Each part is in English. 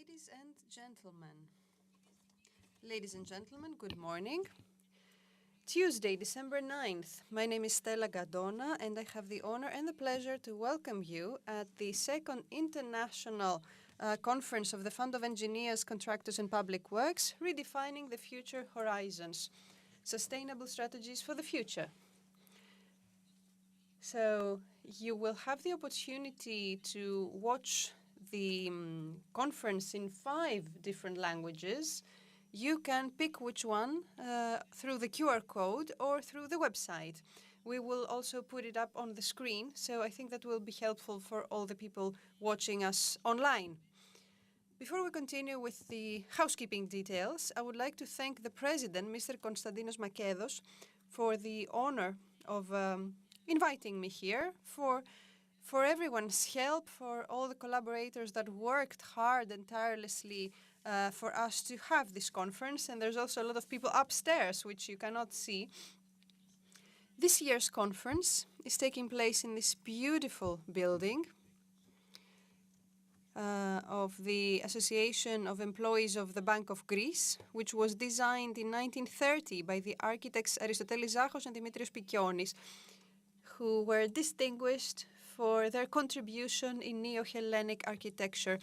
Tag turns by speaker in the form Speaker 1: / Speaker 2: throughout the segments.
Speaker 1: Ladies and gentlemen. Ladies and gentlemen, good morning. Tuesday, December 9th. My name is Stella Gadona, and I have the honor and the pleasure to welcome you at the second international conference of the Fund of Engineers, Contractors and Public Works, Redefining the Future Horizons, Sustainable Strategies for the Future. So you will have the opportunity to watch the conference in 5 different languages. You can pick which one through the QR code or through the website. We will also put it up on the screen, so I think that will be helpful for all the people watching us online. Before we continue with the housekeeping details, I would like to thank the President, Mr. Konstantinos Makedos, for the honor of inviting me here, for everyone's help, for all the collaborators that worked hard and tirelessly for us to have this conference. And there's also a lot of people upstairs, which you cannot see. This year's conference is taking place in this beautiful building of the Association of Employees of the Bank of Greece, which was designed in 1930 by the architects Aristotelis Zachos and Dimitrios Pikionis, who were distinguished for their contribution in Neo-Hellenic architecture.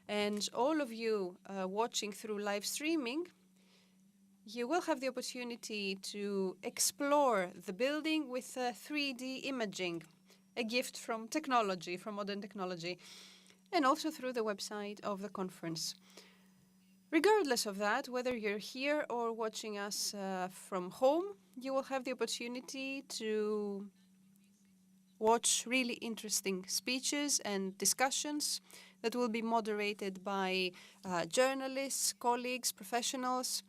Speaker 1: And all of you watching through live streaming, you will have the opportunity to explore the building with 3D imaging, a gift from technology, from modern technology, and also through the website of the conference. Regardless of that, whether you're here or watching us from home, you will have the opportunity to watch really interesting speeches and discussions that will be moderated by journalists, colleagues, professionals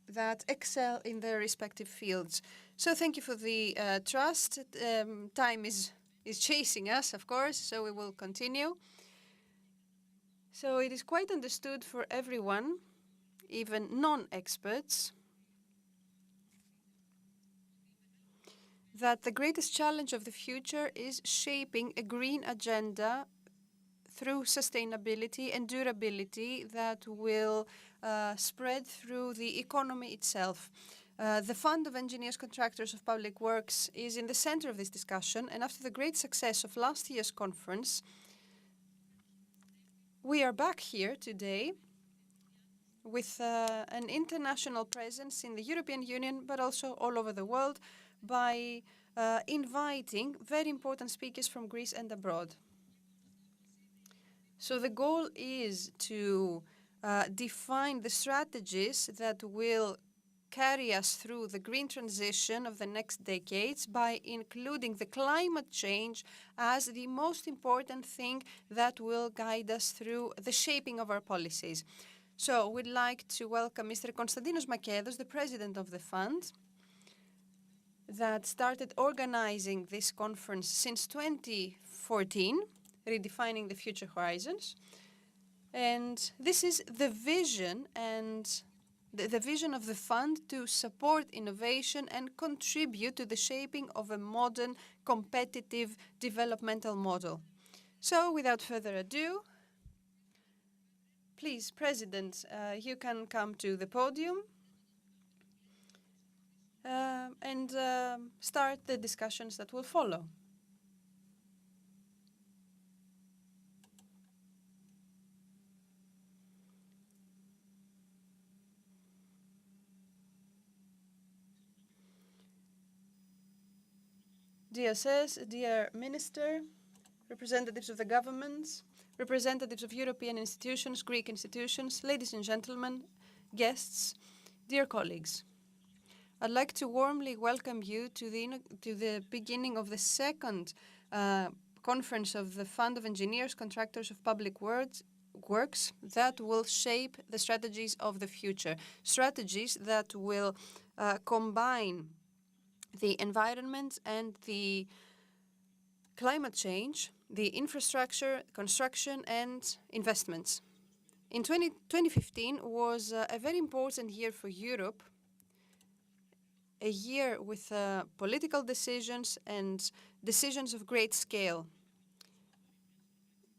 Speaker 1: that excel in their respective fields. So thank you for the trust. Time is chasing us, of course, so we will continue. So it is quite understood for everyone, even non-experts, that the greatest challenge of the future is shaping a green agenda through sustainability and durability that will spread through the economy itself. The Fund of Engineers, Contractors of Public Works is in the center of this discussion, and after the great success of last year's conference, we are back here today with an international presence in the European Union, but also all over the world, by inviting very important speakers from Greece and abroad. So the goal is to define the strategies that will carry us through the green transition of the next decades by including the climate change as the most important thing that will guide us through the shaping of our policies. So we'd like to welcome Mr. Konstantinos Makedos, the president of the fund, that started organizing this conference since 2014, Redefining the Future Horizons. And this is the vision and the vision of the fund to support innovation and contribute to the shaping of a modern, competitive developmental model. So without further ado, please, President, you can come to the podium and start the discussions that will follow. Dear Sirs, dear Minister, representatives of the governments, representatives of European institutions, Greek institutions, ladies and gentlemen, guests, dear colleagues. I'd like to warmly welcome you to the beginning of the second conference of the Fund of Engineers, Contractors of Public Works that will shape the strategies of the future. Strategies that will combine the environment and the climate change, the infrastructure, construction and investments. In 2015 was a very important year for Europe, a year with political decisions and decisions of great scale.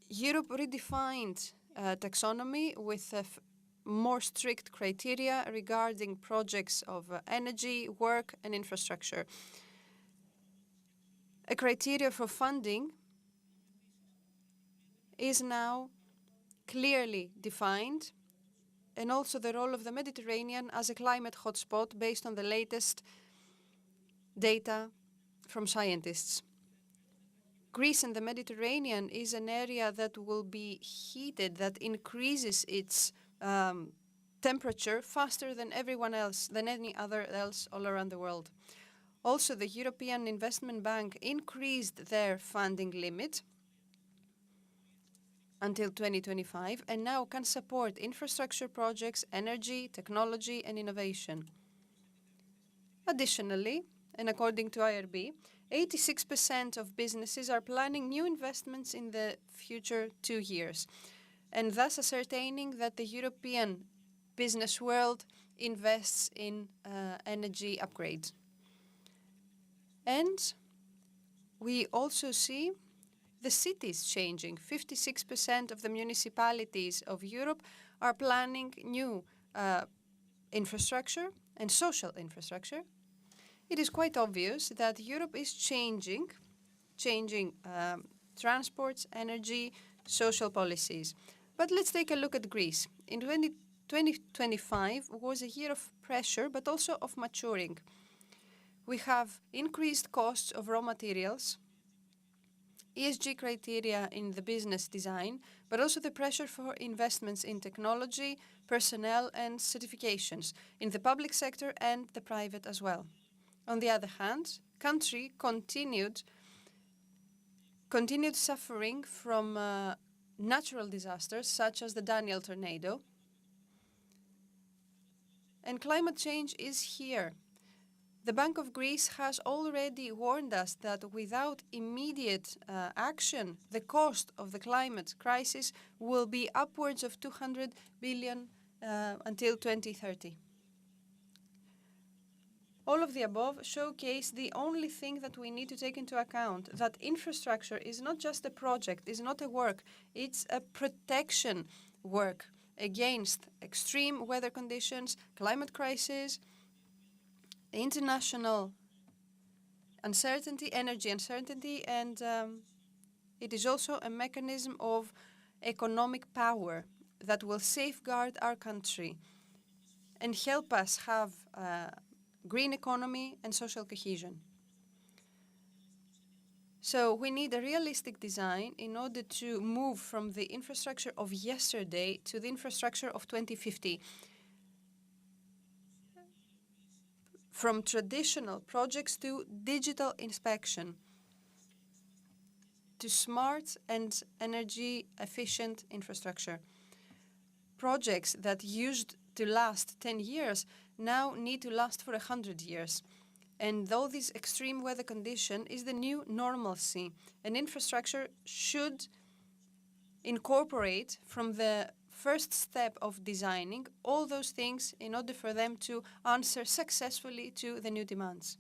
Speaker 1: Europe redefined taxonomy with more strict criteria regarding projects of energy, work, and infrastructure. A criteria for funding is now clearly defined, and also the role of the Mediterranean as a climate hotspot based on the latest data from scientists. Greece and the Mediterranean is an area that will be heated, that increases its temperature faster than everyone else, than any other else all around the world. Also, the European Investment Bank increased their funding limit until 2025 and now can support infrastructure projects, energy, technology, and innovation. Additionally, and according to IRB, 86% of businesses are planning new investments in the future 2 years, and thus ascertaining that the European business world invests in energy upgrades. And we also see the cities changing. 56% of the municipalities of Europe are planning new infrastructure and social infrastructure. It is quite obvious that Europe is changing transports, energy, social policies. But let's take a look at Greece. In 2025 was a year of pressure, but also of maturing. We have increased costs of raw materials, ESG criteria in the business design, but also the pressure for investments in technology, personnel, and certifications in the public sector and the private as well. On the other hand, country continued suffering from natural disasters such as the Daniel tornado. And climate change is here. The Bank of Greece has already warned us that without immediate action, the cost of the climate crisis will be upwards of 200 billion until 2030. All of the above showcase the only thing that we need to take into account, that infrastructure is not just a project, is not a work, it's a protection work against extreme weather conditions, climate crisis, international uncertainty, energy uncertainty, and it is also a mechanism of economic power that will safeguard our country and help us have green economy and social cohesion. So we need a realistic design in order to move from the infrastructure of yesterday to the infrastructure of 2050. From traditional projects to digital inspection, to smart and energy efficient infrastructure. Projects that used to last 10 years now need to last for 100 years. And though this extreme weather condition is the new normalcy, an infrastructure should incorporate from the first step of designing all those things in order for them to answer successfully to the new demands.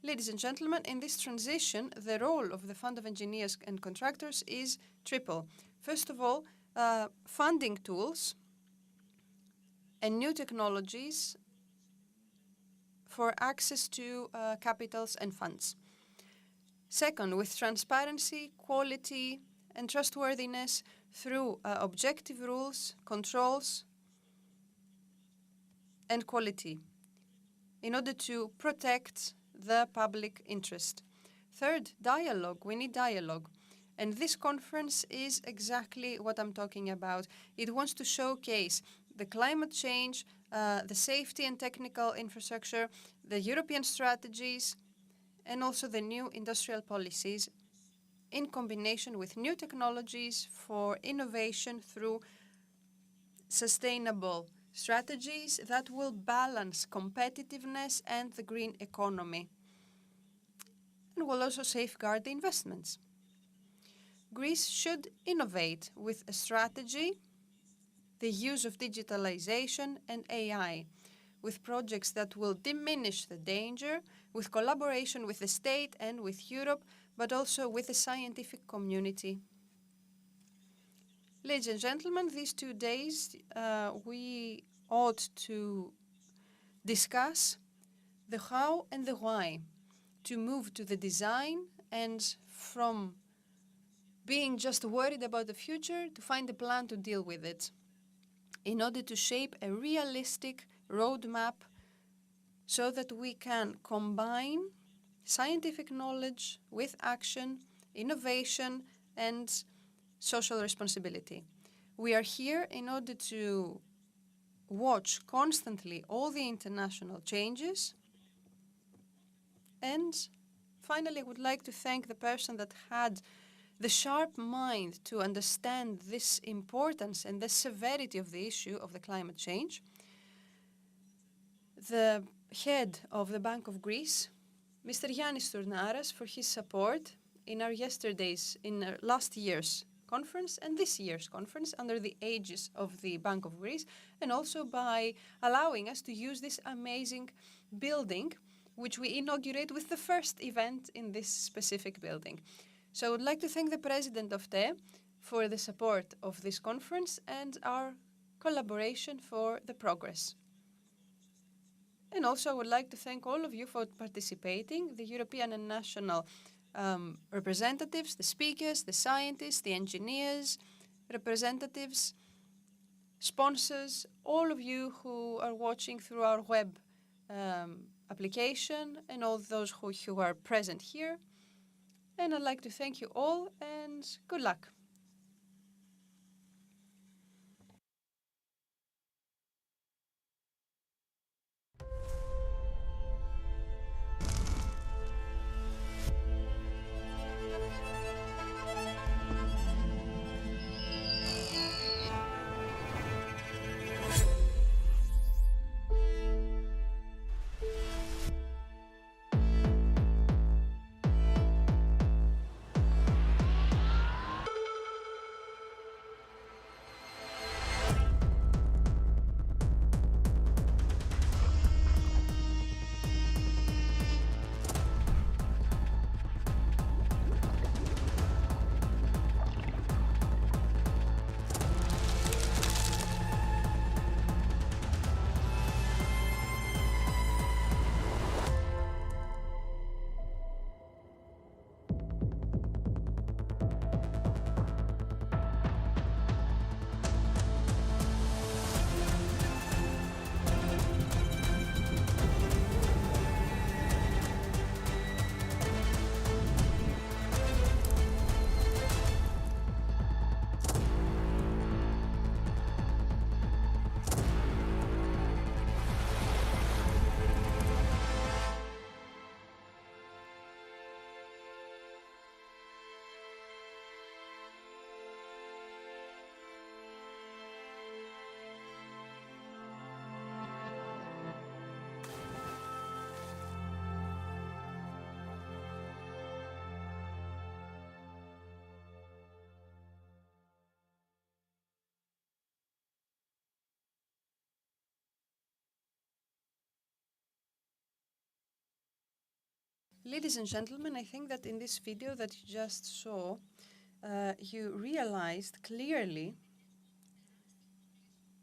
Speaker 1: Ladies and gentlemen, in this transition, the role of the Fund of Engineers and Contractors is triple. First of all, funding tools and new technologies for access to capitals and funds. Second, with transparency, quality, and trustworthiness through objective rules, controls, and quality in order to protect the public interest. Third, dialogue. We need dialogue. And this conference is exactly what I'm talking about. It wants to showcase the climate change, the safety and technical infrastructure, the European strategies, and also the new industrial policies in combination with new technologies for innovation through sustainable strategies that will balance competitiveness and the green economy and will also safeguard the investments. Greece should innovate with a strategy, the use of digitalization and AI, with projects that will diminish the danger, with collaboration with the state and with Europe, but also with the scientific community Ladies and gentlemen, these 2 days we ought to discuss the how and the why, to move to the design and from being just worried about the future to find a plan to deal with it in order to shape a realistic roadmap so that we can combine scientific knowledge with action, innovation, and social responsibility. We are here in order to watch constantly all the international changes. And finally, I would like to thank the person that had the sharp mind to understand this importance and the severity of the issue of the climate change. The head of the Bank of Greece, Mr. Yannis Tournaras, for his support in last year's conference and this year's conference under the aegis of the Bank of Greece, and also by allowing us to use this amazing building, which we inaugurate with the first event in this specific building. So I would like to thank the president of Tmede for the support of this conference and our collaboration for the progress. And also I would like to thank all of you for participating, the European and national representatives, the speakers, the scientists, the engineers, representatives, sponsors, all of you who are watching through our web application, and all those who are present here. And I'd like to thank you all and good luck. Ladies and gentlemen, I think that in this video that you just saw, you realized clearly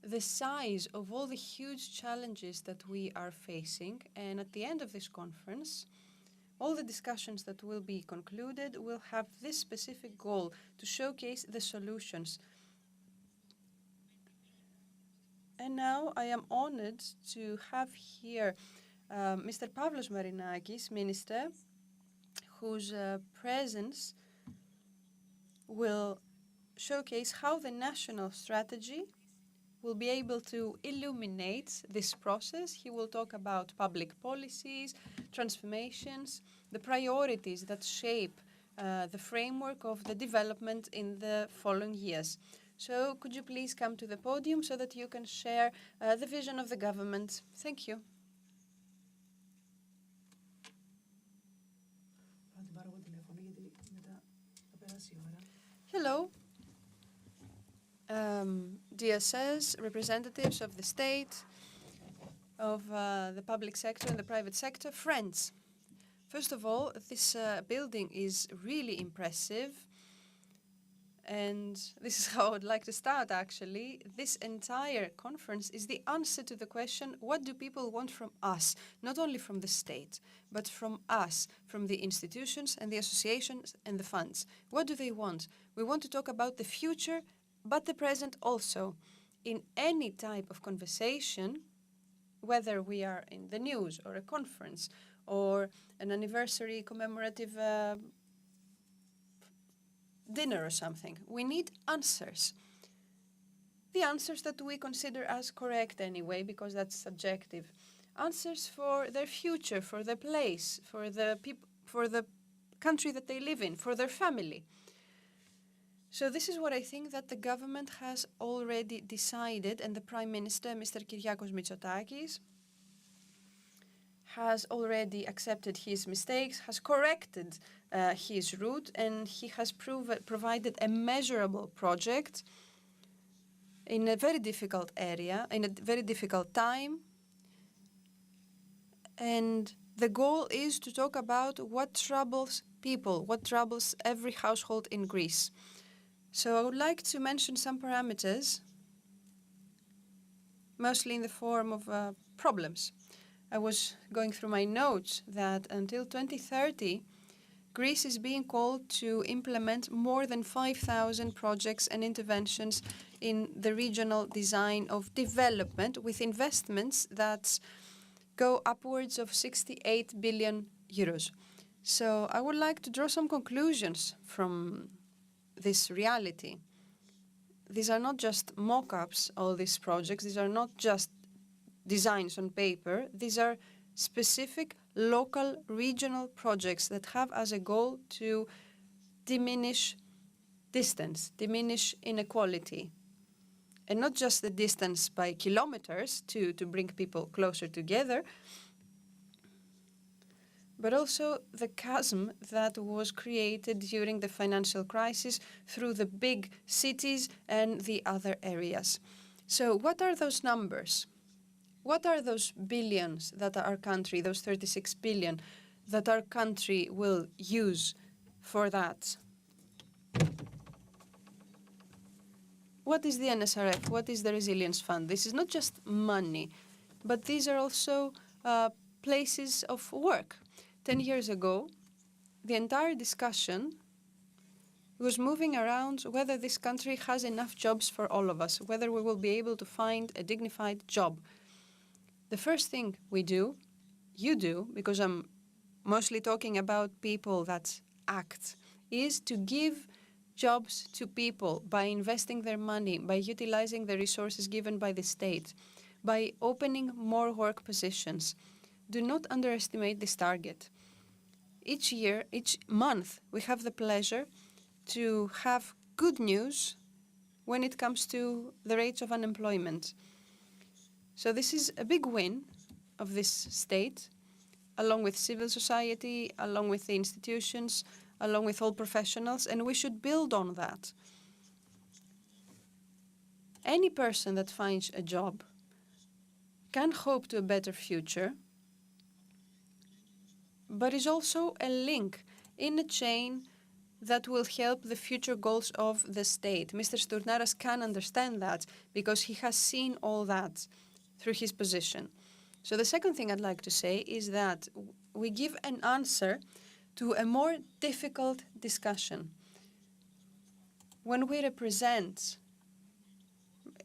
Speaker 1: the size of all the huge challenges that we are facing. And at the end of this conference, all the discussions that will be concluded will have this specific goal to showcase the solutions. And now I am honored to have here Mr. Pavlos Marinakis, Minister, whose presence will showcase how the national strategy will be able to illuminate this process. He will talk about public policies, transformations, the priorities that shape the framework of the development in the following years. So could you please come to the podium so that you can share the vision of the government? Thank you. Hello. DSS, representatives of the state, of the public sector and the private sector, friends. First of all, this building is really impressive. And this is how I would like to start, actually. This entire conference is the answer to the question, what do people want from us? Not only from the state, but from us, from the institutions and the associations and the funds. What do they want? We want to talk about the future, but the present also. In any type of conversation, whether we are in the news or a conference or an anniversary commemorative dinner or something, we need answers. The answers that we consider as correct anyway, because that's subjective. Answers for their future, for their place, for the for the country that they live in, for their family. So this is what I think that the government has already decided, and the Prime Minister, Mr. Kyriakos Mitsotakis, has already accepted his mistakes, has corrected his route, and he has provided a measurable project in a very difficult area, in a very difficult time. And the goal is to talk about what troubles people, what troubles every household in Greece. So I would like to mention some parameters, mostly in the form of problems. I was going through my notes that until 2030, Greece is being called to implement more than 5,000 projects and interventions in the regional design of development with investments that go upwards of 68 billion euros. So I would like to draw some conclusions from this reality. These are not just mock-ups, all these projects. These are not just designs on paper. These are specific local, regional projects that have as a goal to diminish distance, diminish inequality. And not just the distance by kilometers to bring people closer together, but also the chasm that was created during the financial crisis through the big cities and the other areas. So what are those numbers? What are those billions that our country, those 36 billion, that our country will use for that? What is the NSRF? What is the Resilience Fund? This is not just money, but these are also places of work. 10 years ago, the entire discussion was moving around whether this country has enough jobs for all of us, whether we will be able to find a dignified job. The first thing we do, you do, because I'm mostly talking about people that act, is to give jobs to people by investing their money, by utilizing the resources given by the state, by opening more work positions. Do not underestimate this target. Each year, each month, we have the pleasure to have good news when it comes to the rates of unemployment. So this is a big win of this state, along with civil society, along with the institutions, along with all professionals, and we should build on that. Any person that finds a job can hope to a better future, but is also a link in a chain that will help the future goals of the state. Mr. Stournaras can understand that because he has seen all that through his position. So the second thing I'd like to say is that we give an answer to a more difficult discussion. When we represent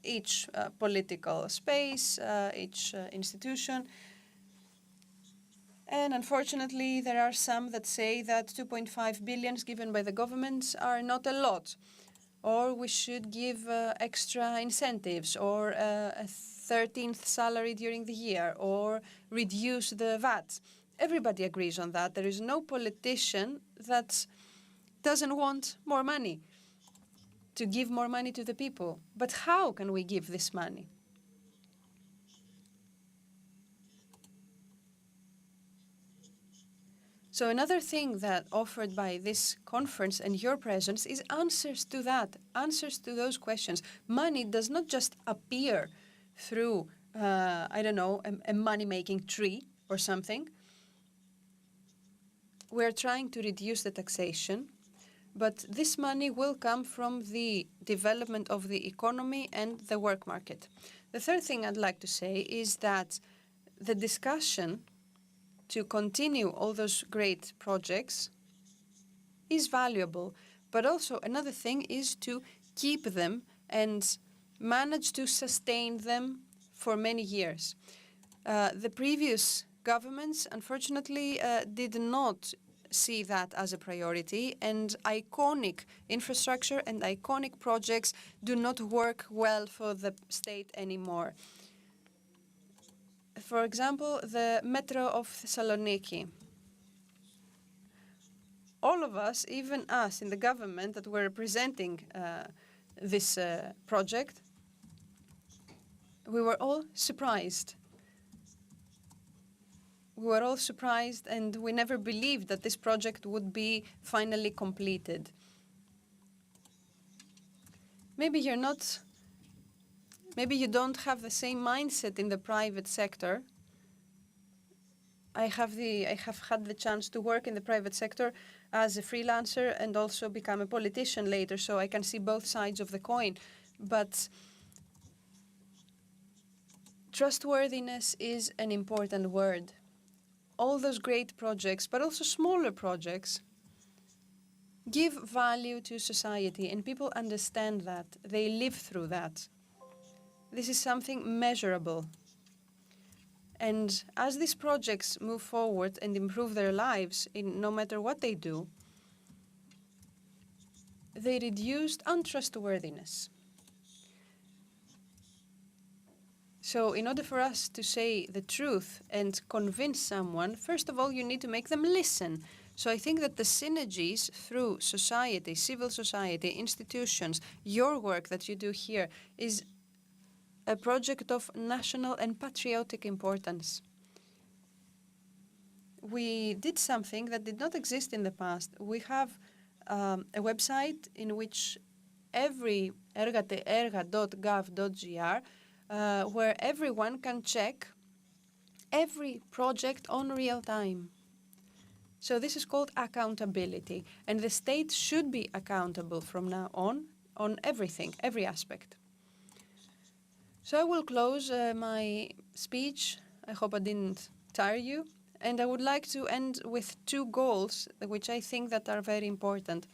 Speaker 1: each political space, each institution, and unfortunately, there are some that say that 2.5 billion given by the government are not a lot, or we should give extra incentives, or a 13th salary during the year, or reduce the VAT. Everybody agrees on that. There is no politician that doesn't want more money, to give more money to the people. But how can we give this money? So another thing that offered by this conference and your presence is answers to that, answers to those questions. Money does not just appear through, a money-making tree or something. We're trying to reduce the taxation, But this money will come from the development of the economy and the work market. The third thing I'd like to say is that the discussion to continue all those great projects is valuable, but also another thing is to keep them and manage to sustain them for many years. The previous governments, unfortunately, did not see that as a priority, and iconic infrastructure and iconic projects do not work well for the state anymore. For example, the Metro of Thessaloniki. All of us, even us in the government that were representing this project, we were all surprised. We were all surprised, and we never believed that this project would be finally completed. Maybe you don't have the same mindset in the private sector. I have had the chance to work in the private sector as a freelancer and also become a politician later, so I can see both sides of the coin. But trustworthiness is an important word. All those great projects, but also smaller projects, give value to society, and people understand that. They live through that. This is something measurable. And as these projects move forward and improve their lives, in no matter what they do, they reduced untrustworthiness. So in order for us to say the truth and convince someone, first of all, you need to make them listen. So I think that the synergies through society, civil society, institutions, your work that you do here is a project of national and patriotic importance. We did something that did not exist in the past. We have a website in which every erga.gov.gr where everyone can check every project on real time. So this is called accountability, and the state should be accountable from now on everything, every aspect. So I will close my speech. I hope I didn't tire you. And I would like to end with two goals, which I think that are very important.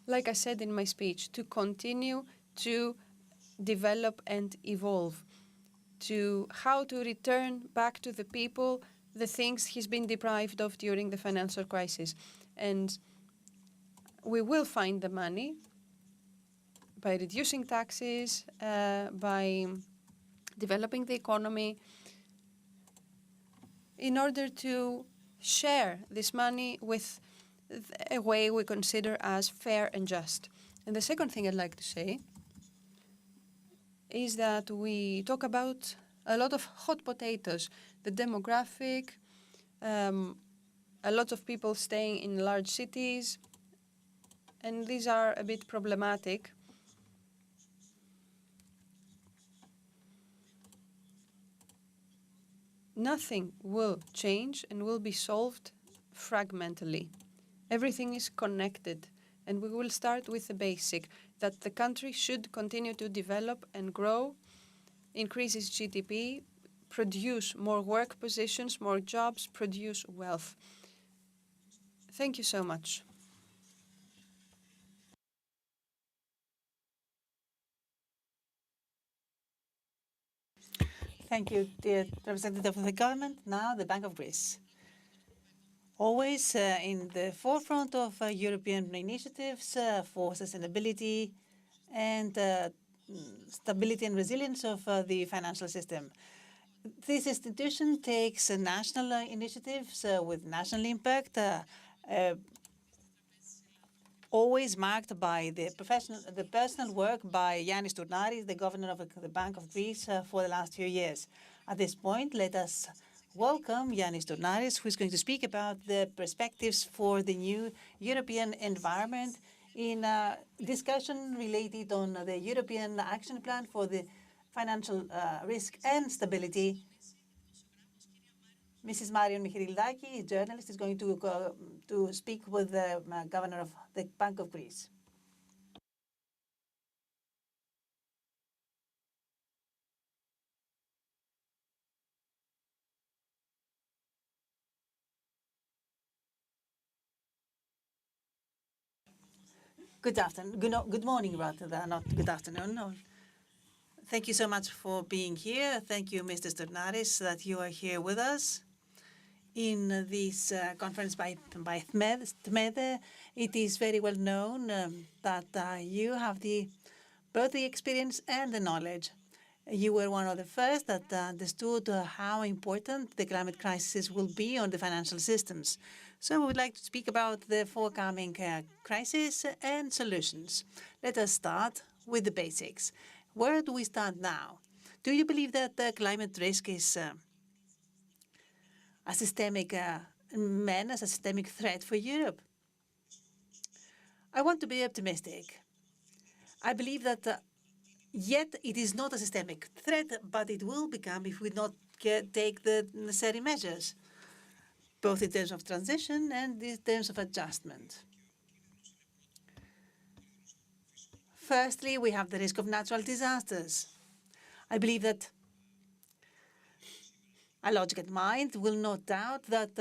Speaker 1: Like I said in my speech, to continue to develop and evolve, to how to return back to the people the things he's been deprived of during the financial crisis. And we will find the money by reducing taxes, by developing the economy, in order to share this money with a way we consider as fair and just. And the second thing I'd like to say is that we talk about a lot of hot potatoes, the demographic, a lot of people staying in large cities, and these are a bit problematic. Nothing will change and will be solved fragmentally. Everything is connected, and we will start with the basic, that the country should continue to develop and grow, increase its GDP, produce more work positions, more jobs, produce wealth. Thank you so much.
Speaker 2: Thank you, dear representative of the government. Now, the Bank of Greece. Always in the forefront of European initiatives for sustainability and stability and resilience of the financial system. This institution takes national initiatives with national impact, always marked by the personal work by Yannis Tournaris, the governor of the Bank of Greece, for the last few years. At this point, let us welcome Yannis Tournaris, who is going to speak about the perspectives for the new European environment in a discussion related on the European Action Plan for the financial risk and stability. Mrs. Marion Michiridaki, a journalist, is going to speak with the governor of the Bank of Greece. Good afternoon. Good morning, rather, not good afternoon. No. Thank you so much for being here. Thank you, Mr. Stornaris, that you are here with us in this conference by Tmede. It is very well known that you have both the experience and the knowledge. You were one of the first that understood how important the climate crisis will be on the financial systems. So we would like to speak about the forthcoming crisis and solutions. Let us start with the basics. Where do we stand now? Do you believe that the climate risk is a systemic menace, a systemic threat for Europe? I want to be optimistic. I believe that yet it is not a systemic threat, but it will become if we not take the necessary measures, both in terms of transition and in terms of adjustment. Firstly, we have the risk of natural disasters. I believe that a logical mind will not doubt that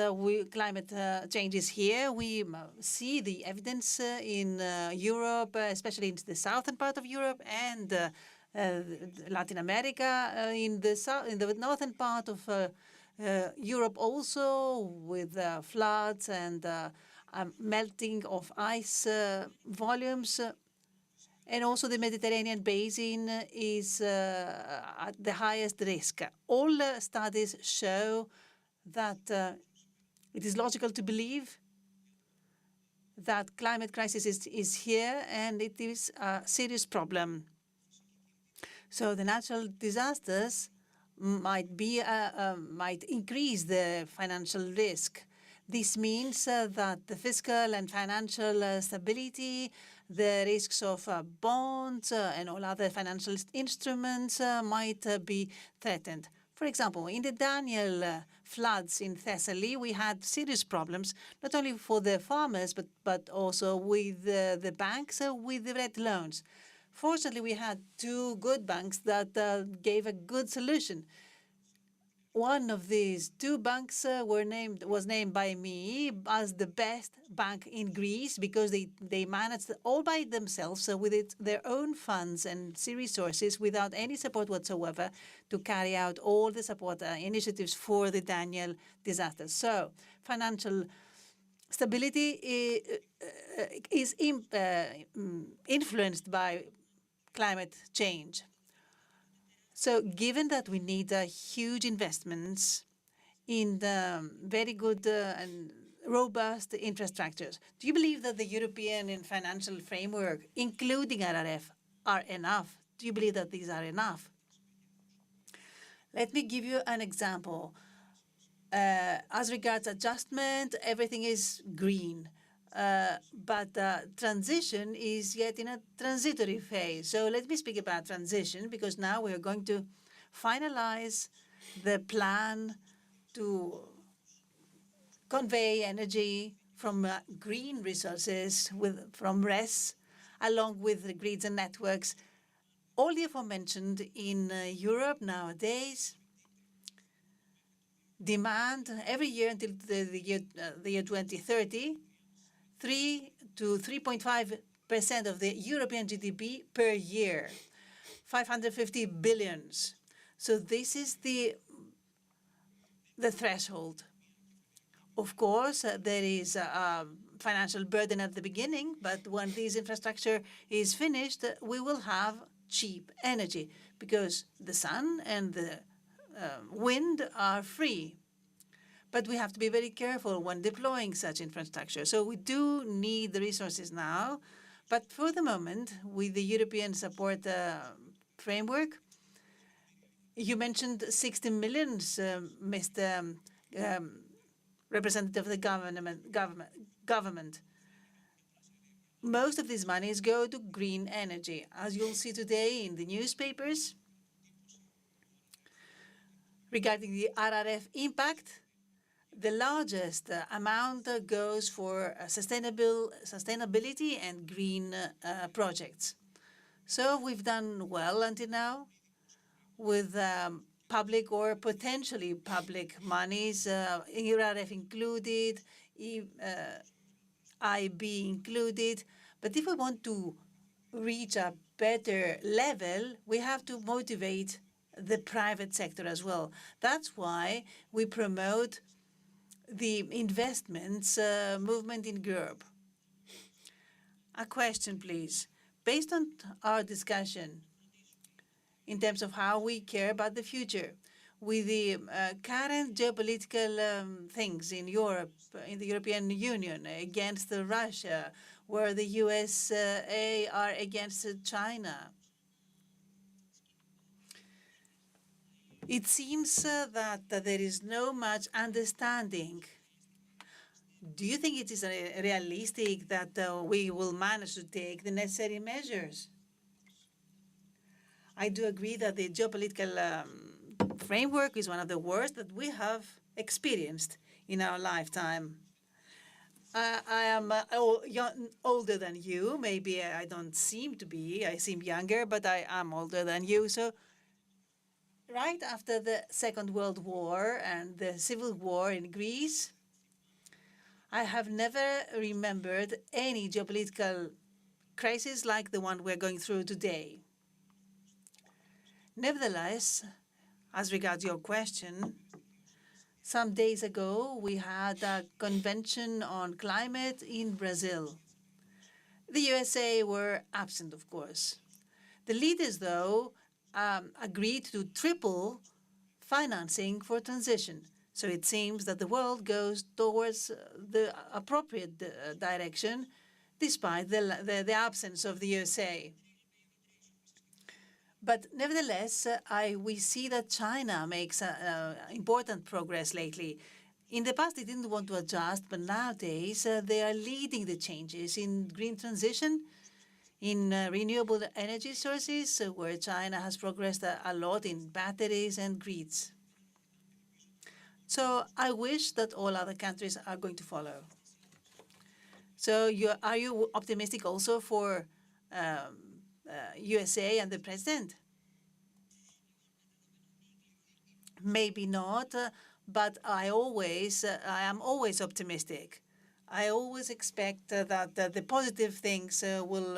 Speaker 2: climate change is here. We see the evidence in Europe, especially in the southern part of Europe and Latin America, in the northern part of Europe also, with floods and melting of ice volumes. And also the Mediterranean basin is at the highest risk. All studies show that it is logical to believe that climate crisis is here and it is a serious problem. So the natural disasters might increase the financial risk. This means that the fiscal and financial stability, the risks of bonds and all other financial instruments might be threatened. For example, in the Daniel floods in Thessaly, we had serious problems, not only for the farmers, but also with the banks with the red loans. Fortunately, we had two good banks that gave a good solution. One of these two banks was named by me as the best bank in Greece because they managed all by themselves with their own funds and resources without any support whatsoever to carry out all the support initiatives for the Daniel disaster. So financial stability is influenced by climate change. So given that we need huge investments in the very good and robust infrastructures, do you believe that the European and financial framework, including RRF, are enough? Do you believe that these are enough? Let me give you an example. As regards adjustment, everything is green. But transition is yet in a transitory phase. So let me speak about transition, because now we are going to finalize the plan to convey energy from green resources from RES, along with the grids and networks. All the aforementioned in Europe nowadays demand every year until the year 2030, 3 to 3.5% of the European GDP per year, 550 billions. So this is the threshold. Of course, there is a financial burden at the beginning, but when this infrastructure is finished, we will have cheap energy because the sun and the wind are free. But we have to be very careful when deploying such infrastructure. So we do need the resources now. But for the moment, with the European support framework, you mentioned 60 million, Mr. Representative of the government. Most of these monies go to green energy. As you'll see today in the newspapers, regarding the RRF impact, The largest amount goes for sustainability and green projects. So we've done well until now with public or potentially public monies, ERRF included, IB included. But if we want to reach a better level, we have to motivate the private sector as well. That's why we promote the investments movement in Europe. A question, please. Based on our discussion in terms of how we care about the future, with the current geopolitical things in Europe, in the European Union, against Russia, where the USA are against China, it seems that there is no much understanding. Do you think it is realistic that we will manage to take the necessary measures? I do agree that the geopolitical framework is one of the worst that we have experienced in our lifetime. I am older than you. Maybe I don't seem to be. I seem younger, but I am older than you. So right after the Second World War and the Civil War in Greece, I have never remembered any geopolitical crisis like the one we're going through today. Nevertheless, as regards your question, some days ago we had a convention on climate in Brazil. The USA were absent, of course. The leaders, though, agreed to triple financing for transition. So it seems that the world goes towards the appropriate direction, despite the absence of the USA. But nevertheless, we see that China makes important progress lately. In the past, they didn't want to adjust, but nowadays they are leading the changes in green transition, in renewable energy sources, where China has progressed a lot in batteries and grids. So I wish that all other countries are going to follow. So are you optimistic also for USA and the president? Maybe not, but I am always optimistic. I always expect that the positive things will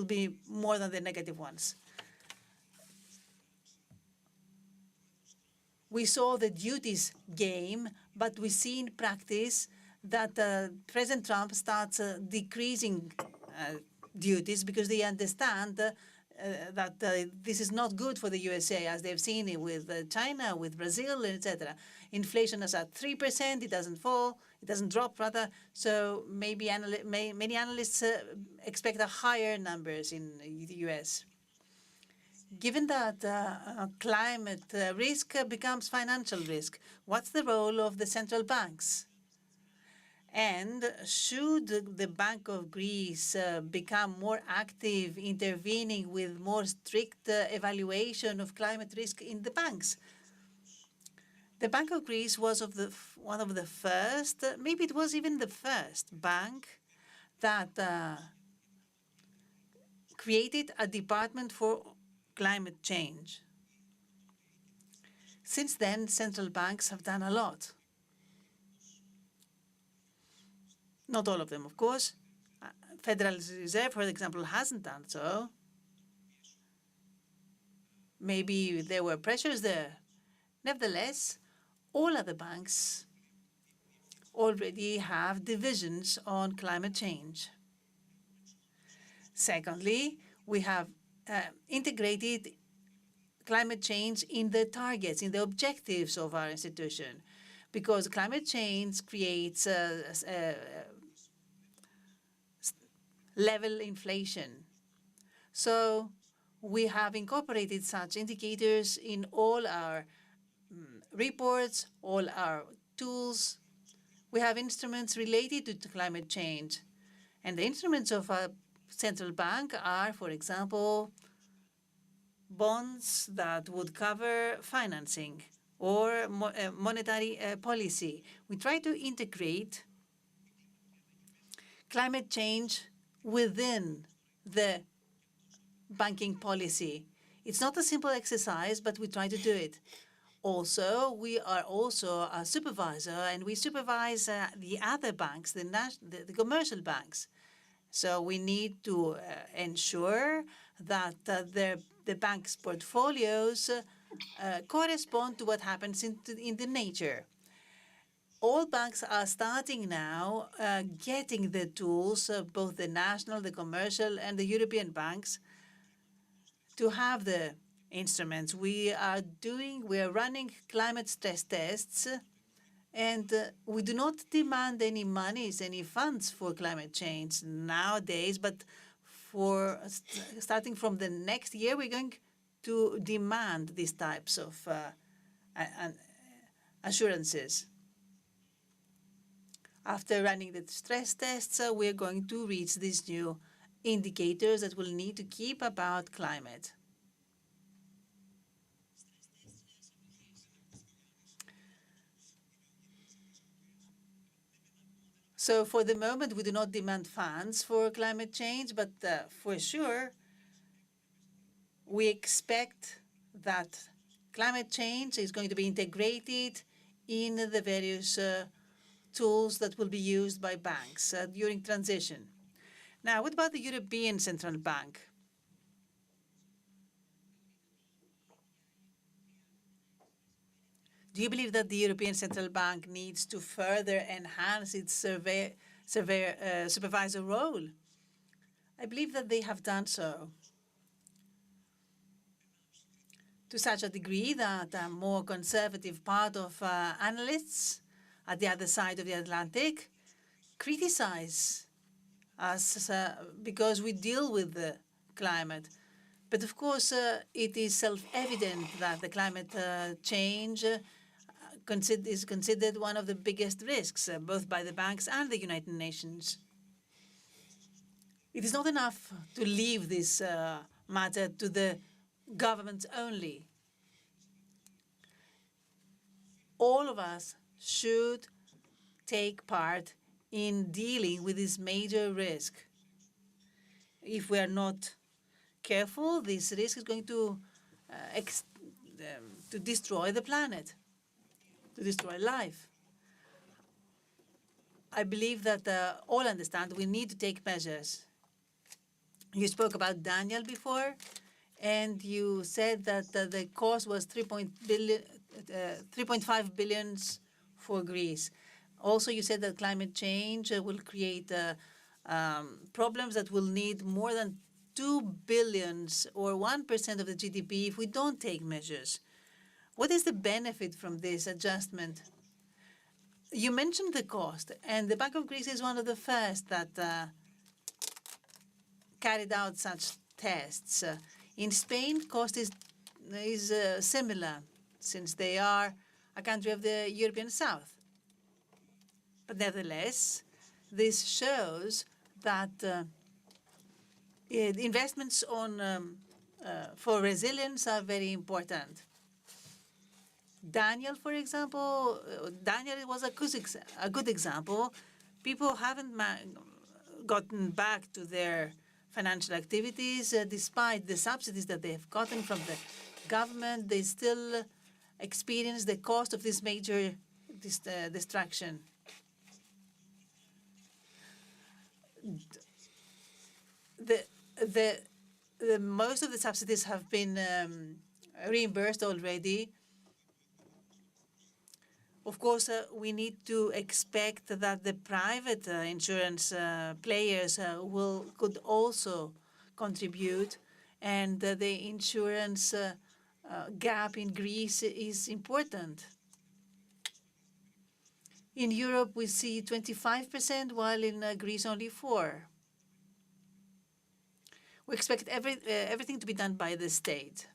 Speaker 2: be more than the negative ones. We saw the duties game, but we see in practice that President Trump starts decreasing duties because they understand that this is not good for the USA, as they've seen it with China, with Brazil, etc. Inflation is at 3%, it doesn't fall, it doesn't drop rather. So maybe many analysts expect a higher numbers in the US. Given that climate risk becomes financial risk, what's the role of the central banks? And should the Bank of Greece become more active, intervening with more strict evaluation of climate risk in the banks? The Bank of Greece was one of the first, maybe it was even the first bank that created a department for climate change. Since then, central banks have done a lot. Not all of them, of course. Federal Reserve, for example, hasn't done so. Maybe there were pressures there. Nevertheless, all other banks already have divisions on climate change. Secondly, we have integrated climate change in the targets, in the objectives of our institution, because climate change creates level inflation. So we have incorporated such indicators in all our reports, all our tools. We have instruments related to climate change. And the instruments of a central bank are, for example, bonds that would cover financing or monetary policy. We try to integrate climate change within the banking policy. It's not a simple exercise, but we try to do it. Also, we are also a supervisor, and we supervise the other banks, the commercial banks. So we need to ensure that the bank's portfolios correspond to what happens in the nature. All banks are starting now getting the tools, both the national, the commercial, and the European banks, to have the instruments. We are running climate stress tests, and we do not demand any monies, any funds for climate change nowadays, but starting from the next year, we're going to demand these types of assurances. After running the stress tests, we're going to reach these new indicators that we'll need to keep about climate. So for the moment, we do not demand funds for climate change, but for sure, we expect that climate change is going to be integrated in the various tools that will be used by banks during transition. Now, what about the European Central Bank? Do you believe that the European Central Bank needs to further enhance its supervisor role? I believe that they have done so to such a degree that a more conservative part of analysts at the other side of the Atlantic criticize us because we deal with the climate. But of course, it is self-evident that the climate change is considered one of the biggest risks, both by the banks and the United Nations. It is not enough to leave this matter to the governments only. All of us should take part in dealing with this major risk. If we are not careful, this risk is going to destroy the planet, to destroy life. I believe that all understand we need to take measures. You spoke about Daniel before, and you said that the cost was 3.5 billion for Greece. Also, you said that climate change will create problems that will need more than 2 billion or 1% of the GDP if we don't take measures. What is the benefit from this adjustment? You mentioned the cost, and the Bank of Greece is one of the first that carried out such tests. In Spain, cost is similar, since they are a country of the European South. But nevertheless, this shows that investments for resilience are very important. Daniel, for example, Daniel was a good example. People haven't gotten back to their financial activities despite the subsidies that they have gotten from the government. They still experience the cost of this major destruction. Most of the subsidies have been reimbursed already. Of course, we need to expect that the private insurance players could also contribute, and the insurance gap in Greece is important. In Europe, we see 25%, while in Greece only 4%. We expect everything to be done by the state.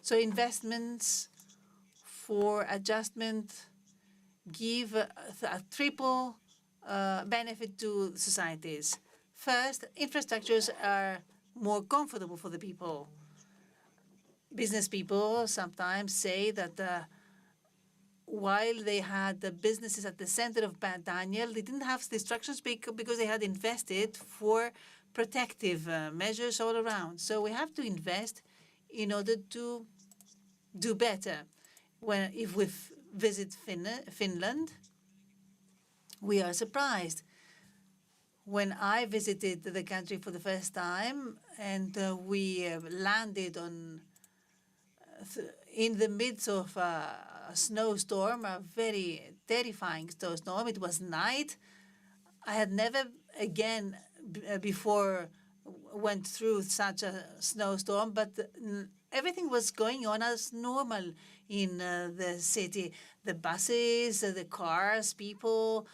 Speaker 2: So investments for adjustment give a triple benefit to societies. First, infrastructures are more comfortable for the people. Business people sometimes say that while they had the businesses at the center of Daniel, they didn't have distractions because they had invested for protective measures all around. So we have to invest in order to do better. If we visit Finland, we are surprised. When I visited the country for the first time and we landed in the midst of a snowstorm, a very terrifying snowstorm. It was night. I had never again before went through such a snowstorm, but everything was going on as normal in the city. The buses, the cars, people,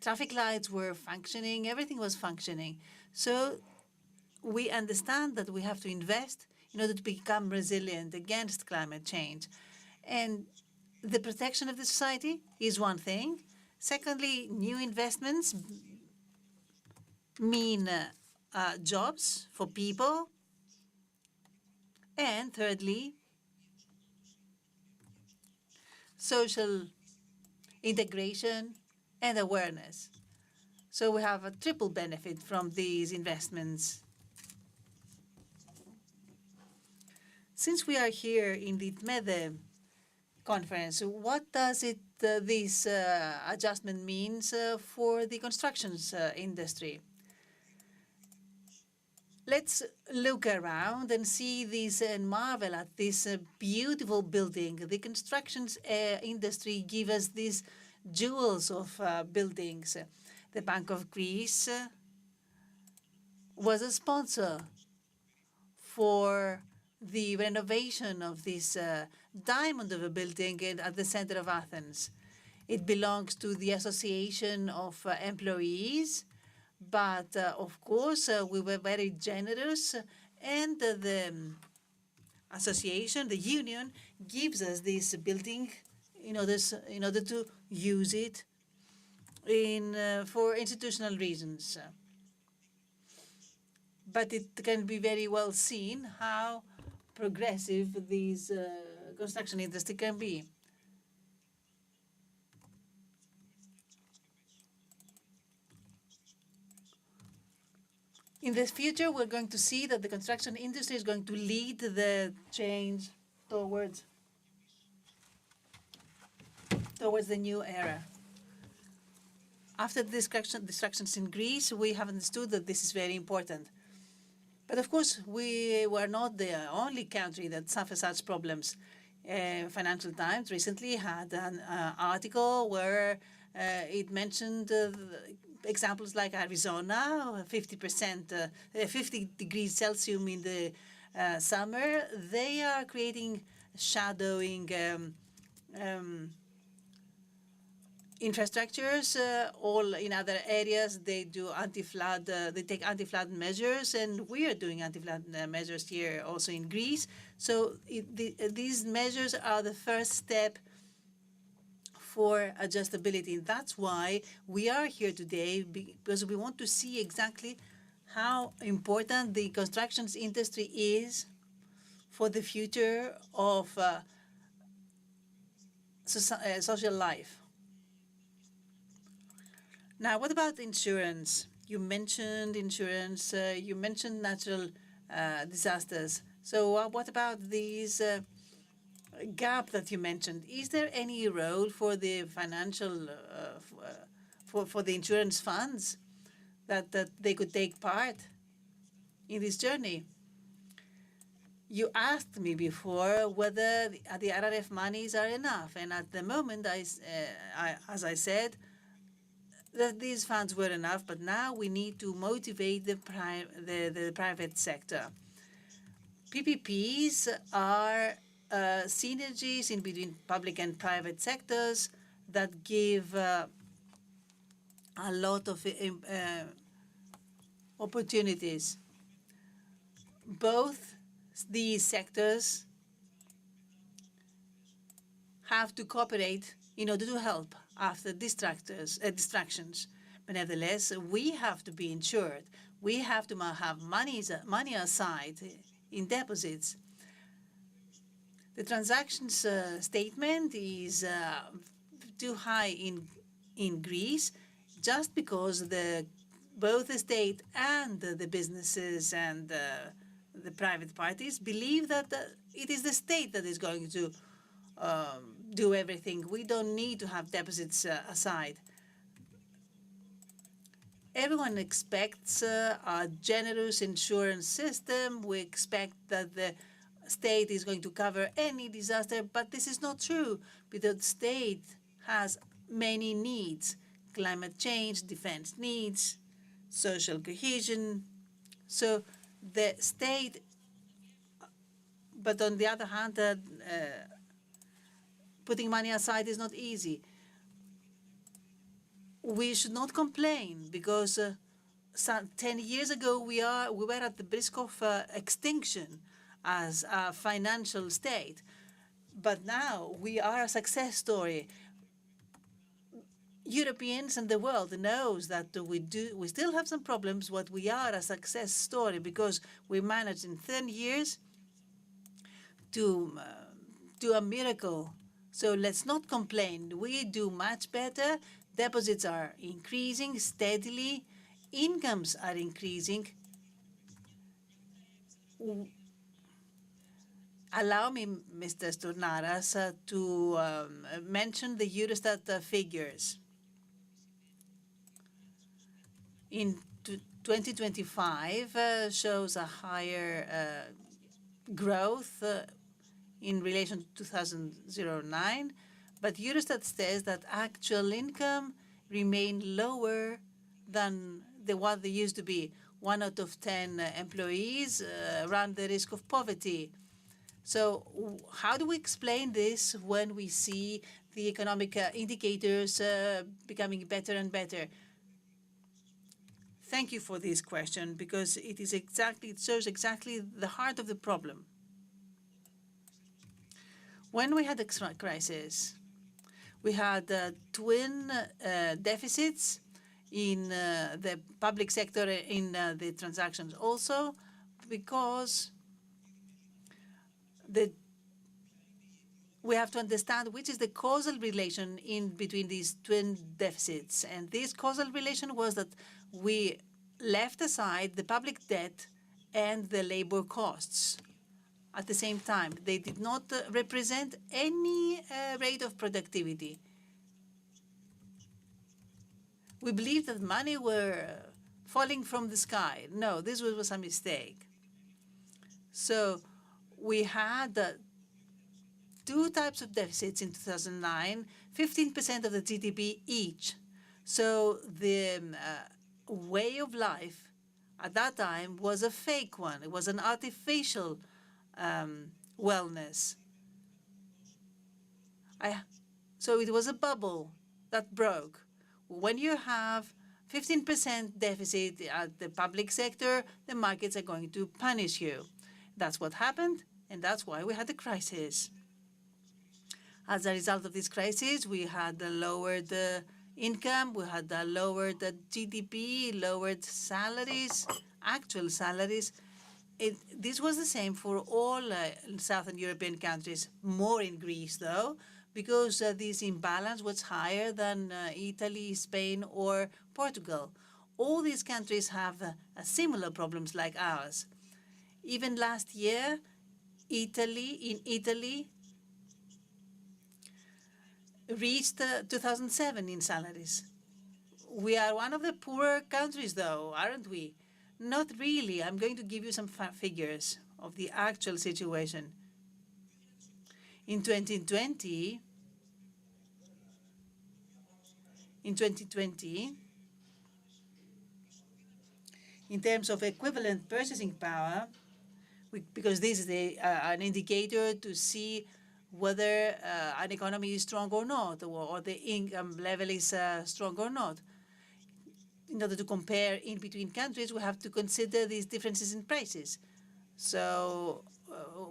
Speaker 2: traffic lights were functioning. Everything was functioning. So we understand that we have to invest in order to become resilient against climate change. And the protection of the society is one thing. Secondly, new investments mean jobs for people. And thirdly, social integration and awareness. So we have a triple benefit from these investments. Since we are here in the Tmede conference, what does this adjustment means for the constructions industry? Let's look around and see this and marvel at this beautiful building. The constructions industry gives us these jewels of buildings. The Bank of Greece was a sponsor for the renovation of this diamond of a building at the center of Athens. It belongs to the Association of Employees, but of course we were very generous, and the association, the union, gives us this building in order to use it for institutional reasons. But it can be very well seen how progressive these construction industry can be. In the future, we're going to see that the construction industry is going to lead the change towards the new era. After the destructions in Greece, we have understood that this is very important. But of course, we were not the only country that suffers such problems. Financial Times recently had an article where it mentioned examples like Arizona, 50%, 50 degrees Celsius in the summer. They are creating shadowing infrastructures. All in other areas, they do anti-flood. They take anti-flood measures, and we are doing anti-flood measures here also in Greece. So these measures are the first step for adjustability. And that's why we are here today, because we want to see exactly how important the constructions industry is for the future of social life. Now, what about insurance? You mentioned insurance, you mentioned natural disasters. So what about these gap that you mentioned? Is there any role for the financial, for the insurance funds that they could take part in this journey? You asked me before whether the RRF monies are enough, and at the moment, as I said, that these funds were enough, but now we need to motivate the private sector. PPPs are synergies in between public and private sectors that give a lot of opportunities. Both these sectors have to cooperate in order to help after distractions. But nevertheless, we have to be insured. We have to have money aside in deposits. The transactions statement is too high in Greece just because both the state and the businesses and the private parties believe that it is the state that is going to do everything. We don't need to have deposits aside. Everyone expects a generous insurance system. We expect that the state is going to cover any disaster, but this is not true because the state has many needs: climate change, defense needs, social cohesion. So the state, but on the other hand, putting money aside is not easy. We should not complain because 10 years ago we were at the risk of extinction as a financial state. But now we are a success story. Europeans and the world knows that we still have some problems, but we are a success story because we managed in 10 years to do a miracle. So let's not complain. We do much better. Deposits are increasing steadily. Incomes are increasing. Allow me, Mr. Stournaras, to mention the Eurostat figures. In 2025 shows a higher growth in relation to 2009, but Eurostat says that actual income remained lower than what they used to be. 1 out of 10 employees run the risk of poverty. So how do we explain this when we see the economic indicators becoming better and better? Thank you for this question because it shows exactly the heart of the problem. When we had the crisis, we had twin deficits in the public sector, in the transactions also, because we have to understand which is the causal relation in between these twin deficits. And this causal relation was that we left aside the public debt and the labor costs at the same time. They did not represent any rate of productivity. We believed that money were falling from the sky. No, this was a mistake. So we had two types of deficits in 2009, 15% of the GDP each. So the way of life at that time was a fake one. It was an artificial wellness. So it was a bubble that broke. When you have 15% deficit at the public sector, the markets are going to punish you. That's what happened, and that's why we had the crisis. As a result of this crisis, we had a lowered income, we had a lowered GDP, lowered salaries, actual salaries. This was the same for all Southern European countries, more in Greece, though, because this imbalance was higher than Italy, Spain, or Portugal. All these countries have similar problems like ours. Even last year, in Italy, reached 2007 in salaries. We are one of the poorer countries, though, aren't we? Not really. I'm going to give you some figures of the actual situation. In 2020, in terms of equivalent purchasing power, because this is an indicator to see whether an economy is strong or not, or the income level is strong or not. In order to compare in between countries, we have to consider these differences in prices. So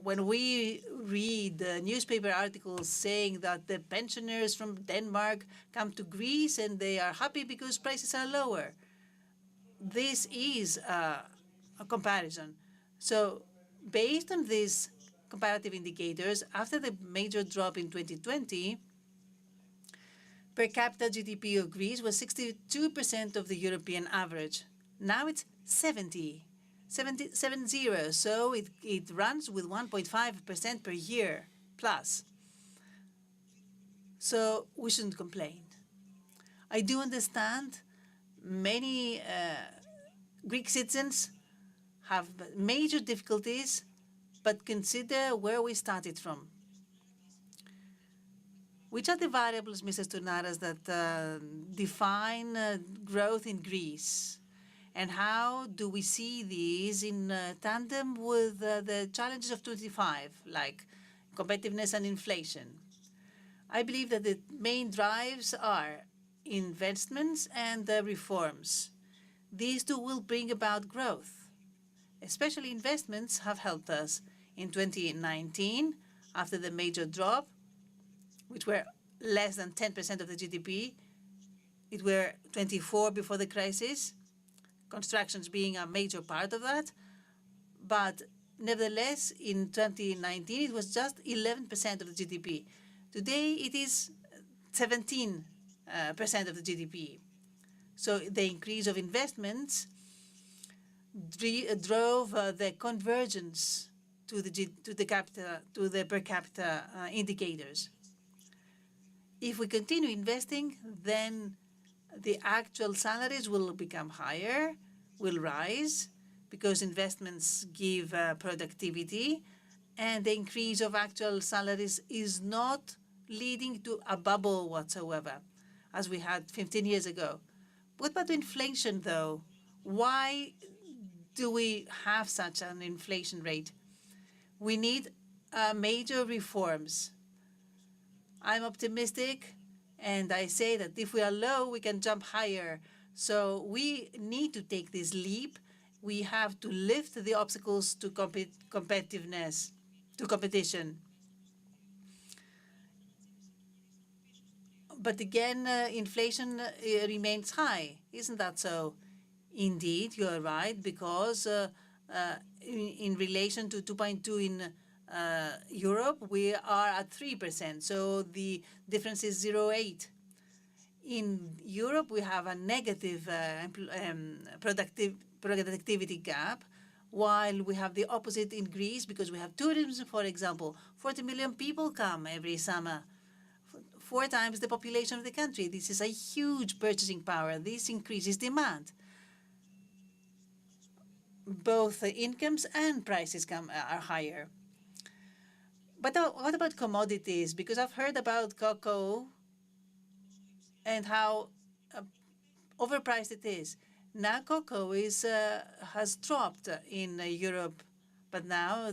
Speaker 2: when we read newspaper articles saying that the pensioners from Denmark come to Greece and they are happy because prices are lower, this is a comparison. So based on this comparative indicators, after the major drop in 2020, per capita GDP of Greece was 62% of the European average. Now it's 70. So it runs with 1.5% per year plus. So we shouldn't complain. I do understand many Greek citizens have major difficulties, but consider where we started from. Which are the variables, Mr. Stournaras, that define growth in Greece? And how do we see these in tandem with the challenges of 25, like competitiveness and inflation? I believe that the main drives are investments and reforms. These two will bring about growth. Especially investments have helped us. In 2019, after the major drop, which were less than 10% of the GDP, it were 24 before the crisis, constructions being a major part of that. But nevertheless, in 2019, it was just 11% of the GDP. Today, it is 17% of the GDP. So the increase of investments drove the convergence to the per capita indicators. If we continue investing, then the actual salaries will become higher, will rise, because investments give productivity, and the increase of actual salaries is not leading to a bubble whatsoever, as we had 15 years ago. What about inflation, though? Why do we have such an inflation rate? We need major reforms. I'm optimistic, and I say that if we are low, we can jump higher. So we need to take this leap. We have to lift the obstacles to competitiveness, to competition. But again, inflation remains high. Isn't that so? Indeed, you are right, because in relation to 2.2 in Europe, we are at 3%. So the difference is 0.8. In Europe, we have a negative productivity gap, while we have the opposite in Greece, because we have tourism, for example. 40 million people come every summer, 4 times the population of the country. This is a huge purchasing power. This increases demand. Both the incomes and prices are higher. But what about commodities? Because I've heard about cocoa and how overpriced it is. Now cocoa has dropped in Europe, but now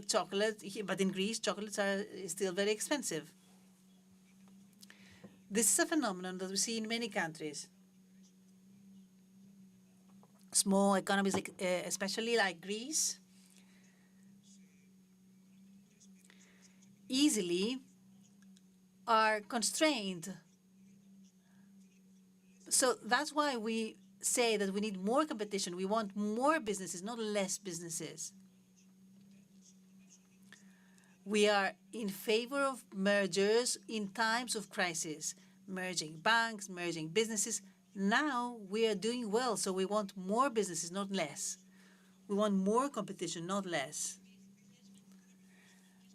Speaker 2: but in Greece, chocolates are still very expensive. This is a phenomenon that we see in many countries. Small economies, especially like Greece, easily are constrained. So that's why we say that we need more competition. We want more businesses, not less businesses. We are in favor of mergers in times of crisis, merging banks, merging businesses. Now we are doing well, so we want more businesses, not less. We want more competition, not less.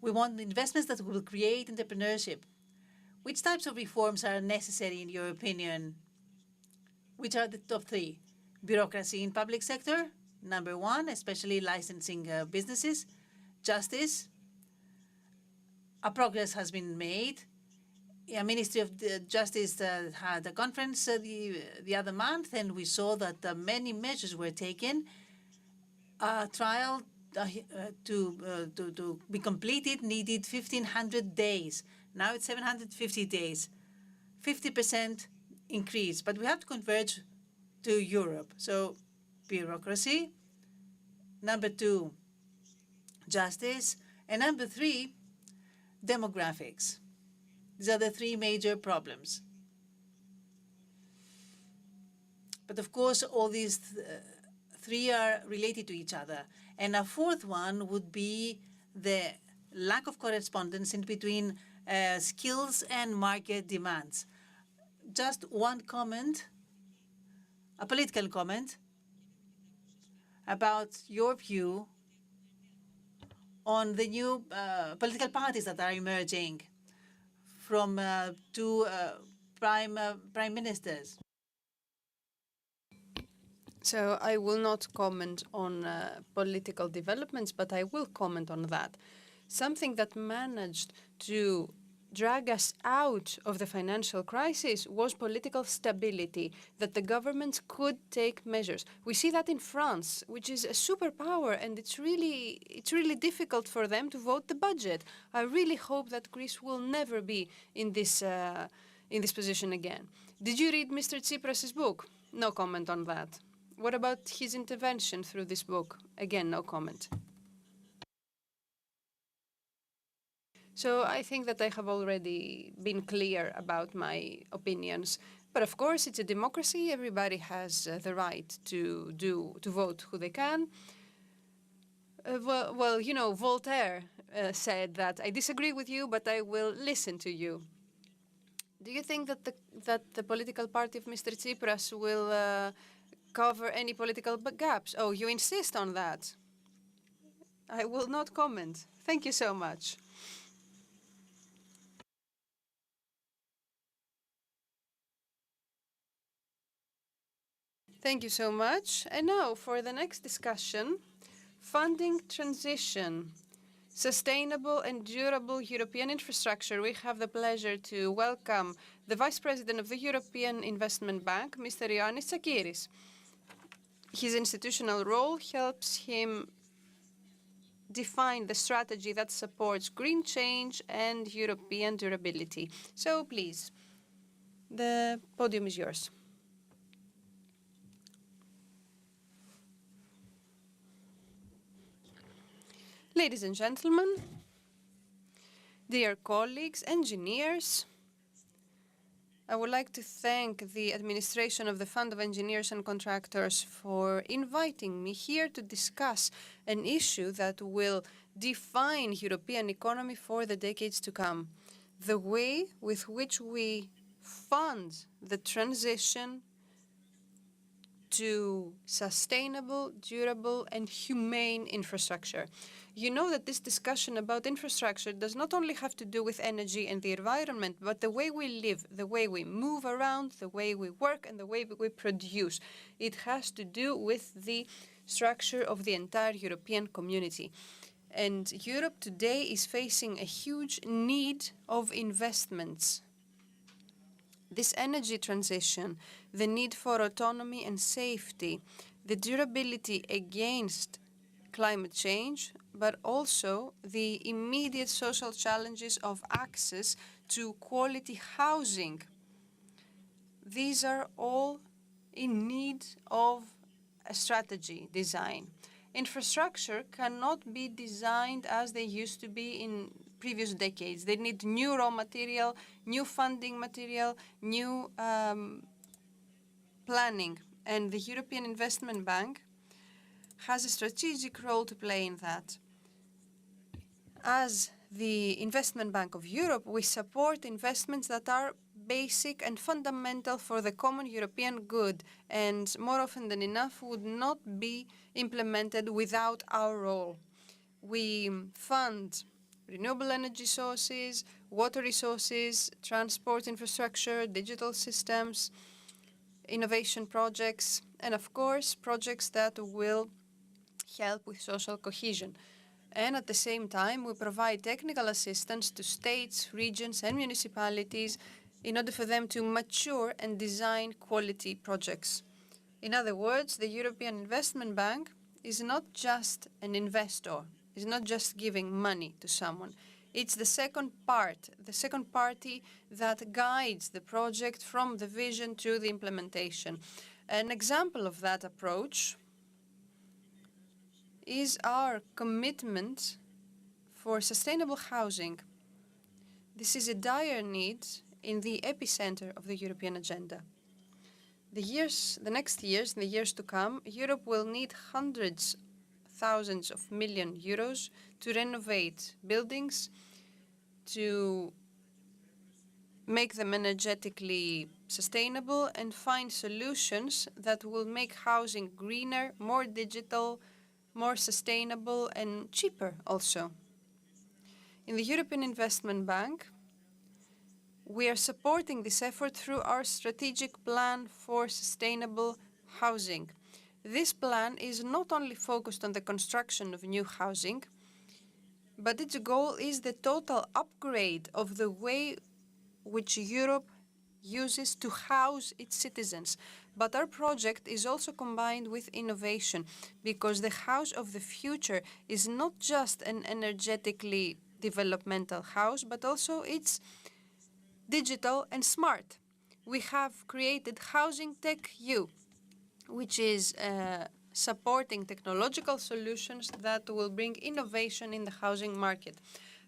Speaker 2: We want investments that will create entrepreneurship. Which types of reforms are necessary, in your opinion? Which are the top 3? Bureaucracy in public sector, number 1, especially licensing businesses. Justice. A progress has been made. A Ministry of Justice had a conference the other month, and we saw that many measures were taken. A trial to be completed needed 1,500 days. Now it's 750 days, 50% increase. But we have to converge to Europe. So bureaucracy. Number 2, justice. And number 3, demographics. These are the 3 major problems. But of course, all these 3 are related to each other. And a 4th one would be the lack of correspondence in between skills and market demands. Just one comment, a political comment about your view on the new political parties that are emerging from two prime ministers.
Speaker 1: So I will not comment on political developments, but I will comment on that. Something that managed to drag us out of the financial crisis was political stability, that the governments could take measures. We see that in France, which is a superpower, and it's really difficult for them to vote the budget. I really hope that Greece will never be in this position again. Did you read Mr. Tsipras's book? No comment on that. What about his intervention through this book? Again, no comment. So I think that I have already been clear about my opinions. But of course, it's a democracy. Everybody has the right to vote who they can. Well, you know, Voltaire said that I disagree with you, but I will listen to you. Do you think that the political party of Mr. Tsipras will cover any political gaps? Oh, you insist on that. I will not comment. Thank you so much. Thank you so much. And now for the next discussion, funding transition, sustainable and durable European infrastructure. We have the pleasure to welcome the Vice President of the European Investment Bank, Mr. Ioannis Tsakiris. His institutional role helps him define the strategy that supports green change and European durability. So please, the podium is yours. Ladies and gentlemen, dear colleagues, engineers, I would like to thank the administration of the Fund of Engineers and Contractors for inviting me here to discuss an issue that will define European economy for the decades to come. The way with which we fund the transition to sustainable, durable, and humane infrastructure. You know that this discussion about infrastructure does not only have to do with energy and the environment, but the way we live, the way we move around, the way we work, and the way we produce. It has to do with the structure of the entire European community. And Europe today is facing a huge need of investments. This energy transition, the need for autonomy and safety, the durability against climate change, but also the immediate social challenges of access to quality housing. These are all in need of a strategy design. Infrastructure cannot be designed as they used to be in previous decades. They need new raw material, new funding material, new planning. And the European Investment Bank has a strategic role to play in that. As the Investment Bank of Europe, we support investments that are basic and fundamental for the common European good, and more often than enough would not be implemented without our role. We fund renewable energy sources, water resources, transport infrastructure, digital systems, innovation projects, and of course, projects that will help with social cohesion. And at the same time, we provide technical assistance to states, regions, and municipalities in order for them to mature and design quality projects. In other words, the European Investment Bank is not just an investor, is not just giving money to someone. It's the second party that guides the project from the vision to the implementation. An example of that approach is our commitment for sustainable housing. This is a dire need in the epicenter of the European agenda. The next years, in the years to come, Europe will need hundreds, thousands of million euros to renovate buildings, to make them energetically sustainable, and find solutions that will make housing greener, more digital, more sustainable, and cheaper also. In the European Investment Bank, we are supporting this effort through our strategic plan for sustainable housing. This plan is not only focused on the construction of new housing, but its goal is the total upgrade of the way which Europe uses to house its citizens. But our project is also combined with innovation, because the house of the future is not just an energetically developmental house, but also it's digital and smart. We have created Housing Tech U, which is supporting technological solutions that will bring innovation in the housing market.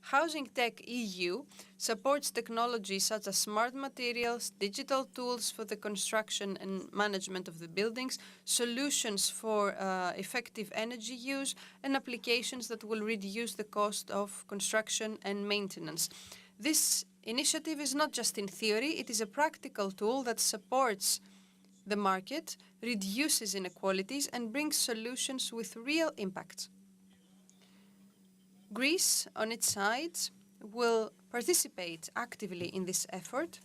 Speaker 1: Housing Tech EU supports technologies such as smart materials, digital tools for the construction and management of the buildings, solutions for effective energy use, and applications that will reduce the cost of construction and maintenance. This initiative is not just in theory, it is a practical tool that supports the market, reduces inequalities, and brings solutions with real impact. Greece, on its side, will participate actively in this effort.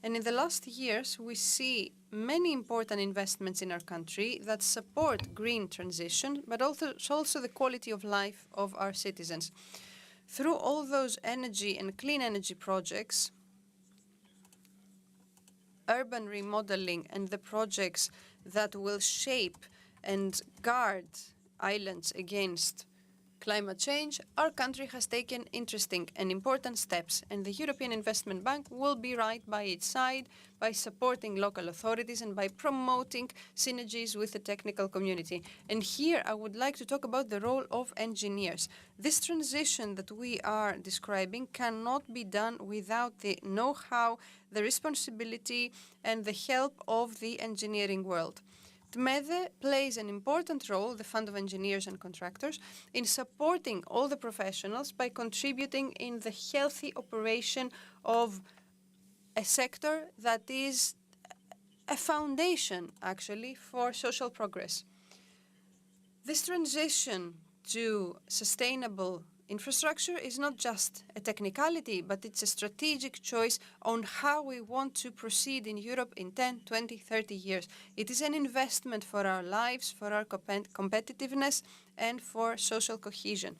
Speaker 1: And in the last years, we see many important investments in our country that support green transition, but also the quality of life of our citizens. Through all those energy and clean energy projects, urban remodeling, and the projects that will shape and guard islands against climate change, our country has taken interesting and important steps, and the European Investment Bank will be right by its side by supporting local authorities and by promoting synergies with the technical community. And here I would like to talk about the role of engineers. This transition that we are describing cannot be done without the know-how, the responsibility, and the help of the engineering world. Tmede plays an important role, the Fund of Engineers and Contractors, in supporting all the professionals by contributing in the healthy operation of a sector that is a foundation, actually, for social progress. This transition to sustainable infrastructure is not just a technicality, but it's a strategic choice on how we want to proceed in Europe in 10, 20, 30 years. It is an investment for our lives, for our competitiveness, and for social cohesion.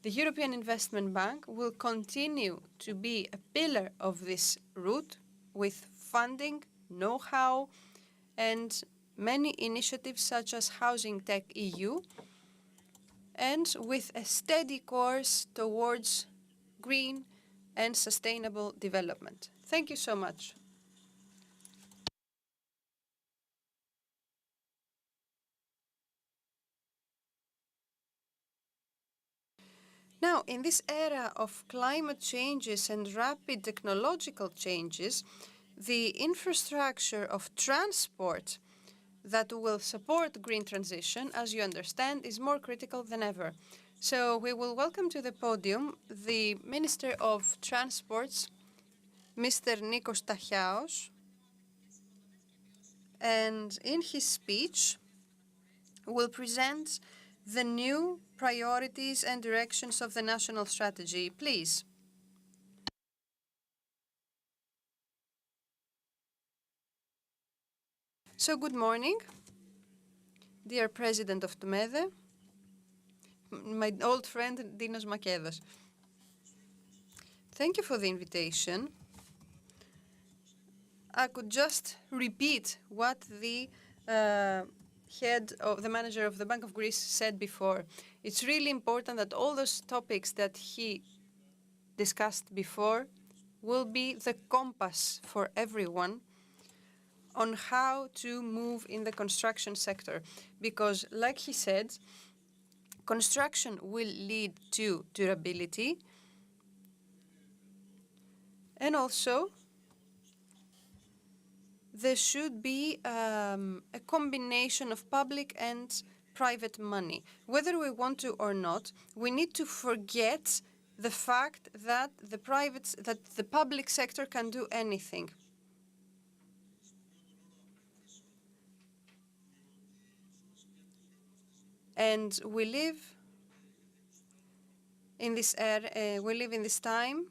Speaker 1: The European Investment Bank will continue to be a pillar of this route with funding, know-how, and many initiatives such as Housing Tech EU, and with a steady course towards green and sustainable development. Thank you so much. Now, in this era of climate changes and rapid technological changes, the infrastructure of transport that will support green transition, as you understand, is more critical than ever. So we will welcome to the podium the Minister of Transports, Mr. Nikos Tachiaos, and in his speech will present the new priorities and directions of the national strategy. Please. So good morning, dear President of Tmede, my old friend Dinos Makedas. Thank you for the invitation. I could just repeat what the head of the manager of the Bank of Greece said before. It's really important that all those topics that he discussed before will be the compass for everyone on how to move in the construction sector. Because, like he said, construction will lead to durability, and also there should be a combination of public and private money. Whether we want to or not, we need to forget the fact that the public sector can do anything. And we live in this time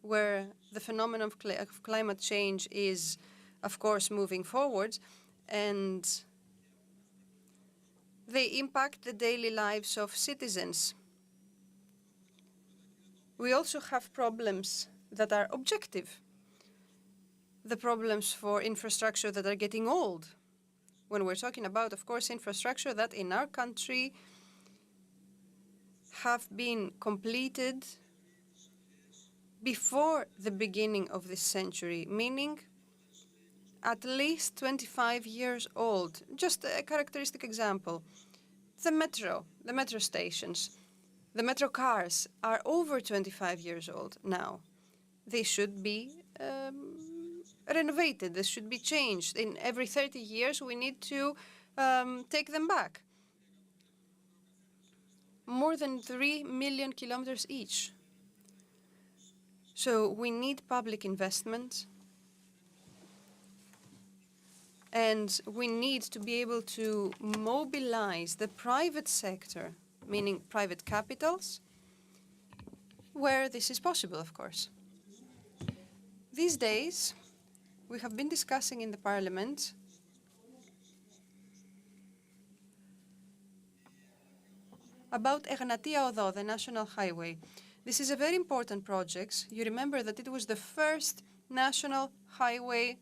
Speaker 1: where the phenomenon of climate change is, of course, moving forward, and they impact the daily lives of citizens. We also have problems that are objective. The problems for infrastructure that are getting old. When we're talking about, of course, infrastructure that in our country have been completed before the beginning of this century, meaning at least 25 years old. Just a characteristic example. The metro stations, the metro cars are over 25 years old now. They should be renovated. They should be changed. In every 30 years, we need to take them back. More than 3 million kilometers each. So we need public investment, and we need to be able to mobilize the private sector, meaning private capitals, where this is possible, of course. These days, we have been discussing in the Parliament about Egnatia Odo, the national highway. This is a very important project. You remember that it was the first national highway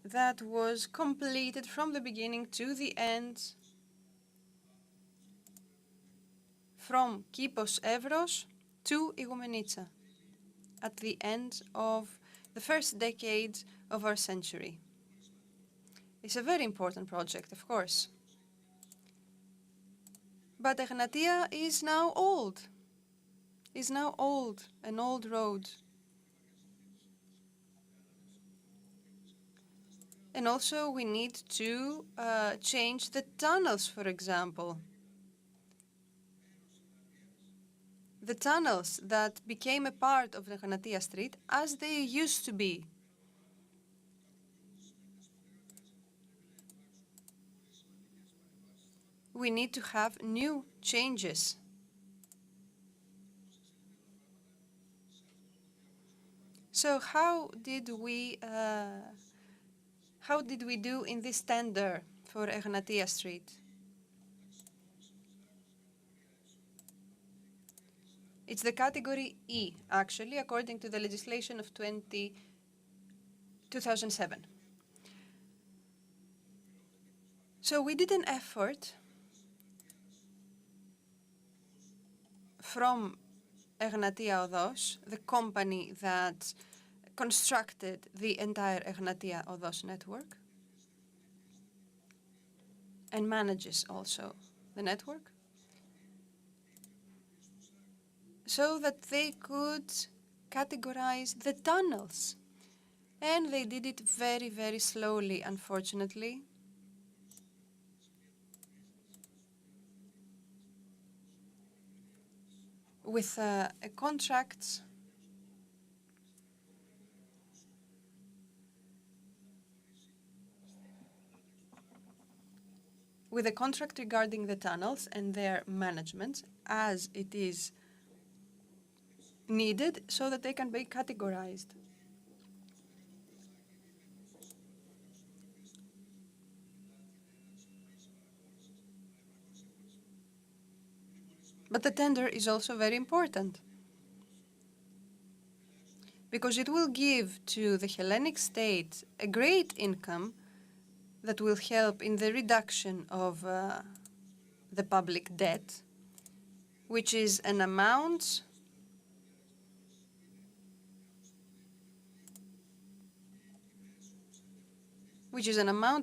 Speaker 1: that was completed from the beginning to the end, from Kypros Evros to Igoumenitsa, at the end of the first decade of our century. It's a very important project, of course. But Egnatia is now old. An old road. And also we need to change the tunnels, for example. The tunnels that became a part of the Egnatia Street as they used to be. We need to have new changes. So how did we do in this tender for Egnatia Street? It's the category E, actually, according to the legislation of 2007. So we did an effort from Egnatia Odos, the company that constructed the entire Egnatia Odos network and manages also the network, so that they could categorize the tunnels. And they did it very, very slowly, unfortunately. With a contract regarding the tunnels and their management as it is needed, so that they can be categorized. But the tender is also very important, because it will give to the Hellenic state a great income that will help in the reduction of the public debt, which is an amount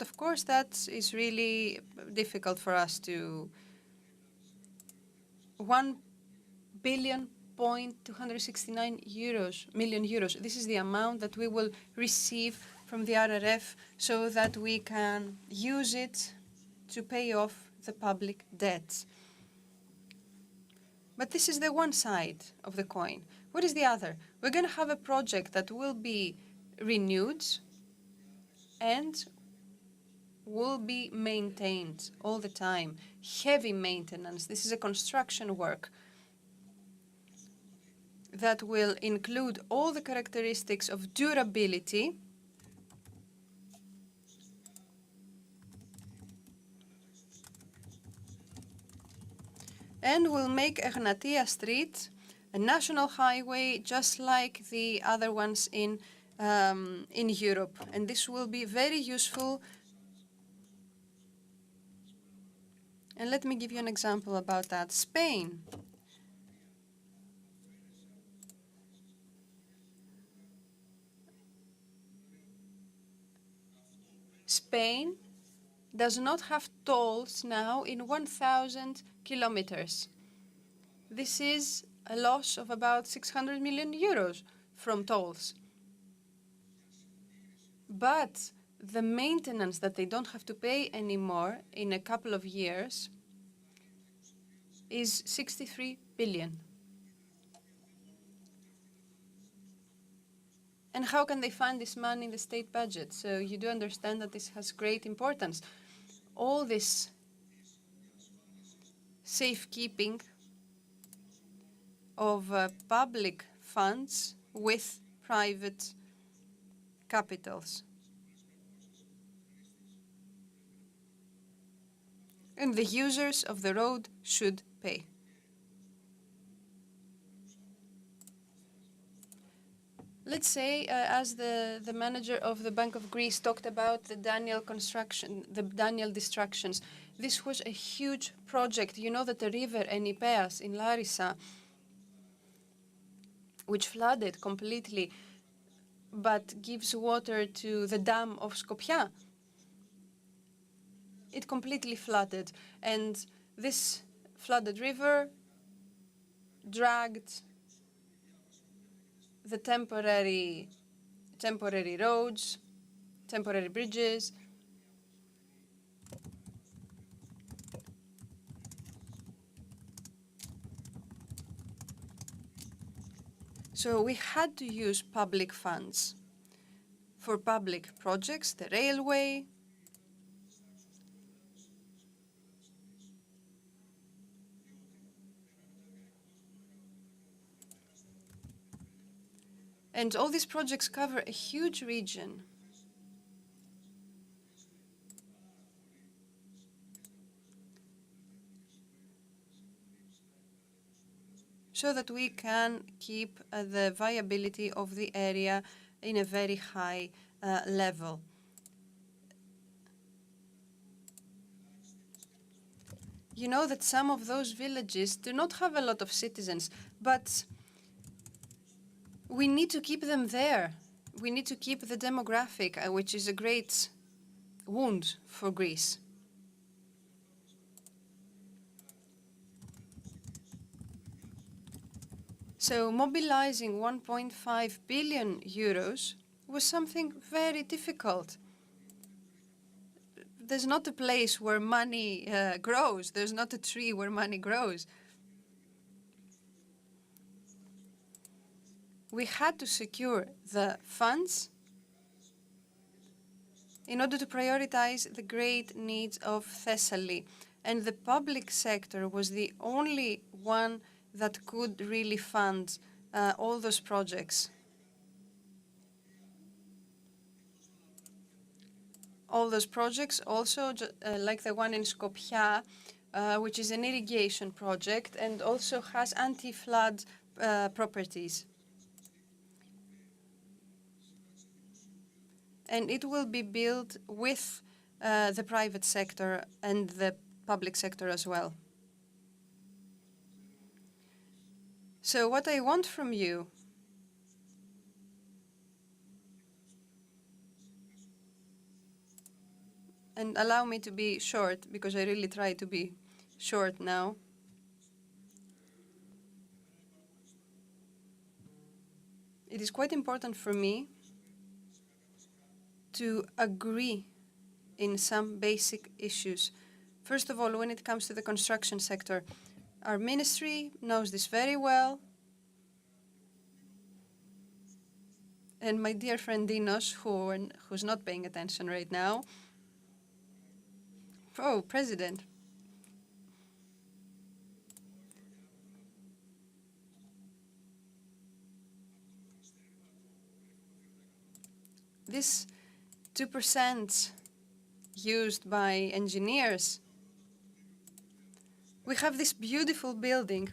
Speaker 1: of course, that is really difficult for us to 1,269 million euros. This is the amount that we will receive from the RRF so that we can use it to pay off the public debts. But this is the one side of the coin. What is the other? We're going to have a project that will be renewed and will be maintained all the time. Heavy maintenance. This is a construction work that will include all the characteristics of durability and will make Egnatia Street a national highway just like the other ones in Europe. And this will be very useful. And let me give you an example about that. Spain. Spain does not have tolls now in 1,000 kilometers. This is a loss of about 600 million euros from tolls. But the maintenance that they don't have to pay anymore in a couple of years is 63 billion. And how can they find this money in the state budget? So you do understand that this has great importance. All this safekeeping of public funds with private capitals. And the users of the road should pay. Let's say, as the manager of the Bank of Greece talked about the Daniel construction, the Daniel destructions, this was a huge project. You know that the river Enipeas in Larissa, which flooded completely, but gives water to the dam of Skopje, it completely flooded. And this flooded river dragged the temporary roads, temporary bridges. So we had to use public funds for public projects, the railway, and all these projects cover a huge region. So that we can keep the viability of the area in a very high level. You know that some of those villages do not have a lot of citizens, but we need to keep them there. We need to keep the demographic, which is a great wound for Greece. So mobilizing 1.5 billion euros was something very difficult. There's not a place where money grows. There's not a tree where money grows. We had to secure the funds in order to prioritize the great needs of Thessaly. And the public sector was the only one that could really fund all those projects. All those projects also, like the one in Skopje, which is an irrigation project and also has anti-flood properties. And it will be built with the private sector and the public sector as well. So what I want from you and allow me to be short, because I really try to be short now. It is quite important for me to agree in some basic issues. First of all, when it comes to the construction sector, our ministry knows this very well. And my dear friend Dinos, who's not paying attention right now. Oh, President. This 2% used by engineers. We have this beautiful building.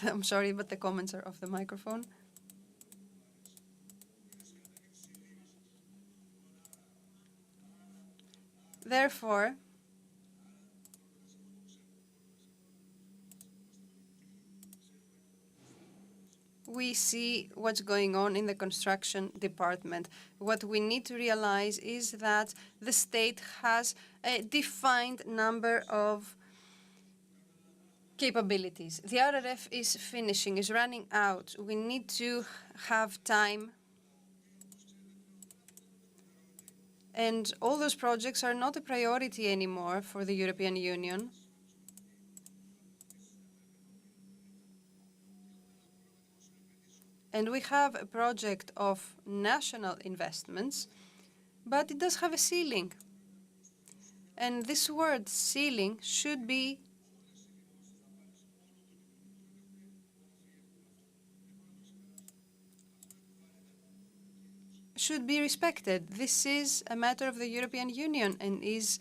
Speaker 1: I'm sorry, but the comments are off the microphone. Therefore, we see what's going on in the construction department. What we need to realize is that the state has a defined number of capabilities. The RRF is finishing, is running out. We need to have time. And all those projects are not a priority anymore for the European Union. And we have a project of national investments, but it does have a ceiling. And this word ceiling should be respected. This is a matter of the European Union and is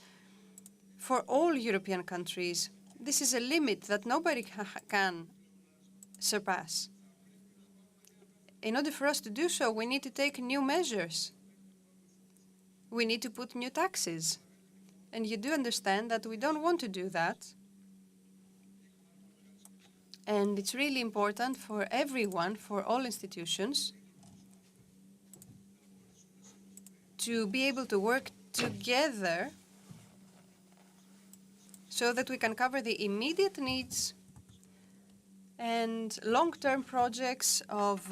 Speaker 1: for all European countries. This is a limit that nobody can surpass. In order for us to do so, we need to take new measures. We need to put new taxes. And you do understand that we don't want to do that. And it's really important for everyone, for all institutions, to be able to work together so that we can cover the immediate needs and long-term projects of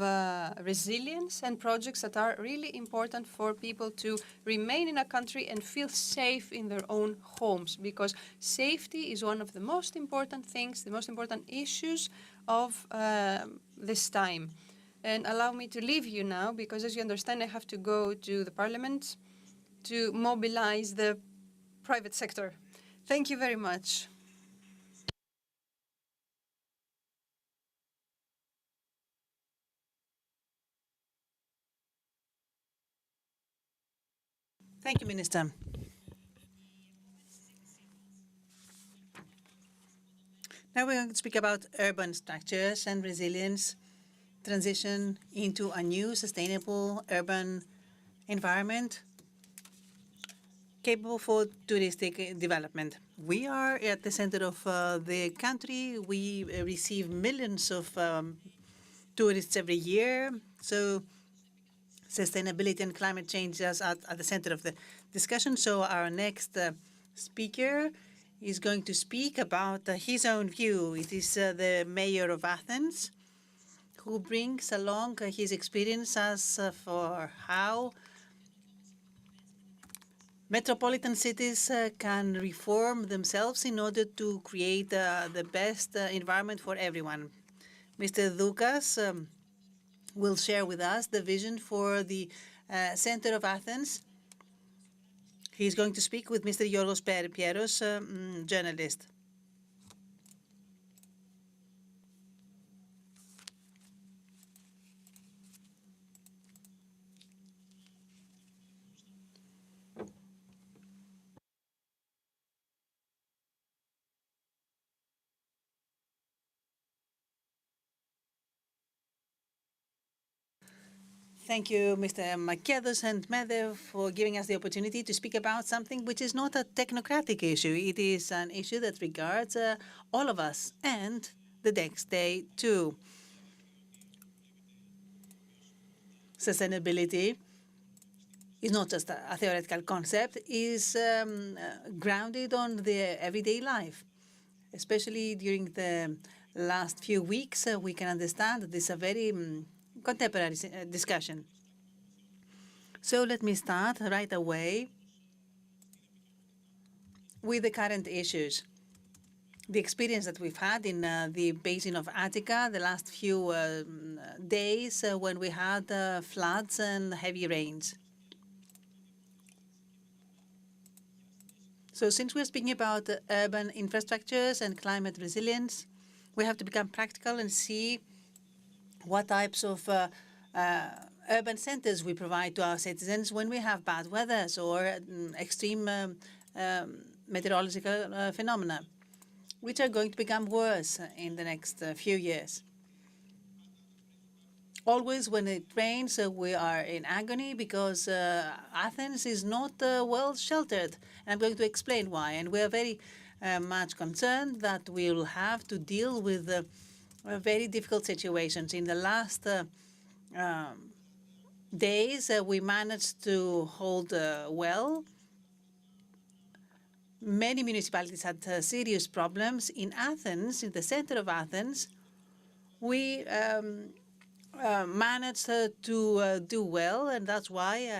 Speaker 1: resilience and projects that are really important for people to remain in a country and feel safe in their own homes, because safety is one of the most important things, the most important issues of this time. And allow me to leave you now, because as you understand, I have to go to the parliament to mobilize the private sector. Thank you very much.
Speaker 2: Thank you, Minister. Now we're going to speak about urban structures and resilience, transition into a new sustainable urban environment capable for touristic development. We are at the center of the country. We receive millions of tourists every year. So sustainability and climate change is at the center of the discussion. So our next speaker is going to speak about his own view. It is the mayor of Athens, who brings along his experience as for how metropolitan cities can reform themselves in order to create the best environment for everyone. Mr. Doukas will share with us the vision for the center of Athens. He's going to speak with Mr. Yorgos Pieros, journalist. Thank you, Mr. Makedos and Tmede, for giving us the opportunity to speak about something which is not a technocratic issue. It is an issue that regards all of us and the next day too. Sustainability is not just a theoretical concept, is grounded on the everyday life. Especially during the last few weeks, we can understand that this is a very contemporary discussion. So let me start right away with the current issues. The experience that we've had in the basin of Attica the last few days when we had floods and heavy rains. So since we're speaking about urban infrastructures and climate resilience, we have to become practical and see what types of urban centers we provide to our citizens when we have bad weathers or extreme meteorological phenomena, which are going to become worse in the next few years. Always when it rains, we are in agony because Athens is not well sheltered. And I'm going to explain why. And we are very much concerned that we will have to deal with very difficult situations. In the last days, we managed to hold well. Many municipalities had serious problems. In Athens, in the center of Athens, we managed to do well, and that's why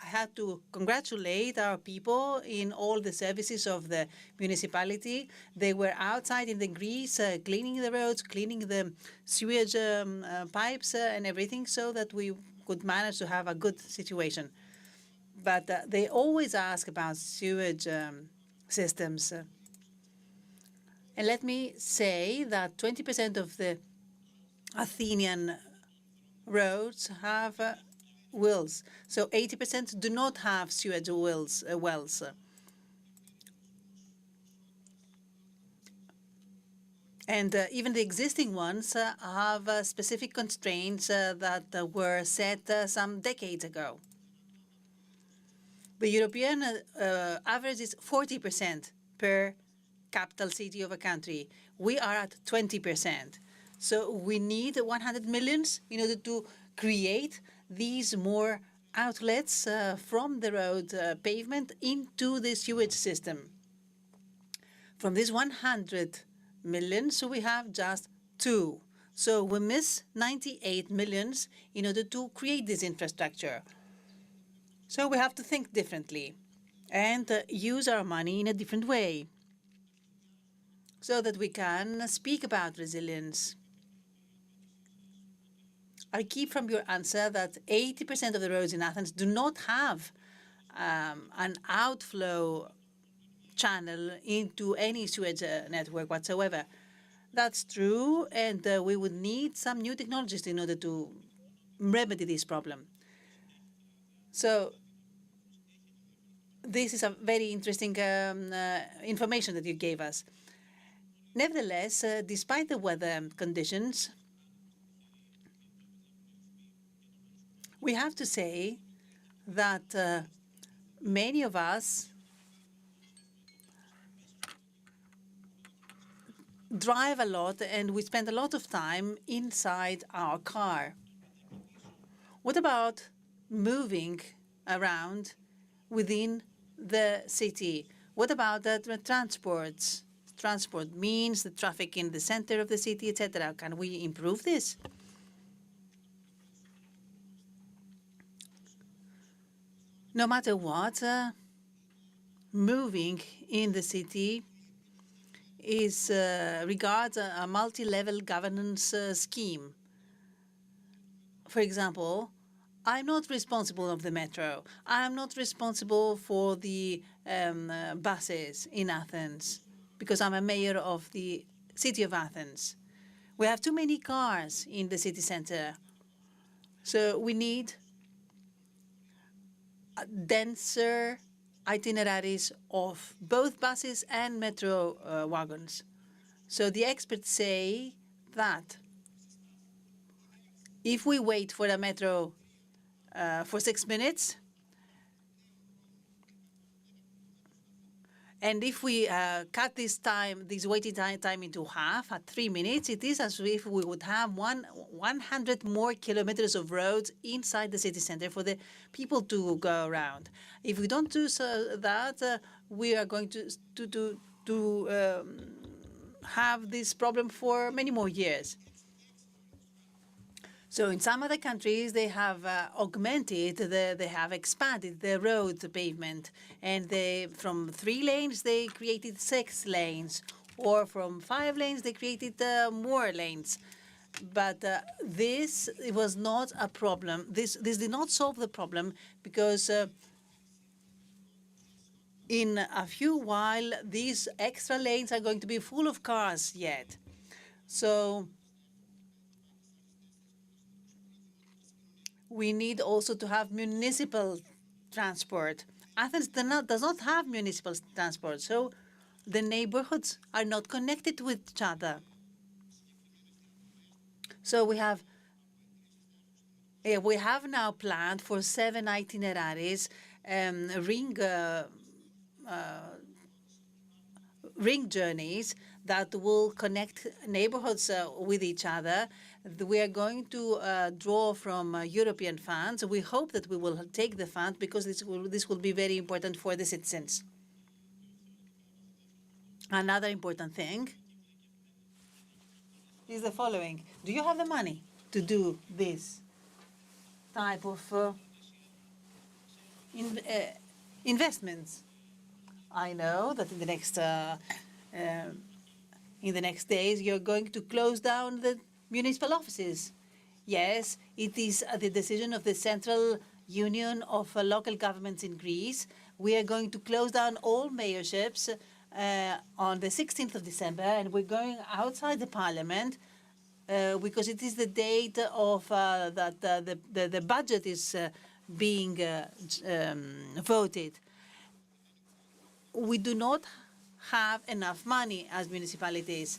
Speaker 2: I had to congratulate our people in all the services of the municipality. They were outside in the grease, cleaning the roads, cleaning the sewage pipes and everything, so that we could manage to have a good situation. But they always ask about sewage systems. And let me say that 20% of the Athenian roads have wells. So 80% do not have sewage wells. And even the existing ones have specific constraints that were set some decades ago. The European average is 40% per capital city of a country. We are at 20%. So we need 100 millions in order to create these more outlets from the road pavement into the sewage system. From these 100 million, so we have just 2. So we miss 98 millions in order to create this infrastructure. So we have to think differently and use our money in a different way so that we can speak about resilience. I keep from your answer that 80% of the roads in Athens do not have an outflow channel into any sewage network whatsoever. That's true, and we would need some new technologies in order to remedy this problem. So this is a very interesting information that you gave us. Nevertheless, despite the weather conditions, we have to say that many of us drive a lot and we spend a lot of time inside our car. What about moving around within the city? What about the transports? Transport means the traffic in the center of the city, etc. Can we improve this? No matter what, moving in the city is regards a multi-level governance scheme. For example, I'm not responsible of the metro. I'm not responsible for the buses in Athens because I'm a mayor of the city of Athens. We have too many cars in the city center. So we need denser itineraries of both buses and metro wagons. So the experts say that if we wait for a metro for 6 minutes, And if we cut this waiting time into half at 3 minutes, it is as if we would have 100 more kilometers of roads inside the city center for the people to go around. If we don't do that, we are going to have this problem for many more years. So in some other countries, they have they have expanded the road pavement, and from 3 lanes they created 6 lanes, or from 5 lanes they created more lanes. But this was not a problem. This did not solve the problem, because in a few while these extra lanes are going to be full of cars yet. So we need also to have municipal transport. Athens does not have municipal transport, so the neighborhoods are not connected with each other. So we have now planned for 7 itineraries, ring journeys that will connect neighborhoods with each other. We are going to draw from European funds. We hope that we will take the fund, because this will be very important for the citizens. Another important thing is the following. Do you have the money to do this type of investments? I know that in the next days you're going to close down the municipal offices. Yes, it is the decision of the Central Union of Local Governments in Greece. We are going to close down all mayorships on the 16th of December, and we're going outside the parliament because it is the date of that the budget is being voted. We do not have enough money as municipalities.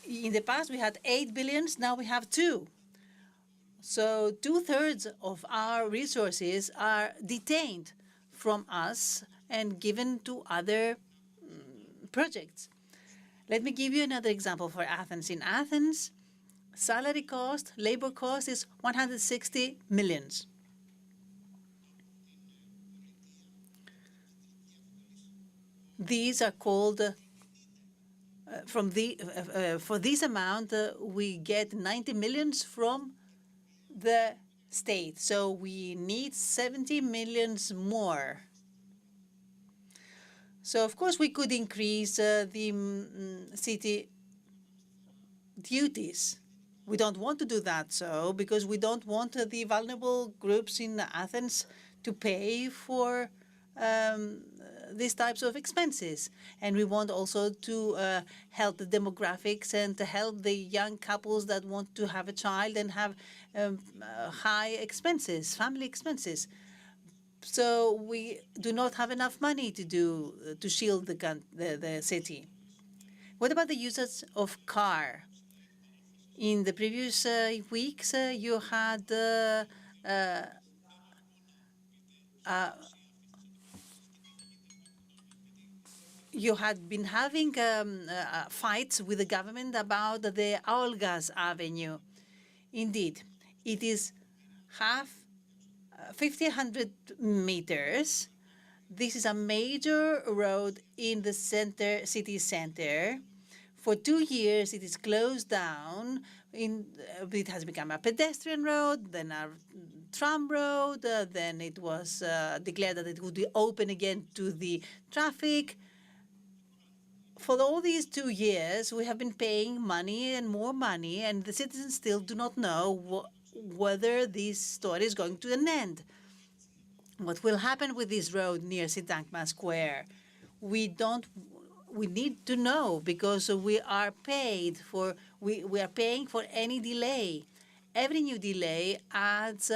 Speaker 2: In the past, we had 8 billion. Now we have 2. So 2/3 of our resources are detained from us and given to other projects. Let me give you another example for Athens. In Athens, salary cost, labor cost is 160 million. These are called for this amount, we get 90 million from the state. So we need 70 million more. So of course we could increase the city duties. We don't want to do that, so because we don't want the vulnerable groups in Athens to pay for these types of expenses. And we want also to help the demographics and to help the young couples that want to have a child and have high expenses, family expenses. So we do not have enough money to shield the city. What about the usage of car? In the previous weeks, you had been having fights with the government about the Aulgas Avenue. Indeed, it is 100 meters. This is a major road in the city center. For 2 years, it is closed down. It has become a pedestrian road, then a tram road. Then it was declared that it would be open again to the traffic. For all these 2 years, we have been paying money and more money, and the citizens still do not know whether this story is going to an end. What will happen with this road near Syntagma Square? We need to know, because we are paying for any delay. Every new delay adds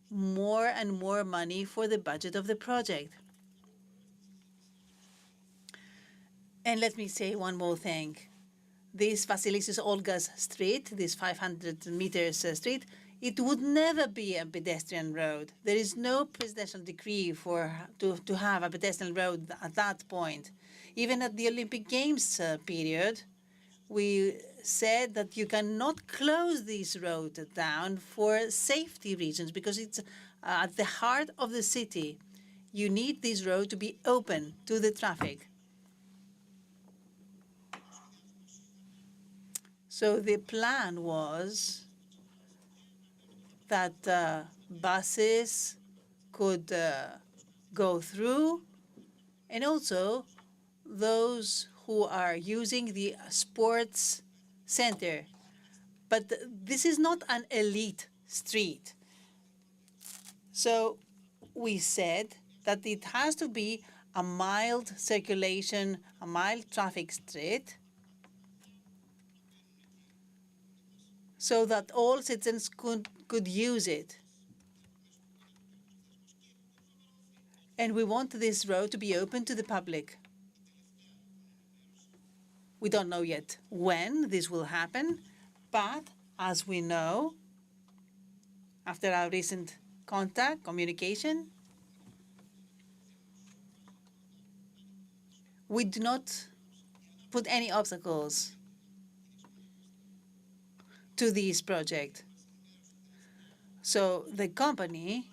Speaker 2: more and more money for the budget of the project. And let me say one more thing. this Vasilissis Olga's street, this 500 meters street, it would never be a pedestrian road. There is no presidential decree to have a pedestrian road at that point. Even at the Olympic Games period, we said that you cannot close this road down for safety reasons because it's at the heart of the city. You need this road to be open to the traffic. So the plan was that buses could go through, and also those who are using the sports center. But this is not an elite street. So we said that it has to be a mild circulation, a mild traffic street, so that all citizens could use it. And we want this road to be open to the public. We don't know yet when this will happen, but as we know, after our recent communication, we do not put any obstacles to this project. So the company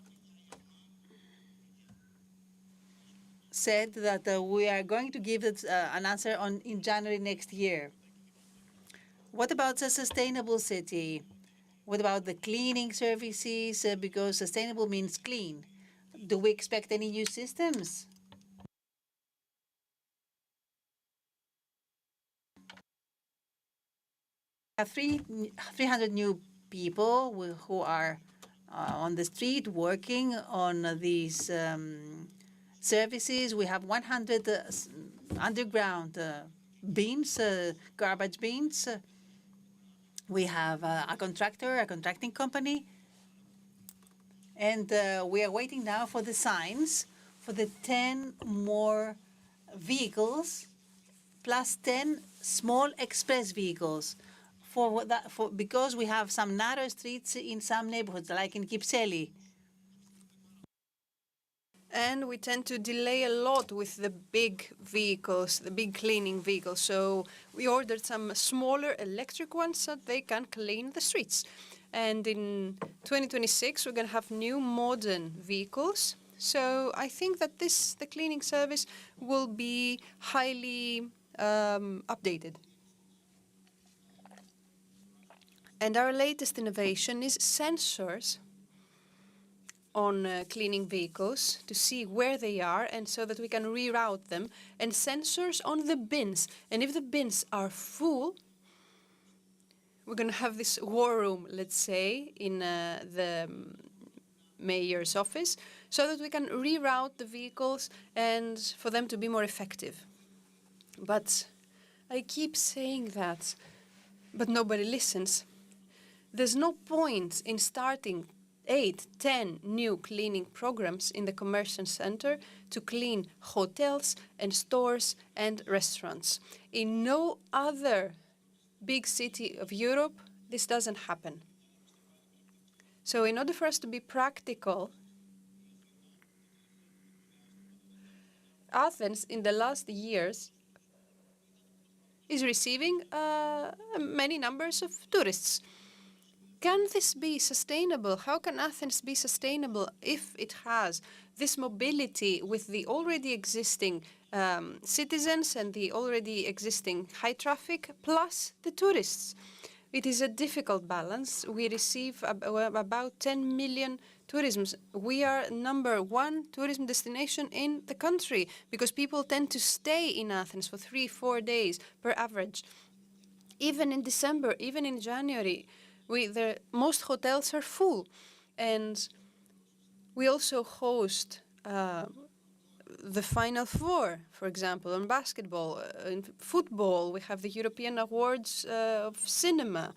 Speaker 2: said that we are going to give it an answer in January next year. What about a sustainable city? What about the cleaning services? Because sustainable means clean. Do we expect any new systems? We have 300 new people who are on the street working on these services. We have 100 underground bins, garbage bins. We have a contracting company. And we are waiting now for the signs for the 10 more vehicles plus 10 small express vehicles because we have some narrow streets in some neighborhoods, like in Kypseli.
Speaker 1: And we tend to delay a lot with the big vehicles, the big cleaning vehicles. So we ordered some smaller electric ones so they can clean the streets. And in 2026, we're going to have new modern vehicles. So I think that the cleaning service will be highly updated. And our latest innovation is sensors on cleaning vehicles to see where they are and so that we can reroute them, and sensors on the bins. And if the bins are full, we're going to have this war room, let's say, in the mayor's office so that we can reroute the vehicles and for them to be more effective. But I keep saying that, but nobody listens. There's no point in starting 8, 10 new cleaning programs in the commercial center to clean hotels and stores and restaurants. In no other big city of Europe, this doesn't happen. So in order for us to be practical, Athens in the last years is receiving many numbers of tourists. Can this be sustainable? How can Athens be sustainable if it has this mobility with the already existing citizens and the already existing high traffic plus the tourists? It is a difficult balance. We receive about 10 million tourisms. We are #1 tourism destination in the country because people tend to stay in Athens for 3-4 days per average. Even in December, even in January, most hotels are full. And we also host the Final Four, for example, in basketball. In football, we have the European Awards of cinema.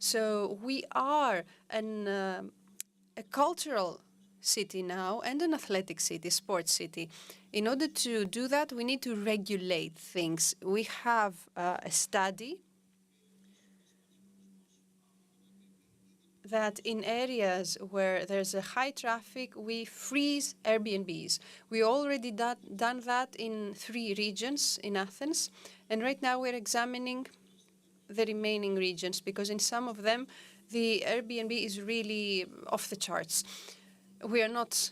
Speaker 1: So we are a cultural city now and an athletic city, sports city. In order to do that, we need to regulate things. We have a study that in areas where there's a high traffic, we freeze Airbnbs. We already done that in 3 regions in Athens, and right now we're examining the remaining regions because in some of them the Airbnb is really off the charts. We're not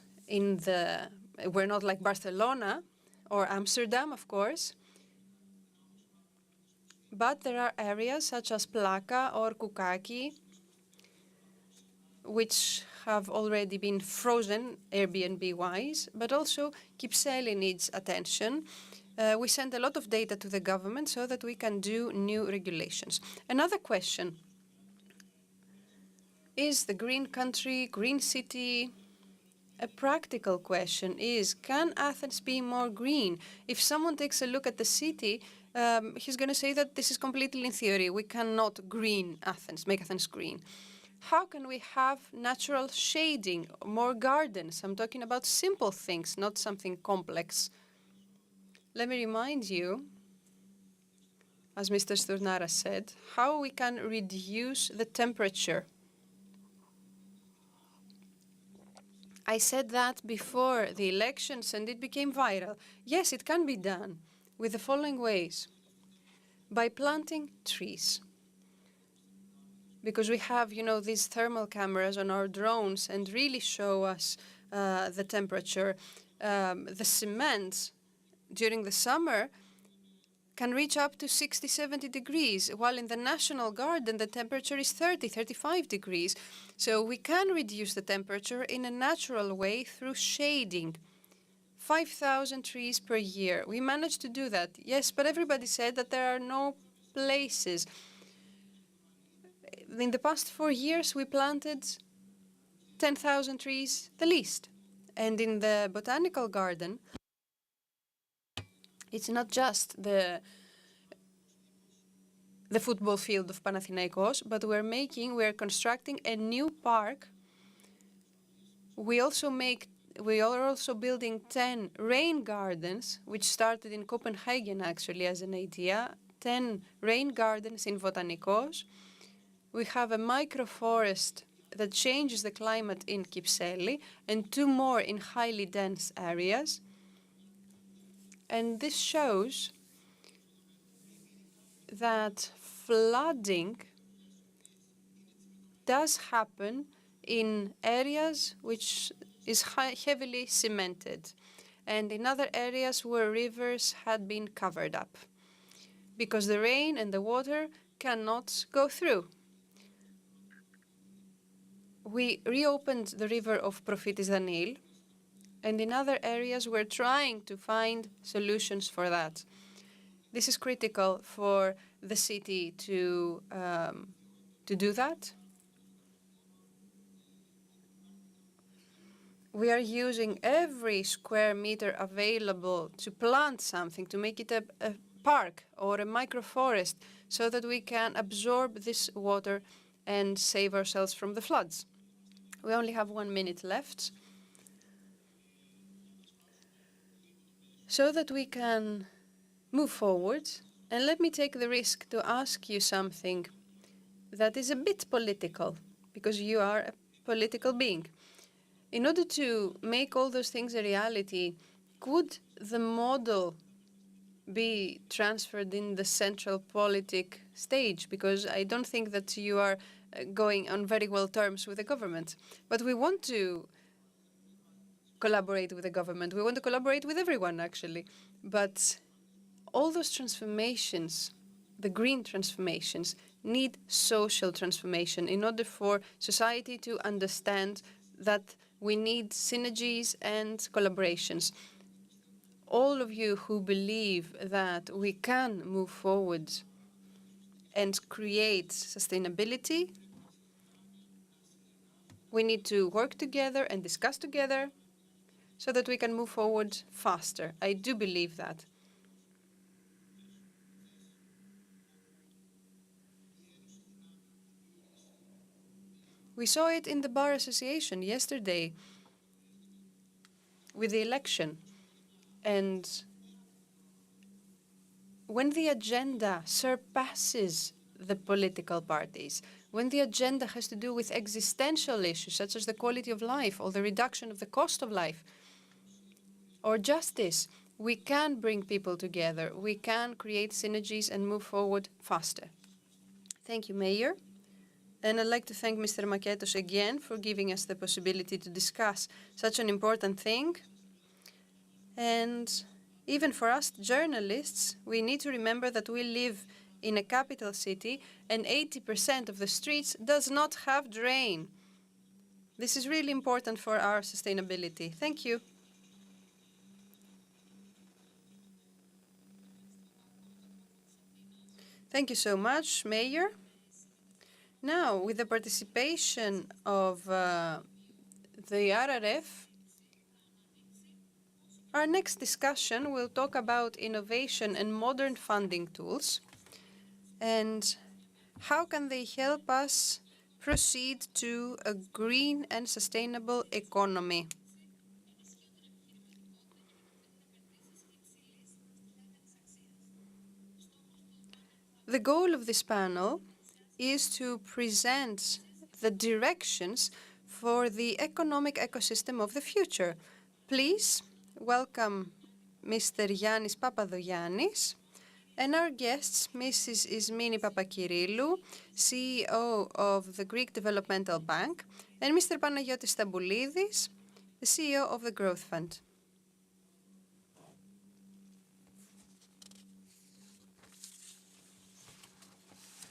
Speaker 1: like Barcelona or Amsterdam, of course, but there are areas such as Plaka or Koukaki which have already been frozen Airbnb-wise, but also Kypseli needs attention. We send a lot of data to the government so that we can do new regulations. Another question, is the green country, green city? A practical question is, can Athens be more green? If someone takes a look at the city, he's going to say that this is completely in theory. We cannot green Athens, make Athens green. How can we have natural shading, more gardens? I'm talking about simple things, not something complex. Let me remind you, as Mr. Stournaras said, how we can reduce the temperature. I said that before the elections and it became viral. Yes, it can be done with the following ways. By planting trees. Because we have, these thermal cameras on our drones and really show us the temperature. The cement during the summer can reach up to 60, 70 degrees, while in the National Garden, the temperature is 30, 35 degrees. So we can reduce the temperature in a natural way through shading. 5,000 trees per year. We managed to do that. Yes, but everybody said that there are no places. In the past 4 years, we planted 10,000 trees, the least. And in the botanical garden, it's not just the football field of Panathinaikos, but we're constructing a new park. We are also building 10 rain gardens, which started in Copenhagen actually as an idea. 10 rain gardens in Botanikos. We have a microforest that changes the climate in Kypseli and 2 more in highly dense areas. And this shows that flooding does happen in areas which is heavily cemented and in other areas where rivers had been covered up because the rain and the water cannot go through. We reopened the river of Prophytis Danil, and in other areas we're trying to find solutions for that. This is critical for the city to do that. We are using every square meter available to plant something, to make it a park or a microforest so that we can absorb this water and save ourselves from the floods. We only have 1 minute left. So that we can move forward, and let me take the risk to ask you something that is a bit political, because you are a political being. In order to make all those things a reality, could the model be transferred in the central politic stage? Because I don't think that you are going on very well terms with the government. But we want to collaborate with the government. We want to collaborate with everyone, actually. But all those transformations, the green transformations, need social transformation in order for society to understand that we need synergies and collaborations. All of you who believe that we can move forward and create sustainability, we need to work together and discuss together so that we can move forward faster. I do believe that. We saw it in the Bar Association yesterday with the election. And when the agenda surpasses the political parties, when the agenda has to do with existential issues such as the quality of life or the reduction of the cost of life or justice, we can bring people together. We can create synergies and move forward faster. Thank you, Mayor. And I'd like to thank Mr. Maketos again for giving us the possibility to discuss such an important thing. And even for us journalists, we need to remember that we live in a capital city and 80% of the streets does not have drain. This is really important for our sustainability. Thank you. Thank you so much, Mayor. Now, with the participation of the RRF, our next discussion will talk about innovation and modern funding tools and how can they help us proceed to a green and sustainable economy. The goal of this panel is to present the directions for the economic ecosystem of the future. Please welcome Mr. Yannis Papadoyannis and our guests, Mrs. Ismini Papakirilou, CEO of the Greek Developmental Bank, and Mr. Panagiotis Stamboulidis, the CEO of the Growth Fund.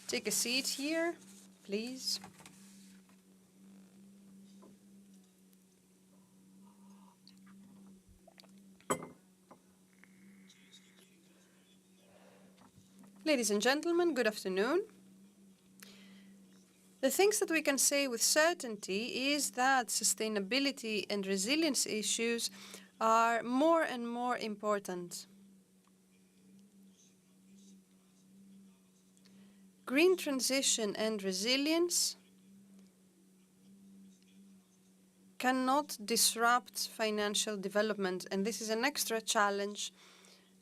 Speaker 1: Take a seat here, please. Ladies and gentlemen, good afternoon. The things that we can say with certainty is that sustainability and resilience issues are more and more important. Green transition and resilience cannot disrupt financial development, and this is an extra challenge.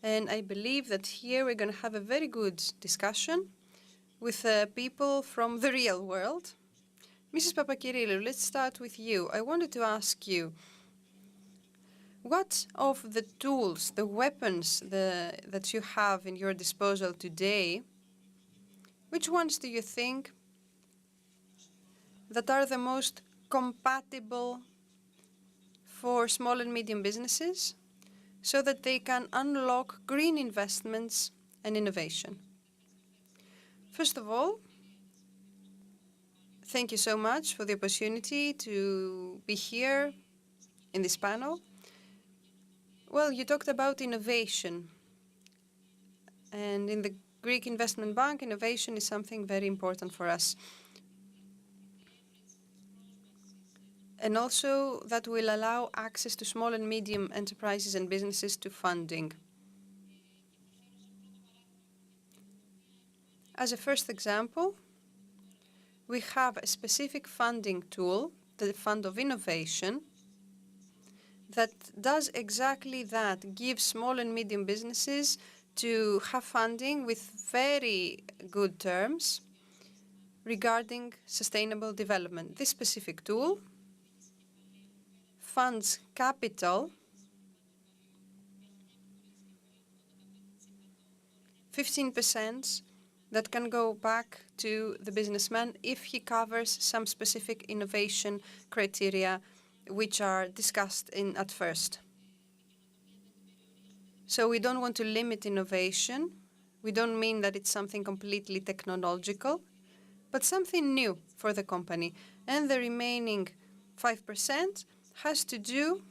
Speaker 1: And I believe that here we're going to have a very good discussion with people from the real world. Mrs. Papakirilou, let's start with you. I wanted to ask you, what of the tools, the weapons that you have in your disposal today, which ones do you think that are the most compatible for small and medium businesses so that they can unlock green investments and innovation? First of all, thank you so much for the opportunity to be here in this panel. Well, you talked about innovation. And in the Greek Investment Bank, innovation is something very important for us. And also that will allow access to small and medium enterprises and businesses to funding. As a first example, we have a specific funding tool, the Fund of Innovation, that does exactly that, gives small and medium businesses to have funding with very good terms regarding sustainable development. This specific tool funds capital 15% that can go back to the businessman if he covers some specific innovation criteria which are discussed at first. So we don't want to limit innovation. We don't mean that it's something completely technological, but something new for the company. And the remaining 5% has to do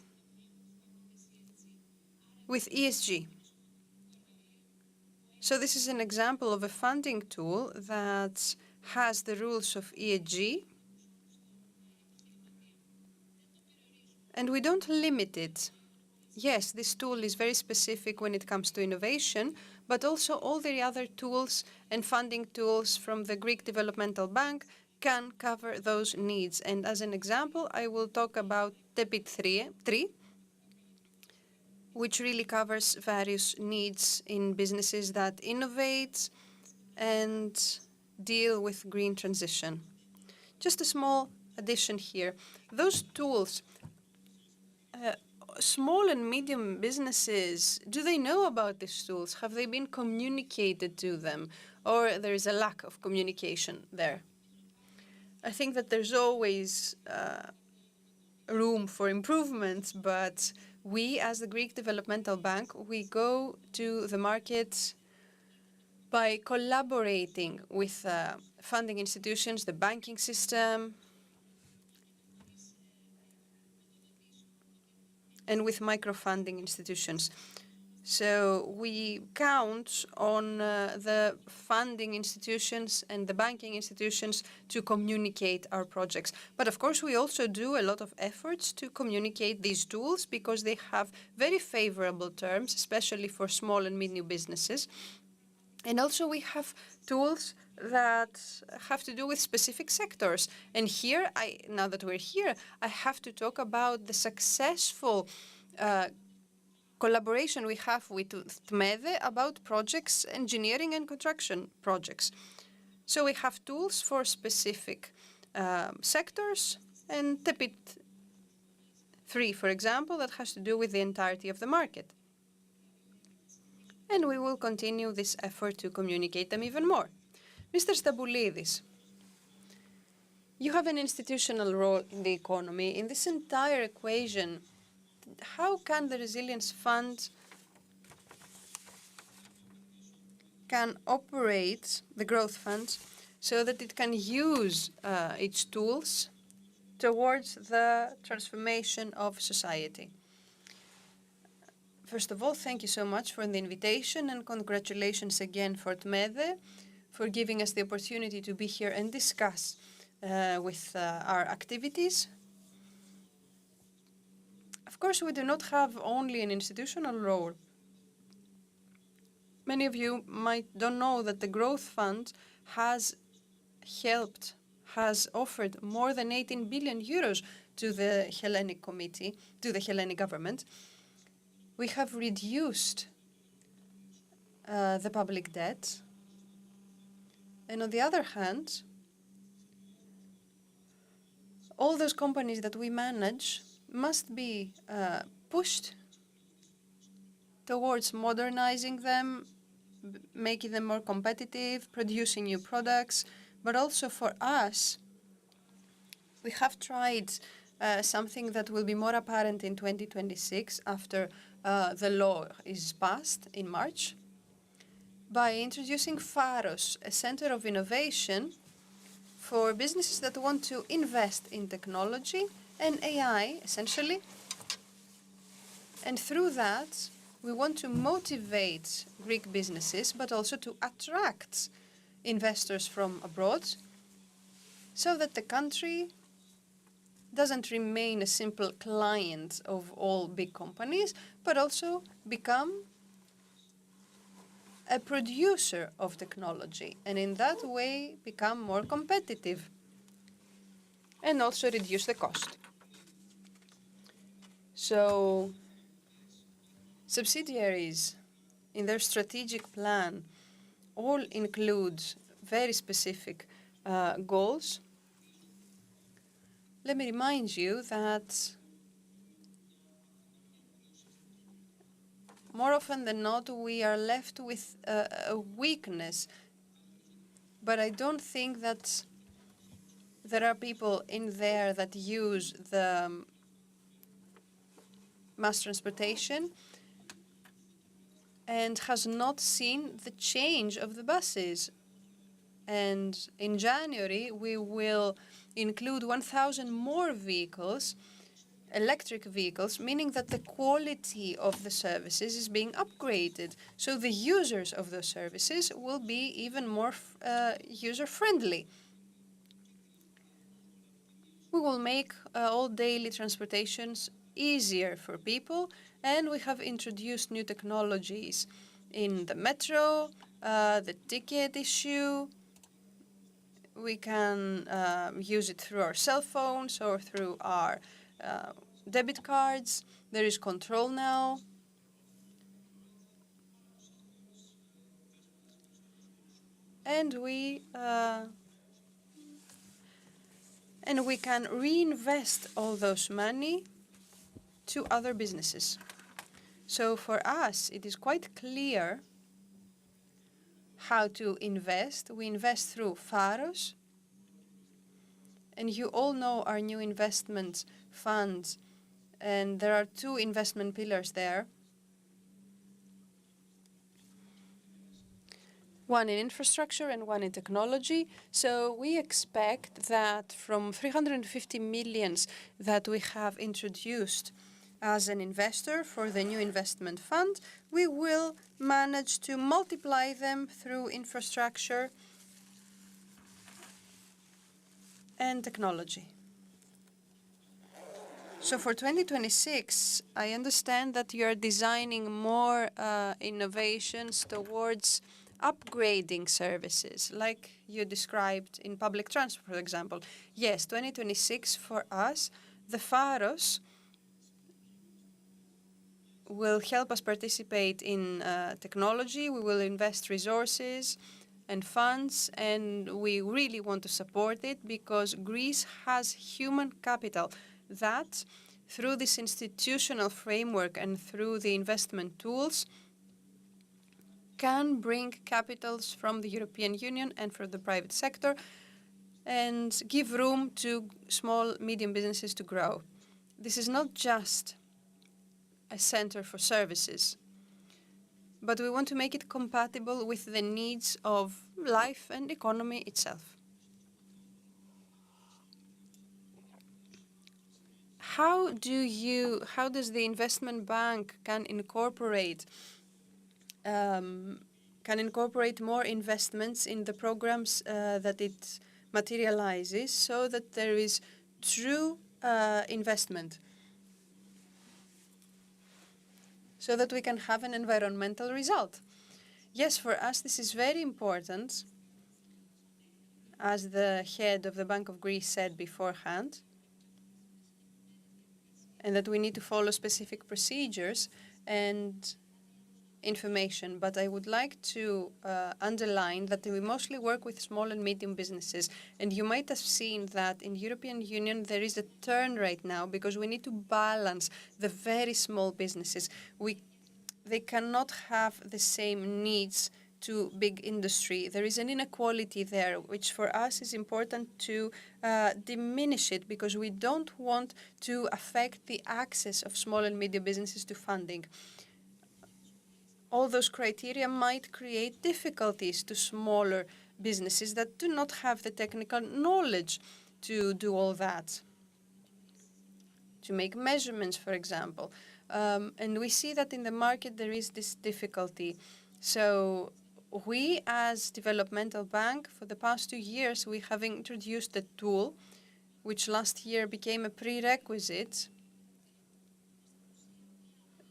Speaker 1: with ESG. So this is an example of a funding tool that has the rules of ESG, and we don't limit it. Yes, this tool is very specific when it comes to innovation, but also all the other tools and funding tools from the Greek Developmental Bank can cover those needs. And as an example, I will talk about Tmede 3, which really covers various needs in businesses that innovate and deal with green transition. Just a small addition here. Those tools, small and medium businesses, do they know about these tools? Have they been communicated to them? Or there is a lack of communication there? I think that there's always room for improvement, but we, as the Greek Developmental Bank, we go to the market by collaborating with funding institutions, the banking system, and with microfunding institutions. So we count on the funding institutions and the banking institutions to communicate our projects. But of course, we also do a lot of efforts to communicate these tools because they have very favorable terms, especially for small and medium businesses. And also we have tools that have to do with specific sectors. And here, now that we're here, I have to talk about the successful collaboration we have with Tmede about projects, engineering and construction projects. So we have tools for specific sectors, and TEPIT 3, for example, that has to do with the entirety of the market. And we will continue this effort to communicate them even more. Mr. Stamboulidis, you have an institutional role in the economy. In this entire equation, how can the Resilience Fund can operate, the Growth Fund, so that it can use its tools towards the transformation of society? First of all, thank you so much for the invitation, and congratulations again for Tmede for giving us the opportunity to be here and discuss with our activities. Of course, we do not have only an institutional role. Many of you don't know that the Growth Fund has offered more than 18 billion euros to the Hellenic Committee, to the Hellenic government. We have reduced the public debt. And on the other hand, all those companies that we manage must be pushed towards modernizing them, making them more competitive, producing new products. But also for us, we have tried something that will be more apparent in 2026 after the law is passed in March, by introducing Pharos, a center of innovation for businesses that want to invest in technology and AI, essentially. And through that, we want to motivate Greek businesses, but also to attract investors from abroad, so that the country doesn't remain a simple client of all big companies, but also become a producer of technology, and in that way become more competitive and also reduce the cost. So subsidiaries in their strategic plan all include very specific goals. Let me remind you that more often than not, we are left with a weakness. But I don't think that there are people in there that use the mass transportation and has not seen the change of the buses. And in January, we will include 1,000 more vehicles, electric vehicles, meaning that the quality of the services is being upgraded. So the users of those services will be even more user-friendly. We will make all daily transportations easier for people, and we have introduced new technologies in the metro, the ticket issue. We can use it through our cell phones or through our debit cards. There is control now. And we and we can reinvest all those money to other businesses. So for us, it is quite clear how to invest. We invest through Pharos, and you all know our new investment funds, and there are two investment pillars there. One in infrastructure and one in technology. So we expect that from 350 millions that we have introduced as an investor for the new investment fund, we will manage to multiply them through infrastructure and technology. So for 2026, I understand that you are designing more innovations towards upgrading services, like you described in public transport, for example. Yes, 2026 for us, the Pharos will help us participate in technology. We will invest resources and funds, and we really want to support it because Greece has human capital that, through this institutional framework and through the investment tools, can bring capitals from the European Union and from the private sector and give room to small, medium businesses to grow. This is not just a center for services, but we want to make it compatible with the needs of life and economy itself. How does the investment bank can incorporate more investments in the programs that it materializes so that there is true investment, so that we can have an environmental result? Yes, for us this is very important, as the head of the Bank of Greece said beforehand, and that we need to follow specific procedures and information. But I would like to underline that we mostly work with small and medium businesses. And you might have seen that in the European Union there is a turn right now because we need to balance the very small businesses. They cannot have the same needs to big industry. There is an inequality there, which for us is important to diminish it because we don't want to affect the access of small and medium businesses to funding. All those criteria might create difficulties to smaller businesses that do not have the technical knowledge to do all that, to make measurements, for example. And we see that in the market there is this difficulty. So we, as developmental bank, for the past 2 years, we have introduced a tool which last year became a prerequisite,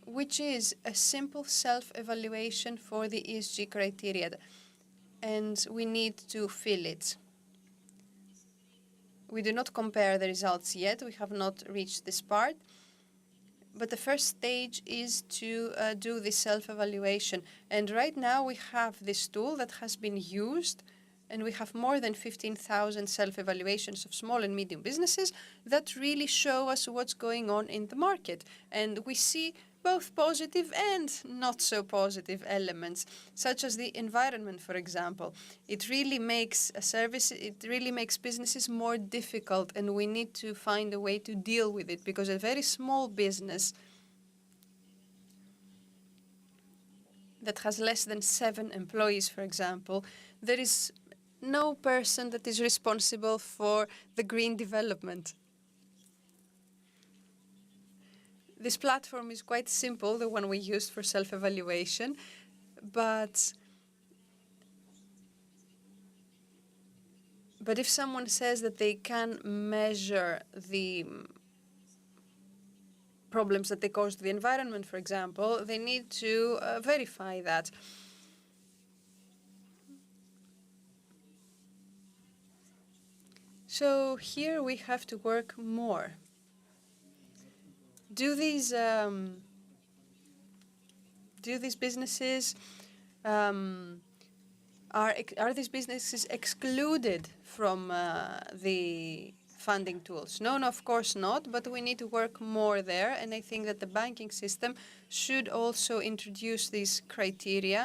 Speaker 1: which is a simple self-evaluation for the ESG criteria, and we need to fill it. We do not compare the results yet. We have not reached this part. But the first stage is to do the self-evaluation. And right now we have this tool that has been used, and we have more than 15,000 self-evaluations of small and medium businesses that really show us what's going on in the market. And we see both positive and not so positive elements, such as the environment, for example. It really makes businesses more difficult, and we need to find a way to deal with it, because a very small business that has less than 7 employees, for example, there is no person that is responsible for the green development. This platform is quite simple, the one we used for self-evaluation, but if someone says that they can measure the problems that they cause to the environment, for example, they need to verify that. So here we have to work more. Do these businesses are these businesses excluded from the funding tools. No, of course not, but we need to work more there. And I think that the banking system should also introduce these criteria.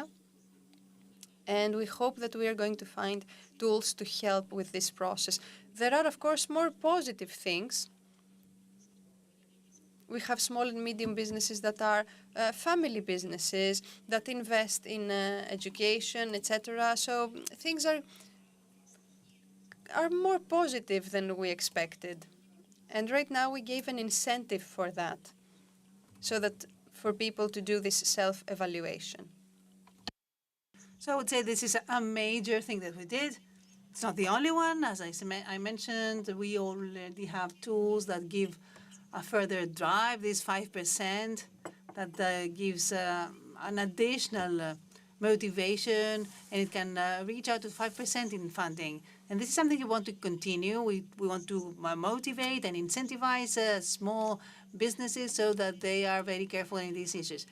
Speaker 1: And we hope that we are going to find tools to help with this process. There are, of course, more positive things. We have small and medium businesses that are family businesses that invest in education, etc. So things are more positive than we expected. And right now we gave an incentive for that, so that for people to do this self-evaluation.
Speaker 2: So I would say this is a major thing that we did. It's not the only one. As I mentioned, we already have tools that give a further drive, this 5%, that gives an additional motivation, and it can reach out to 5% in funding. And this is something we want to continue. We want to motivate and incentivize small businesses so that they are very careful in these issues.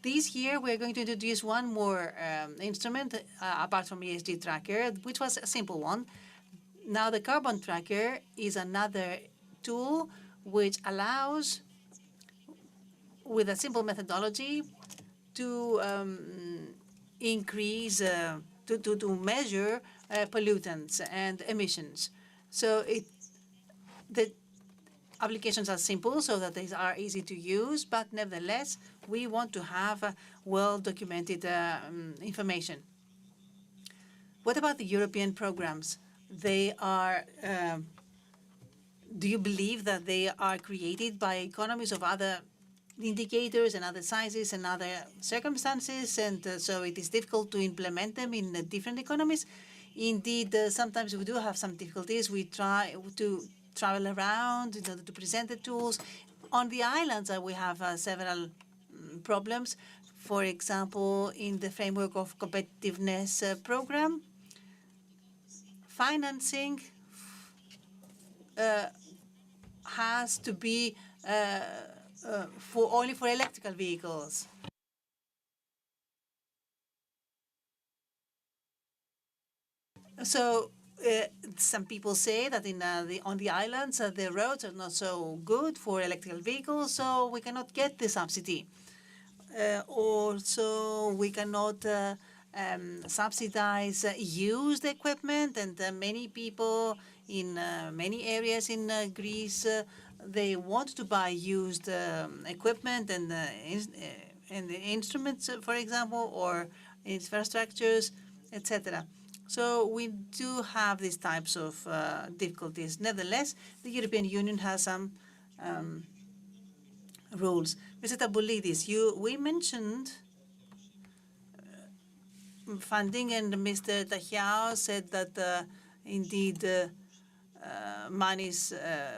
Speaker 2: This year, we're going to introduce one more instrument apart from ESG tracker, which was a simple one. Now, the carbon tracker is another tool which allows, with a simple methodology, to increase, to measure pollutants and emissions. So the applications are simple so that they are easy to use, but nevertheless, we want to have well-documented information. What about the European programs? They are, do you believe that they are created by economies of other indicators and other sizes and other circumstances, and so it is difficult to implement them in different economies? Indeed, sometimes we do have some difficulties. We try to travel around in order to present the tools. On the islands, we have several problems. For example, in the framework of competitiveness program, financing has to be only for electrical vehicles. So some people say that on the islands, the roads are not so good for electrical vehicles, so we cannot get the subsidy. Also, we cannot subsidize used equipment, and many people in many areas in Greece, they want to buy used equipment and instruments, for example, or infrastructures, etc. So we do have these types of difficulties. Nevertheless, the European Union has some rules. Mr. Tabulidis, we mentioned funding, and Mr. Tachiao said that indeed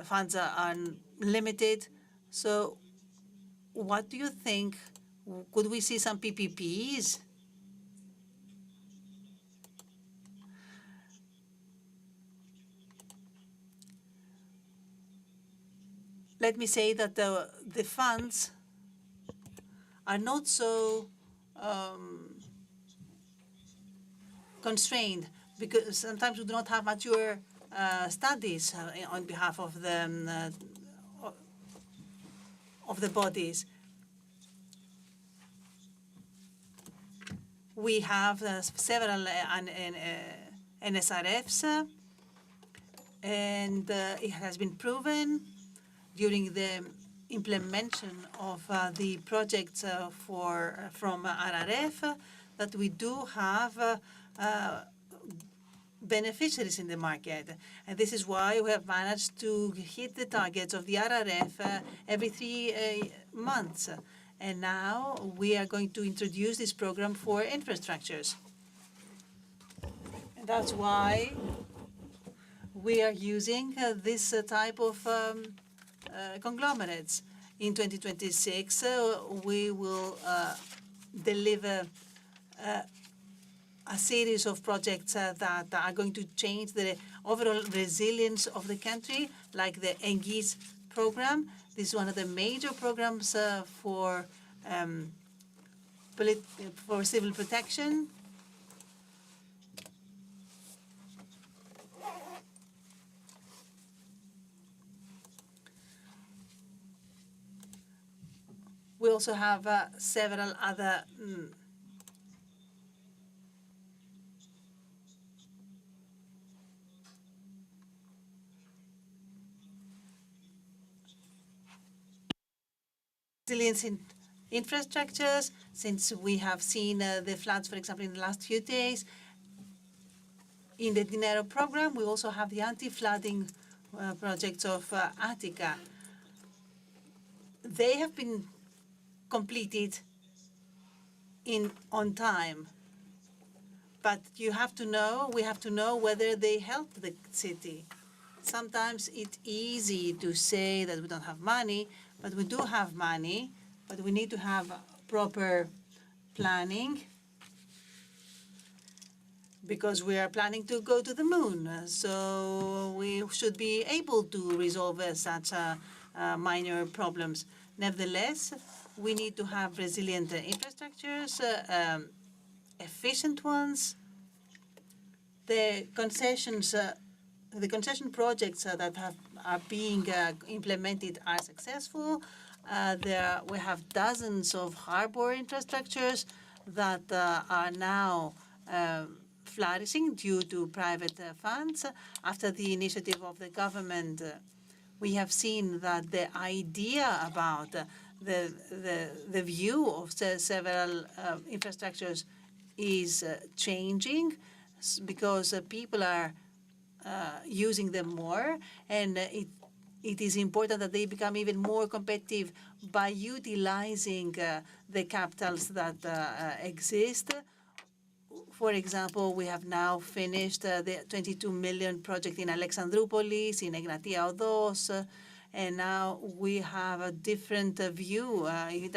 Speaker 2: funds are limited. So what do you think? Could we see some PPPs? Let me say that the funds are not so constrained, because sometimes we do not have mature studies on behalf of the bodies. We have several NSRFs, and it has been proven during the implementation of the projects from RRF that we do have beneficiaries in the market. And this is why we have managed to hit the targets of the RRF every 3 months. And now we are going to introduce this program for infrastructures. And that's why we are using this type of conglomerates. In 2026, we will deliver a series of projects that are going to change the overall resilience of the country, like the ENGIS program. This is one of the major programs for civil protection. We also have several other resilience in infrastructures, since we have seen the floods, for example, in the last few days. In the Dinero program, we also have the anti-flooding projects of Attica. They have been completed on time. But we have to know whether they help the city. Sometimes it's easy to say that we don't have money, but we do have money, but we need to have proper planning because we are planning to go to the moon. So we should be able to resolve such minor problems. Nevertheless, we need to have resilient infrastructures, efficient ones. The concession projects that are being implemented are successful. We have dozens of harbor infrastructures that are now flourishing due to private funds. After the initiative of the government, we have seen that the idea about the view of several infrastructures is changing because people are using them more, and it is important that they become even more competitive by utilizing the capitals that exist. For example, we have now finished the 22 million project in Alexandroupolis, in Egnatia Odos, and now we have a different view, a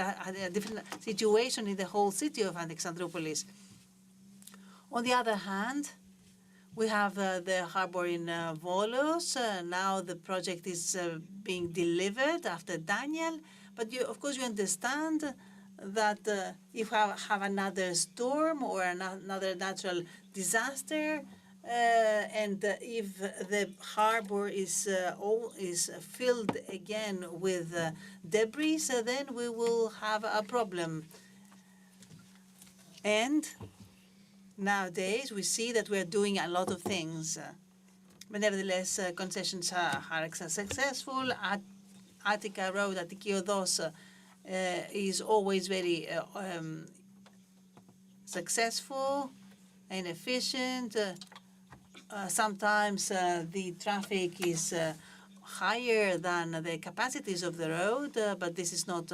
Speaker 2: different situation in the whole city of Alexandroupolis. On the other hand, we have the harbor in Volos. Now the project is being delivered after Daniel. But of course, you understand that if we have another storm or another natural disaster, and if the harbor is filled again with debris, then we will have a problem. And nowadays, we see that we are doing a lot of things. But nevertheless, concessions are successful. Attica Road, Attiki Odos, is always very successful and efficient. Sometimes the traffic is higher than the capacities of the road, but this is not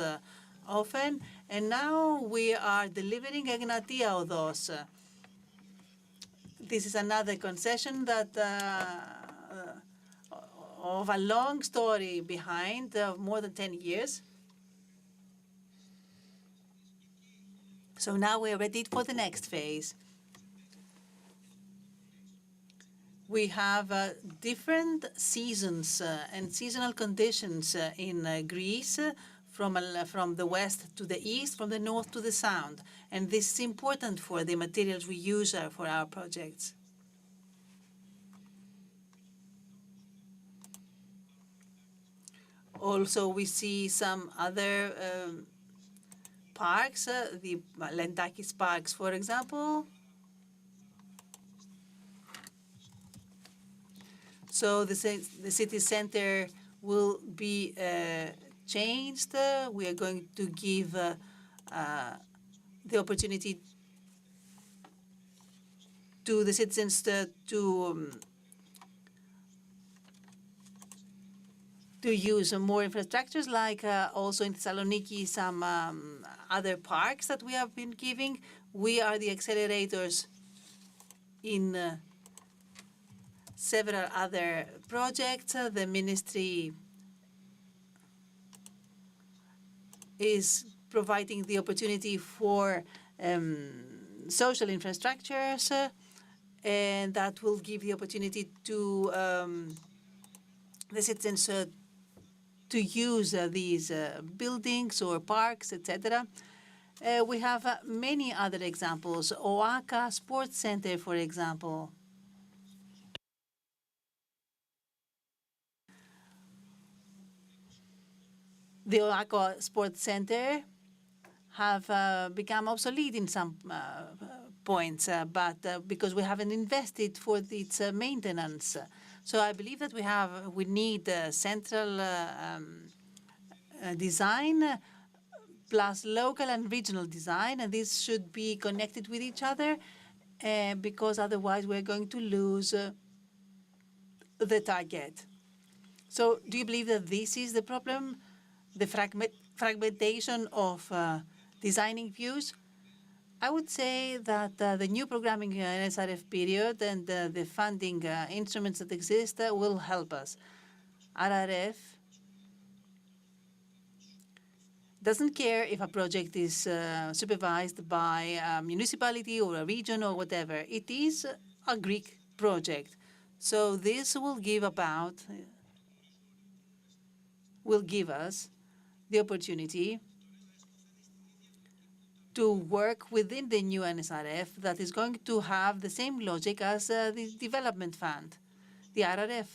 Speaker 2: often. And now we are delivering Egnatia Odos. This is another concession that of a long story behind, more than 10 years. So now we are ready for the next phase. We have different seasons and seasonal conditions in Greece, from the west to the east, from the north to the south. And this is important for the materials we use for our projects. Also, we see some other parks, the Lentakis parks, for example. So the city center will be changed. We are going to give the opportunity to the citizens to use more infrastructures, like also in Thessaloniki, some other parks that we have been giving. We are the accelerators in several other projects. The ministry is providing the opportunity for social infrastructures, and that will give the opportunity to the citizens to use these buildings or parks, etc. We have many other examples. Oaka Sports Center, for example. The Oaka Sports Center have become obsolete in some points, but because we haven't invested for its maintenance. So I believe that we need central design plus local and regional design, and this should be connected with each other, because otherwise we're going to lose the target. So do you believe that this is the problem, the fragmentation of designing views? I would say that the new programming NSRF period and the funding instruments that exist will help us. RRF doesn't care if a project is supervised by a municipality or a region or whatever. It is a Greek project. So this will give us the opportunity to work within the new NSRF that is going to have the same logic as the development fund, the RRF.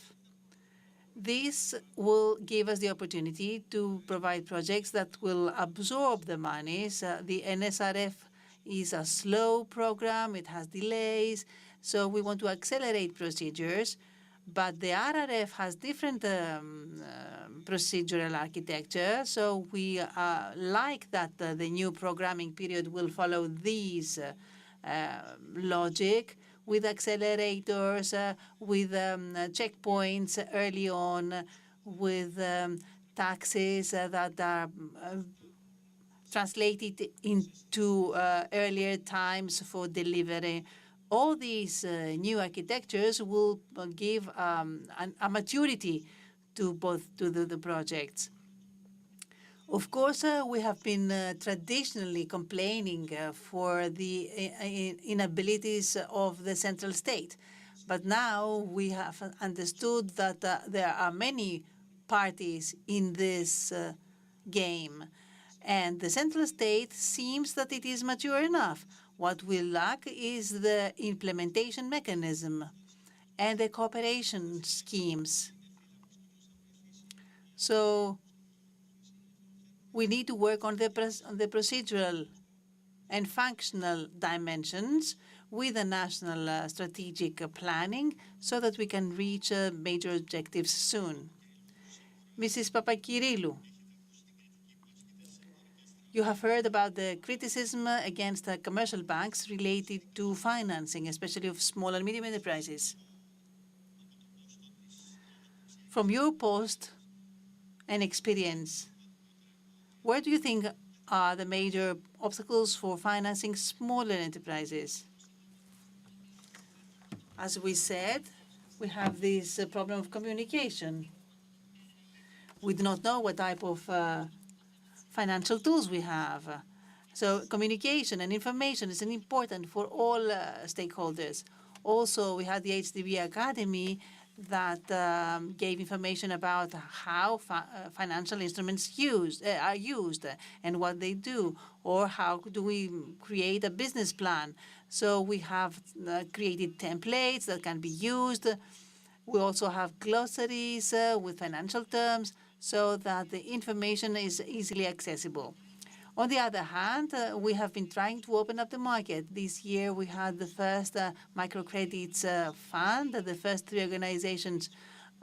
Speaker 2: This will give us the opportunity to provide projects that will absorb the monies. The NSRF is a slow program. It has delays. So we want to accelerate procedures. But the RRF has different procedural architecture. So we like that the new programming period will follow these logic, with accelerators, with checkpoints early on, with taxes that are translated into earlier times for delivery. All these new architectures will give a maturity to the projects. Of course, we have been traditionally complaining for the inabilities of the central state. But now we have understood that there are many parties in this game. And the central state seems that it is mature enough. What we lack is the implementation mechanism and the cooperation schemes. So we need to work on the procedural and functional dimensions with the national strategic planning so that we can reach major objectives soon. Mrs. Papakirilou, you have heard about the criticism against commercial banks related to financing, especially of small and medium enterprises. From your post and experience, where do you think are the major obstacles for financing smaller enterprises? As we said, we have this problem of communication. We do not know what type of financial tools we have. So communication and information is important for all stakeholders. Also, we had the HDB Academy that gave information about how financial instruments are used and what they do, or how do we create a business plan. So we have created templates that can be used. We also have glossaries with financial terms so that the information is easily accessible. On the other hand, we have been trying to open up the market. This year, we had the first microcredits fund. The first 3 organizations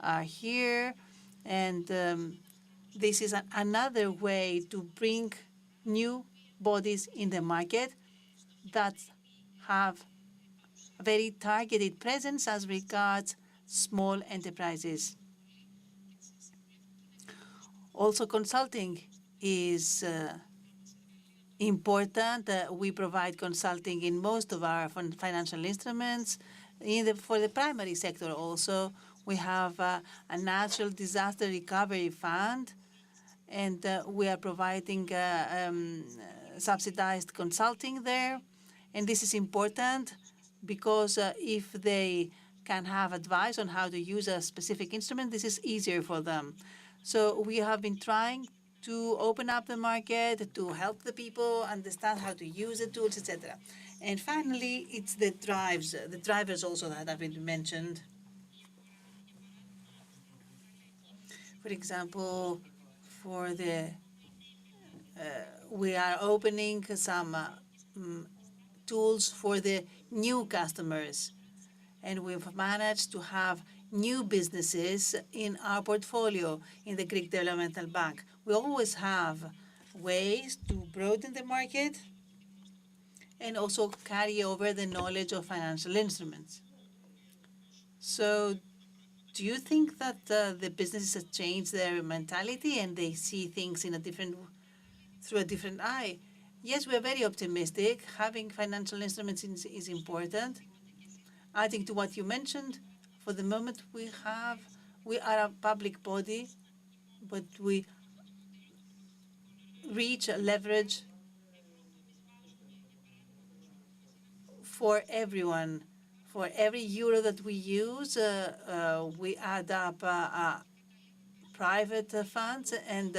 Speaker 2: are here. And this is another way to bring new bodies in the market that have a very targeted presence as regards small enterprises. Also, consulting is important. We provide consulting in most of our financial instruments. For the primary sector also, we have a natural disaster recovery fund, and we are providing subsidized consulting there. And this is important because if they can have advice on how to use a specific instrument, this is easier for them. So we have been trying to open up the market, to help the people understand how to use the tools, etc. And finally, it's the drivers also that have been mentioned. For example, for the we are opening some tools for the new customers, and we've managed to have new businesses in our portfolio in the Greek Developmental Bank. We always have ways to broaden the market and also carry over the knowledge of financial instruments. So do you think that the businesses have changed their mentality and they see things in through a different eye? Yes, we are very optimistic. Having financial instruments is important. Adding to what you mentioned, for the moment we are a public body, but we reach a leverage for everyone. For every euro that we use, we add up private funds, and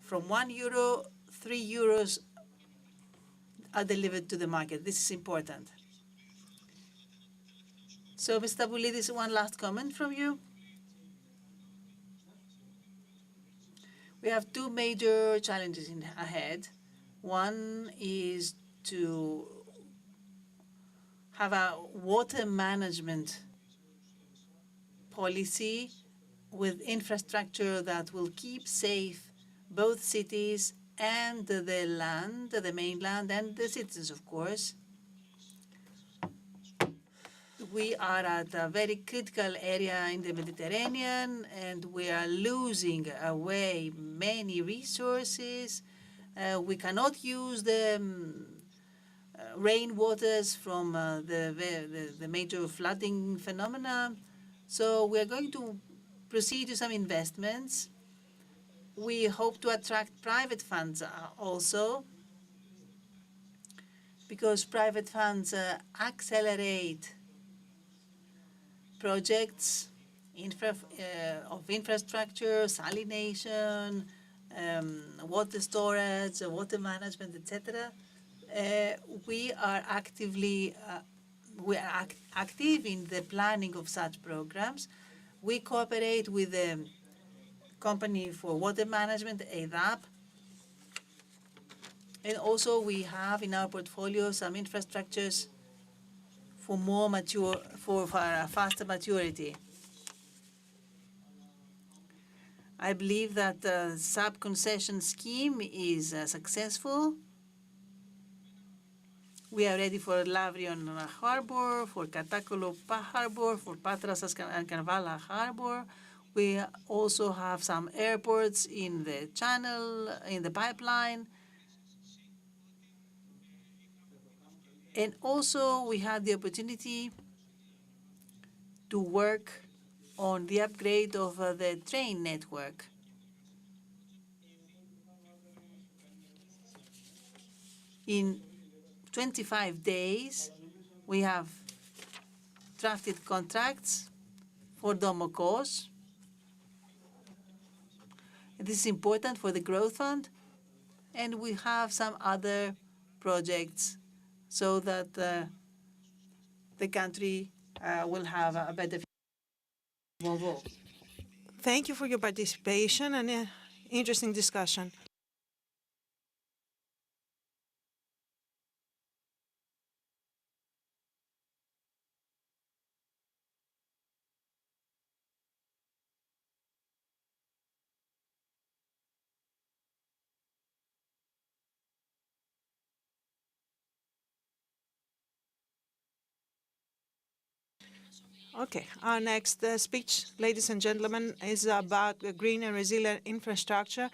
Speaker 2: from 1 euro, 3 euros are delivered to the market. This is important. So, Mr. Boulidis, one last comment from you. We have two major challenges ahead. One is to have a water management policy with infrastructure that will keep safe both cities and the land, the mainland, and the citizens, of course. We are at a very critical area in the Mediterranean, and we are losing away many resources. We cannot use the rainwaters from the major flooding phenomena. So we are going to proceed to some investments. We hope to attract private funds also, because private funds accelerate projects of infrastructure, salination, water storage, water management, etc. We are active in the planning of such programs. We cooperate with the company for water management, EDAP, and also we have in our portfolio some infrastructures for a faster maturity. I believe that the sub-concession scheme is successful. We are ready for Lavrion Harbor, for Katakolo Harbor, for Patras and Carvala Harbor. We also have some airports in the channel, in the pipeline. And also we had the opportunity to work on the upgrade of the train network. In 25 days, we have drafted contracts for Domokos. This is important for the Growth Fund, and we have some other projects so that the country will have a better future.
Speaker 3: Thank you for your participation and an interesting discussion. Okay, our next speech, ladies and gentlemen, is about green and resilient infrastructure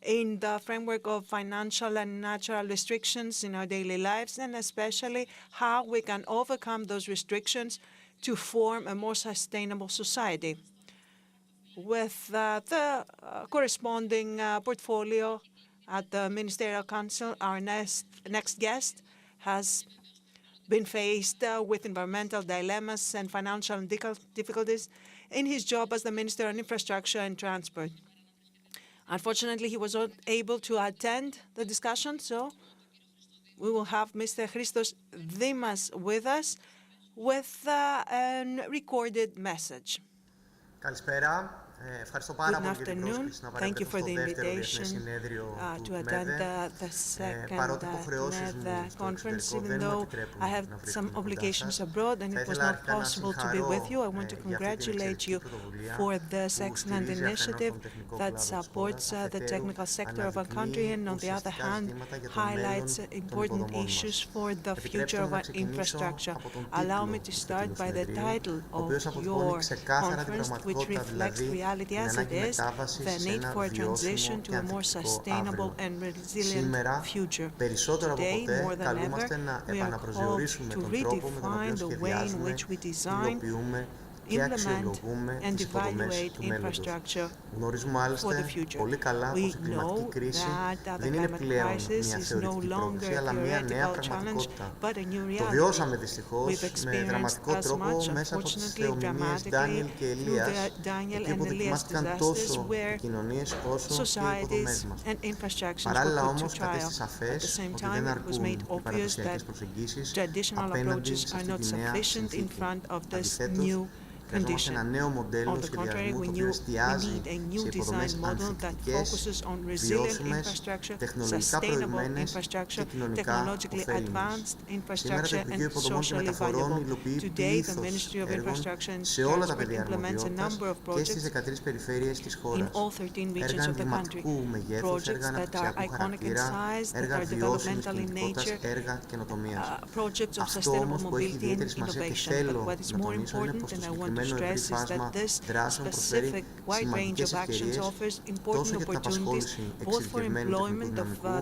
Speaker 3: in the framework of financial and natural restrictions in our daily lives, and especially how we can overcome those restrictions to form a more sustainable society. With the corresponding portfolio at the Ministerial Council, our next guest has been faced with environmental dilemmas and financial difficulties in his job as the Minister on Infrastructure and Transport. Unfortunately, he was not able to attend the discussion, so we will have Mr. Christos Dimas with us with a recorded message.
Speaker 4: Καλησπέρα.
Speaker 3: Good afternoon. Thank you for the invitation to attend the second Tmede conference. Even though I have some obligations abroad and it was not possible to be with you, I want to congratulate you for this excellent initiative that supports the technical sector of our country and, on the other hand, highlights important issues for the future of our infrastructure. Allow me to start by the title of your conference, which reflects reality as it is, the need for a transition to a more sustainable and resilient future. Today, more than ever, we are called to redefine the way in which we design, implement and evaluate infrastructure for the future. We know that the climate crisis is no longer a theoretical challenge, but a new reality. We've experienced as much, unfortunately, dramatically, through the Daniel and Elias disasters, where societies and infrastructures were put to trial. At the same time, it was made obvious that traditional approaches are not sufficient in front of this new condition. On the contrary, we need a new design model that focuses on resilient infrastructure, sustainable infrastructure, technologically advanced infrastructure, and socially valuable. Today, the Ministry of Infrastructure and Transport implements a number of projects in all 13 regions of the country. Projects that are iconic in size, that are developmental in nature, projects of sustainable mobility and innovation. But what is more important, and I want to stress, is that this specific wide range of actions offers important opportunities both for the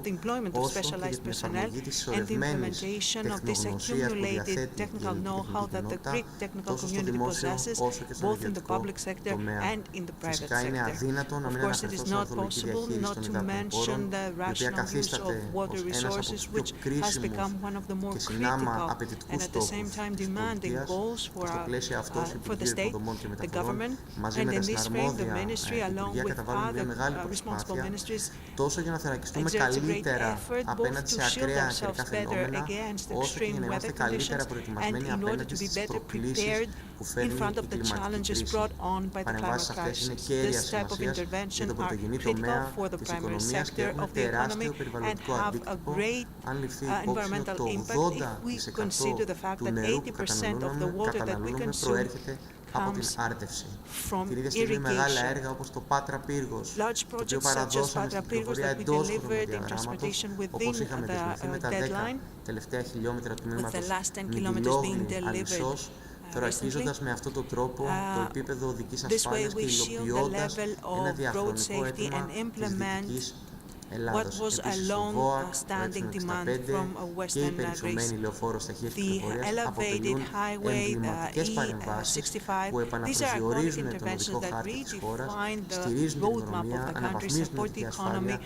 Speaker 3: employment of specialized personnel and the implementation of this accumulated technical know-how that the Greek technical community possesses both in the public sector and in the private sector. Of course, it is not possible not to mention the rational use of water resources, which has become one of the more critical and at the same time demanding goals for the state, the government, and in this frame the ministry, along with other responsible ministries, exerts a great effort both to shield ourselves better against extreme weather conditions and in order to be better prepared in front of the challenges brought on by the climate crisis. This type of intervention are critical for the primary sector of the economy and have a great environmental impact if we consider the fact that 80% of the water that we consume comes from irrigation. Large projects such as Patra Pyrgos that we delivered in transportation within the deadline, with the last 10 kilometers being delivered recently. This way we shield the level of road safety and implement what was a long-standing demand from Western Greece. The elevated highway E65, these are iconic interventions that redefine the roadmap of the country, support the economy,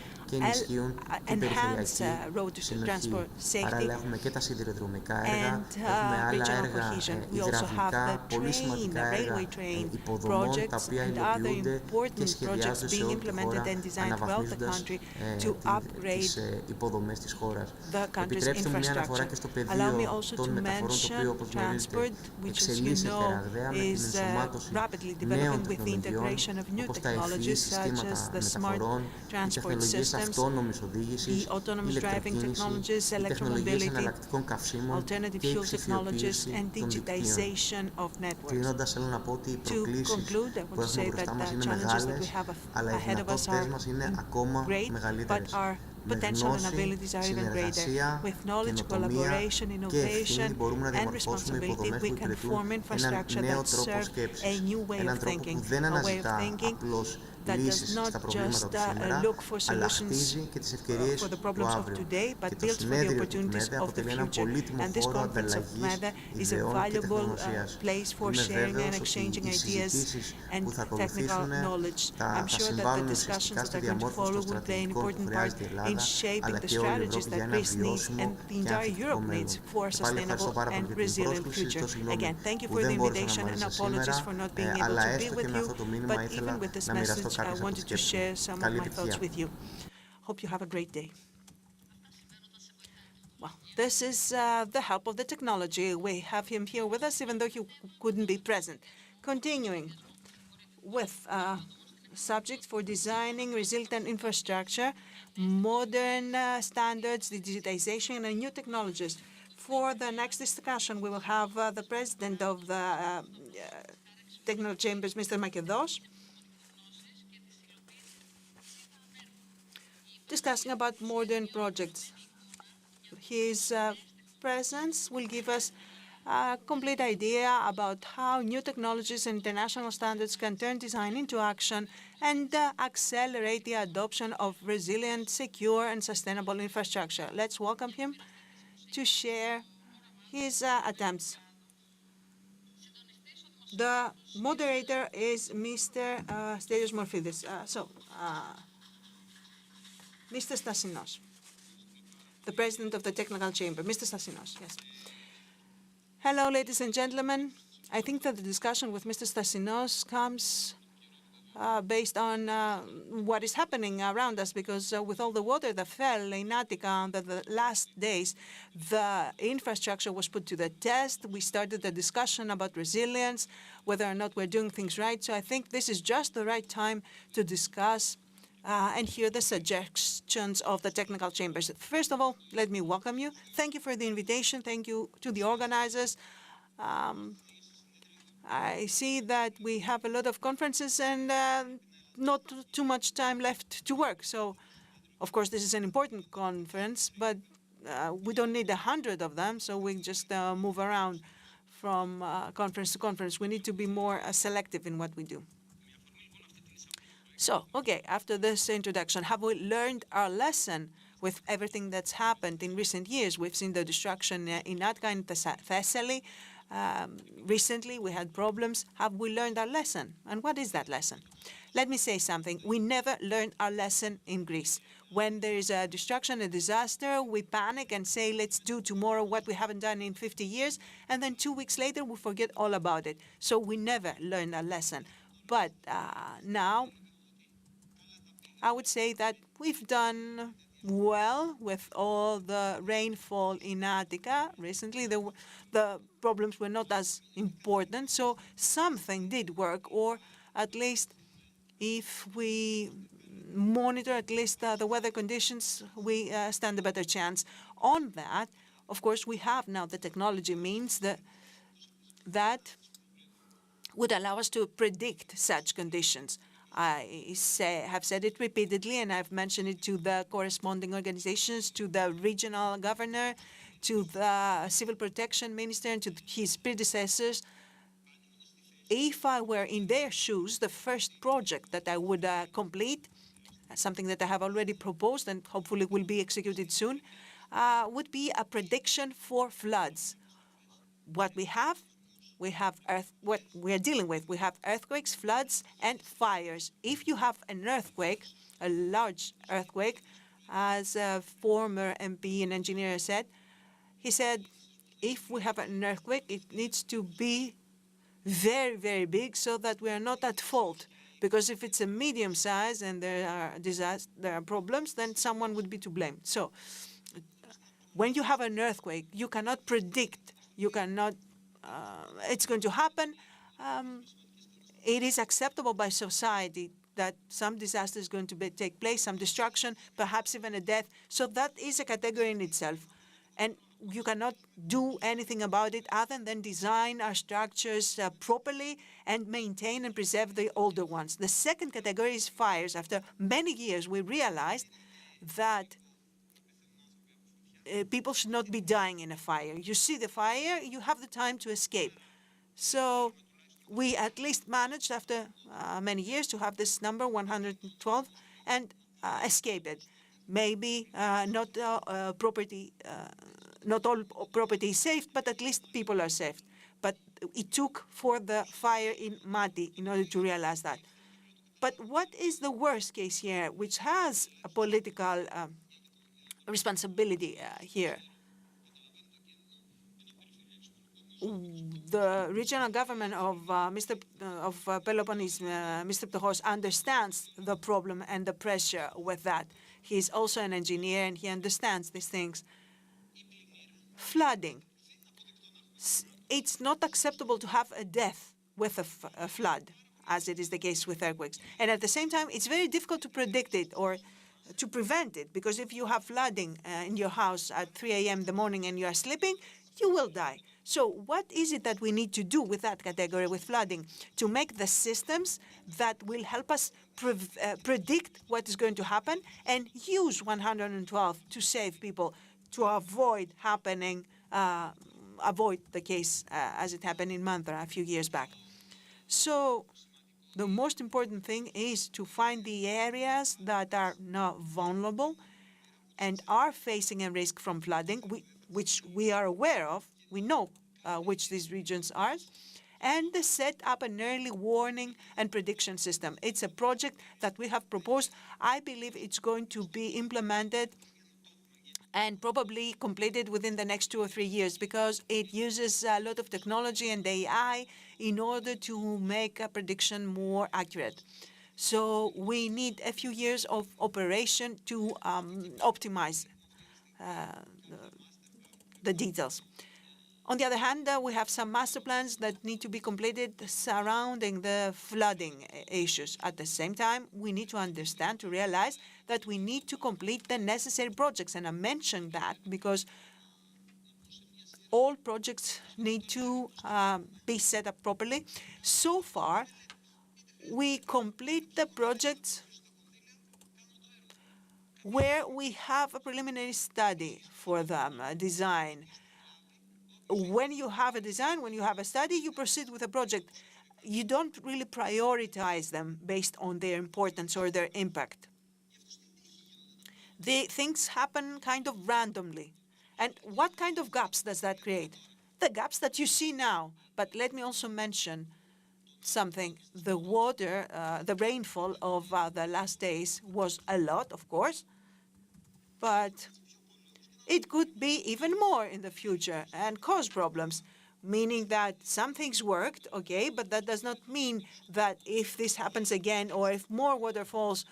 Speaker 3: enhance road transport safety, and regional cohesion. We also have the railway train projects and other important projects being implemented and designed throughout the country to upgrade the country's infrastructure. Allow me also to mention transport, which, as you know, is rapidly developing with the integration of new technologies such as the smart transport systems, the autonomous driving technologies, electromobility, alternative fuel technologies, and digitization of networks. To conclude, I want to say that the challenges that we have ahead of us are great, but our potential and abilities are even greater. With knowledge, collaboration, innovation, and responsibility, we can form infrastructure that serves a new way of thinking, a way of thinking that does not just look for solutions for the problems of today, but builds for the opportunities of the future. And this conference of Tmede is a valuable place for sharing and exchanging ideas and technical knowledge. I'm sure that the discussions that are going to follow will play an important part in shaping the strategies that Greece needs and the entire Europe needs for a sustainable and resilient future. Again, thank you for the invitation and apologies for not being able to be with you, but even with this message, I wanted to share some of my thoughts with you. Hope you have a great day. Well, this is the help of the technology. We have him here with us, even though he couldn't be present. Continuing with subject for designing resilient infrastructure, modern standards, digitization, and new technologies. For the next discussion, we will have the president of the Technical Chambers, Mr. Makedos, discussing about modern projects. His presence will give us a complete idea about how new technologies and international standards can turn design into action and accelerate the adoption of resilient, secure, and sustainable infrastructure. Let's welcome him to share his attempts. The moderator is Mr. Stelios Morfidis. Mr. Stasinos, the president of the Technical Chamber. Mr. Stasinos, yes. Hello, ladies and gentlemen. I think that the discussion with Mr. Stasinos comes based on what is happening around us, because with all the water that fell in Attica on the last days, the infrastructure was put to the test. We started the discussion about resilience, whether or not we're doing things right. So I think this is just the right time to discuss and hear the suggestions of the technical chambers. First of all, let me welcome you. Thank you for the invitation. Thank you to the organizers. I see that we have a lot of conferences and not too much time left to work. So, of course, this is an important conference, but we don't need 100 of them, so we just move around from conference to conference. We need to be more selective in what we do. So, okay, after this introduction, have we learned our lesson with everything that's happened in recent years? We've seen the destruction in Attica and Thessaly. Recently, we had problems. Have we learned our lesson? And what is that lesson? Let me say something. We never learned our lesson in Greece. When there is a destruction, a disaster, we panic and say, let's do tomorrow what we haven't done in 50 years. And then 2 weeks later, we forget all about it. So we never learned our lesson. But now, I would say that we've done well with all the rainfall in Attica. Recently, the problems were not as important, so something did work, or at least if we monitor at least the weather conditions, we stand a better chance. On that, of course, we have now the technology means that would allow us to predict such conditions. I have said it repeatedly, and I've mentioned it to the corresponding organizations, to the regional governor, to the civil protection minister, and to his predecessors. If I were in their shoes, the first project that I would complete, something that I have already proposed and hopefully will be executed soon, would be a prediction for floods. What we have what we are dealing with. We have earthquakes, floods, and fires. If you have an earthquake, a large earthquake, as a former MP and engineer said, he said, if we have an earthquake, it needs to be very, very big so that we are not at fault. Because if it's a medium size and there are problems, then someone would be to blame. So when you have an earthquake, you cannot predict, you cannot it's going to happen. It is acceptable by society that some disaster is going to take place, some destruction, perhaps even a death. So that is a category in itself. And you cannot do anything about it other than design our structures properly and maintain and preserve the older ones. The second category is fires. After many years, we realized that people should not be dying in a fire. You see the fire, you have the time to escape. So we at least managed after many years to have this number, 112, and escape it. Maybe not all property is saved, but at least people are saved. But it took for the fire in Mati in order to realize that. But what is the worst case here, which has a political responsibility here? The regional government of Peloponnese, Mr. Ptochos, understands the problem and the pressure with that. He's also an engineer and he understands these things. Flooding. It's not acceptable to have a death with a flood. as it is the case with earthquakes. And at the same time, it's very difficult to predict it or to prevent it, because if you have flooding in your house at 3 a.m. in the morning and you are sleeping, you will die. So what is it that we need to do with that category, with flooding, to make the systems that will help us predict what is going to happen and use 112 to save people, to avoid the case as it happened in Mantra a few years back. So the most important thing is to find the areas that are not vulnerable and are facing a risk from flooding, which we are aware of. We know which these regions are, and set up an early warning and prediction system. It's a project that we have proposed. I believe it's going to be implemented and probably completed within the next 2 or 3 years, because it uses a lot of technology and AI in order to make a prediction more accurate. So we need a few years of operation to optimize the details. On the other hand, we have some master plans that need to be completed surrounding the flooding issues. At the same time, we need to understand, to realize that we need to complete the necessary projects. And I mentioned that because all projects need to be set up properly. So far, we complete the projects where we have a preliminary study for them, a design. When you have a design, when you have a study, you proceed with a project. You don't really prioritize them based on their importance or their impact. The things happen kind of randomly. And what kind of gaps does that create? The gaps that you see now. But let me also mention something. The water, the rainfall of the last days was a lot, of course, but it could be even more in the future and cause problems, meaning that some things worked, okay, but that does not mean that if this happens again or if more water falls,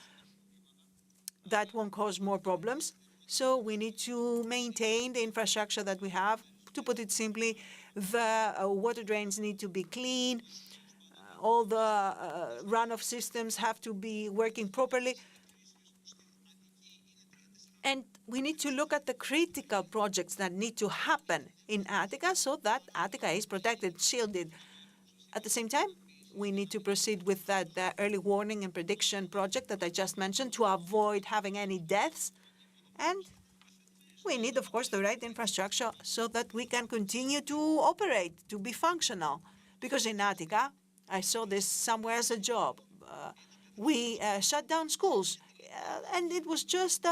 Speaker 3: that won't cause more problems. So we need to maintain the infrastructure that we have. To put it simply, the water drains need to be clean. All the runoff systems have to be working properly. And we need to look at the critical projects that need to happen in Attica so that Attica is protected, shielded. At the same time, we need to proceed with that early warning and prediction project that I just mentioned to avoid having any deaths. And we need, of course, the right infrastructure so that we can continue to operate, to be functional. Because in Attica, I saw this somewhere as a job. We shut down schools, and it was just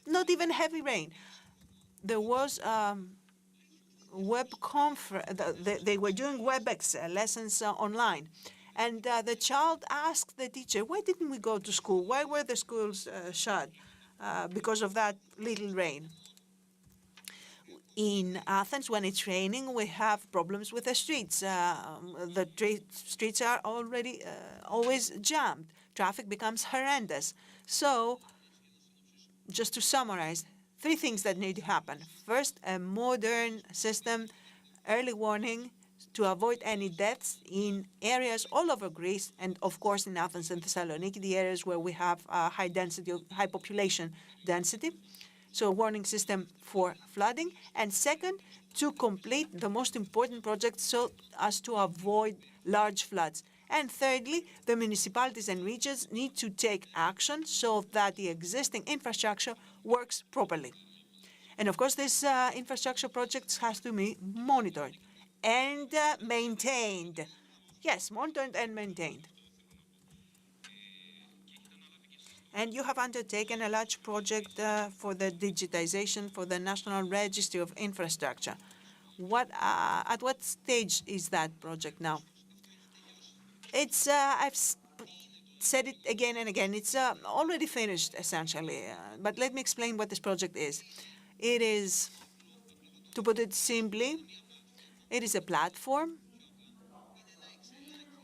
Speaker 3: not even heavy rain. There was web conference. They were doing WebEx lessons online, and the child asked the teacher, "Why didn't we go to school? Why were the schools shut because of that little rain?" In Athens, when it's raining, we have problems with the streets. The streets are already always jammed. Traffic becomes horrendous. So, just to summarize, 3 things that need to happen. First, a modern system, early warning to avoid any deaths in areas all over Greece, and of course in Athens and Thessaloniki, the areas where we have high population density. So a warning system for flooding. And second, to complete the most important projects so as to avoid large floods. And thirdly, the municipalities and regions need to take action so that the existing infrastructure works properly. And of course, this infrastructure projects has to be monitored and maintained. Yes, monitored and maintained. And you have undertaken a large project for the digitization for the National Registry of Infrastructure. At what stage is that project now? It's I've said it again and again. It's already finished essentially. But let me explain what this project is. It is, to put it simply, it is a platform,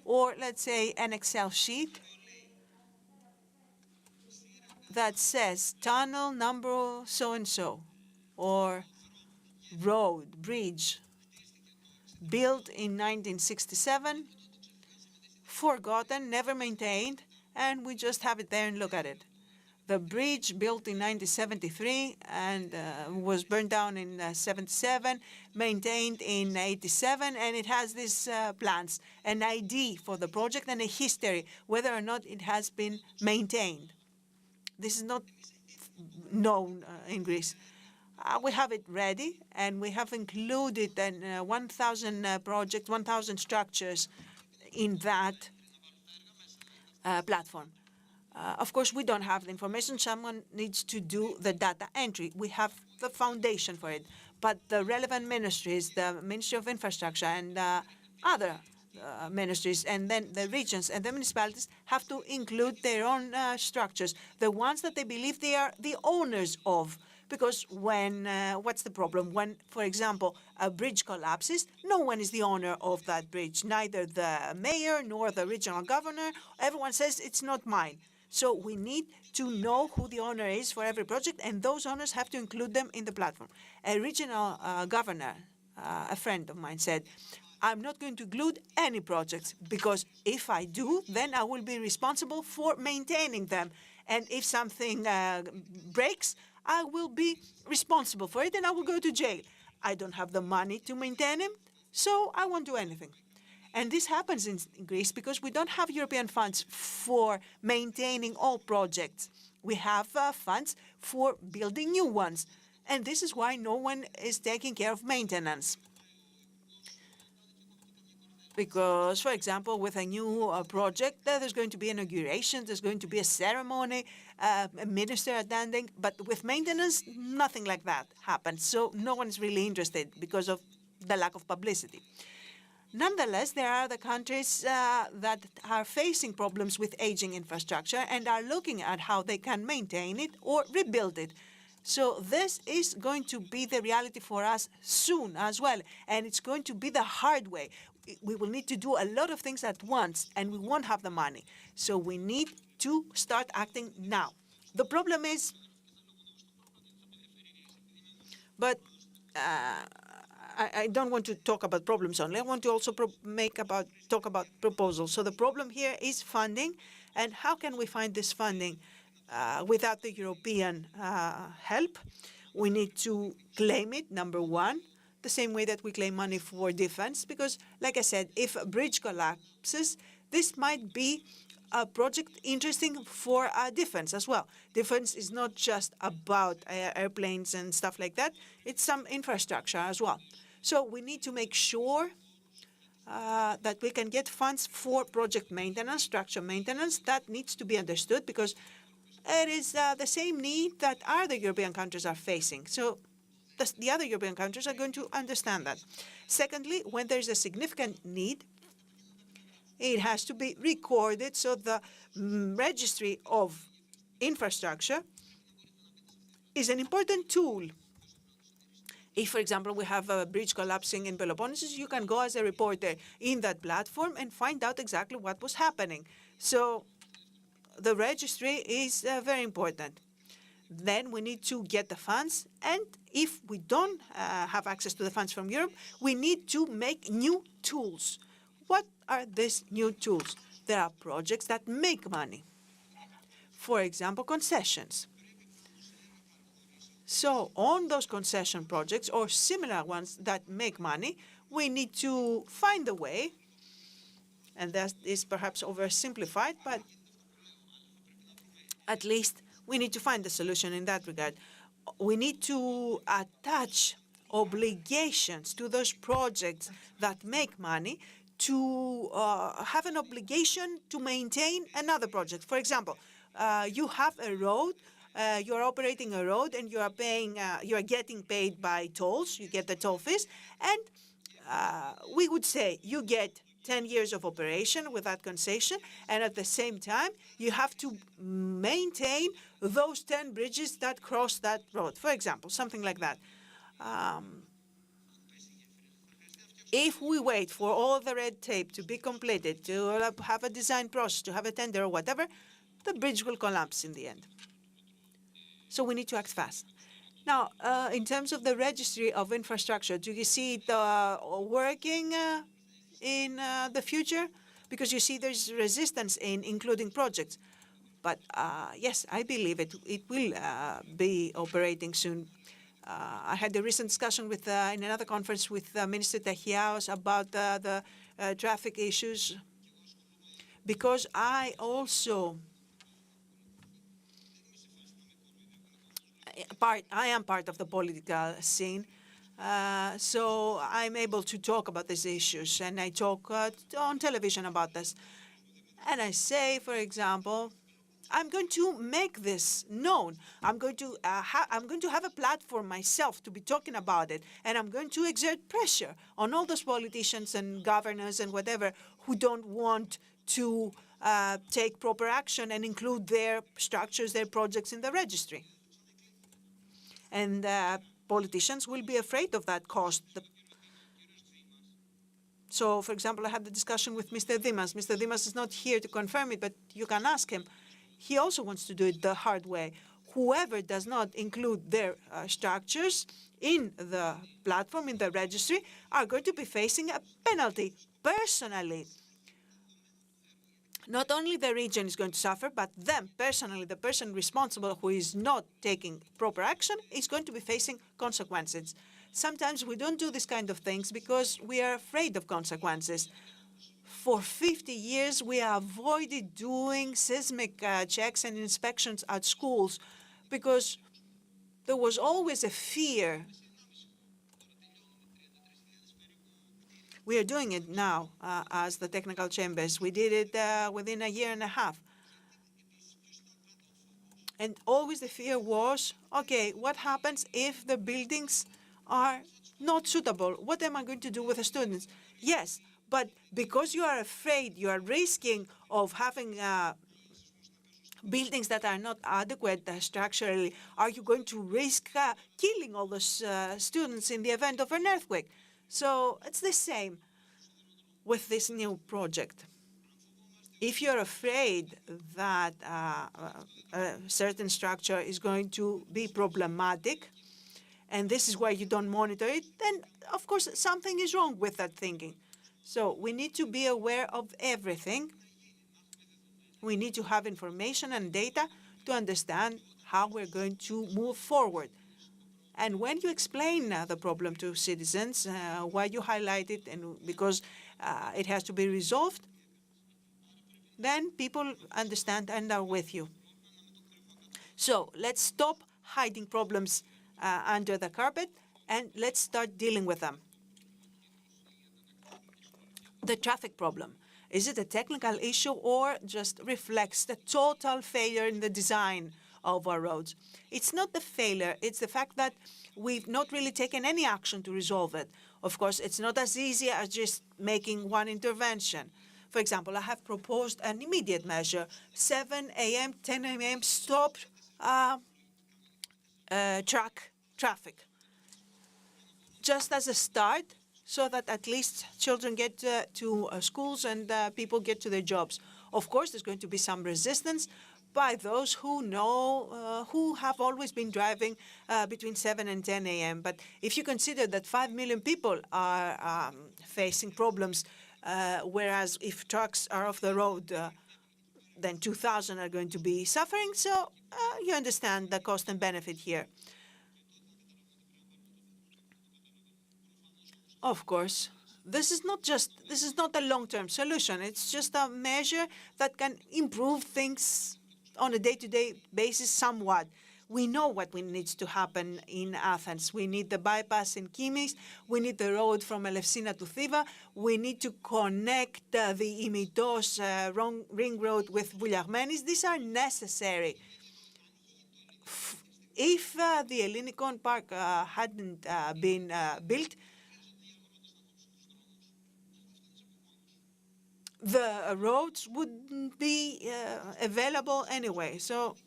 Speaker 3: or let's say an Excel sheet that says tunnel number so-and-so, or road, bridge, built in 1967, forgotten, never maintained, and we just have it there and look at it. The bridge built in 1973 and was burned down in 77, maintained in 87, and it has these plans, an ID for the project and a history, whether or not it has been maintained. This is not known in Greece. We have it ready, and we have included 1,000 projects, 1,000 structures in that platform. Of course, we don't have the information. Someone needs to do the data entry. We have the foundation for it. But the relevant ministries, the Ministry of Infrastructure and other ministries, and then the regions and the municipalities have to include their own structures, the ones that they believe they are the owners of. Because when, what's the problem? When, for example, a bridge collapses, no one is the owner of that bridge, neither the mayor nor the regional governor. Everyone says it's not mine. So we need to know who the owner is for every project, and those owners have to include them in the platform. A regional governor, a friend of mine, said, I'm not going to include any projects because if I do, then I will be responsible for maintaining them. And if something breaks, I will be responsible for it and I will go to jail. I don't have the money to maintain him, so I won't do anything. And this happens in Greece because we don't have European funds for maintaining all projects. We have funds for building new ones. And this is why no one is taking care of maintenance. Because, for example, with a new project, there's going to be inauguration, there's going to be a ceremony, a minister attending, but with maintenance, nothing like that happens. So no one is really interested because of the lack of publicity. Nonetheless, there are the countries that are facing problems with aging infrastructure and are looking at how they can maintain it or rebuild it. So this is going to be the reality for us soon as well, and it's going to be the hard way. We will need to do a lot of things at once, and we won't have the money. So we need to start acting now. The problem is, but I don't want to talk about problems only. I want to also talk about proposals. So the problem here is funding, and how can we find this funding without the European help? We need to claim it, number one, the same way that we claim money for defense, because, like I said, if a bridge collapses, this might be a project interesting for defense as well. Defense is not just about airplanes and stuff like that. It's some infrastructure as well. So we need to make sure that we can get funds for project maintenance, structure maintenance. That needs to be understood because it is the same need that other European countries are facing. So the other European countries are going to understand that. Secondly, when there's a significant need, it has to be recorded. So the registry of infrastructure is an important tool. If, for example, we have a bridge collapsing in Peloponnesus, you can go as a reporter in that platform and find out exactly what was happening. So the registry is very important. Then we need to get the funds, and if we don't have access to the funds from Europe, we need to make new tools. What are these new tools? There are projects that make money. For example, concessions. So on those concession projects or similar ones that make money, we need to find a way, and that is perhaps oversimplified, but at least we need to find a solution in that regard. We need to attach obligations to those projects that make money to have an obligation to maintain another project. For example, you have a road, you're operating a road, and you are getting paid by tolls. You get the toll fees, and we would say you get 10 years of operation with that concession, and at the same time, you have to maintain those 10 bridges that cross that road, for example, something like that. If we wait for all the red tape to be completed, to have a design process, to have a tender or whatever, the bridge will collapse in the end. So we need to act fast. Now, in terms of the registry of infrastructure, do you see it working in the future? because you see there's resistance in including projects. But yes, I believe it will be operating soon. I had a recent discussion with in another conference with Minister Tahiaos about the traffic issues, because I also I am part of the political scene, so I'm able to talk about these issues, and I talk on television about this. And I say, for example, I'm going to make this known. I'm going to have a platform myself to be talking about it, and I'm going to exert pressure on all those politicians and governors and whatever who don't want to take proper action and include their structures, their projects in the registry. And politicians will be afraid of that cost. So, for example, I had the discussion with Mr. Dimas. Mr. Dimas is not here to confirm it, but you can ask him. He also wants to do it the hard way. Whoever does not include their structures in the platform, in the registry, are going to be facing a penalty. Personally, not only the region is going to suffer, but them personally, the person responsible who is not taking proper action, is going to be facing consequences. Sometimes we don't do this kind of things because we are afraid of consequences. For 50 years, we avoided doing seismic checks and inspections at schools because there was always a fear. We are doing it now as the technical chambers. We did it within a year and a half. And always the fear was, okay, what happens if the buildings are not suitable? What am I going to do with the students? Yes, but because you are afraid, you are risking of having buildings that are not adequate structurally, are you going to risk killing all those students in the event of an earthquake? So it's the same with this new project. If you're afraid that a certain structure is going to be problematic, and this is why you don't monitor it, then of course something is wrong with that thinking. So we need to be aware of everything. We need to have information and data to understand how we're going to move forward. And when you explain the problem to citizens, why you highlight it, and because it has to be resolved, then people understand and are with you. So let's stop hiding problems under the carpet, and let's start dealing with them. The traffic problem. Is it a technical issue or just reflects the total failure in the design of our roads? It's not the failure, it's the fact that we've not really taken any action to resolve it. Of course, it's not as easy as just making one intervention. For example, I have proposed an immediate measure, 7 a.m., 10 a.m., stop truck traffic. Just as a start, so that at least children get to schools and people get to their jobs. Of course, there's going to be some resistance by those who know, who have always been driving between 7 and 10 a.m. But if you consider that 5 million people are facing problems, whereas if trucks are off the road, then 2,000 are going to be suffering. So you understand the cost and benefit here. Of course, this is not a long-term solution. It's just a measure that can improve things on a day-to-day basis somewhat. We know what needs to happen in Athens. We need the bypass in Kimis. We need the road from Elefsina to Thiva. We need to connect the Imitos ring road with Vouliagmenis. These are necessary. If the Ellinikon Park hadn't been built, the roads wouldn't be available anyway. So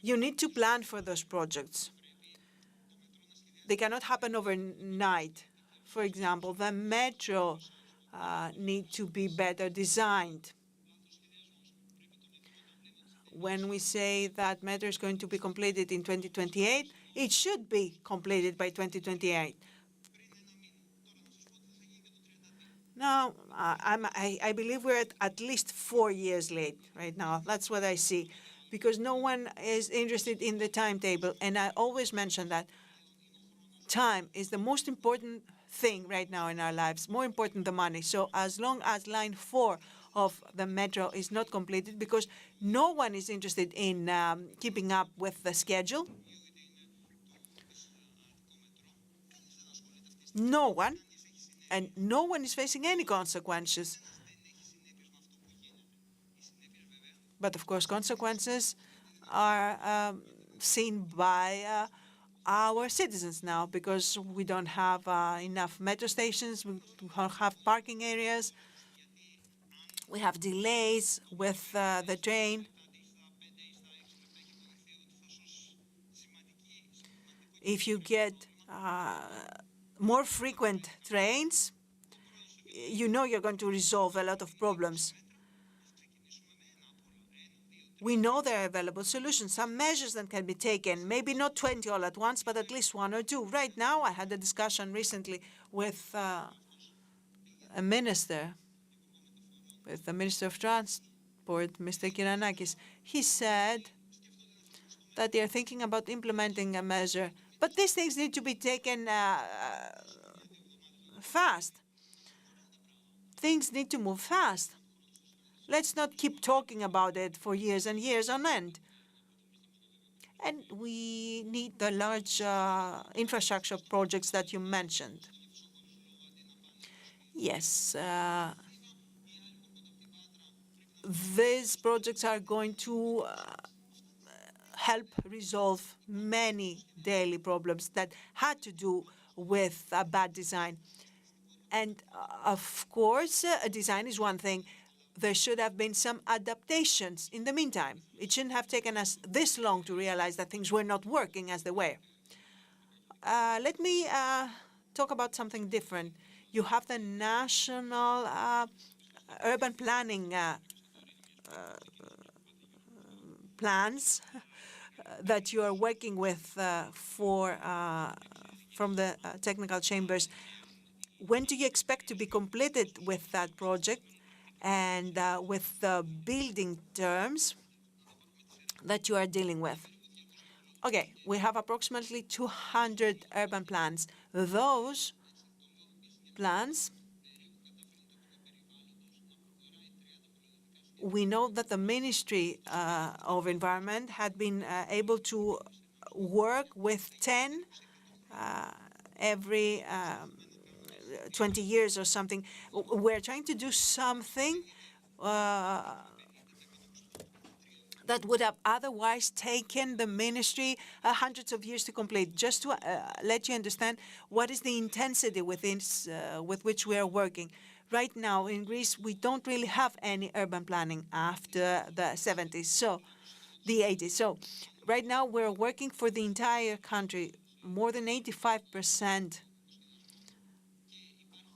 Speaker 3: you need to plan for those projects. They cannot happen overnight. For example, the metro need to be better designed. When we say that metro is going to be completed in 2028, it should be completed by 2028. Now, I believe we're at least 4 years late right now. That's what I see, because no one is interested in the timetable. And I always mention that time is the most important thing right now in our lives, more important than money. So as long as line 4 of the metro is not completed, because no one is interested in keeping up with the schedule, no one, and no one is facing any consequences. But of course, consequences are seen by our citizens now, because we don't have enough metro stations, we don't have parking areas, we have delays with the train. If you get more frequent trains, you know you're going to resolve a lot of problems. We know there are available solutions, some measures that can be taken, maybe not 20 all at once, but at least 1 or 2. Right now, I had a discussion recently with a minister, with the Minister of Transport, Mr. Kiranakis. He said that they are thinking about implementing a measure, but these things need to be taken fast. Things need to move fast. Let's not keep talking about it for years and years on end. And we need the large infrastructure projects that you mentioned. Yes, these projects are going to help resolve many daily problems that had to do with bad design. And of course, design is one thing. There should have been some adaptations in the meantime. It shouldn't have taken us this long to realize that things were not working as they were. Let me talk about something different. You have the national urban planning plans that you are working with from the technical chambers. When do you expect to be completed with that project and with the building terms that you are dealing with? Okay, we have approximately 200 urban plans. Those plans, we know that the Ministry of Environment had been able to work with 10 every 20 years or something. We're trying to do something that would have otherwise taken the ministry hundreds of years to complete. Just to let you understand what is the intensity with which we are working. Right now in Greece, we don't really have any urban planning after the 70s, so the 80s. So right now we're working for the entire country, more than 85%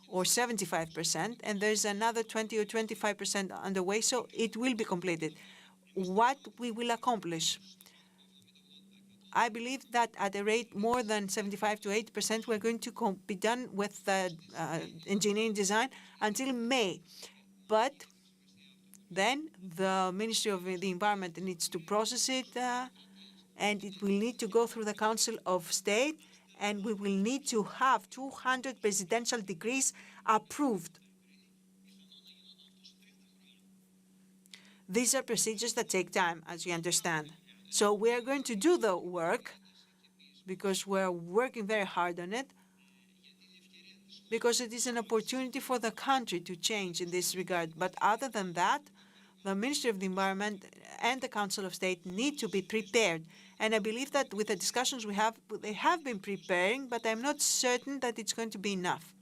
Speaker 3: or 75%, and there's another 20 or 25% underway, so it will be completed. What we will accomplish, I believe that at a rate more than 75 to 80%, we're going to be done with engineering design until May. But then the Ministry of the Environment needs to process it, and it will need to go through the Council of State, and we will need to have 200 presidential decrees approved. These are procedures that take time, as you understand. So we are going to do the work because we're working very hard on it, because it is an opportunity for the country to change in this regard. But other than that, the Ministry of the Environment and the Council of State need to be prepared. And I believe that with the discussions we have, they have been preparing, but I'm not certain that it's going to be enough.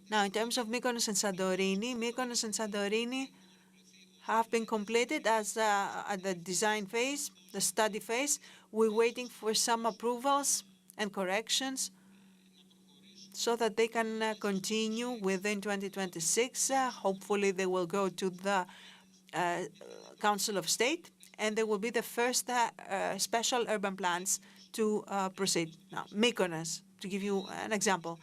Speaker 3: Now, in terms of Mykonos and Santorini have been completed as at the design phase, the study phase. We're waiting for some approvals and corrections so that they can continue within 2026. Hopefully, they will go to the Council of State, and there will be the first special urban plans to proceed. Now, Mykonos, to give you an example,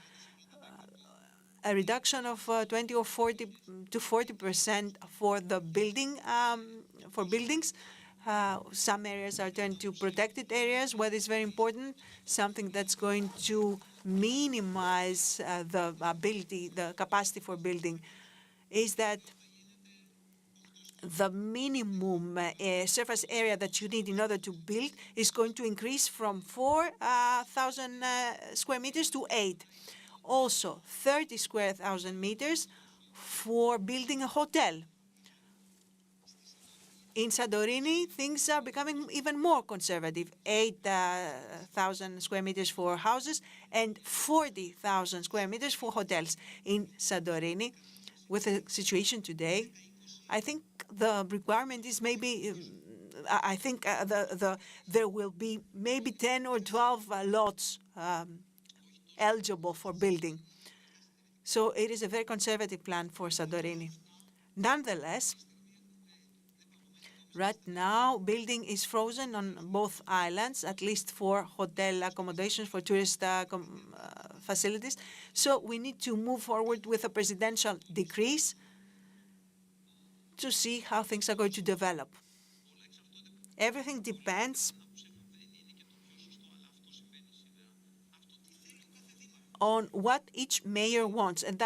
Speaker 3: a reduction of 20 or 40 to 40% for the for buildings. Some areas are turned to protected areas, what is very important, something that's going to minimize the capacity for building, is that the minimum surface area that you need in order to build is going to increase from 4,000 square meters to 8. Also, 30 square thousand meters for building a hotel. In Santorini, things are becoming even more conservative. 8,000 square meters for houses and 40,000 square meters for hotels. In Santorini, with the situation today, I think the requirement is maybe, I think there will be maybe 10 or 12 lots eligible for building. So it is a very conservative plan for Santorini. Nonetheless, right now, building is frozen on both islands, at least for hotel accommodations, for tourist facilities. So we need to move forward with a presidential decrease to see how things are going to develop. Everything depends on what each mayor wants, and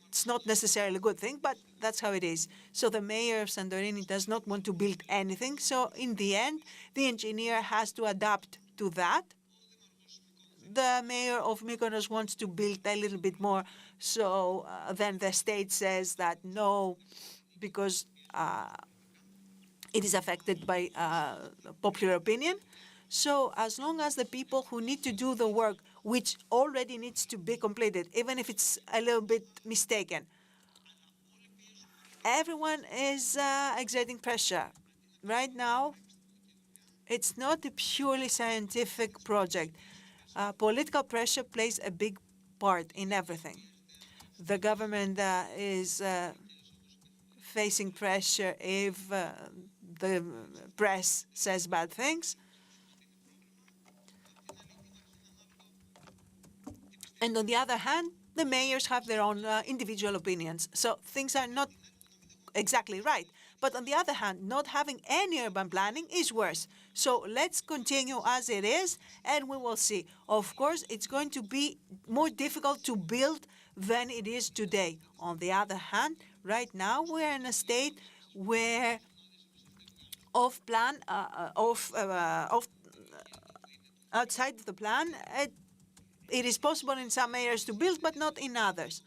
Speaker 3: it's not necessarily a good thing, but that's how it is. So the mayor of Santorini does not want to build anything. So in the end, the engineer has to adapt to that. The mayor of Mykonos wants to build a little bit more. So then the state says that no, because it is affected by popular opinion. So as long as the people who need to do the work, which already needs to be completed, even if it's a little bit mistaken, everyone is exerting pressure. Right now, it's not a purely scientific project. Political pressure plays a big part in everything. The government is facing pressure if the press says bad things. And on the other hand, the mayors have their own individual opinions. So things are not exactly right. But on the other hand, not having any urban planning is worse. So let's continue as it is, and we will see. Of course, it's going to be more difficult to build than it is today. On the other hand, right now we're in a state where outside of the plan, it is possible in some areas to build, but not in others.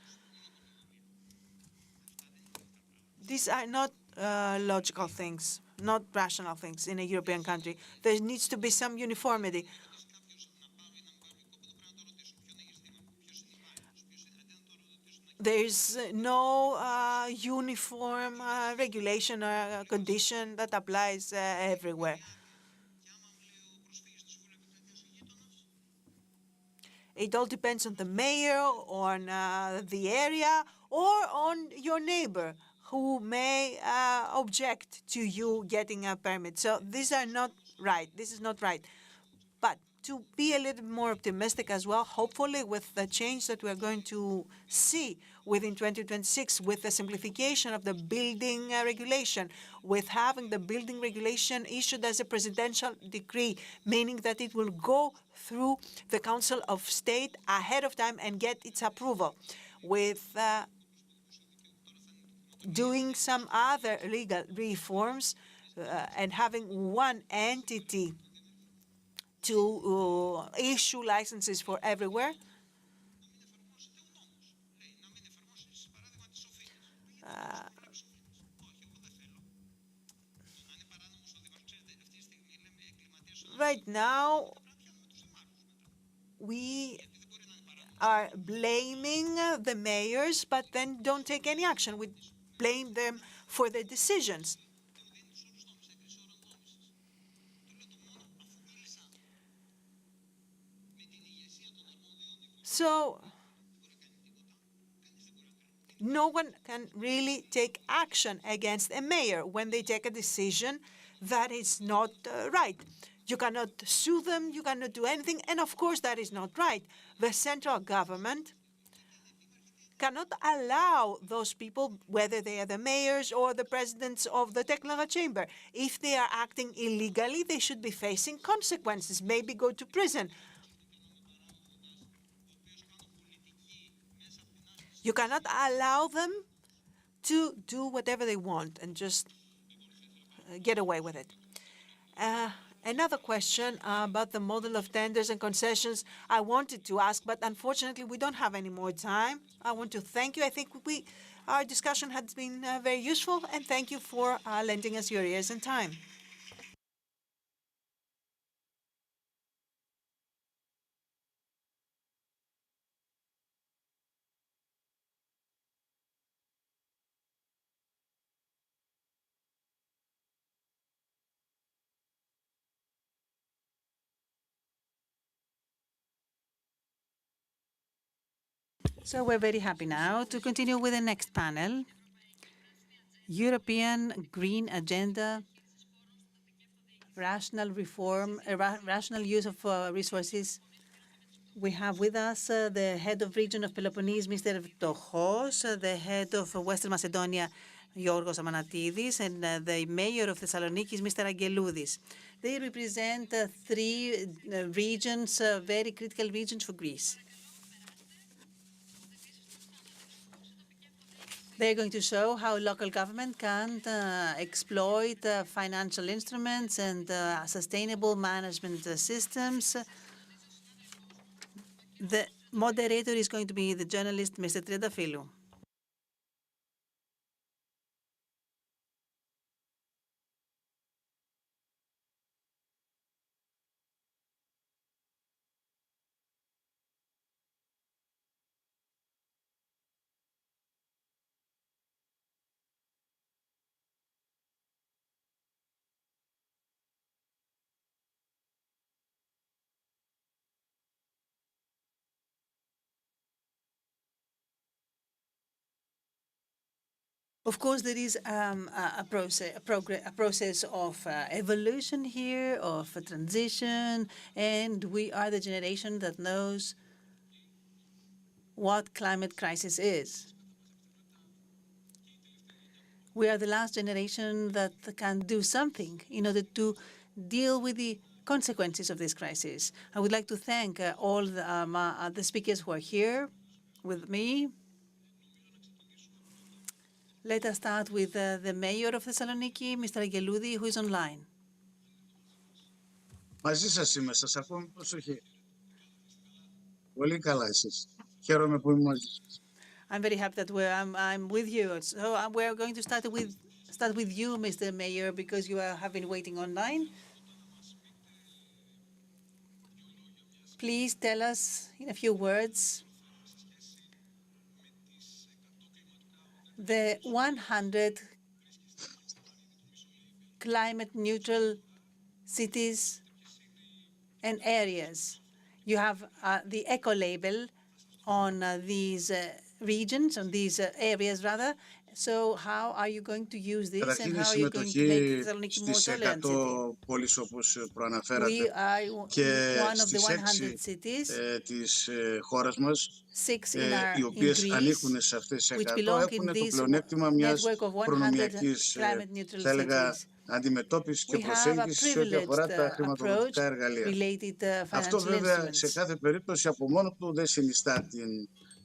Speaker 3: These are not logical things, not rational things in a European country. There needs to be some uniformity. There is no uniform regulation or condition that applies everywhere. It all depends on the mayor, on the area, or on your neighbor who may object to you getting a permit. So these are not right. This is not right. But to be a little more optimistic as well, hopefully with the change that we're going to see within 2026, with the simplification of the building regulation, with having the building regulation issued as a presidential decree, meaning that it will go through the Council of State ahead of time and get its approval, with doing some other legal reforms and having one entity to issue licenses for everywhere. Right now, we are blaming the mayors, but then don't take any action. We blame them for their decisions. So no one can really take action against a mayor when they take a decision that is not right. You cannot sue them, you cannot do anything, and of course that is not right. The central government cannot allow those people, whether they are the mayors or the presidents of the technical chamber, if they are acting illegally, they should be facing consequences, maybe go to prison. You cannot allow them to do whatever they want and just get away with it. Another question about the model of tenders and concessions I wanted to ask, but unfortunately we don't have any more time. I want to thank you. I think our discussion has been very useful, and thank you for lending us your ears and time.
Speaker 2: So we're very happy now to continue with the next panel, European Green Agenda, rational reform, rational use of resources. We have with us the head of region of Peloponnese, Mr. Ptochos, the head of Western Macedonia, Giorgos Amanatidis, and the mayor of Thessaloniki, Mr. Angeloudis. They represent three regions, very critical regions for Greece. They're going to show how local government can exploit financial instruments and sustainable management systems. The moderator is going to be the journalist, Mr. Triantafylou. Of course, there is a process of evolution here, of a transition, and we are the generation that knows what climate crisis is. We are the last generation that can do something in order to deal with the consequences of this crisis. I would like to thank all the speakers who are here with me. Let us start with the mayor of Thessaloniki, Mr. Angeloudi, who is online.
Speaker 4: Μαζί σας είμαι, σας ακούω με προσοχή. Πολύ καλά εσείς. Χαίρομαι που είμαι μαζί σας.
Speaker 2: I'm very happy that I'm with you. So we're going to start with you, Mr. Mayor, because you have been waiting online. Please tell us in a few words the 100 climate neutral cities and areas. You have the eco label on these regions, on these areas rather. So how are you going to use this, and how are you going to make Thessaloniki more tolerant city? We are one of the 100 cities, 6 in Greece, which belong in this network of 100 climate neutral cities. We have a privileged approach related to financial instruments.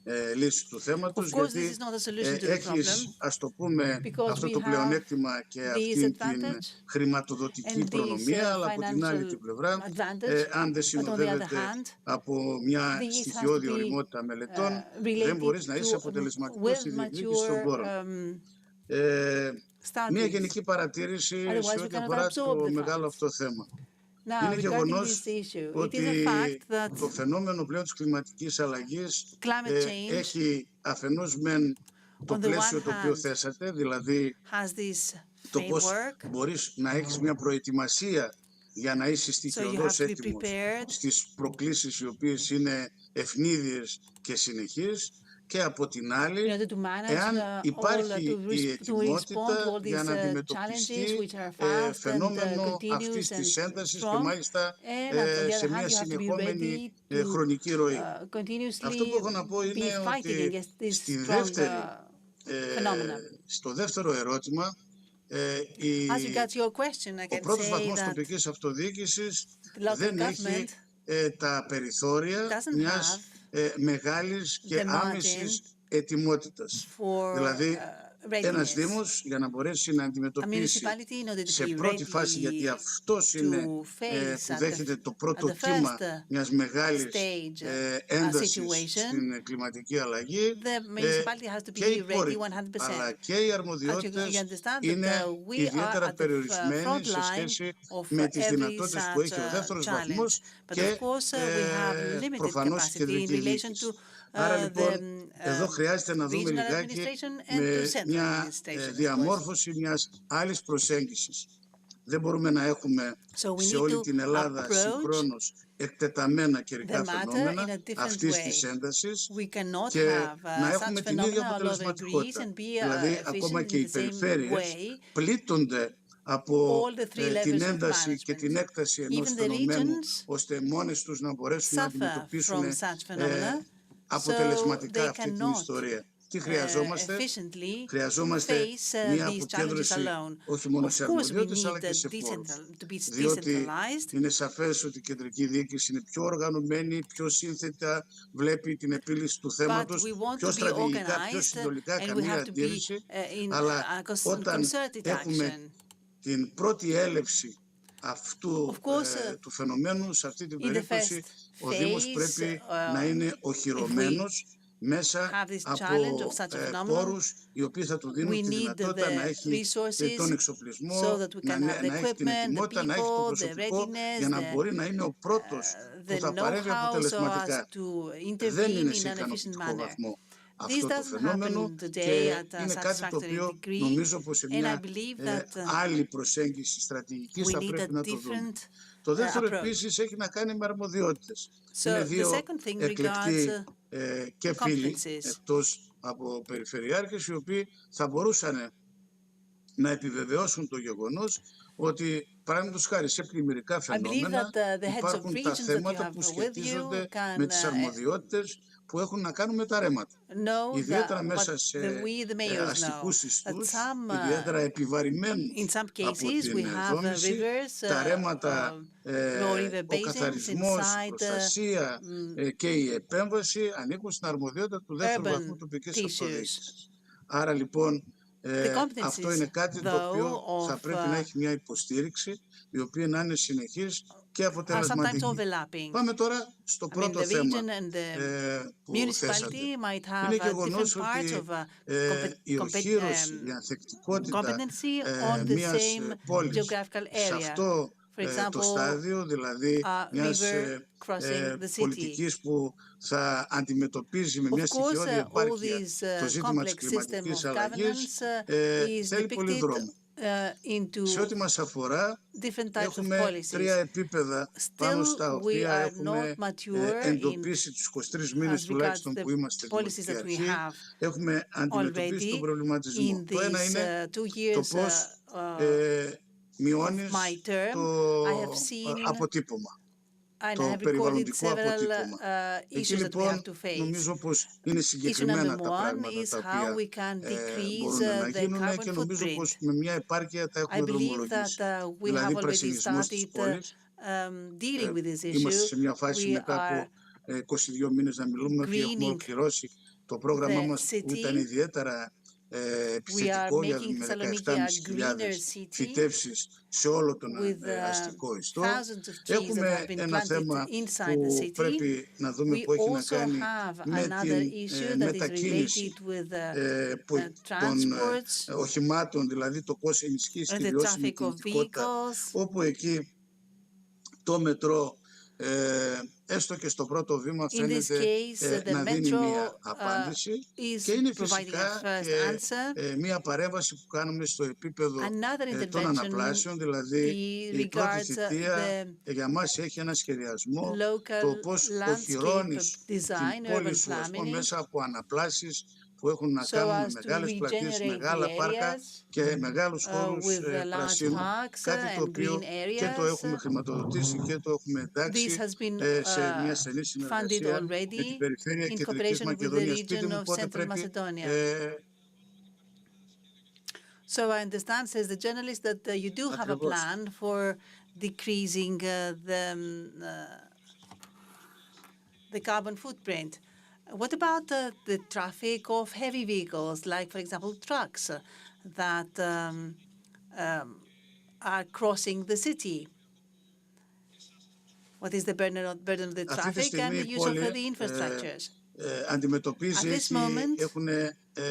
Speaker 2: Of course, this is not a solution to the problem, because we have this advantage and this financial advantage, but on the other hand, this has to be related to well-mature studies. Otherwise, we cannot absorb the funds. Now, regarding this issue, it is a fact that climate change, on the one hand, has this framework,
Speaker 4: για να είσαι στοιχειοδός έτοιμος στις προκλήσεις οι οποίες είναι ευνίδιες και συνεχείς και από την
Speaker 2: in
Speaker 4: άλλη,
Speaker 2: order to manage
Speaker 4: εάν υπάρχει η
Speaker 2: to respond to
Speaker 4: ετοιμότητα
Speaker 2: all
Speaker 4: για
Speaker 2: these
Speaker 4: να
Speaker 2: challenges
Speaker 4: αντιμετωπιστεί
Speaker 2: which are fast and
Speaker 4: φαινόμενο
Speaker 2: continuous
Speaker 4: αυτής
Speaker 2: and
Speaker 4: της έντασης και
Speaker 2: strong.
Speaker 4: μάλιστα
Speaker 2: And on the
Speaker 4: σε
Speaker 2: other hand,
Speaker 4: μια
Speaker 2: you have to be
Speaker 4: συνεχόμενη
Speaker 2: ready to
Speaker 4: χρονική ροή. Αυτό που
Speaker 2: continuously
Speaker 4: έχω να πω
Speaker 2: be
Speaker 4: είναι
Speaker 2: fighting
Speaker 4: ότι
Speaker 2: against this
Speaker 4: στη
Speaker 2: strong phenomena.
Speaker 4: στο δεύτερο ερώτημα,
Speaker 2: As regards your question, I
Speaker 4: ο
Speaker 2: can
Speaker 4: πρώτος
Speaker 2: say
Speaker 4: βαθμός
Speaker 2: that
Speaker 4: τοπικής αυτοδιοίκησης
Speaker 2: the local
Speaker 4: δεν έχει
Speaker 2: government
Speaker 4: τα περιθώρια
Speaker 2: doesn't
Speaker 4: μιας μεγάλης και
Speaker 2: the margin
Speaker 4: άμεσης ετοιμότητας.
Speaker 2: for
Speaker 4: Δηλαδή, ένας
Speaker 2: readiness.
Speaker 4: Δήμος για να μπορέσει να
Speaker 2: A
Speaker 4: αντιμετωπίσει
Speaker 2: municipality, in order to
Speaker 4: σε
Speaker 2: be
Speaker 4: πρώτη φάση, γιατί
Speaker 2: ready
Speaker 4: αυτός
Speaker 2: to
Speaker 4: είναι
Speaker 2: face
Speaker 4: που
Speaker 2: at
Speaker 4: δέχεται το πρώτο
Speaker 2: the
Speaker 4: κύμα
Speaker 2: first
Speaker 4: μιας μεγάλης
Speaker 2: stage
Speaker 4: έντασης
Speaker 2: situation,
Speaker 4: στην κλιματική αλλαγή,
Speaker 2: the municipality has to
Speaker 4: και οι
Speaker 2: be ready
Speaker 4: πόροι
Speaker 2: 100%.
Speaker 4: αλλά και οι
Speaker 2: As you
Speaker 4: αρμοδιότητες
Speaker 2: understand that
Speaker 4: είναι
Speaker 2: we are
Speaker 4: ιδιαίτερα
Speaker 2: at the
Speaker 4: περιορισμένοι
Speaker 2: front
Speaker 4: σε
Speaker 2: line
Speaker 4: σχέση
Speaker 2: of
Speaker 4: με τις
Speaker 2: every
Speaker 4: δυνατότητες που έχει ο
Speaker 2: such
Speaker 4: δεύτερος
Speaker 2: challenge.
Speaker 4: βαθμός
Speaker 2: But
Speaker 4: και
Speaker 2: of course, we have limited
Speaker 4: προφανώς η
Speaker 2: capacity in
Speaker 4: κεντρική
Speaker 2: relation
Speaker 4: διοίκηση.
Speaker 2: to
Speaker 4: Άρα
Speaker 2: the
Speaker 4: λοιπόν εδώ χρειάζεται να δούμε
Speaker 2: regional
Speaker 4: λιγάκι
Speaker 2: administration and to
Speaker 4: με
Speaker 2: central
Speaker 4: μια
Speaker 2: administration, of course.
Speaker 4: διαμόρφωση μιας άλλης προσέγγισης. Δεν μπορούμε να έχουμε
Speaker 2: So we
Speaker 4: σε
Speaker 2: need
Speaker 4: όλη
Speaker 2: to
Speaker 4: την Ελλάδα
Speaker 2: approach
Speaker 4: συγχρόνως εκτεταμένα
Speaker 2: the
Speaker 4: καιρικά
Speaker 2: matter
Speaker 4: φαινόμενα
Speaker 2: in a different
Speaker 4: αυτής
Speaker 2: way.
Speaker 4: της έντασης
Speaker 2: We cannot
Speaker 4: και
Speaker 2: have
Speaker 4: να
Speaker 2: such
Speaker 4: έχουμε την ίδια
Speaker 2: phenomena all over Greece
Speaker 4: αποτελεσματικότητα.
Speaker 2: and be
Speaker 4: Δηλαδή ακόμα
Speaker 2: efficient
Speaker 4: και
Speaker 2: in
Speaker 4: οι
Speaker 2: the same
Speaker 4: περιφέρειες
Speaker 2: way.
Speaker 4: πλήττονται από
Speaker 2: All the three
Speaker 4: την
Speaker 2: levels of
Speaker 4: ένταση και
Speaker 2: management.
Speaker 4: την έκταση ενός
Speaker 2: Even the
Speaker 4: φαινομένου,
Speaker 2: regions
Speaker 4: ώστε μόνες τους να μπορέσουν να
Speaker 2: suffer
Speaker 4: αντιμετωπίσουν
Speaker 2: from such phenomena, so
Speaker 4: αποτελεσματικά
Speaker 2: they
Speaker 4: αυτή την
Speaker 2: cannot
Speaker 4: ιστορία. Τι χρειαζόμαστε?
Speaker 2: efficiently
Speaker 4: Χρειαζόμαστε
Speaker 2: face
Speaker 4: μια
Speaker 2: these challenges
Speaker 4: αποκέντρωση
Speaker 2: alone.
Speaker 4: όχι μόνο
Speaker 2: Of
Speaker 4: σε
Speaker 2: course, we
Speaker 4: αρμοδιότητες αλλά
Speaker 2: need
Speaker 4: και σε πόρους.
Speaker 2: to be
Speaker 4: Διότι
Speaker 2: decentralized,
Speaker 4: είναι σαφές ότι η κεντρική διοίκηση είναι πιο οργανωμένη, πιο σύνθετα, βλέπει την επίλυση του
Speaker 2: but
Speaker 4: θέματος,
Speaker 2: we want
Speaker 4: πιο
Speaker 2: to be
Speaker 4: στρατηγικά, πιο
Speaker 2: organized
Speaker 4: συνολικά,
Speaker 2: and we
Speaker 4: καμία
Speaker 2: have to be
Speaker 4: αντίρρηση,
Speaker 2: in
Speaker 4: αλλά όταν
Speaker 2: concerted
Speaker 4: έχουμε
Speaker 2: action.
Speaker 4: την πρώτη έλευση αυτού
Speaker 2: Of course,
Speaker 4: του φαινομένου, σε αυτή την
Speaker 2: in the
Speaker 4: περίπτωση
Speaker 2: first
Speaker 4: ο Δήμος
Speaker 2: phase,
Speaker 4: πρέπει να είναι
Speaker 2: if we
Speaker 4: οχυρωμένος μέσα
Speaker 2: have this
Speaker 4: από
Speaker 2: challenge of such a phenomenon,
Speaker 4: πόρους οι οποίοι θα του δίνουν
Speaker 2: we
Speaker 4: τη
Speaker 2: need
Speaker 4: δυνατότητα να
Speaker 2: the
Speaker 4: έχει
Speaker 2: resources
Speaker 4: τον
Speaker 2: so
Speaker 4: εξοπλισμό,
Speaker 2: that we can have the
Speaker 4: να έχει την
Speaker 2: equipment, the
Speaker 4: ετοιμότητα, να έχει το
Speaker 2: people, the
Speaker 4: προσωπικό για
Speaker 2: readiness,
Speaker 4: να μπορεί να είναι ο πρώτος που
Speaker 2: the
Speaker 4: θα παρέμβει
Speaker 2: know-how so as
Speaker 4: αποτελεσματικά.
Speaker 2: to
Speaker 4: Δεν
Speaker 2: intervene
Speaker 4: είναι
Speaker 2: in
Speaker 4: σε
Speaker 2: an efficient
Speaker 4: ικανοποιητικό
Speaker 2: manner.
Speaker 4: βαθμό
Speaker 2: This
Speaker 4: αυτό το
Speaker 2: doesn't
Speaker 4: φαινόμενο
Speaker 2: happen today
Speaker 4: και
Speaker 2: at a
Speaker 4: είναι κάτι το
Speaker 2: satisfactory
Speaker 4: οποίο
Speaker 2: degree,
Speaker 4: νομίζω πως σε
Speaker 2: and I
Speaker 4: μια
Speaker 2: believe that
Speaker 4: άλλη προσέγγιση στρατηγικής
Speaker 2: we
Speaker 4: θα
Speaker 2: need a
Speaker 4: πρέπει να το δούμε.
Speaker 2: different
Speaker 4: Το δεύτερο
Speaker 2: approach.
Speaker 4: επίσης έχει να κάνει με αρμοδιότητες.
Speaker 2: So
Speaker 4: Είναι
Speaker 2: the
Speaker 4: δύο
Speaker 2: second thing regards
Speaker 4: εκλεκτοί και φίλοι
Speaker 2: competencies.
Speaker 4: εκτός από περιφερειάρχες οι οποίοι θα μπορούσαν να επιβεβαιώσουν το γεγονός ότι παραδείγματος χάρη σε πλημμυρικά φαινόμενα υπάρχουν τα θέματα που σχετίζονται με τις αρμοδιότητες που έχουν να κάνουν με τα ρέματα. Ιδιαίτερα μέσα σε αστικούς ιστούς, ιδιαίτερα επιβαρημένους από την δόμηση, τα ρέματα, ο καθαρισμός, η προστασία και η επέμβαση ανήκουν στην αρμοδιότητα του δεύτερου βαθμού τοπικής αυτοδιοίκησης. Άρα λοιπόν αυτό είναι κάτι το οποίο θα πρέπει να έχει μια υποστήριξη η οποία να είναι συνεχής και αποτελεσματική. Πάμε τώρα στο πρώτο θέμα που θέσατε. Είναι γεγονός ότι η οχύρωση, η ανθεκτικότητα μιας πόλης σε αυτό το στάδιο, δηλαδή μιας πολιτικής που θα αντιμετωπίζει με μια στοιχειώδη επάρκεια το ζήτημα της κλιματικής αλλαγής, θέλει πολύ δρόμο. Σε ό,τι μας αφορά, έχουμε τρία επίπεδα πάνω στα οποία έχουμε εντοπίσει τους 23 μήνες τουλάχιστον που είμαστε δημοτική αρχή. Έχουμε αντιμετωπίσει τον προβληματισμό. Το ένα είναι το πώς μειώνεις το αποτύπωμα, το περιβαλλοντικό αποτύπωμα. Εκεί λοιπόν νομίζω πως είναι συγκεκριμένα τα πράγματα τα οποία μπορούν να γίνουν και νομίζω πως με μια επάρκεια τα έχουμε δρομολογήσει. Δηλαδή πρασινισμός της πόλης. Είμαστε σε μια φάση μετά από 22 μήνες να μιλούμε ότι έχουμε ολοκληρώσει το πρόγραμμά μας που ήταν ιδιαίτερα επιθετικό για με 17.500 φυτεύσεις σε όλο τον αστικό ιστό. Έχουμε ένα θέμα που πρέπει να δούμε που έχει να κάνει με την μετακίνηση των οχημάτων, δηλαδή το πώς ενισχύσει τη βιώσιμη κινητικότητα, όπου εκεί το μετρό έστω και στο πρώτο βήμα
Speaker 2: In this
Speaker 4: φαίνεται
Speaker 2: case, the
Speaker 4: να δίνει μία
Speaker 2: metro
Speaker 4: απάντηση και
Speaker 2: is
Speaker 4: είναι
Speaker 2: providing a
Speaker 4: φυσικά
Speaker 2: first
Speaker 4: και
Speaker 2: answer.
Speaker 4: μία παρέμβαση που κάνουμε στο επίπεδο
Speaker 2: Another
Speaker 4: των
Speaker 2: intervention
Speaker 4: αναπλάσεων, δηλαδή η πρώτη
Speaker 2: regards
Speaker 4: θητεία
Speaker 2: the
Speaker 4: για μας έχει ένα σχεδιασμό το
Speaker 2: local
Speaker 4: πώς
Speaker 2: landscape
Speaker 4: οχυρώνεις
Speaker 2: design,
Speaker 4: την πόλη
Speaker 2: urban
Speaker 4: σου
Speaker 2: planning,
Speaker 4: μέσα από αναπλάσεις που έχουν να
Speaker 2: so
Speaker 4: κάνουν με
Speaker 2: as to
Speaker 4: μεγάλες πλατείες,
Speaker 2: regenerate the
Speaker 4: μεγάλα πάρκα
Speaker 2: areas
Speaker 4: και μεγάλους χώρους
Speaker 2: with large
Speaker 4: πρασίνου,
Speaker 2: parks
Speaker 4: κάτι το
Speaker 2: and green
Speaker 4: οποίο και το έχουμε
Speaker 2: areas.
Speaker 4: χρηματοδοτήσει και το έχουμε
Speaker 2: This
Speaker 4: εντάξει
Speaker 2: has been
Speaker 4: σε μια στενή
Speaker 2: funded
Speaker 4: συνεργασία με την
Speaker 2: already
Speaker 4: περιφέρεια
Speaker 2: in
Speaker 4: Κεντρικής
Speaker 2: cooperation with the
Speaker 4: Μακεδονίας. Πείτε
Speaker 2: region
Speaker 4: μου
Speaker 2: of
Speaker 4: πότε
Speaker 2: Central
Speaker 4: πρέπει
Speaker 2: Macedonia. So I understand, says the journalist, that you do have a
Speaker 4: ακριβώς.
Speaker 2: plan for decreasing the carbon footprint. What about the traffic of heavy vehicles, like, for example, trucks that are crossing the city? What is the burden of the
Speaker 4: Αυτή τη
Speaker 2: traffic and
Speaker 4: στιγμή
Speaker 2: the
Speaker 4: η
Speaker 2: use of
Speaker 4: πόλη
Speaker 2: the infrastructures?
Speaker 4: αντιμετωπίζει,
Speaker 2: At this moment,
Speaker 4: έχουν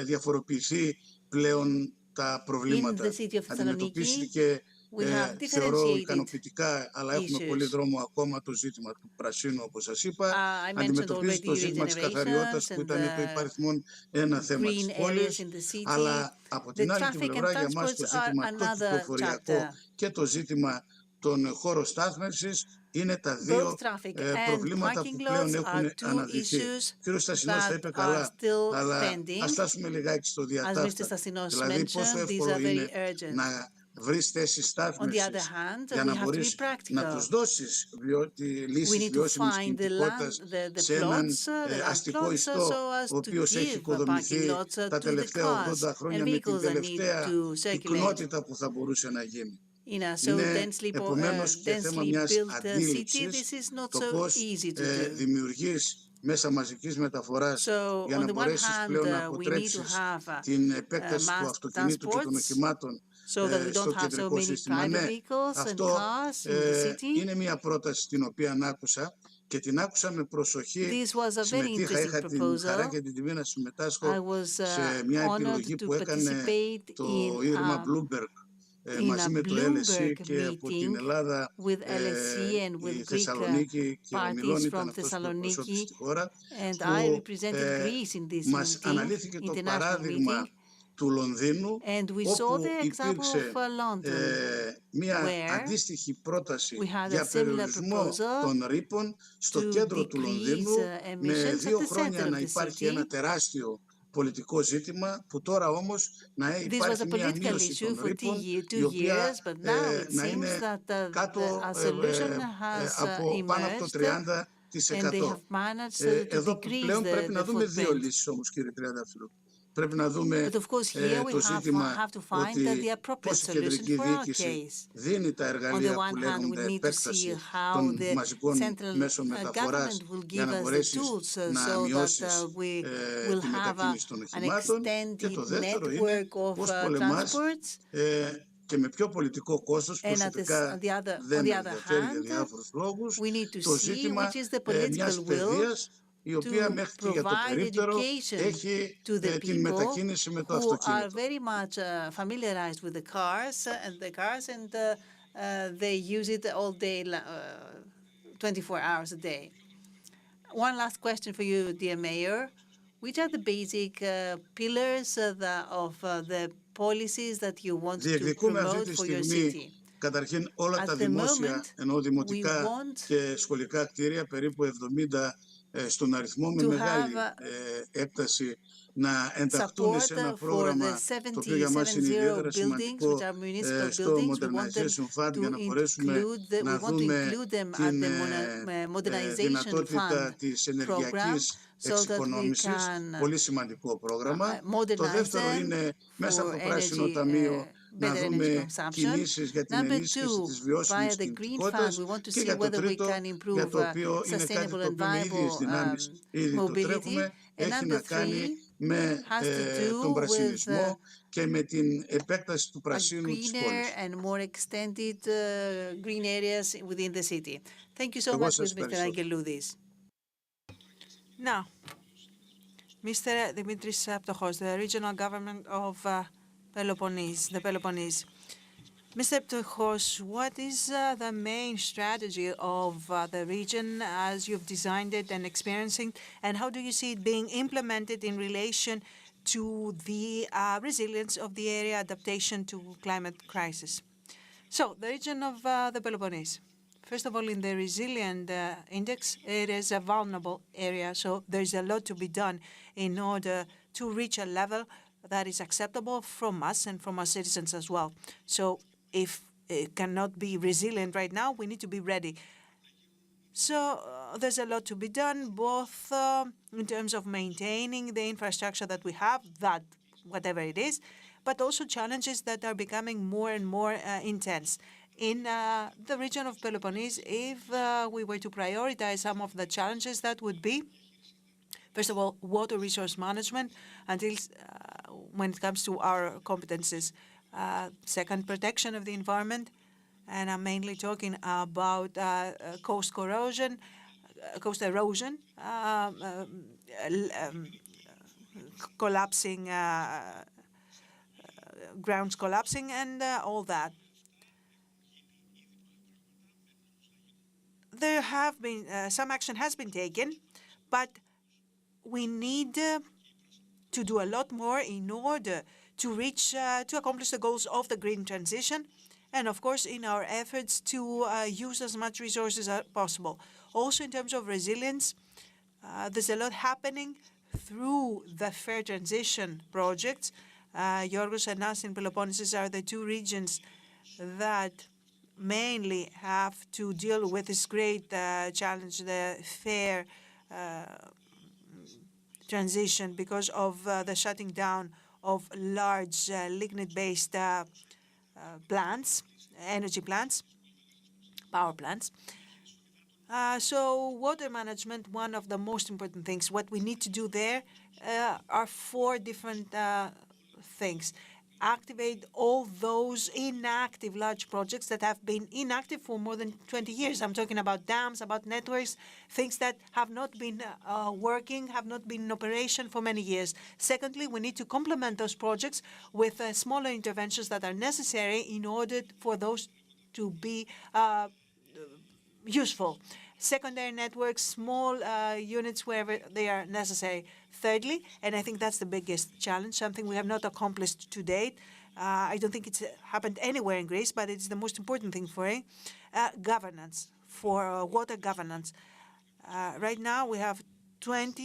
Speaker 4: διαφοροποιηθεί πλέον τα
Speaker 2: in the
Speaker 4: προβλήματα.
Speaker 2: city of Thessaloniki,
Speaker 4: Αντιμετωπίστηκε,
Speaker 2: we have
Speaker 4: θεωρώ,
Speaker 2: differentiated
Speaker 4: ικανοποιητικά, αλλά έχουμε πολύ
Speaker 2: issues.
Speaker 4: δρόμο ακόμα, το ζήτημα του πρασίνου, όπως σας είπα.
Speaker 2: I mentioned
Speaker 4: Αντιμετωπίζει το
Speaker 2: already
Speaker 4: ζήτημα της καθαριότητας,
Speaker 2: regenerations
Speaker 4: που
Speaker 2: and
Speaker 4: ήταν το υπαριθμόν ένα θέμα
Speaker 2: green
Speaker 4: της
Speaker 2: areas
Speaker 4: πόλης.
Speaker 2: in the city.
Speaker 4: Αλλά από
Speaker 2: The
Speaker 4: την άλλη την
Speaker 2: traffic and
Speaker 4: πλευρά, για μας το
Speaker 2: transports are
Speaker 4: ζήτημα το
Speaker 2: another
Speaker 4: κυκλοφοριακό
Speaker 2: chapter.
Speaker 4: και το ζήτημα των χώρων στάθμευσης είναι τα
Speaker 2: Both
Speaker 4: δύο
Speaker 2: traffic and
Speaker 4: προβλήματα
Speaker 2: parking
Speaker 4: που πλέον
Speaker 2: lots
Speaker 4: έχουν
Speaker 2: are two
Speaker 4: αναδειχθεί.
Speaker 2: issues
Speaker 4: Ο κ. Στασινός τα
Speaker 2: that
Speaker 4: είπε
Speaker 2: are
Speaker 4: καλά,
Speaker 2: still
Speaker 4: αλλά
Speaker 2: pending.
Speaker 4: ας στάσουμε λιγάκι στο
Speaker 2: As Mr.
Speaker 4: διατάφτα.
Speaker 2: Stassinos
Speaker 4: Δηλαδή πόσο
Speaker 2: mentioned, these
Speaker 4: εύκολο
Speaker 2: are
Speaker 4: είναι
Speaker 2: very urgent.
Speaker 4: να βρεις θέσεις
Speaker 2: On the other
Speaker 4: στάθμευσης
Speaker 2: hand,
Speaker 4: για
Speaker 2: we
Speaker 4: να
Speaker 2: have to be
Speaker 4: μπορείς να τους
Speaker 2: practical.
Speaker 4: δώσεις
Speaker 2: We
Speaker 4: λύσεις
Speaker 2: need to
Speaker 4: βιώσιμης
Speaker 2: find
Speaker 4: κινητικότητας
Speaker 2: the
Speaker 4: σε έναν
Speaker 2: plots, the land
Speaker 4: αστικό
Speaker 2: plots,
Speaker 4: ιστό,
Speaker 2: so as
Speaker 4: ο
Speaker 2: to
Speaker 4: οποίος έχει
Speaker 2: give parking
Speaker 4: οικοδομηθεί
Speaker 2: lots
Speaker 4: τα
Speaker 2: to the
Speaker 4: τελευταία
Speaker 2: cars
Speaker 4: 80
Speaker 2: and
Speaker 4: χρόνια με την
Speaker 2: vehicles that need
Speaker 4: τελευταία
Speaker 2: to circulate
Speaker 4: πυκνότητα που θα μπορούσε να γίνει.
Speaker 2: in a so
Speaker 4: Είναι επομένως και θέμα
Speaker 2: densely
Speaker 4: μιας
Speaker 2: built city.
Speaker 4: αντίληψης
Speaker 2: This is not
Speaker 4: το
Speaker 2: so
Speaker 4: πώς
Speaker 2: easy to do.
Speaker 4: δημιουργείς μέσα μαζικής μεταφοράς
Speaker 2: So
Speaker 4: για
Speaker 2: on
Speaker 4: να
Speaker 2: the one
Speaker 4: μπορέσεις
Speaker 2: hand,
Speaker 4: πλέον να
Speaker 2: we need to
Speaker 4: αποτρέψεις
Speaker 2: have
Speaker 4: την επέκταση του
Speaker 2: mass
Speaker 4: αυτοκινήτου και των
Speaker 2: transports
Speaker 4: οχημάτων
Speaker 2: so that we
Speaker 4: στο
Speaker 2: don't have so
Speaker 4: κεντρικό
Speaker 2: many
Speaker 4: σύστημα.
Speaker 2: private
Speaker 4: Ναι,
Speaker 2: vehicles and
Speaker 4: αυτό
Speaker 2: cars in the city.
Speaker 4: είναι μια πρόταση την οποία άκουσα και την άκουσα με προσοχή.
Speaker 2: This was a very
Speaker 4: Συμμετείχα,
Speaker 2: interesting
Speaker 4: είχα την χαρά
Speaker 2: proposal.
Speaker 4: και την τιμή να
Speaker 2: I
Speaker 4: συμμετάσχω
Speaker 2: was
Speaker 4: σε μια
Speaker 2: honored
Speaker 4: επιλογή
Speaker 2: to
Speaker 4: που έκανε
Speaker 2: participate
Speaker 4: το
Speaker 2: in
Speaker 4: Ίδρυμα Bloomberg
Speaker 2: a
Speaker 4: μαζί με το LSE
Speaker 2: Bloomberg
Speaker 4: και από την
Speaker 2: meeting
Speaker 4: Ελλάδα
Speaker 2: with LSE and
Speaker 4: η
Speaker 2: with Greek
Speaker 4: Θεσσαλονίκη και ο
Speaker 2: parties
Speaker 4: Μιλών
Speaker 2: from
Speaker 4: ήταν αυτός που εκπροσώπησε
Speaker 2: Thessaloniki,
Speaker 4: τη χώρα,
Speaker 2: and I
Speaker 4: που
Speaker 2: represented Greece in this
Speaker 4: μας
Speaker 2: meeting,
Speaker 4: αναλύθηκε το
Speaker 2: international
Speaker 4: παράδειγμα
Speaker 2: meeting,
Speaker 4: του Λονδίνου,
Speaker 2: and we saw
Speaker 4: όπου
Speaker 2: the example
Speaker 4: υπήρξε
Speaker 2: of London,
Speaker 4: μια
Speaker 2: where
Speaker 4: αντίστοιχη πρόταση
Speaker 2: we had a
Speaker 4: για
Speaker 2: similar
Speaker 4: περιορισμό
Speaker 2: proposal
Speaker 4: των ρήπων στο
Speaker 2: to
Speaker 4: κέντρο του
Speaker 2: decrease
Speaker 4: Λονδίνου, με
Speaker 2: emissions at
Speaker 4: 2
Speaker 2: the
Speaker 4: χρόνια
Speaker 2: center
Speaker 4: να
Speaker 2: of the
Speaker 4: υπάρχει
Speaker 2: city.
Speaker 4: ένα τεράστιο πολιτικό ζήτημα, που τώρα όμως να
Speaker 2: This was
Speaker 4: υπάρχει
Speaker 2: a
Speaker 4: μια
Speaker 2: political
Speaker 4: μείωση
Speaker 2: issue
Speaker 4: των
Speaker 2: for
Speaker 4: ρήπων,
Speaker 2: 2
Speaker 4: η οποία
Speaker 2: years, but now it
Speaker 4: να
Speaker 2: seems
Speaker 4: είναι
Speaker 2: that
Speaker 4: κάτω
Speaker 2: a solution has
Speaker 4: από πάνω από το
Speaker 2: emerged, and they
Speaker 4: 30%.
Speaker 2: have managed to
Speaker 4: Εδώ
Speaker 2: decrease
Speaker 4: πλέον πρέπει
Speaker 2: the
Speaker 4: να δούμε δύο
Speaker 2: footprint.
Speaker 4: λύσεις όμως, κύριε Τριαντάφυλλο. Πρέπει να δούμε
Speaker 2: But of course, here we
Speaker 4: το ζήτημα
Speaker 2: have to find
Speaker 4: ότι
Speaker 2: the appropriate
Speaker 4: πώς η
Speaker 2: solution
Speaker 4: κεντρική
Speaker 2: for our
Speaker 4: διοίκηση
Speaker 2: case.
Speaker 4: δίνει τα
Speaker 2: On the
Speaker 4: εργαλεία
Speaker 2: one
Speaker 4: που
Speaker 2: hand, we
Speaker 4: λέγονται
Speaker 2: need to see
Speaker 4: επέκταση
Speaker 2: how
Speaker 4: των
Speaker 2: the
Speaker 4: μαζικών
Speaker 2: central
Speaker 4: μέσων
Speaker 2: government
Speaker 4: μεταφοράς
Speaker 2: will
Speaker 4: για
Speaker 2: give
Speaker 4: να
Speaker 2: us the
Speaker 4: μπορέσεις
Speaker 2: tools
Speaker 4: να
Speaker 2: so that
Speaker 4: μειώσεις
Speaker 2: we will
Speaker 4: τη
Speaker 2: have
Speaker 4: μετακίνηση των
Speaker 2: an
Speaker 4: οχημάτων. Και το
Speaker 2: extended
Speaker 4: δεύτερο είναι
Speaker 2: network of
Speaker 4: πώς πολεμάς
Speaker 2: transports.
Speaker 4: και με πιο πολιτικό κόστος,
Speaker 2: And
Speaker 4: προσωπικά δεν
Speaker 2: on
Speaker 4: με
Speaker 2: the other
Speaker 4: ενδιαφέρει για
Speaker 2: hand,
Speaker 4: διάφορους λόγους,
Speaker 2: we need to
Speaker 4: το
Speaker 2: see
Speaker 4: ζήτημα
Speaker 2: which is the political
Speaker 4: μιας
Speaker 2: will
Speaker 4: παιδείας η οποία
Speaker 2: to
Speaker 4: μέχρι και για το
Speaker 2: provide
Speaker 4: περίπτερο
Speaker 2: education
Speaker 4: έχει
Speaker 2: to the
Speaker 4: την
Speaker 2: people
Speaker 4: μετακίνηση με το
Speaker 2: who are
Speaker 4: αυτοκίνητο.
Speaker 2: very much familiarized with the cars and they use it all day, 24 hours a day. One last question for you, dear Mayor. Which are the basic pillars of the policies that you want to
Speaker 4: Διεκδικούμε αυτή
Speaker 2: promote
Speaker 4: τη
Speaker 2: for your
Speaker 4: στιγμή
Speaker 2: city?
Speaker 4: καταρχήν όλα
Speaker 2: At
Speaker 4: τα
Speaker 2: the
Speaker 4: δημόσια,
Speaker 2: moment,
Speaker 4: ενώ
Speaker 2: we
Speaker 4: δημοτικά
Speaker 2: want
Speaker 4: και σχολικά κτίρια, περίπου 70 στον αριθμό, με
Speaker 2: to
Speaker 4: μεγάλη
Speaker 2: have
Speaker 4: έκταση, να ενταχθούν σε
Speaker 2: support
Speaker 4: ένα
Speaker 2: for the
Speaker 4: πρόγραμμα το οποίο για μας είναι
Speaker 2: 70
Speaker 4: ιδιαίτερα
Speaker 2: buildings,
Speaker 4: σημαντικό,
Speaker 2: which are municipal
Speaker 4: στο
Speaker 2: buildings. We want them
Speaker 4: Modernization Fund, για
Speaker 2: to
Speaker 4: να μπορέσουμε
Speaker 2: we
Speaker 4: να
Speaker 2: want to
Speaker 4: δούμε
Speaker 2: include them at
Speaker 4: την
Speaker 2: the modernization
Speaker 4: δυνατότητα
Speaker 2: fund
Speaker 4: της
Speaker 2: program,
Speaker 4: ενεργειακής
Speaker 2: so that we
Speaker 4: εξοικονόμησης,
Speaker 2: can
Speaker 4: πολύ σημαντικό πρόγραμμα. Το
Speaker 2: modernize
Speaker 4: δεύτερο
Speaker 2: them
Speaker 4: είναι μέσα από
Speaker 2: for
Speaker 4: το Πράσινο
Speaker 2: energy,
Speaker 4: Ταμείο να
Speaker 2: better energy
Speaker 4: δούμε
Speaker 2: consumption.
Speaker 4: κινήσεις για την
Speaker 2: Number
Speaker 4: ενίσχυση
Speaker 2: two,
Speaker 4: της βιώσιμης
Speaker 2: via the Green Fund,
Speaker 4: κινητικότητας,
Speaker 2: we want to
Speaker 4: και
Speaker 2: see
Speaker 4: για το
Speaker 2: whether we
Speaker 4: τρίτο,
Speaker 2: can
Speaker 4: για
Speaker 2: improve
Speaker 4: το οποίο είναι κάτι
Speaker 2: sustainable
Speaker 4: το
Speaker 2: and
Speaker 4: οποίο με ίδιες
Speaker 2: viable
Speaker 4: δυνάμεις ήδη το
Speaker 2: mobility.
Speaker 4: τρέχουμε,
Speaker 2: And
Speaker 4: έχει
Speaker 2: number
Speaker 4: να κάνει
Speaker 2: three
Speaker 4: με
Speaker 2: has to do
Speaker 4: τον
Speaker 2: with
Speaker 4: πρασινισμό και με την επέκταση του
Speaker 2: a
Speaker 4: πρασίνου της
Speaker 2: greener
Speaker 4: πόλης.
Speaker 2: and more extended green areas within the city. Thank you so
Speaker 4: Εγώ
Speaker 2: much,
Speaker 4: σας
Speaker 2: Mr.
Speaker 4: ευχαριστώ.
Speaker 2: Angeloudis.
Speaker 3: Now, Mr. Dimitris Ptochos, the regional government of Peloponnese, the Peloponnese. Mr. Ptochos, what is the main strategy of the region as you've designed it and experiencing, and how do you see it being implemented in relation to the resilience of the area, adaptation to climate crisis? So, the region of the Peloponnese. First of all, in the resilient index, it is a vulnerable area, so there's a lot to be done in order to reach a level that is acceptable from us and from our citizens as well. So if it cannot be resilient right now, we need to be ready. So there's a lot to be done, both in terms of maintaining the infrastructure that we have, that whatever it is, but also challenges that are becoming more and more intense. In the region of Peloponnese, if we were to prioritize some of the challenges, that would be, first of all, water resource management, until when it comes to our competences. Second, protection of the environment, and I'm mainly talking about coast corrosion, coast erosion, collapsing, grounds collapsing, and all that. There have been some action has been taken, but we need to do a lot more in order to reach, to accomplish the goals of the green transition, and of course in our efforts to use as much resources as possible. Also in terms of resilience, there's a lot happening through the fair transition projects. Yorgos and us in Peloponnesus are the two regions that mainly have to deal with this great challenge, the fair transition, because of the shutting down of large lignite-based plants, energy plants, power plants. So water management, one of the most important things. What we need to do there are four different things. Activate all those inactive large projects that have been inactive for more than 20 years. I'm talking about dams, about networks, things that have not been working, have not been in operation for many years. Secondly, we need to complement those projects with smaller interventions that are necessary in order for those to be useful. Secondary networks, small units wherever they are necessary. Thirdly, and I think that's the biggest challenge, something we have not accomplished to date. I don't think it's happened anywhere in Greece, but it's the most important thing for it. Governance, for water governance. Right now we have 12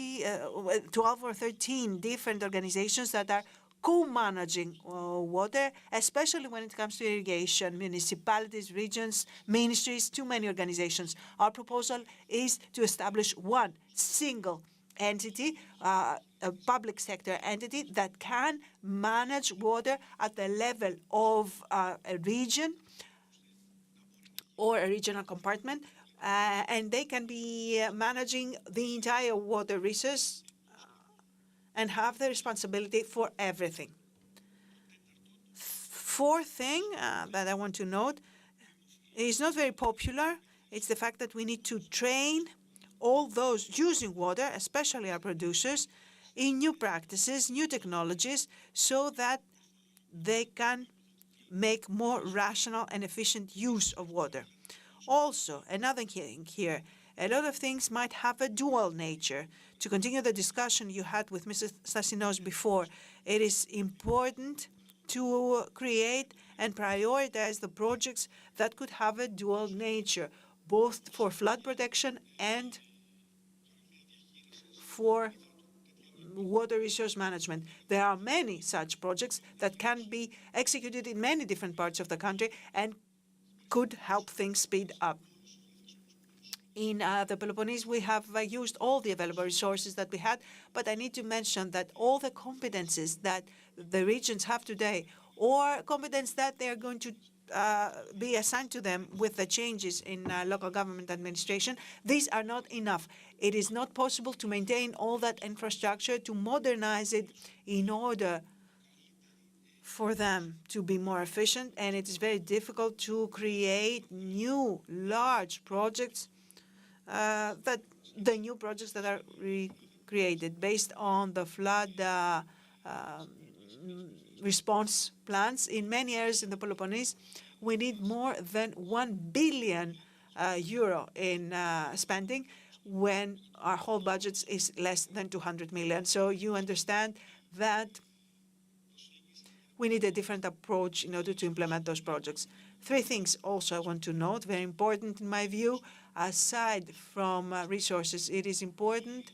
Speaker 3: or 13 different organizations that are co-managing water, especially when it comes to irrigation, municipalities, regions, ministries, too many organizations. Our proposal is to establish one single entity, a public sector entity that can manage water at the level of a region or a regional compartment, and they can be managing the entire water resource and have the responsibility for everything. Fourth thing that I want to note is not very popular. It's the fact that we need to train all those using water, especially our producers, in new practices, new technologies, so that they can make more rational and efficient use of water. Also, another thing here, a lot of things might have a dual nature. To continue the discussion you had with Mr. Stasinos before, it is important to create and prioritize the projects that could have a dual nature, both for flood protection and for water resource management. There are many such projects that can be executed in many different parts of the country and could help things speed up. In the Peloponnese, we have used all the available resources that we had, but I need to mention that all the competences that the regions have today, or competence that they are going to be assigned to them with the changes in local government administration, these are not enough. It is not possible to maintain all that infrastructure, to modernize it in order for them to be more efficient, and it is very difficult to create new large projects that the new projects that are created based on the flood response plans in many areas in the Peloponnese. we need more than 1 billion euro in spending when our whole budget is less than 200 million. So you understand that we need a different approach in order to implement those projects. Three things also I want to note, very important in my view. Aside from resources, it is important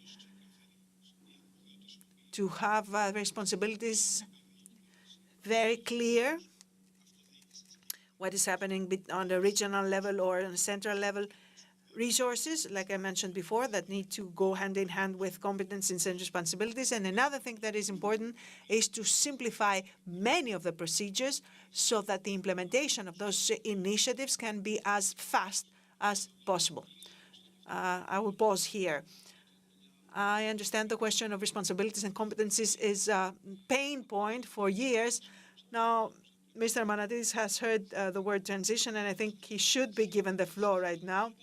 Speaker 3: to have responsibilities very clear, what is happening on the regional level or on the central level. Resources, like I mentioned before, that need to go hand in hand with competencies and responsibilities. And another thing that is important is to simplify many of the procedures so that the implementation of those initiatives can be as fast as possible. I will pause here. I understand the question of responsibilities and competencies is a pain point for years. Now, Mr. Manadis has heard the word transition, and I think he should be given the floor right now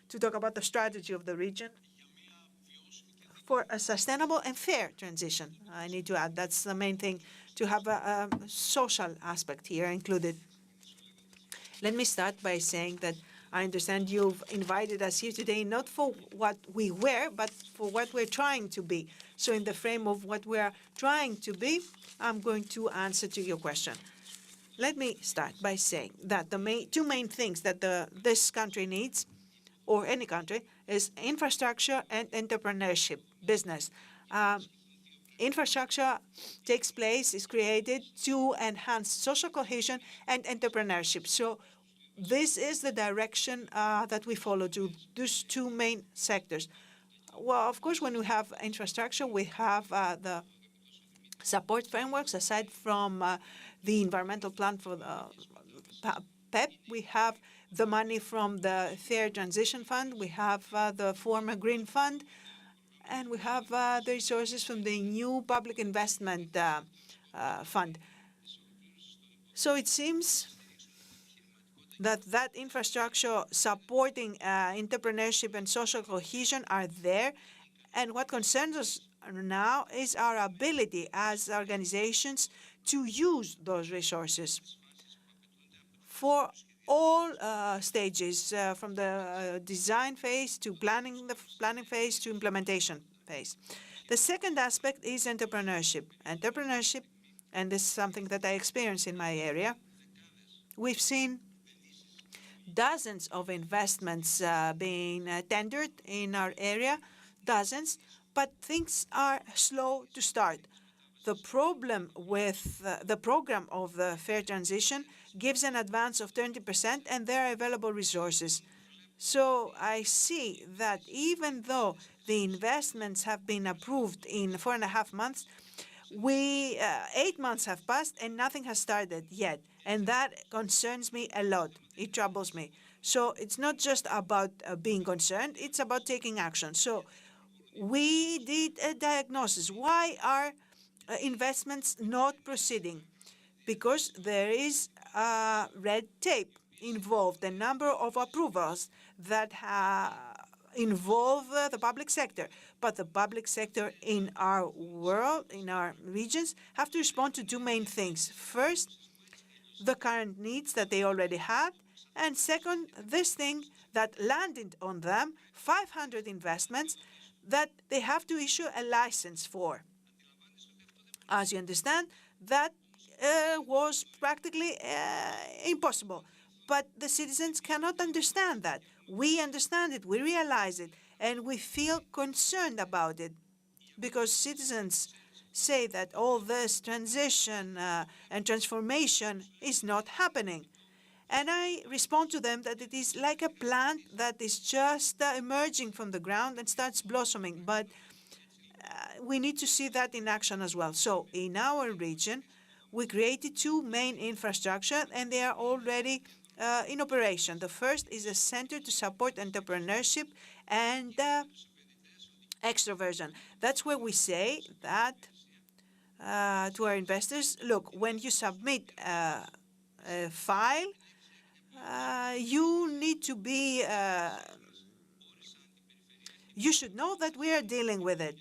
Speaker 3: to talk about the strategy of the region for a sustainable and fair transition. I need to add, that's the main thing, to have a social aspect here included. Let me start by saying that I understand you've invited us here today not for what we were, but for what we're trying to be. So in the frame of what we're trying to be, I'm going to answer to your question. Let me start by saying that the two main things that this country needs, or any country, is infrastructure and entrepreneurship, business. Infrastructure takes place, is created to enhance social cohesion and entrepreneurship. So this is the direction that we follow to those two main sectors. Well, of course, when we have infrastructure, we have the support frameworks. Aside from the environmental plan for the PEP, we have the money from the Fair Transition Fund, we have the former Green Fund, and we have the resources from the new Public Investment Fund. So it seems that infrastructure supporting entrepreneurship and social cohesion are there, and what concerns us now is our ability as organizations to use those resources for all stages, from the design phase to planning phase to implementation phase. The second aspect is entrepreneurship. Entrepreneurship, and this is something that I experience in my area, we've seen dozens of investments being tendered in our area, dozens, but things are slow to start. The problem with the program of the Fair Transition gives an advance of 20%, and there are available resources. So I see that even though the investments have been approved in 4.5 months, 8 months have passed and nothing has started yet. And that concerns me a lot. It troubles me. So it's not just about being concerned, it's about taking action. So we did a diagnosis. Why are investments not proceeding? Because there is red tape involved, a number of approvals that involve the public sector. But the public sector in our world, in our regions, have to respond to two main things. First, the current needs that they already had, and second, this thing that landed on them, 500 investments that they have to issue a license for. As you understand, that was practically impossible. But the citizens cannot understand that. We understand it, we realize it, and we feel concerned about it, because citizens say that all this transition and transformation is not happening. And I respond to them that it is like a plant that is just emerging from the ground and starts blossoming. But we need to see that in action as well. So in our region, we created two main infrastructure, and they are already in operation. The first is a center to support entrepreneurship and extroversion. That's where we say that to our investors, look, when you submit a file, you need to be, you should know that we are dealing with it,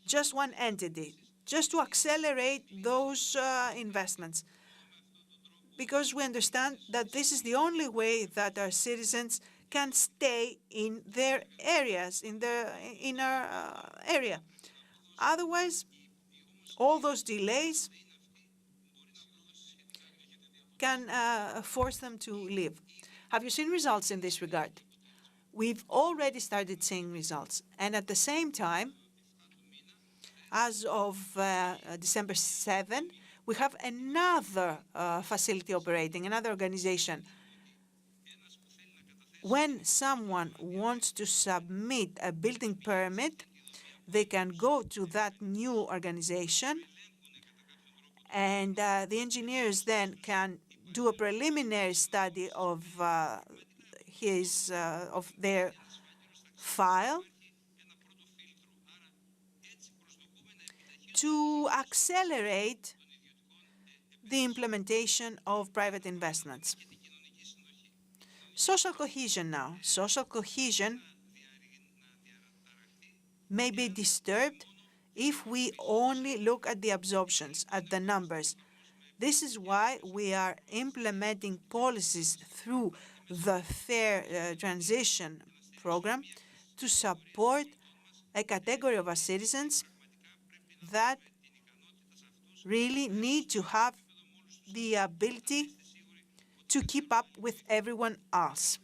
Speaker 3: just one entity, just to accelerate those investments. because we understand that this is the only way that our citizens can stay in their areas, in our area. Otherwise, all those delays can force them to leave. Have you seen results in this regard? We've already started seeing results. And at the same time, as of December 7, we have another facility operating, another organization. When someone wants to submit a building permit, they can go to that new organization, and the engineers then can do a preliminary study of their file to accelerate the implementation of private investments. Social cohesion now. Social cohesion may be disturbed if we only look at the absorptions, at the numbers. This is why we are implementing policies through the Fair Transition program to support a category of our citizens that really need to have the ability to keep up with everyone else.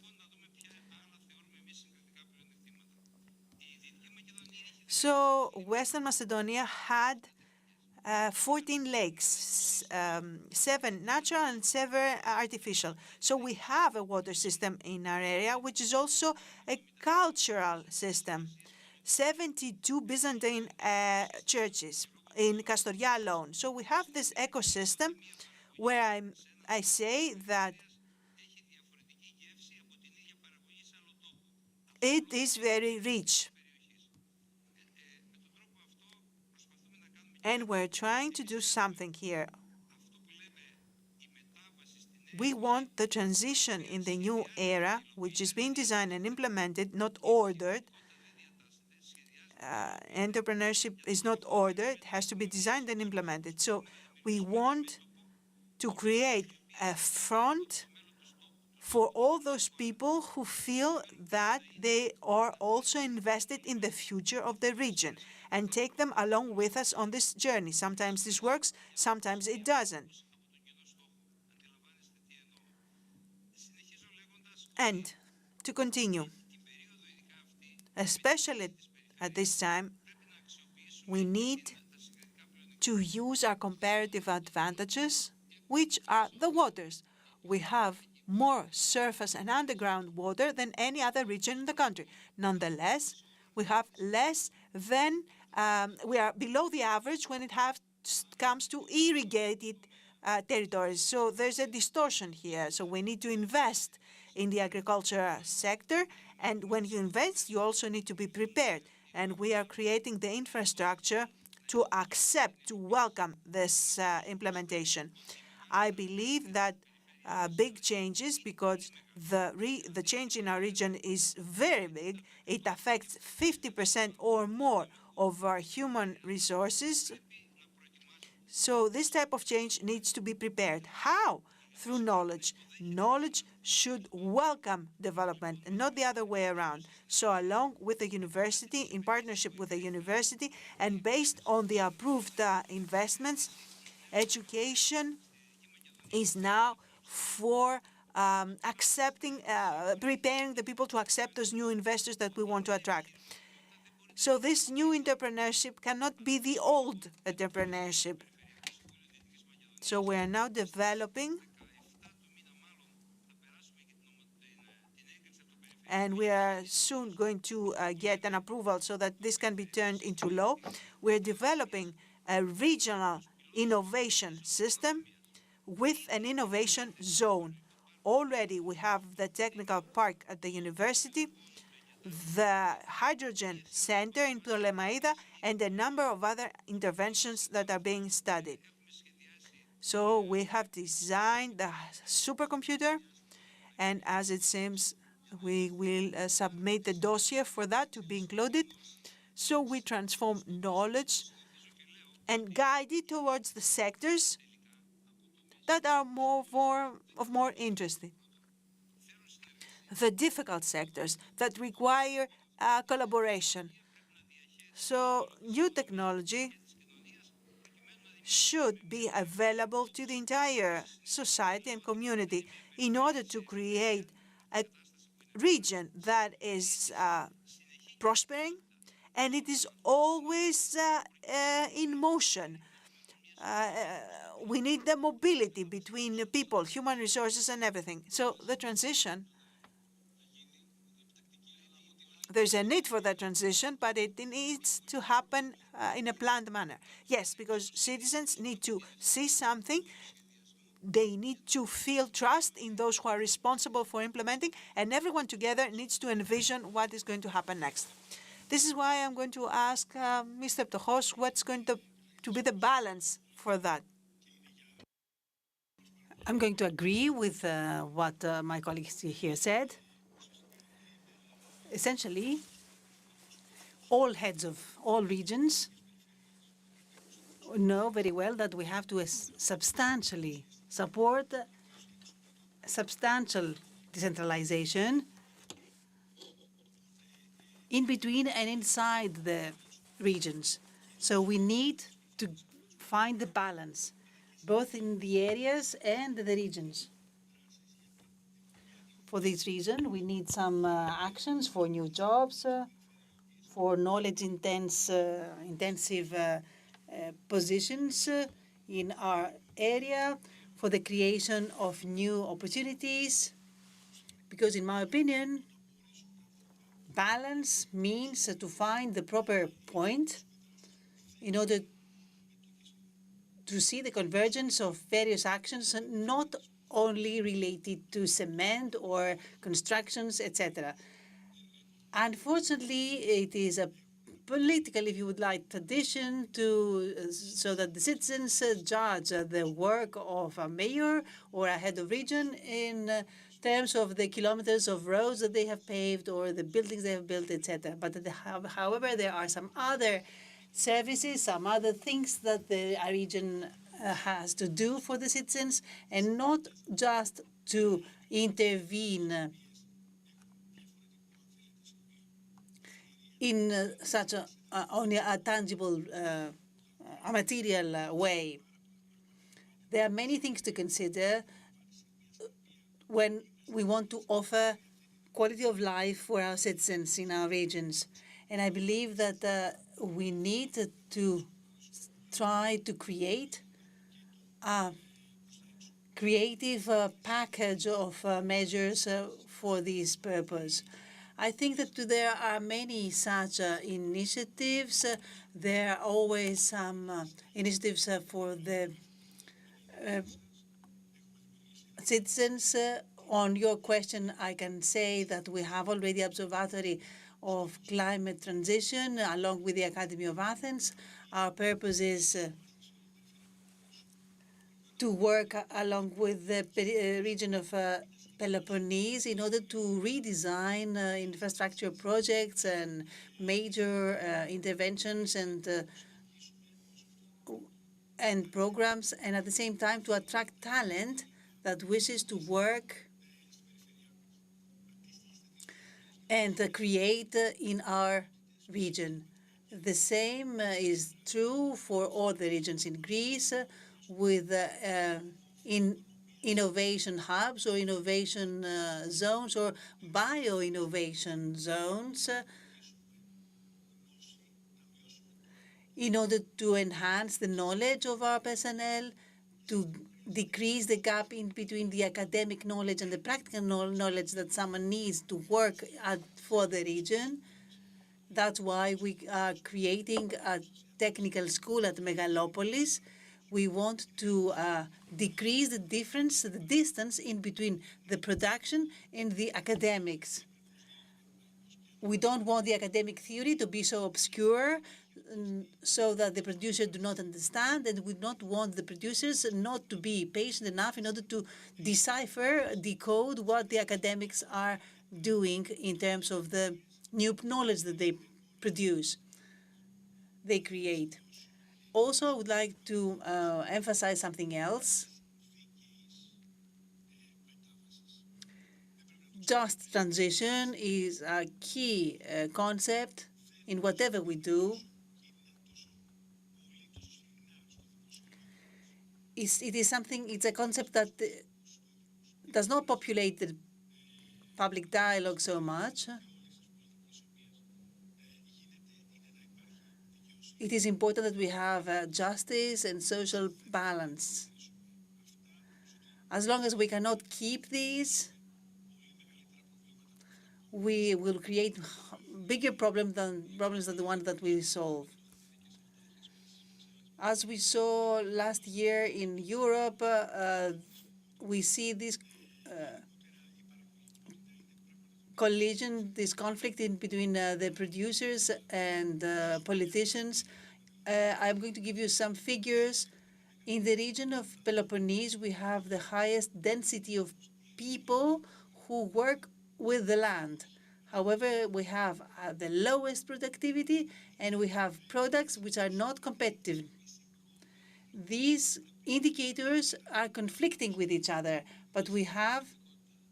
Speaker 3: So Western Macedonia had 14 lakes, 7 natural and 7 artificial. So we have a water system in our area, which is also a cultural system. 72 Byzantine churches in Kastoria alone. So we have this ecosystem where I say that it is very rich. And we're trying to do something here. We want the transition in the new era, which is being designed and implemented, not ordered. Entrepreneurship is not ordered. It has to be designed and implemented. So we want to create a front for all those people who feel that they are also invested in the future of the region and take them along with us on this journey. Sometimes this works, sometimes it doesn't. And to continue, especially at this time, we need to use our comparative advantages, which are the waters. We have more surface and underground water than any other region in the country. Nonetheless, we have less than, we are below the average when it comes to irrigated territories. So there's a distortion here. So we need to invest in the agriculture sector. And when you invest, you also need to be prepared. And we are creating the infrastructure to accept, to welcome this implementation. I believe that big changes, because the change in our region is very big. It affects 50% or more of our human resources. So this type of change needs to be prepared. How? Through knowledge. Knowledge should welcome development and not the other way around. So along with the university, in partnership with the university, and based on the approved investments, education is now for preparing the people to accept those new investors that we want to attract. So this new entrepreneurship cannot be the old entrepreneurship. So we are now developing, and we are soon going to get an approval so that this can be turned into law. We're developing a regional innovation system with an innovation zone. Already we have the technical park at the university, the hydrogen center in Ptolemaida, and a number of other interventions that are being studied. So we have designed the supercomputer, and as it seems, we will submit the dossier for that to be included. So we transform knowledge and guide it towards the sectors that are of more interest. The difficult sectors that require collaboration. So new technology should be available to the entire society and community in order to create a region that is prospering, and it is always in motion. We need the mobility between the people, human resources, and everything. So the transition, there's a need for that transition, but it needs to happen in a planned manner. Yes, because citizens need to see something. They need to feel trust in those who are responsible for implementing, and everyone together needs to envision what is going to happen next. This is why I'm going to ask Mr. Ptochos what's going to be the balance for that.
Speaker 2: I'm going to agree with what my colleagues here said. Essentially, all heads of all regions know very well that we have to substantially support substantial decentralization in between and inside the regions. So we need to find the balance, both in the areas and the regions. For this reason, we need some actions for new jobs, for intensive positions in our area, for the creation of new opportunities, because in my opinion, balance means to find the proper point in order to see the convergence of various actions, not only related to cement or constructions, etc. Unfortunately, it is a political, if you would like, tradition so that the citizens judge the work of a mayor or a head of region in terms of the kilometers of roads that they have paved or the buildings they have built, etc. But however, there are some other services, some other things that a region has to do for the citizens, and not just to intervene in such only a tangible, a material way. There are many things to consider when we want to offer quality of life for our citizens in our regions. And I believe that we need to try to create a creative package of measures for this purpose. I think that there are many such initiatives. There are always some initiatives for the citizens. On your question, I can say that we have already observatory of climate transition along with the Academy of Athens. Our purpose is to work along with the region of Peloponnese in order to redesign infrastructure projects and major interventions and programs, and at the same time to attract talent that wishes to work and create in our region. The same is true for all the regions in Greece with innovation hubs or innovation zones or bio-innovation zones in order to enhance the knowledge of our personnel, to decrease the gap in between the academic knowledge and the practical knowledge that someone needs to work for the region. That's why we are creating a technical school at Megalopolis. We want to decrease the difference, the distance in between the production and the academics. We don't want the academic theory to be so obscure so that the producers do not understand, and we don't want the producers not to be patient enough in order to decipher, decode what the academics are doing in terms of the new knowledge that they produce, they create. Also, I would like to emphasize something else. Just transition is a key concept in whatever we do. It's a concept that does not populate the public dialogue so much. It is important that we have justice and social balance. As long as we cannot keep these, we will create bigger problems than the ones that we solve. As we saw last year in Europe, we see this collision, this conflict in between the producers and politicians. I'm going to give you some figures. In the region of Peloponnese, we have the highest density of people who work with the land. However, we have the lowest productivity, and we have products which are not competitive. These indicators are conflicting with each other, but we have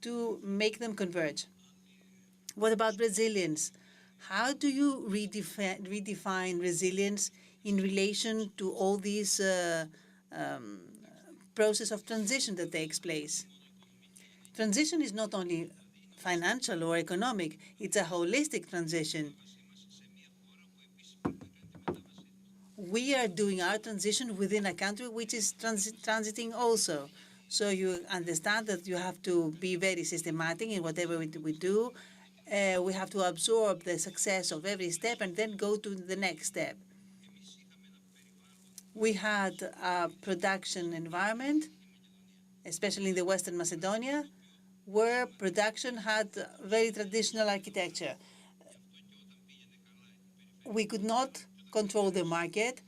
Speaker 2: to make them converge. What about resilience? How do you redefine resilience in relation to all these process of transition that takes place? Transition is not only financial or economic, it's a holistic transition. We are doing our transition within a country which is transiting also. So you understand that you have to be very systematic in whatever we do. We have to absorb the success of every step and then go to the next step. We had a production environment, especially in the Western Macedonia, where production had very traditional architecture. We could not control the market,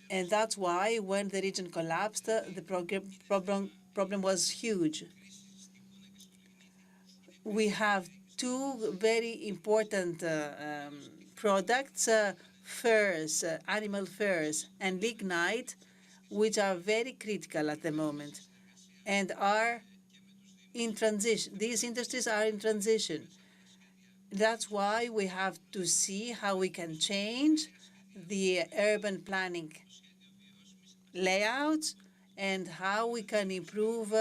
Speaker 2: and that's why when the region collapsed, the problem was huge. We have two very important products, furs, animal furs, and lignite, which are very critical at the moment and are in transition. These industries are in transition. That's why we have to see how we can change the urban planning layouts and how we can improve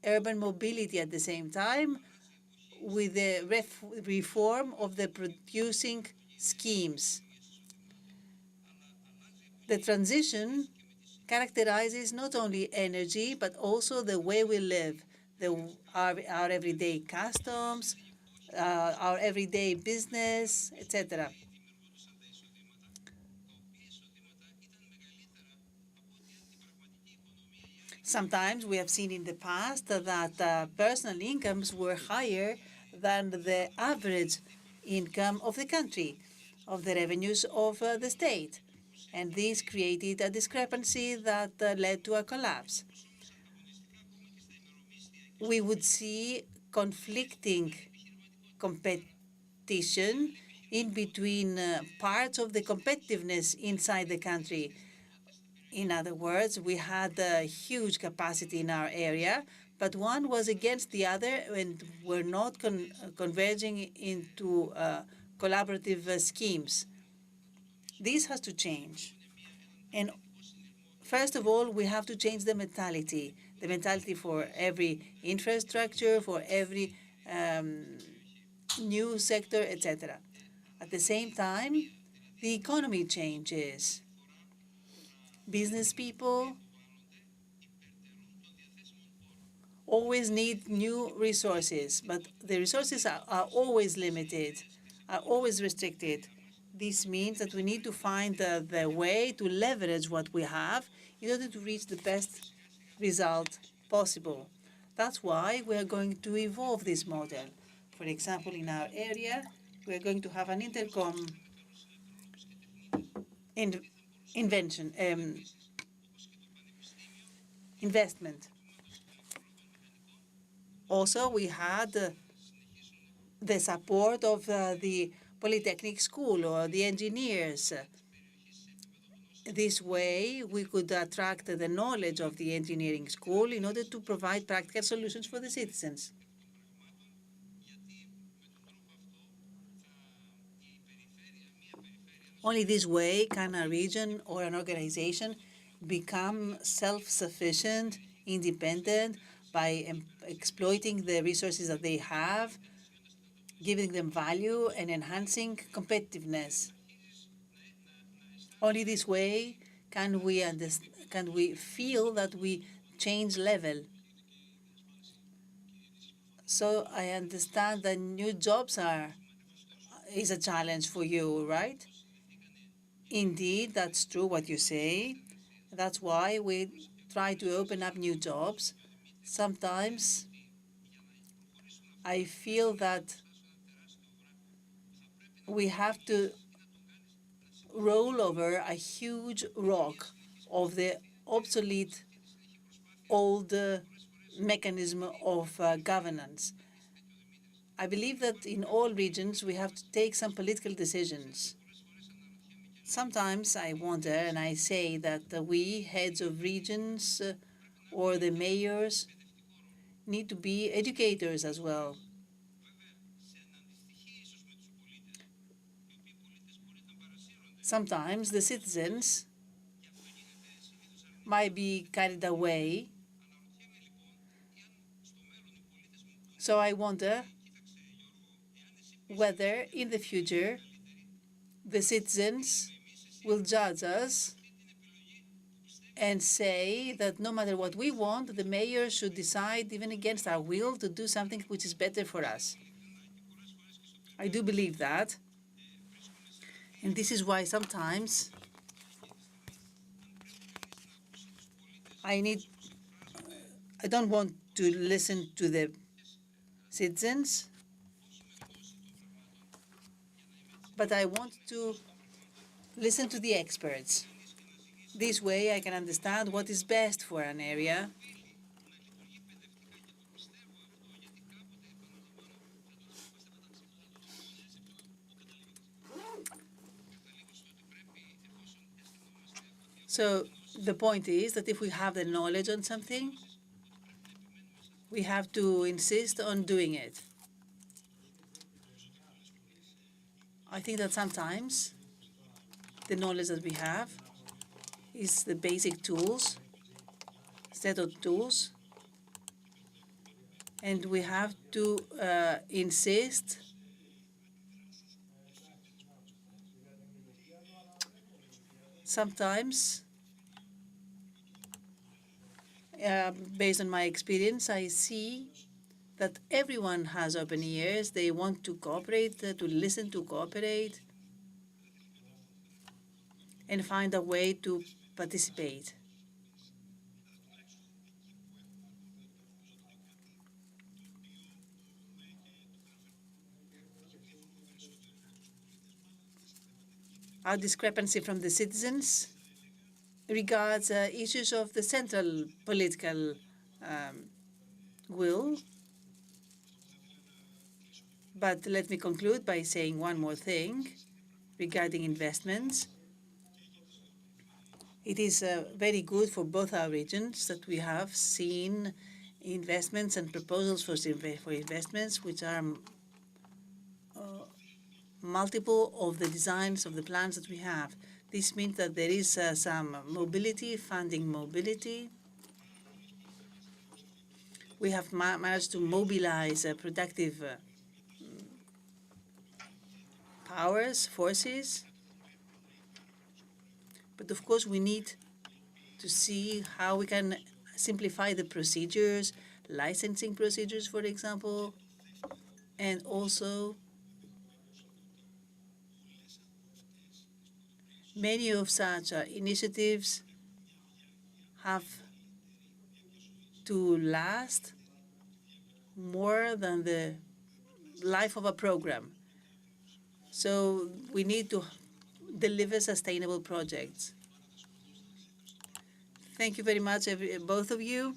Speaker 2: urban mobility at the same time with the reform of the producing schemes. The transition characterizes not only energy, but also the way we live, our everyday customs, our everyday business, etc. Sometimes we have seen in the past that personal incomes were higher than the average income of the country, of the revenues of the state. And this created a discrepancy that led to a collapse. We would see conflicting competition in between parts of the competitiveness inside the country. In other words, we had a huge capacity in our area, but one was against the other and were not converging into collaborative schemes. This has to change. And first of all, we have to change the mentality for every infrastructure, for every new sector, etc. At the same time, the economy changes. Business people always need new resources, but the resources are always limited, are always restricted. This means that we need to find the way to leverage what we have in order to reach the best result possible. That's why we are going to evolve this model. For example, in our area, we are going to have an intercom investment. Also, we had the support of the Polytechnic School or the engineers. This way, we could attract the knowledge of the engineering school in order to provide practical solutions for the citizens. Only this way can a region or an organization become self-sufficient, independent, by exploiting the resources that they have, giving them value, and enhancing competitiveness. Only this way can we feel that we change level. So I understand that new jobs is a challenge for you, right? Indeed, that's true what you say. That's why we try to open up new jobs. Sometimes I feel that we have to roll over a huge rock of the obsolete old mechanism of governance. I believe that in all regions we have to take some political decisions. Sometimes I wonder and I say that we, heads of regions or the mayors, need to be educators as well. Sometimes the citizens might be carried away. So I wonder whether in the future the citizens will judge us and say that no matter what we want, the mayor should decide, even against our will, to do something which is better for us. I do believe that. And this is why sometimes I don't want to listen to the citizens, but I want to listen to the experts. This way I can understand what is best for an area. So the point is that if we have the knowledge on something, we have to insist on doing it. I think that sometimes the knowledge that we have is the basic tools, set of tools, and we have to insist sometimes. Based on my experience, I see that everyone has open ears. They want to cooperate, to listen, to cooperate, and find a way to participate. Our discrepancy from the citizens regards issues of the central political will. But let me conclude by saying one more thing regarding investments. It is very good for both our regions that we have seen investments and proposals for investments which are multiple of the designs of the plans that we have. This means that there is some mobility, funding mobility. We have managed to mobilize productive powers, forces. But of course, we need to see how we can simplify the procedures, licensing procedures, for example, and also many of such initiatives have to last more than the life of a program. So we need to deliver sustainable projects. Thank you very much, both of you.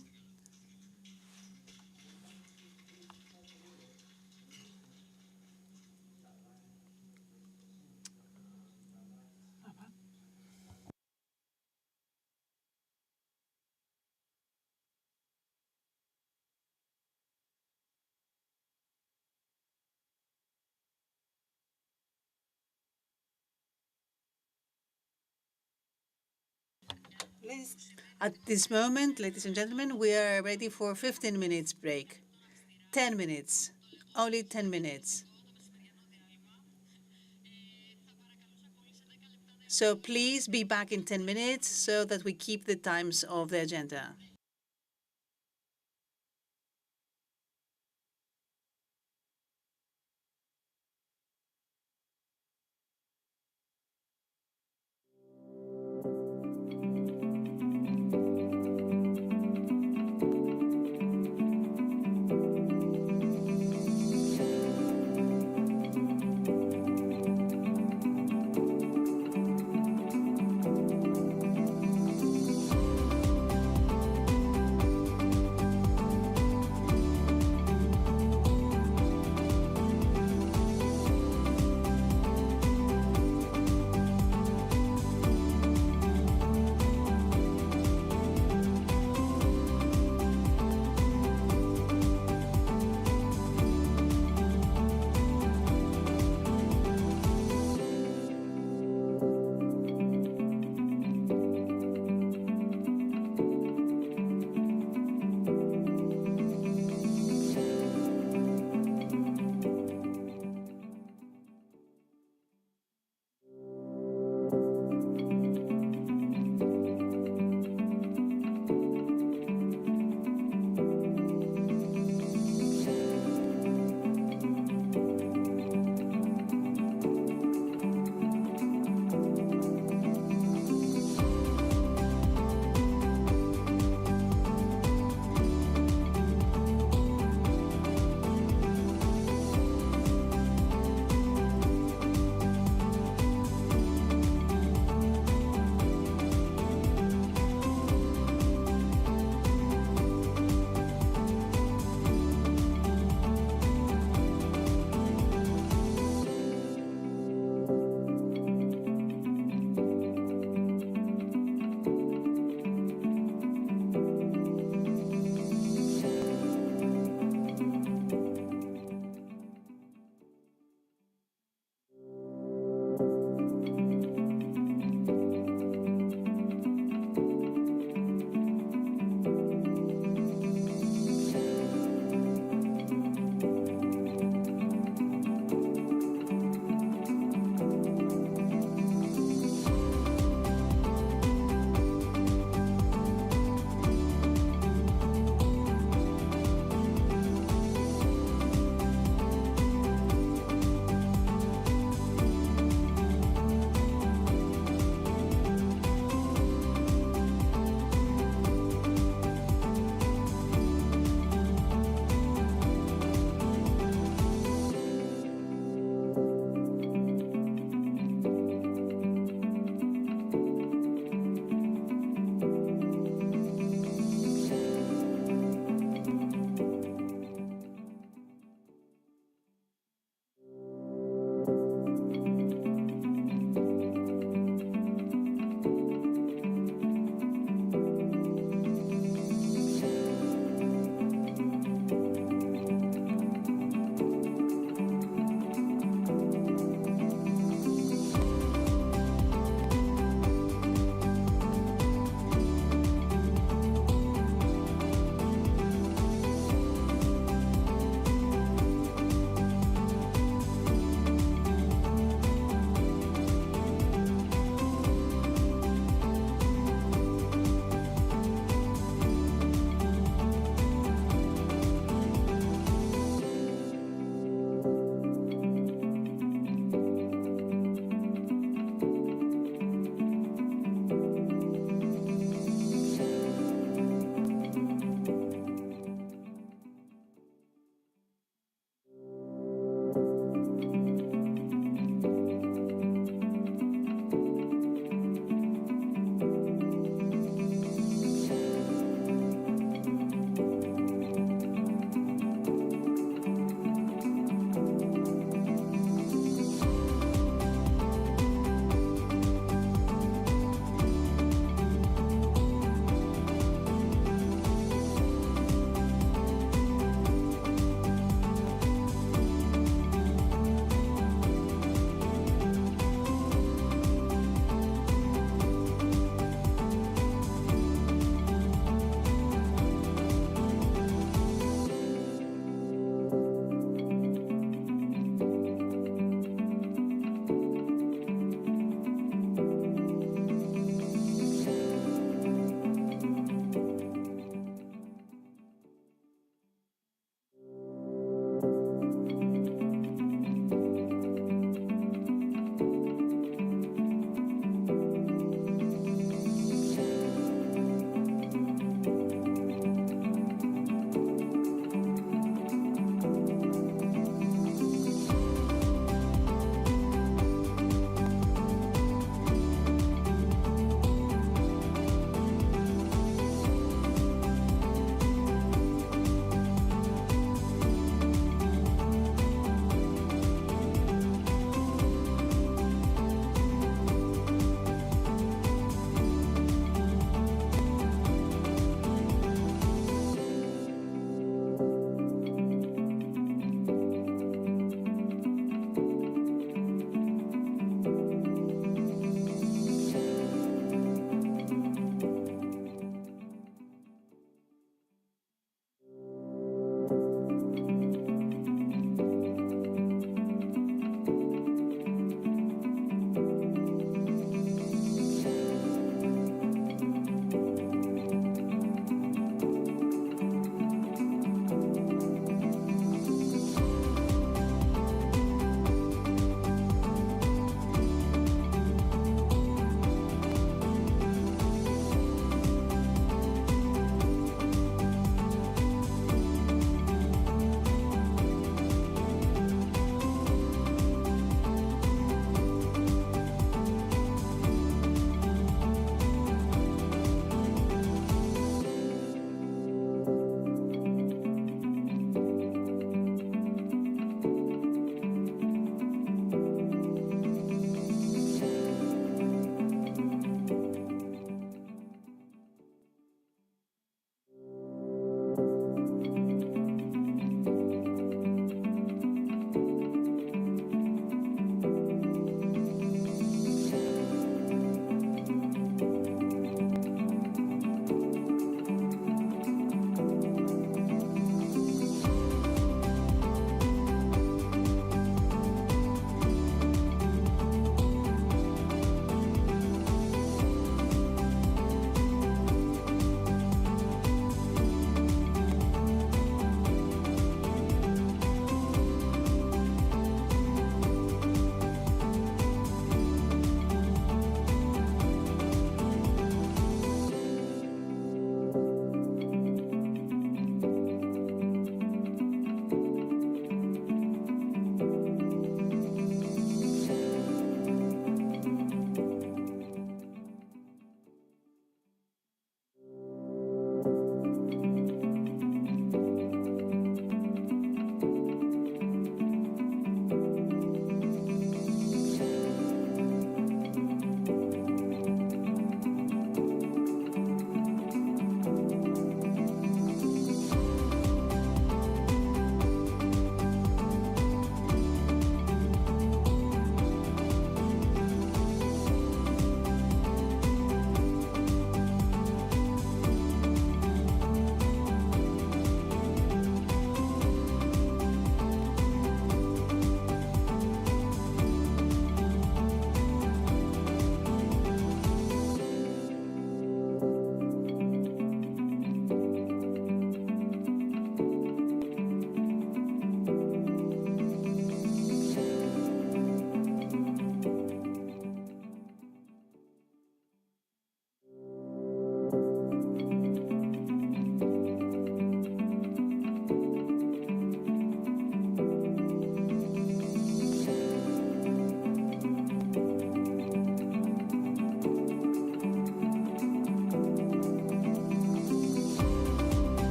Speaker 2: At this moment, ladies and gentlemen, we are ready for 15 minutes break. 10 minutes. Only 10 minutes. So please be back in 10 minutes so that we keep the times of the agenda.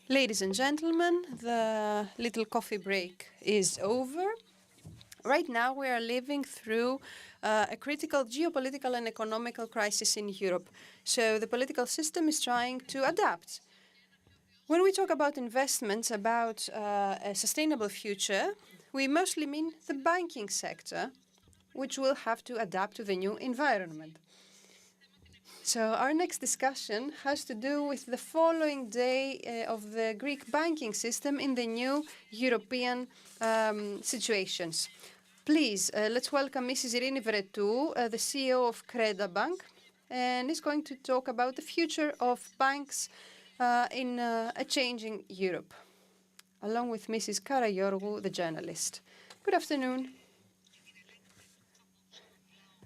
Speaker 1: Ladies and gentlemen, the little coffee break is over. Right now, we are living through a critical geopolitical and economical crisis in Europe. So the political system is trying to adapt. When we talk about investments, about a sustainable future, we mostly mean the banking sector, which will have to adapt to the new environment. So our next discussion has to do with the following day of the Greek banking system in the new European situations. Please, let's welcome Mrs. Irini Vretou, the CEO of Creda Bank, and is going to talk about the future of banks in a changing Europe, along with Mrs. Karagiorgou, the journalist. Good afternoon.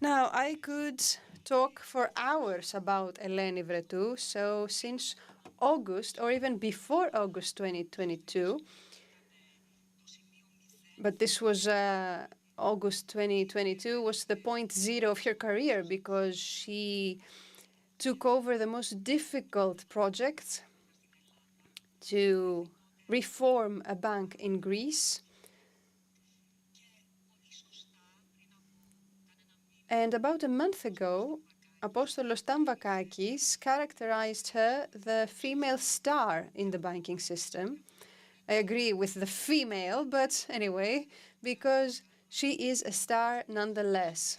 Speaker 1: Now, I could talk for hours about Eleni Vretou. So since August, or even before August 2022, but this was August 2022 was the point zero of her career because she took over the most difficult project to reform a bank in Greece. And about a month ago, Apostolos Tamvakakis characterized her the female star in the banking system. I agree with the female, but anyway, because she is a star nonetheless.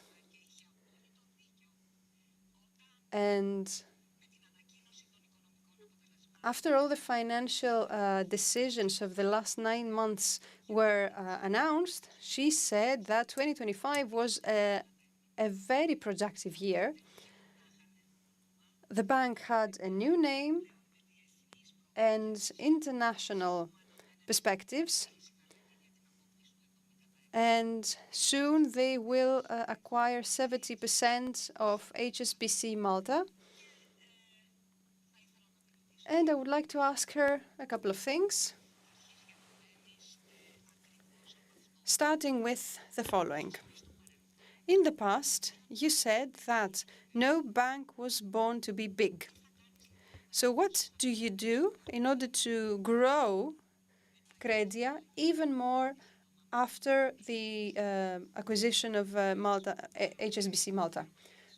Speaker 1: And after all the financial decisions of the last 9 months were announced, she said that 2025 was a very productive year. The bank had a new name and international perspectives, and soon they will acquire 70% of HSBC Malta. And I would like to ask her a couple of things, starting with the following. In the past, you said that no bank was born to be big. So what do you do in order to grow Credia even more after the acquisition of HSBC Malta?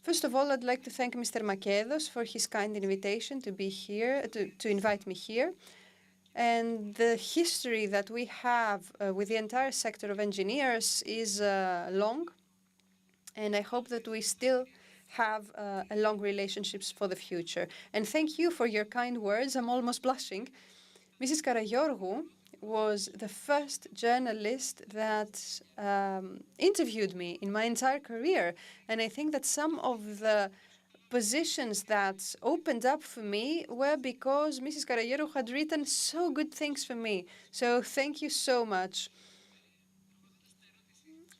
Speaker 1: First of all, I'd like to thank Mr. Makedos for his kind invitation to be here, to invite me here. And the history that we have with the entire sector of engineers is long. And I hope that we still have a long relationships for the future. And thank you for your kind words. I'm almost blushing. Mrs. Karagiorgou was the first journalist that interviewed me in my entire career. And I think that some of the positions that opened up for me were because Mrs. Karagiorgou had written so good things for me. So thank you so much.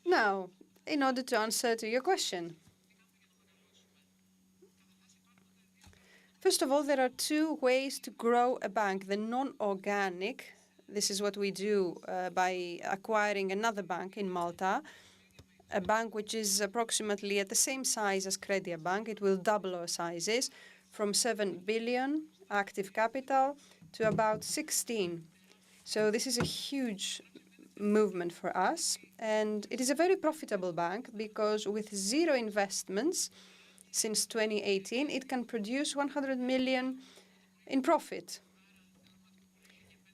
Speaker 1: Now, in order to answer to your question. First of all, there are two ways to grow a bank. The non-organic, this is what we do by acquiring another bank in Malta, a bank which is approximately at the same size as Credia Bank. It will double our sizes from 7 billion active capital to about 16. So this is a huge movement for us. And it is a very profitable bank because with zero investments since 2018, it can produce 100 million in profit.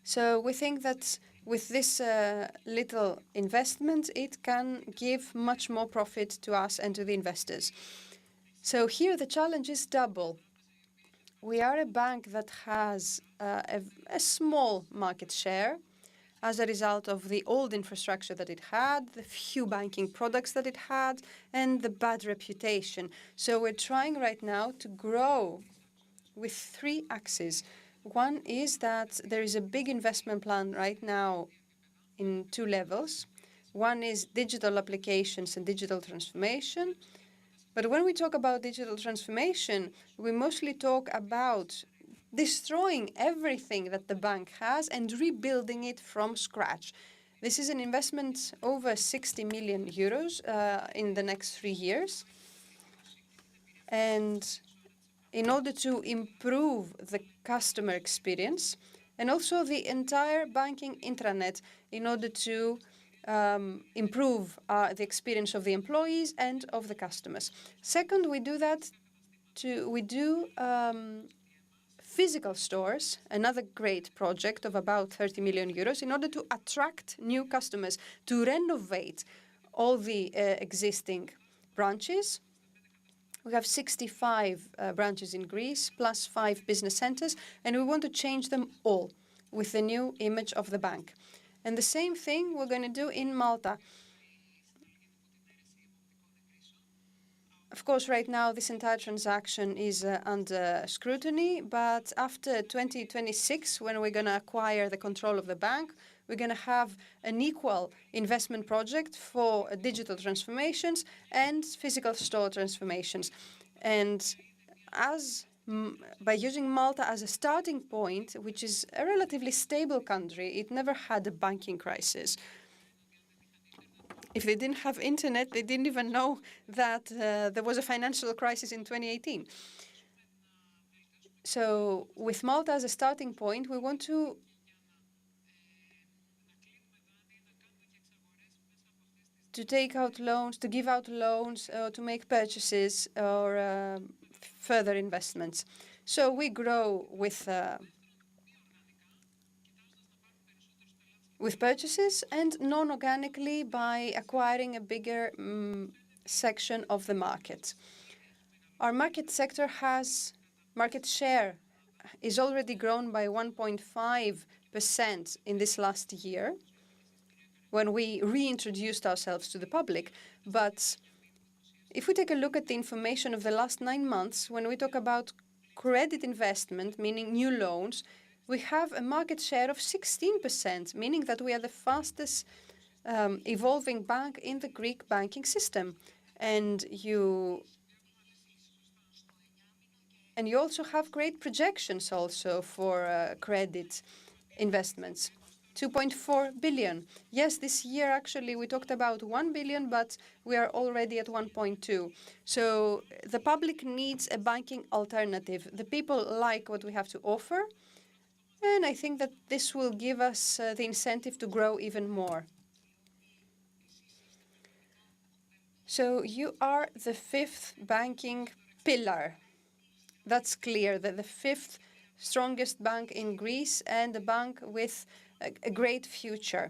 Speaker 1: So we think that with this little investment, it can give much more profit to us and to the investors. So here the challenge is double. We are a bank that has a small market share as a result of the old infrastructure that it had, the few banking products that it had, and the bad reputation. So we're trying right now to grow with 3 axes. One is that there is a big investment plan right now in 2 levels. One is digital applications and digital transformation. But when we talk about digital transformation, we mostly talk about destroying everything that the bank has and rebuilding it from scratch. This is an investment over 60 million euros in the next 3 years. And in order to improve the customer experience and also the entire banking intranet in order to improve the experience of the employees and of the customers. Second, we do physical stores, another great project of about 30 million euros, in order to attract new customers, to renovate all the existing branches. We have 65 branches in Greece, plus 5 business centers, and we want to change them all with the new image of the bank. And the same thing we're going to do in Malta. Of course, right now, this entire transaction is under scrutiny, but after 2026, when we're going to acquire the control of the bank, we're going to have an equal investment project for digital transformations and physical store transformations. And by using Malta as a starting point, which is a relatively stable country, it never had a banking crisis. If they didn't have internet, they didn't even know that there was a financial crisis in 2018. So with Malta as a starting point, we want to take out loans, to give out loans, to make purchases or further investments. So we grow with purchases and non-organically by acquiring a bigger section of the market. Our market share is already grown by 1.5% in this last year when we reintroduced ourselves to the public. But if we take a look at the information of the last 9 months, when we talk about credit investment, meaning new loans, we have a market share of 16%, meaning that we are the fastest evolving bank in the Greek banking system. And you also have great projections also for credit investments. 2.4 billion. Yes, this year actually we talked about 1 billion, but we are already at 1.2. So the public needs a banking alternative. The people like what we have to offer. And I think that this will give us the incentive to grow even more. So you are the 5th banking pillar. That's clear, that the 5th strongest bank in Greece and a bank with a great future.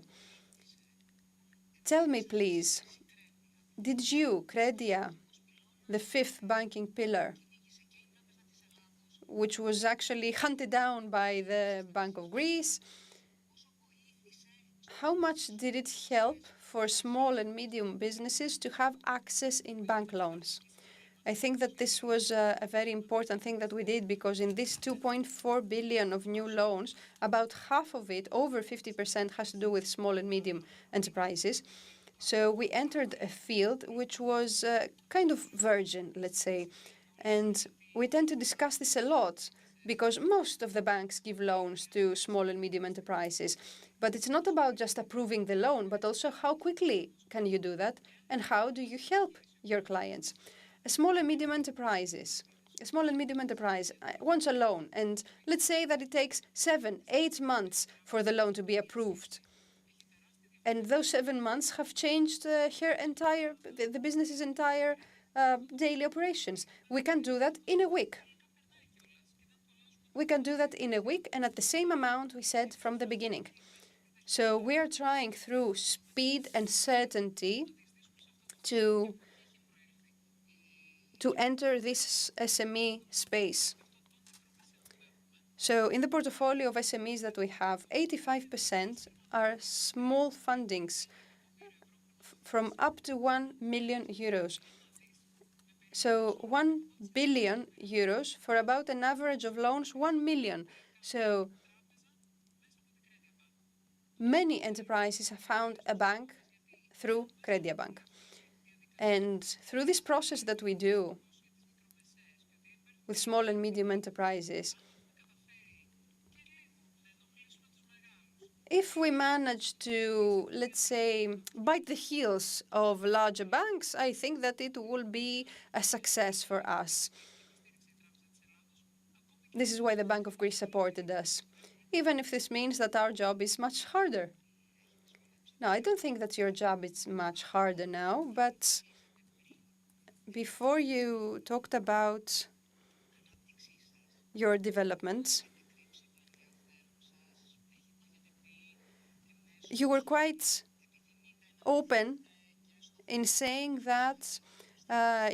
Speaker 1: Tell me, please, did you, Credia, the 5th banking pillar, which was actually hunted down by the Bank of Greece, how much did it help for small and medium businesses to have access in bank loans? I think that this was a very important thing that we did, because in this 2.4 billion of new loans, about half of it, over 50%, has to do with small and medium enterprises. So we entered a field which was kind of virgin, let's say. And we tend to discuss this a lot, because most of the banks give loans to small and medium enterprises. But it's not about just approving the loan, but also how quickly can you do that, and how do you help your clients. A small and medium enterprise wants a loan, and let's say that it takes 7-8 months for the loan to be approved. And those 7 months have changed the business's entire daily operations. We can do that in a week. We can do that in a week, and at the same amount we said from the beginning. So we are trying through speed and certainty to enter this SME space. So in the portfolio of SMEs that we have, 85% are small fundings from up to 1 million euros. So 1 billion euros for about an average of loans, 1 million. So many enterprises have found a bank through Credia Bank. And through this process that we do with small and medium enterprises, if we manage to, let's say, bite the heels of larger banks, I think that it will be a success for us. This is why the Bank of Greece supported us. even if this means that our job is much harder. No, I don't think that your job is much harder now, but before you talked about your developments, you were quite open in saying that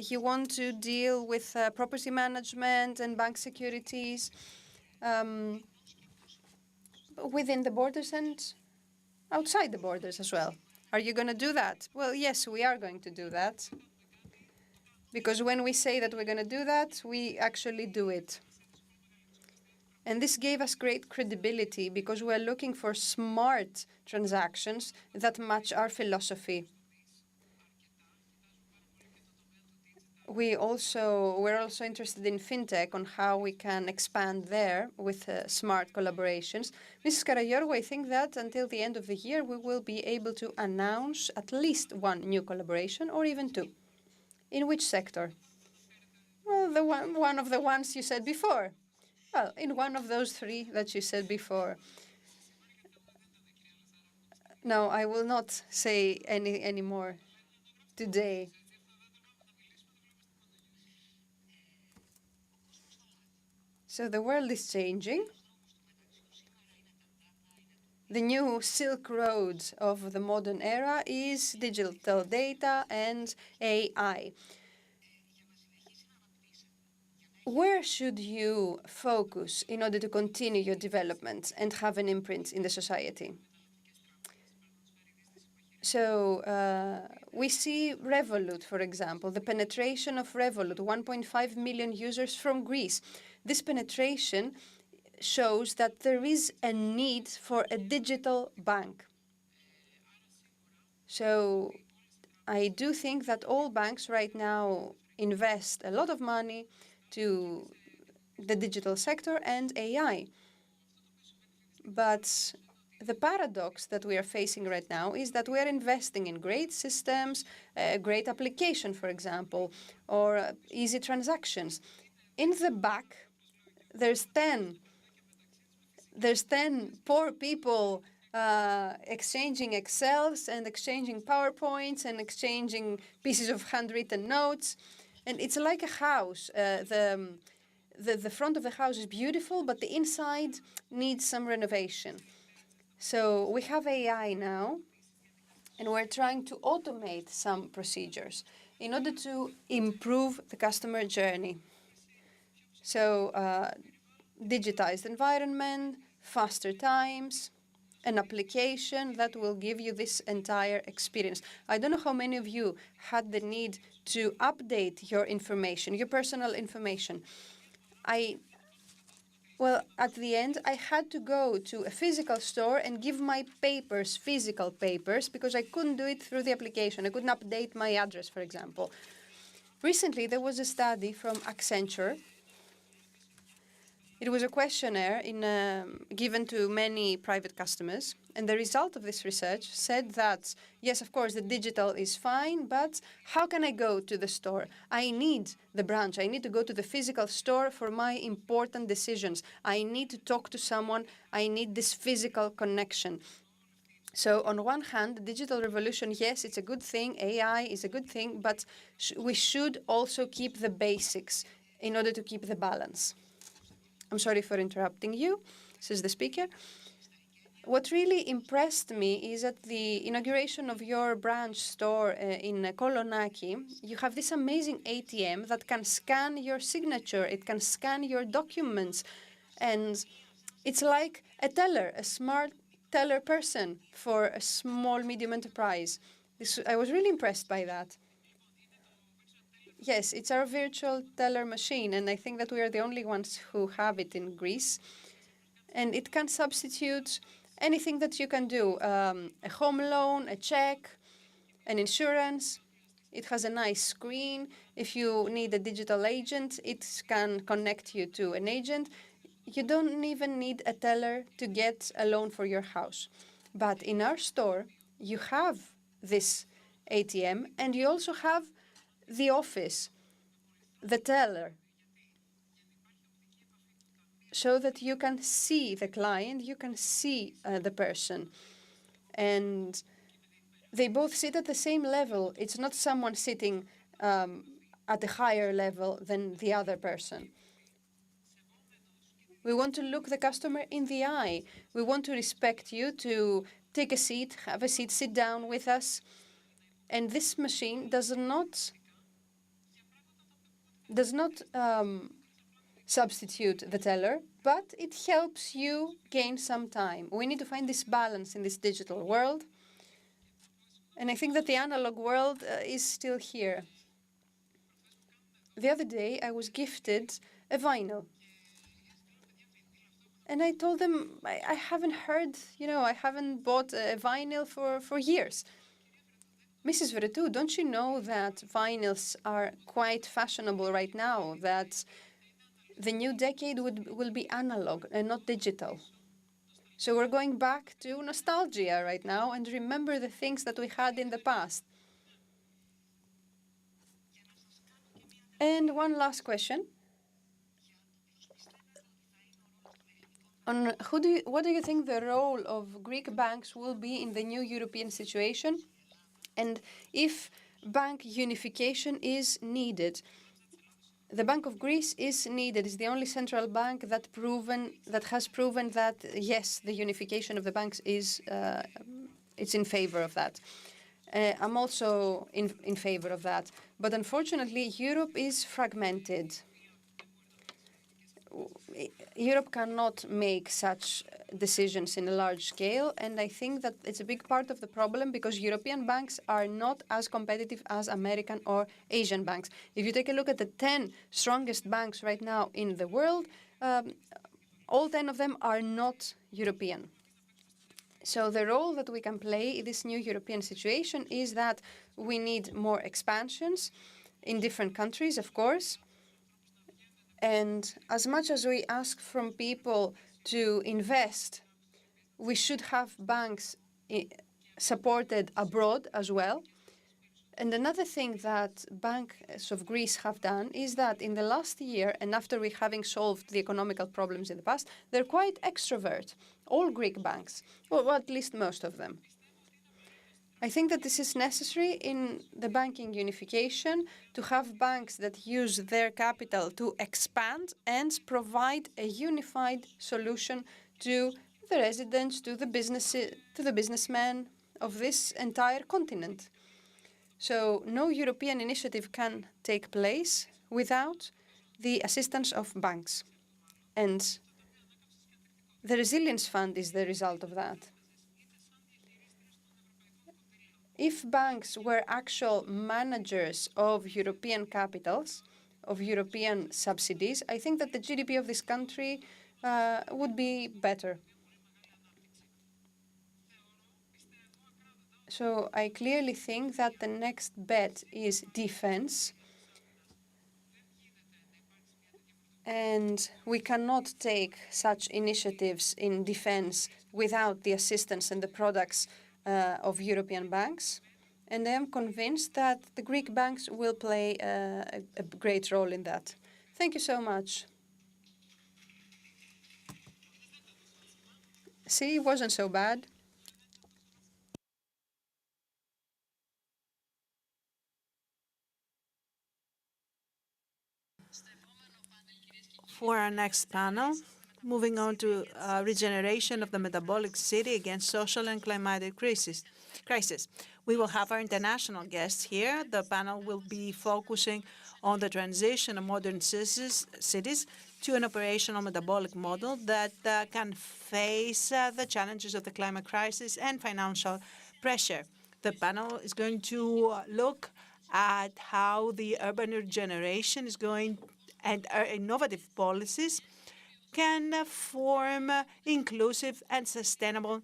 Speaker 1: you want to deal with property management and bank securities within the borders and outside the borders as well. Are you going to do that? Well, yes, we are going to do that. Because when we say that we're going to do that, we actually do it. And this gave us great credibility because we're looking for smart transactions that match our philosophy. We're also interested in fintech, on how we can expand there with smart collaborations. Mrs. Karagiorgou, I think that until the end of the year, we will be able to announce at least one new collaboration or even two. In which sector? Well, one of the ones you said before. Well, in one of those three that you said before. No, I will not say any more today. So the world is changing. The new Silk Road of the modern era is digital data and AI. Where should you focus in order to continue your development and have an imprint in the society? So we see Revolut, for example, the penetration of Revolut, 1.5 million users from Greece. This penetration shows that there is a need for a digital bank. So I do think that all banks right now invest a lot of money to the digital sector and AI. But the paradox that we are facing right now is that we are investing in great systems, great application, for example, or easy transactions. In the back, there's 10 poor people exchanging Excels and exchanging PowerPoints and exchanging pieces of handwritten notes. And it's like a house. The front of the house is beautiful, but the inside needs some renovation. So we have AI now, and we're trying to automate some procedures in order to improve the customer journey. So digitized environment, faster times, an application that will give you this entire experience. I don't know how many of you had the need to update your information, your personal information. Well, at the end, I had to go to a physical store and give my papers, physical papers, because I couldn't do it through the application. I couldn't update my address, for example. Recently, there was a study from Accenture. It was a questionnaire given to many private customers. And the result of this research said that, yes, of course, the digital is fine, but how can I go to the store? I need the branch. I need to go to the physical store for my important decisions. I need to talk to someone. I need this physical connection. So on one hand, the digital revolution, yes, it's a good thing. AI is a good thing, but we should also keep the basics in order to keep the balance. I'm sorry for interrupting you, says the speaker. What really impressed me is at the inauguration of your branch store in Kolonaki, you have this amazing ATM that can scan your signature. It can scan your documents. And it's like a teller, a smart teller person for a small, medium enterprise. I was really impressed by that. Yes, it's our virtual teller machine, and I think that we are the only ones who have it in Greece. And it can substitute anything that you can do, a home loan, a check, an insurance. It has a nice screen. If you need a digital agent, it can connect you to an agent. You don't even need a teller to get a loan for your house. But in our store, you have this ATM, and you also have the office, the teller. so that you can see the client, you can see the person. And they both sit at the same level. It's not someone sitting at a higher level than the other person. We want to look the customer in the eye. We want to respect you, to take a seat, have a seat, sit down with us. And this machine does not substitute the teller, but it helps you gain some time. We need to find this balance in this digital world. And I think that the analog world is still here. The other day, I was gifted a vinyl. And I told them, I haven't heard, I haven't bought a vinyl for years. Mrs. Vretou, don't you know that vinyls are quite fashionable right now, that the new decade will be analog and not digital? So we're going back to nostalgia right now and remember the things that we had in the past. And one last question. On what do you think the role of Greek banks will be in the new European situation? And if bank unification is needed? The Bank of Greece is needed. It's the only central bank that has proven that, yes, the unification of the banks is it's in favor of that. I'm also in favor of that. But unfortunately, Europe is fragmented. Europe cannot make such decisions in a large scale, and I think that it's a big part of the problem because European banks are not as competitive as American or Asian banks. If you take a look at the 10 strongest banks right now in the world, all 10 of them are not European. So the role that we can play in this new European situation is that we need more expansions in different countries, of course. And as much as we ask from people to invest, we should have banks supported abroad as well. And another thing that banks of Greece have done is that in the last year, and after we having solved the economical problems in the past, they're quite extrovert, all Greek banks, or at least most of them. I think that this is necessary in the banking unification to have banks that use their capital to expand and provide a unified solution to the residents, to the businessmen of this entire continent. So no European initiative can take place without the assistance of banks. And the Resilience Fund is the result of that. If banks were actual managers of European capitals, of European subsidies, I think that the GDP of this country would be better. So I clearly think that the next bet is defense. And we cannot take such initiatives in defense without the assistance and the products of European banks. And I am convinced that the Greek banks will play a great role in that. Thank you so much. See, it wasn't so bad.
Speaker 3: For our next panel, moving on to regeneration of the metabolic city against social and climatic crisis. We will have our international guests here. The panel will be focusing on the transition of modern cities to an operational metabolic model that can face the challenges of the climate crisis and financial pressure. The panel is going to look at how the urban regeneration is going and innovative policies can form inclusive and sustainable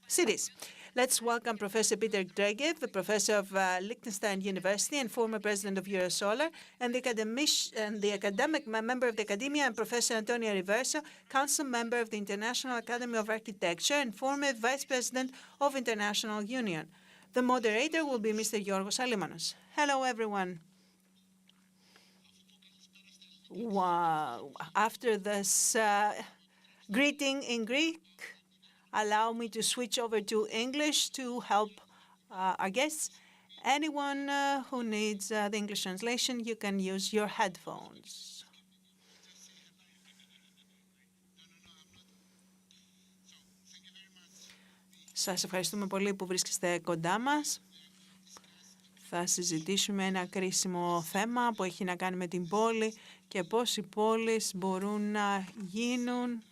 Speaker 3: cities. Let's welcome Professor Peter Dregev, the professor of Liechtenstein University and former president of Eurosolar, and the academic member of the Academia, and Professor Antonio Riverso, council member of the International Academy of Architecture and former vice president of International Union. The moderator will be Mr. Yorgos Alimanos. Hello, everyone. After this greeting in Greek, allow me to switch over to English to help our guests. Anyone who needs the English translation, you can use your headphones. Σας ευχαριστούμε πολύ που βρίσκεστε κοντά μας. Θα συζητήσουμε ένα κρίσιμο θέμα που έχει να κάνει με την πόλη και πώς οι πόλεις μπορούν να γίνουν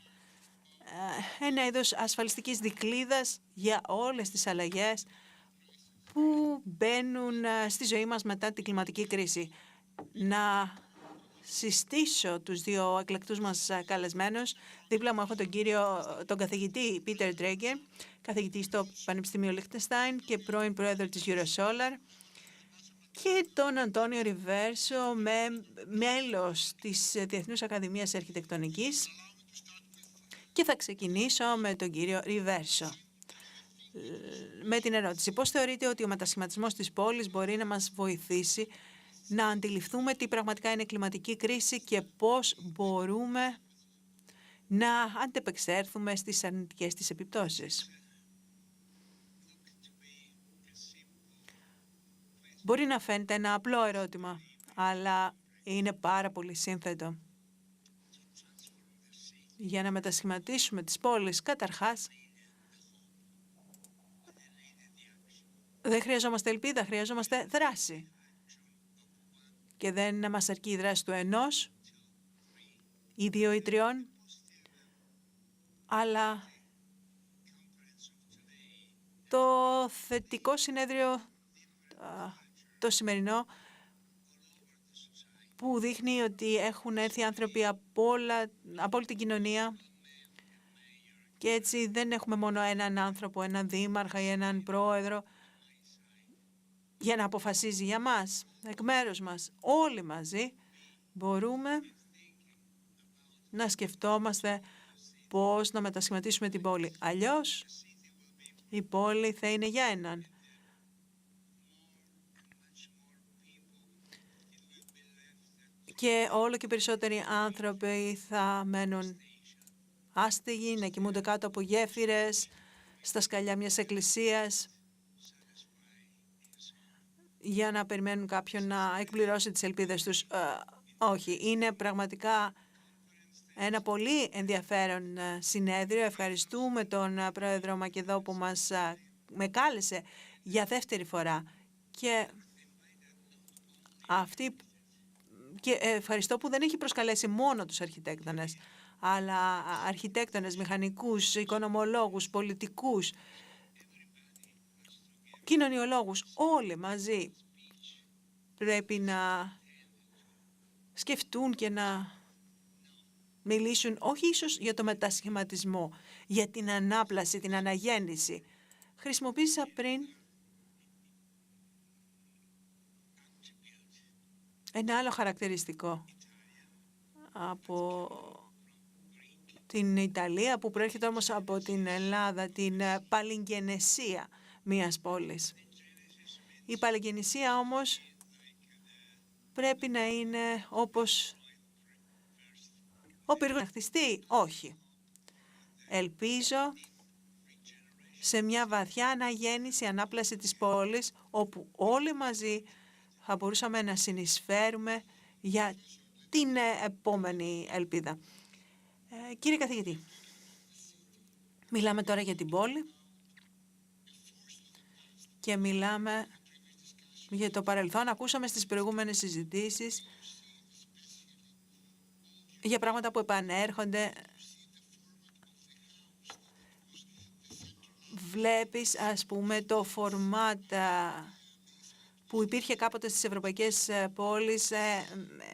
Speaker 3: ένα είδος ασφαλιστικής δικλείδας για όλες τις αλλαγές που μπαίνουν στη ζωή μας μετά την κλιματική κρίση. Να συστήσω τους δύο εκλεκτούς μας καλεσμένους. Δίπλα μου έχω τον καθηγητή Πίτερ Ντρέγκερ, καθηγητή στο Πανεπιστήμιο Λίχτενστάιν και πρώην πρόεδρο της Eurosolar, και τον Αντώνιο Ριβέρσο, μέλος της Διεθνούς Ακαδημίας Αρχιτεκτονικής. Και θα ξεκινήσω με τον κύριο Ριβέρσο. Με την ερώτηση, πώς θεωρείτε ότι ο μετασχηματισμός της πόλης μπορεί να μας βοηθήσει να αντιληφθούμε τι πραγματικά είναι κλιματική κρίση και πώς μπορούμε να αντεπεξέλθουμε στις αρνητικές της επιπτώσεις. Μπορεί να φαίνεται ένα απλό ερώτημα, αλλά είναι πάρα πολύ σύνθετο. Για να μετασχηματίσουμε τις πόλεις, καταρχάς, δεν χρειαζόμαστε ελπίδα, χρειαζόμαστε δράση. Και δεν μας αρκεί η δράση του ενός ή δύο ή τριών, αλλά το θετικό συνέδριο το σημερινό που δείχνει ότι έχουν έρθει άνθρωποι από όλη την κοινωνία και έτσι δεν έχουμε μόνο έναν άνθρωπο, έναν δήμαρχο ή έναν πρόεδρο για να αποφασίζει για μας, εκ μέρους μας. Όλοι μαζί μπορούμε να σκεφτόμαστε πώς να μετασχηματίσουμε την πόλη. Αλλιώς η πόλη θα είναι για έναν. Και όλο και περισσότεροι άνθρωποι θα μένουν άστεγοι, να κοιμούνται κάτω από γέφυρες, στα σκαλιά μιας εκκλησίας, για να περιμένουν κάποιον να εκπληρώσει τις ελπίδες τους. Όχι, είναι πραγματικά ένα πολύ ενδιαφέρον συνέδριο. Ευχαριστούμε τον πρόεδρο Μακεδό που με κάλεσε για δεύτερη φορά. Και ευχαριστώ που δεν έχει προσκαλέσει μόνο τους αρχιτέκτονες, αλλά αρχιτέκτονες, μηχανικούς, οικονομολόγους, πολιτικούς, κοινωνιολόγους, όλοι μαζί πρέπει να σκεφτούν και να μιλήσουν όχι ίσως για το μετασχηματισμό, για την ανάπλαση, την αναγέννηση. Χρησιμοποίησα πριν ένα άλλο χαρακτηριστικό από την Ιταλία, που προέρχεται όμως από την Ελλάδα, την παλιγγενεσία μιας πόλης. Η παλιγγενεσία όμως πρέπει να είναι όπως ο πύργος να χτιστεί. Όχι. Ελπίζω σε μια βαθιά αναγέννηση, ανάπλαση της πόλης, όπου όλοι μαζί θα μπορούσαμε να συνεισφέρουμε για την επόμενη ελπίδα. Κύριε καθηγητή, μιλάμε τώρα για την πόλη και μιλάμε για το παρελθόν. Ακούσαμε στις προηγούμενες συζητήσεις για πράγματα που επανέρχονται. Βλέπεις, ας πούμε, το φορμάτ που υπήρχε κάποτε στις ευρωπαϊκές πόλεις,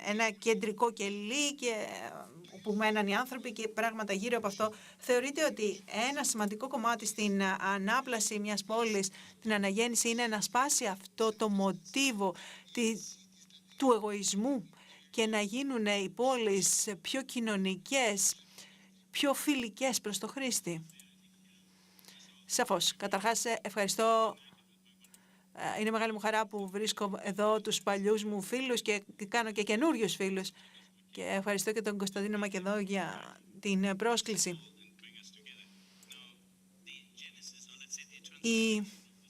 Speaker 3: ένα κεντρικό κελί και που μέναν οι άνθρωποι και πράγματα γύρω από αυτό. Θεωρείτε ότι ένα σημαντικό κομμάτι στην ανάπλαση μιας πόλης, την αναγέννηση, είναι να σπάσει αυτό το μοτίβο του εγωισμού και να γίνουν οι πόλεις πιο κοινωνικές, πιο φιλικές προς το χρήστη? Σαφώς. Καταρχάς, ευχαριστώ. Είναι μεγάλη μου χαρά που βρίσκω εδώ τους παλιούς μου φίλους και κάνω και καινούριους φίλους. Και ευχαριστώ και τον Κωνσταντίνο Μακεδό για την πρόσκληση.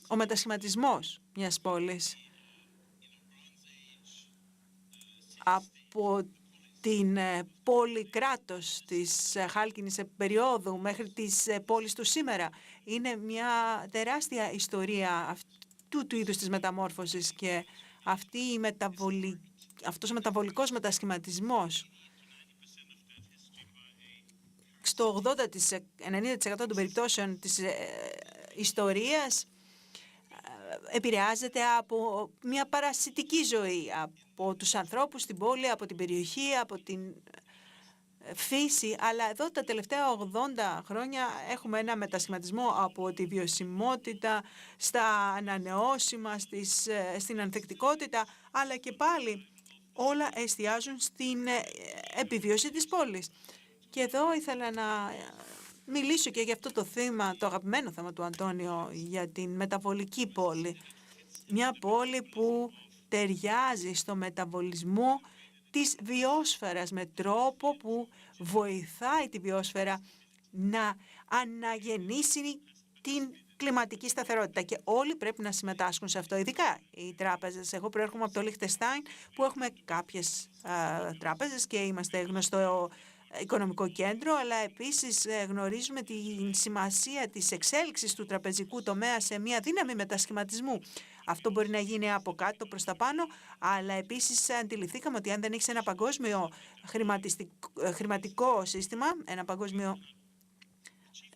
Speaker 3: Ο μετασχηματισμός μιας πόλης από την πόλη κράτος της χάλκινης περίοδου μέχρι τις πόλεις του σήμερα είναι μια τεράστια ιστορία αυτού του είδους της μεταμόρφωσης, και αυτός ο μεταβολικός μετασχηματισμός στο 80-90% των περιπτώσεων της ιστορίας επηρεάζεται από μια παρασιτική ζωή, από τους ανθρώπους στην πόλη, από την περιοχή, από την φύση. Αλλά εδώ τα τελευταία 80 χρόνια έχουμε ένα μετασχηματισμό από τη βιωσιμότητα στα ανανεώσιμα, στην ανθεκτικότητα, αλλά και πάλι όλα εστιάζουν στην επιβίωση της πόλης. Και εδώ ήθελα να μιλήσω και για αυτό το θέμα, το αγαπημένο θέμα του Αντώνιο, για την μεταβολική πόλη. Μια πόλη που ταιριάζει στο μεταβολισμό της βιόσφαιρας με τρόπο που βοηθάει τη βιόσφαιρα να αναγεννήσει την κλιματική σταθερότητα. Και όλοι πρέπει να συμμετάσχουν σε αυτό, ειδικά οι τράπεζες. Εγώ προέρχομαι από το Λιχτεστάιν, που έχουμε κάποιες τράπεζες και είμαστε γνωστό οικονομικό κέντρο, αλλά επίσης γνωρίζουμε τη σημασία της εξέλιξης του τραπεζικού τομέα σε μια δύναμη μετασχηματισμού. Αυτό μπορεί να γίνει από κάτω προς τα πάνω, αλλά επίσης αντιληφθήκαμε ότι αν δεν έχεις ένα παγκόσμιο χρηματικό σύστημα, ένα παγκόσμιο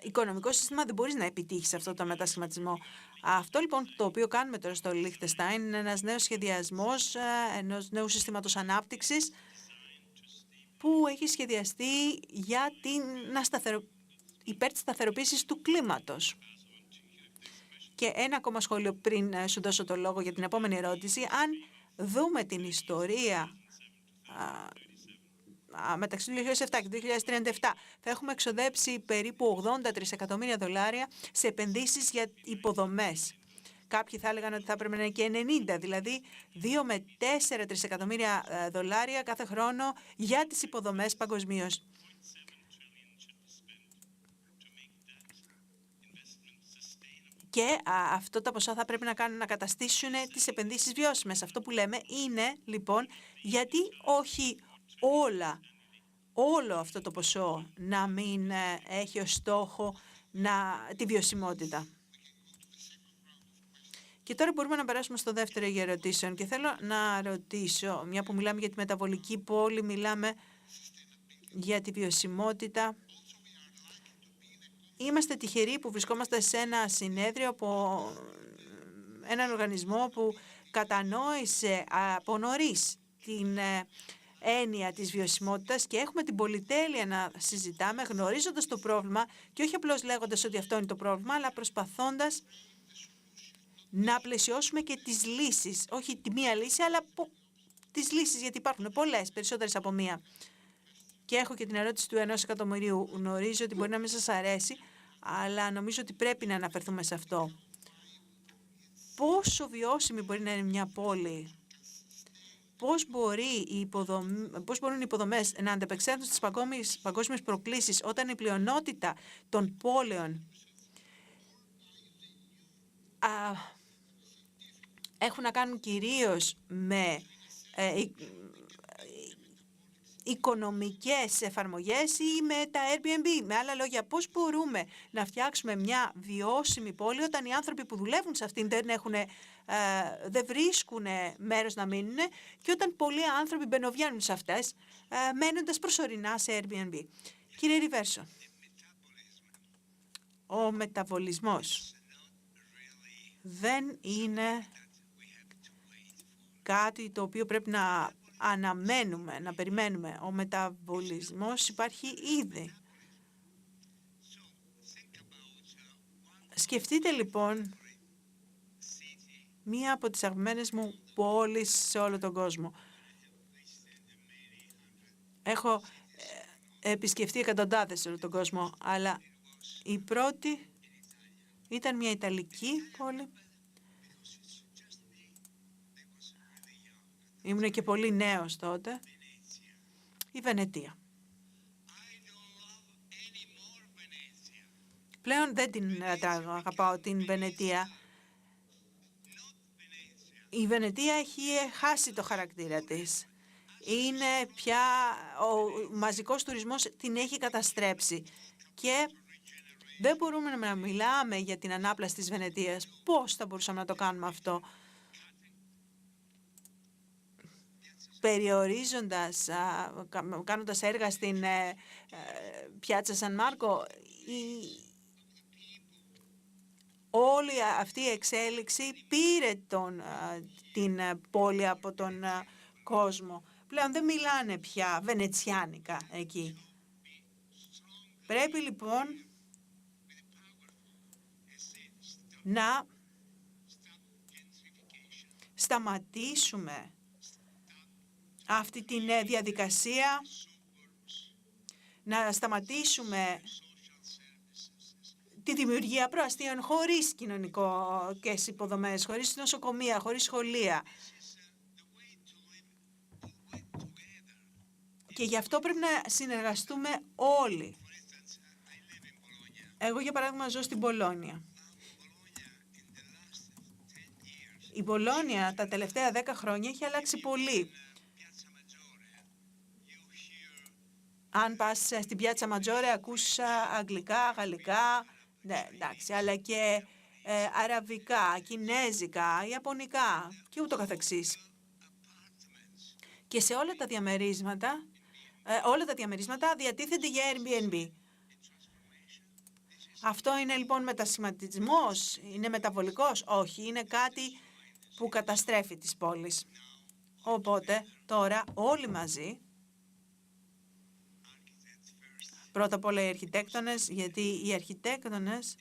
Speaker 3: οικονομικό σύστημα, δεν μπορείς να επιτύχεις αυτό το μετασχηματισμό. Αυτό λοιπόν το οποίο κάνουμε τώρα στο Λιχτεστάιν είναι ένας νέος σχεδιασμός ενός νέου συστήματος ανάπτυξης που έχει σχεδιαστεί για υπέρ της σταθεροποίησης του κλίματος. Και ένα ακόμα σχόλιο πριν σου δώσω το λόγο για την επόμενη ερώτηση. Αν δούμε την ιστορία μεταξύ του 2007 και του 2037, θα έχουμε εξοδέψει περίπου $80 τρισεκατομμύρια σε επενδύσεις για υποδομές. Κάποιοι θα έλεγαν ότι θα έπρεπε να είναι και 90, δηλαδή 2 με 4 τρισεκατομμύρια δολάρια κάθε χρόνο για τις υποδομές παγκοσμίως. Και αυτό τα ποσά θα πρέπει να καταστήσουν τις επενδύσεις βιώσιμες. Αυτό που λέμε είναι, λοιπόν, γιατί όχι όλο αυτό το ποσό να μην έχει ως στόχο τη βιωσιμότητα. Και τώρα μπορούμε να περάσουμε στο δεύτερο για ερωτήσεων. Και θέλω να ρωτήσω, μια που μιλάμε για τη μεταβολική πόλη, μιλάμε για τη βιωσιμότητα. Είμαστε τυχεροί που βρισκόμαστε σε ένα συνέδριο από έναν οργανισμό που κατανόησε από νωρίς την έννοια της βιωσιμότητας και έχουμε την πολυτέλεια να συζητάμε γνωρίζοντας το πρόβλημα και όχι απλώς λέγοντας ότι αυτό είναι το πρόβλημα, αλλά προσπαθώντας να πλαισιώσουμε και τις λύσεις. Όχι τη μία λύση, αλλά τις λύσεις, γιατί υπάρχουν πολλές, περισσότερες από μία. Και έχω και την ερώτηση του 1 εκατομμυρίου. Γνωρίζω ότι μπορεί να μην σας αρέσει, αλλά νομίζω ότι πρέπει να αναφερθούμε σε αυτό. Πόσο βιώσιμη μπορεί να είναι μια πόλη? Πώς μπορούν οι υποδομές να ανταπεξέλθουν στις παγκόσμιες προκλήσεις όταν η πλειονότητα των πόλεων έχουν να κάνουν κυρίως με οικονομικές εφαρμογές ή με τα Airbnb. Με άλλα λόγια, πώς μπορούμε να φτιάξουμε μια βιώσιμη πόλη όταν οι άνθρωποι που δουλεύουν σε αυτήν δεν βρίσκουν μέρος να μείνουν και όταν πολλοί άνθρωποι μπαινοβγαίνουν σε αυτές μένοντας προσωρινά σε Airbnb. Κύριε Ριβέρσο, ο μεταβολισμός δεν είναι κάτι το οποίο πρέπει να αναμένουμε, να περιμένουμε. Ο μεταβολισμός υπάρχει ήδη. Σκεφτείτε λοιπόν μία από τις αγαπημένες μου πόλεις σε όλο τον κόσμο. Έχω επισκεφτεί εκατοντάδες σε όλο τον κόσμο, αλλά η πρώτη ήταν μια Ιταλική πόλη. Ήμουν και πολύ νέος τότε η Βενετία. Πλέον δεν την αγαπάω την Βενετία. Η Βενετία έχει χάσει το χαρακτήρα της. Είναι πια, ο μαζικός τουρισμός την έχει καταστρέψει και δεν μπορούμε να μιλάμε για την ανάπλαση της Βενετίας. Πώς θα μπορούσαμε να το κάνουμε αυτό? Περιορίζοντας, κάνοντας έργα στην πιάτσα Σαν Μάρκο, όλη αυτή η εξέλιξη πήρε την πόλη από τον κόσμο. Πλέον δεν μιλάνε πια βενετσιάνικα εκεί. Πρέπει λοιπόν να σταματήσουμε αυτή τη διαδικασία, να σταματήσουμε τη δημιουργία προαστίων χωρίς κοινωνικές υποδομές, χωρίς νοσοκομεία, χωρίς σχολεία. Και γι' αυτό πρέπει να συνεργαστούμε όλοι. Εγώ, για παράδειγμα, ζω στην Πολόνια. Η Πολόνια τα τελευταία 10 χρόνια έχει αλλάξει πολύ. Αν πας στην πιάτσα Ματζόρε, ακούς αγγλικά, γαλλικά, ναι, εντάξει, αλλά και αραβικά, κινέζικα, ιαπωνικά και ούτω καθεξής. Και σε όλα τα διαμερίσματα διατίθεται για Airbnb. Αυτό είναι λοιπόν μετασχηματισμός, είναι μεταβολικός? Όχι, είναι κάτι που καταστρέφει τις πόλεις. Οπότε τώρα όλοι μαζί, πρώτα απ' όλα οι αρχιτέκτονες, γιατί οι αρχιτέκτονες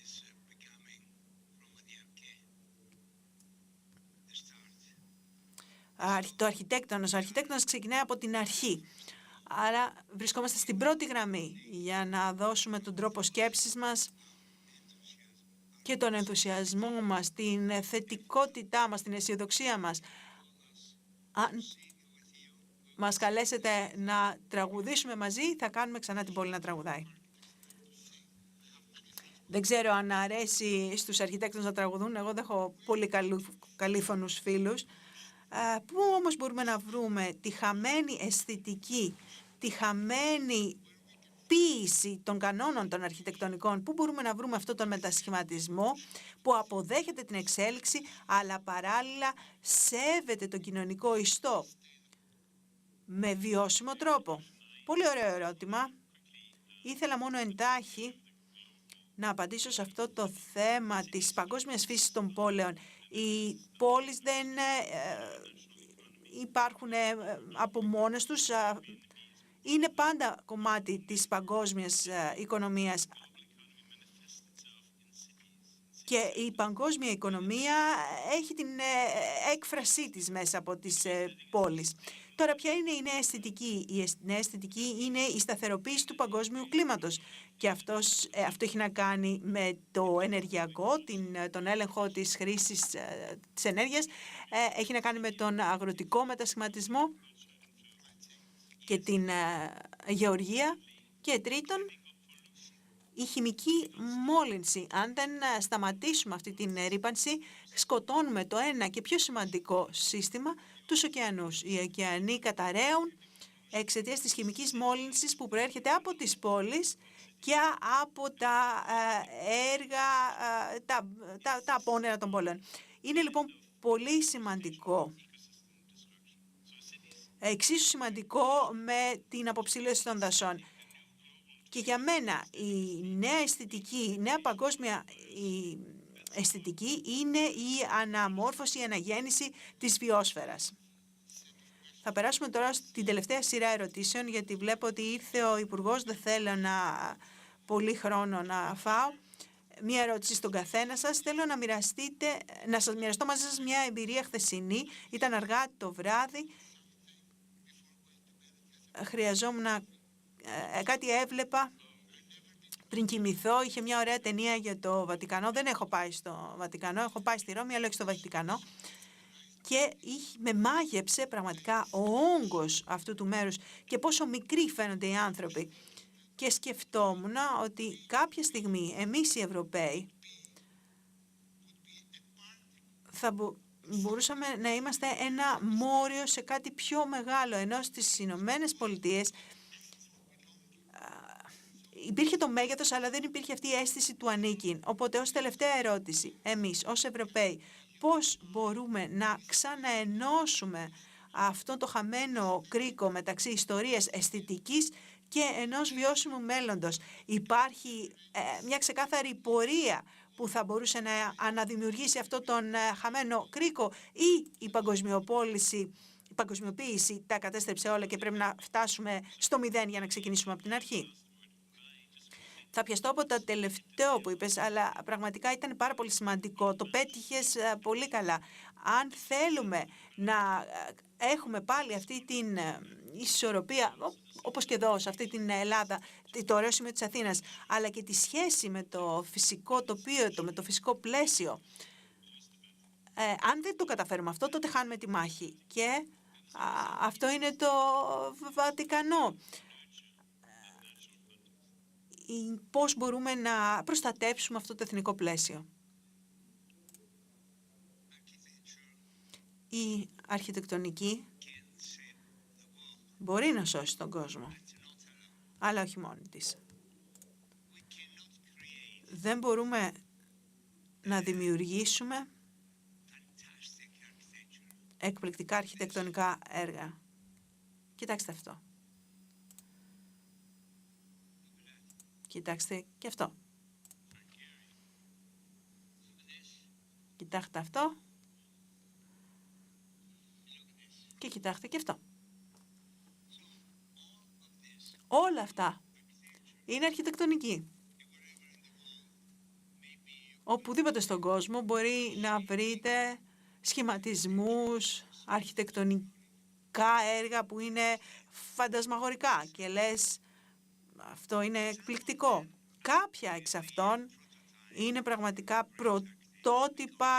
Speaker 3: ο αρχιτέκτονας ξεκινάει από την αρχή. Άρα βρισκόμαστε στην πρώτη γραμμή για να δώσουμε τον τρόπο σκέψης μας και τον ενθουσιασμό μας, την θετικότητά μας, την αισιοδοξία μας. Αν μας καλέσετε να τραγουδήσουμε μαζί, θα κάνουμε ξανά την πόλη να τραγουδάει. Δεν ξέρω αν αρέσει στους αρχιτέκτονες να τραγουδούν. Εγώ δεν έχω πολύ καλήφωνους φίλους. Πού όμως μπορούμε να βρούμε τη χαμένη αισθητική, τη χαμένη ποίηση των κανόνων των αρχιτεκτονικών, πού μπορούμε να βρούμε αυτόν τον μετασχηματισμό που αποδέχεται την εξέλιξη, αλλά παράλληλα σέβεται τον κοινωνικό ιστό με βιώσιμο τρόπο? Πολύ ωραίο ερώτημα. Ήθελα μόνο εντάχει να απαντήσω σε αυτό το θέμα της παγκόσμιας φύσης των πόλεων. Οι πόλεις δεν υπάρχουν από μόνες τους, είναι πάντα κομμάτι της παγκόσμιας οικονομίας. Και η παγκόσμια οικονομία έχει την έκφρασή της μέσα από τις πόλεις. Τώρα, ποια είναι η νέα αισθητική? Η νέα αισθητική είναι η σταθεροποίηση του παγκόσμιου κλίματος. Και αυτό έχει να κάνει με το ενεργειακό, τον έλεγχο της χρήσης της ενέργειας. Έχει να κάνει με τον αγροτικό μετασχηματισμό και την γεωργία. Και τρίτον, η χημική μόλυνση. Αν δεν σταματήσουμε αυτή την ρύπανση, σκοτώνουμε το ένα και πιο σημαντικό σύστημα, τους ωκεανούς. Οι ωκεανοί καταραίουν εξαιτίας της χημικής μόλυνσης που προέρχεται από τις πόλεις και από τα έργα, τα απόνερα των πόλεων. Είναι λοιπόν πολύ σημαντικό, εξίσου σημαντικό με την αποψήλωση των δασών. Και για μένα η νέα αισθητική, η νέα παγκόσμια αισθητική είναι η αναμόρφωση, η αναγέννηση της βιόσφαιρας. Θα περάσουμε τώρα στην τελευταία σειρά ερωτήσεων, γιατί βλέπω ότι ήρθε ο Υπουργός, δεν θέλω πολύ χρόνο να φάω. Μία ερώτηση στον καθένα σας. Θέλω να σας μοιραστώ μαζί σας μια εμπειρία χθεσινή. Ήταν αργά το βράδυ. Χρειαζόμουν κάτι έβλεπα πριν κοιμηθώ. Είχε μια ωραία ταινία για το Βατικανό. Δεν έχω πάει στο Βατικανό. Έχω πάει στη Ρώμη, αλλά όχι στο Βατικανό. και με μάγεψε πραγματικά ο όγκος αυτού του μέρους και πόσο μικροί φαίνονται οι άνθρωποι. Και σκεφτόμουν ότι κάποια στιγμή εμείς οι Ευρωπαίοι θα μπορούσαμε να είμαστε ένα μόριο σε κάτι πιο μεγάλο, ενώ στις Ηνωμένες Πολιτείες υπήρχε το μέγεθος, αλλά δεν υπήρχε αυτή η αίσθηση του ανήκειν. Οπότε, ως τελευταία ερώτηση, εμείς ως Ευρωπαίοι, πώς μπορούμε να ξαναενώσουμε αυτό το χαμένο κρίκο μεταξύ ιστορίας αισθητικής και ενός βιώσιμου μέλλοντος? Υπάρχει μια ξεκάθαρη πορεία που θα μπορούσε να αναδημιουργήσει αυτό τον χαμένο κρίκο, ή η παγκοσμιοποίηση τα κατέστρεψε όλα και πρέπει να φτάσουμε στο μηδέν για να ξεκινήσουμε από την αρχή? Θα πιαστώ από το τελευταίο που είπες, αλλά πραγματικά ήταν πάρα πολύ σημαντικό. Το πέτυχες πολύ καλά. Αν θέλουμε να έχουμε πάλι αυτή την ισορροπία, όπως και εδώ, σε αυτή την Ελλάδα, το ωραίο σημείο της Αθήνας, αλλά και τη σχέση με το φυσικό τοπίο, με το φυσικό πλαίσιο, αν δεν το καταφέρουμε αυτό, τότε χάνουμε τη μάχη. Και αυτό είναι το Βατικανό. Πώς μπορούμε να προστατεύσουμε αυτό το εθνικό πλαίσιο. Η αρχιτεκτονική μπορεί να σώσει τον κόσμο, αλλά όχι μόνη της. Δεν μπορούμε να δημιουργήσουμε εκπληκτικά αρχιτεκτονικά έργα. Κοιτάξτε αυτό. Κοιτάξτε και αυτό. Κοιτάξτε αυτό. Και κοιτάξτε και αυτό. Όλα αυτά είναι αρχιτεκτονική. Οπουδήποτε στον κόσμο μπορεί να βρείτε σχηματισμούς, αρχιτεκτονικά έργα που είναι φαντασμαγορικά και λες, αυτό είναι εκπληκτικό. Κάποια εξ αυτών είναι πραγματικά πρωτότυπα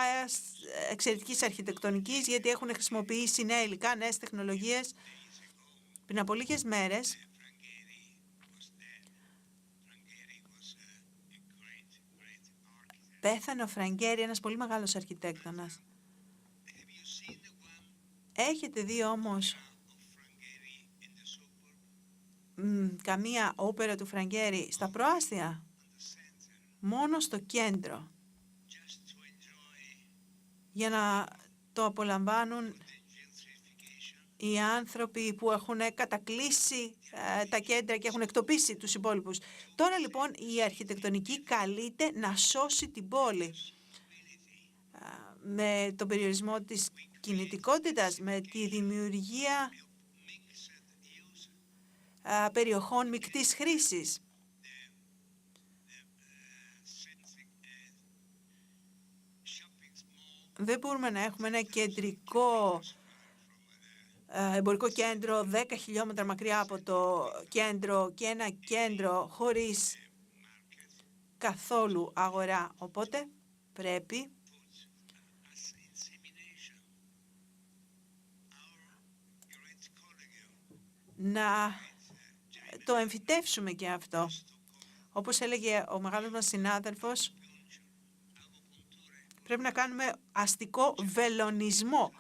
Speaker 3: εξαιρετικής αρχιτεκτονικής, γιατί έχουν χρησιμοποιήσει νέα υλικά, νέες τεχνολογίες. Πριν από λίγες μέρες πέθανε ο Φραγκέρι, ένας πολύ μεγάλος αρχιτέκτονας. Έχετε δει όμως καμία όπερα του Φραγκέρι στα προάστια? Μόνο στο κέντρο, για να το απολαμβάνουν οι άνθρωποι που έχουν κατακλείσει τα κέντρα και έχουν εκτοπίσει τους υπόλοιπους. Τώρα λοιπόν η αρχιτεκτονική καλείται να σώσει την πόλη με τον περιορισμό της κινητικότητας, με τη δημιουργία περιοχών μεικτής χρήσης. Δεν μπορούμε να έχουμε ένα κεντρικό εμπορικό κέντρο 10 χιλιόμετρα μακριά από το κέντρο και ένα κέντρο χωρίς καθόλου αγορά. Οπότε πρέπει να το εμφυτεύσουμε και αυτό. Όπως έλεγε ο μεγάλος μας συνάδελφος, πρέπει να κάνουμε αστικό βελονισμό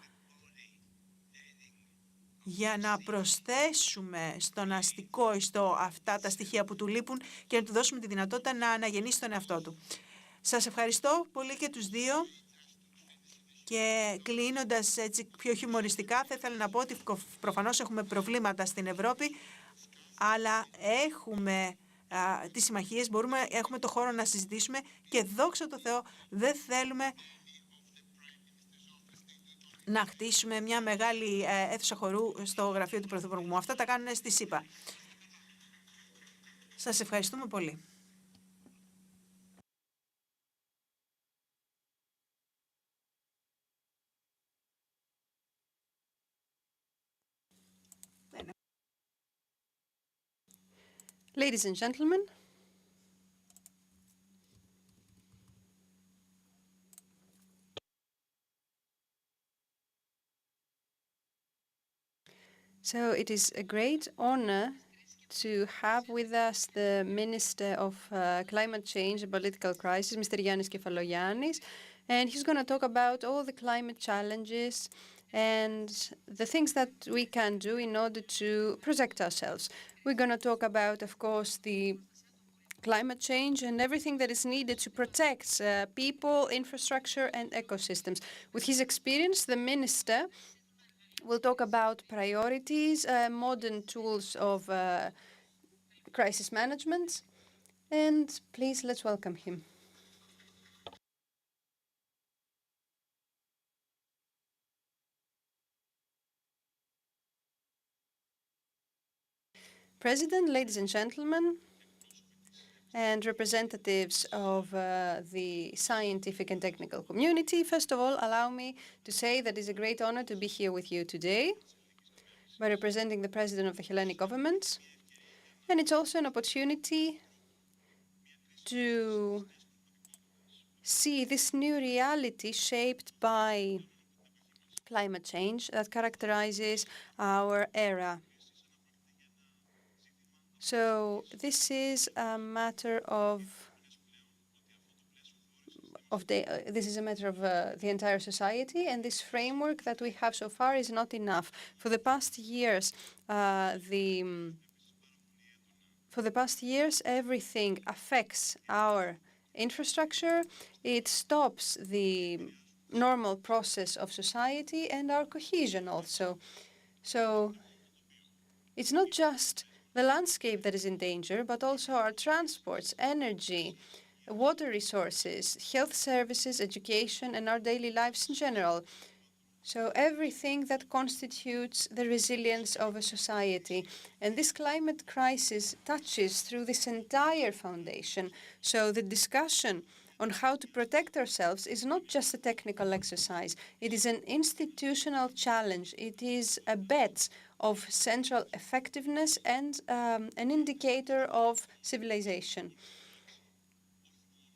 Speaker 3: για να προσθέσουμε στον αστικό ιστό αυτά τα στοιχεία που του λείπουν και να του δώσουμε τη δυνατότητα να αναγεννήσει τον εαυτό του. Σας ευχαριστώ πολύ και τους δύο. Και κλείνοντας έτσι πιο χιουμοριστικά, θα ήθελα να πω ότι προφανώς έχουμε προβλήματα στην Ευρώπη, αλλά έχουμε τις συμμαχίες, έχουμε το χώρο να συζητήσουμε και δόξα τω Θεώ δεν θέλουμε να χτίσουμε μια μεγάλη αίθουσα χορού στο γραφείο του Πρωθυπουργού. Αυτά τα κάνουν στη ΣΥΠΑ. Σας ευχαριστούμε πολύ.
Speaker 1: Ladies and gentlemen, So it is a great honor to have with us the Minister of Climate Change and Political Crisis, Mr. Yannis Kefalogiannis, and he's going to talk about all the climate challenges and the things that we can do in order to protect ourselves. We're going to talk about, of course, the climate change and everything that is needed to protect people, infrastructure, and ecosystems. With his experience, the minister will talk about priorities, modern tools of crisis management, and please let's welcome him. President, ladies and gentlemen, and representatives of the scientific and technical community, first of all, allow me to say that it's a great honor to be here with you today by representing the President of the Hellenic government. And it's also an opportunity to see this new reality shaped by climate change that characterizes our era. So this is a matter of the entire society, and this framework that we have so far is not enough. For the past years, everything affects our infrastructure. It stops the normal process of society and our cohesion also. So it's not just the landscape that is in danger, but also our transports, energy, water resources, health services, education, and our daily lives in general. So everything that constitutes the resilience of a society. And this climate crisis touches through this entire foundation. So the discussion on how to protect ourselves is not just a technical exercise. It is an institutional challenge. It is a bet of central effectiveness and an indicator of civilization.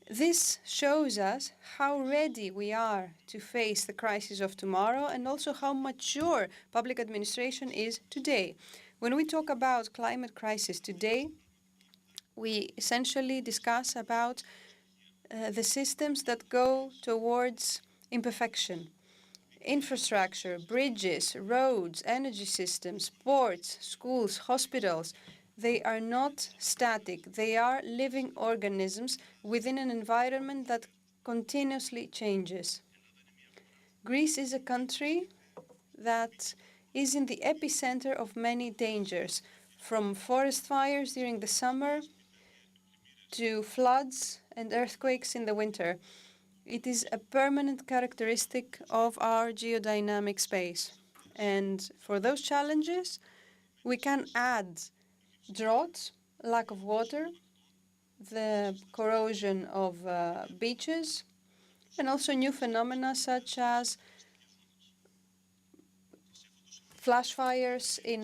Speaker 1: This shows us how ready we are to face the crisis of tomorrow and also how mature public administration is today. When we talk about climate crisis today, we essentially discuss about the systems that go towards imperfection. Infrastructure, bridges, roads, energy systems, ports, schools, hospitals, they are not static. They are living organisms within an environment that continuously changes. Greece is a country that is in the epicenter of many dangers, from forest fires during the summer to floods and earthquakes in the winter. It is a permanent characteristic of our geodynamic space. And for those challenges, we can add drought, lack of water, the corrosion of beaches, and also new phenomena such as flash fires in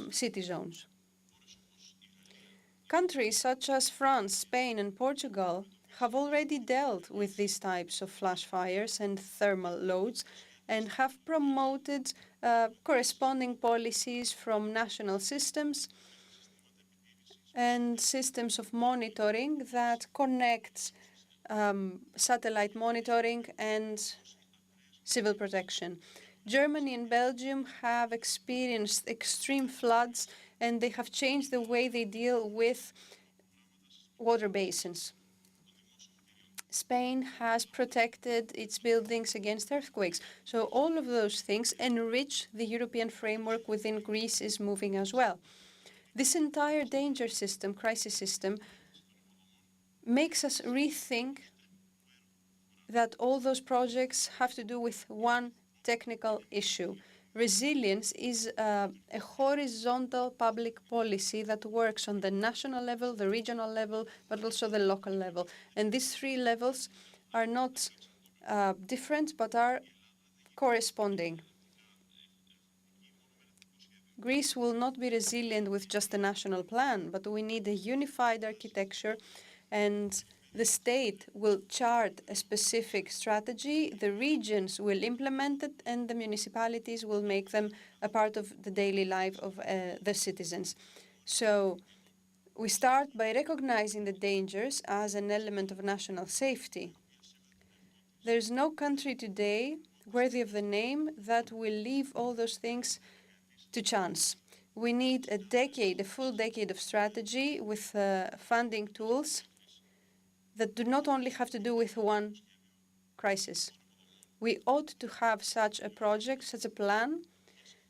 Speaker 1: city zones. Countries such as France, Spain, and Portugal have already dealt with these types of flash fires and thermal loads and have promoted corresponding policies from national systems and systems of monitoring that connect satellite monitoring and civil protection. Germany and Belgium have experienced extreme floods, and they have changed the way they deal with water basins. Spain has protected its buildings against earthquakes. So all of those things enrich the European framework within Greece is moving as well. This entire danger system, crisis system, makes us rethink that all those projects have to do with one technical issue. Resilience is a horizontal public policy that works on the national level, the regional level, but also the local level. And these three levels are not different, but are corresponding. Greece will not be resilient with just a national plan, but we need a unified architecture, and The state will chart a specific strategy, the regions will implement it, and the municipalities will make them a part of the daily life of the citizens. So we start by recognizing the dangers as an element of national safety. There's no country today worthy of the name that will leave all those things to chance. We need a decade, a full decade of strategy with funding tools that do not only have to do with one crisis. We ought to have such a project, such a plan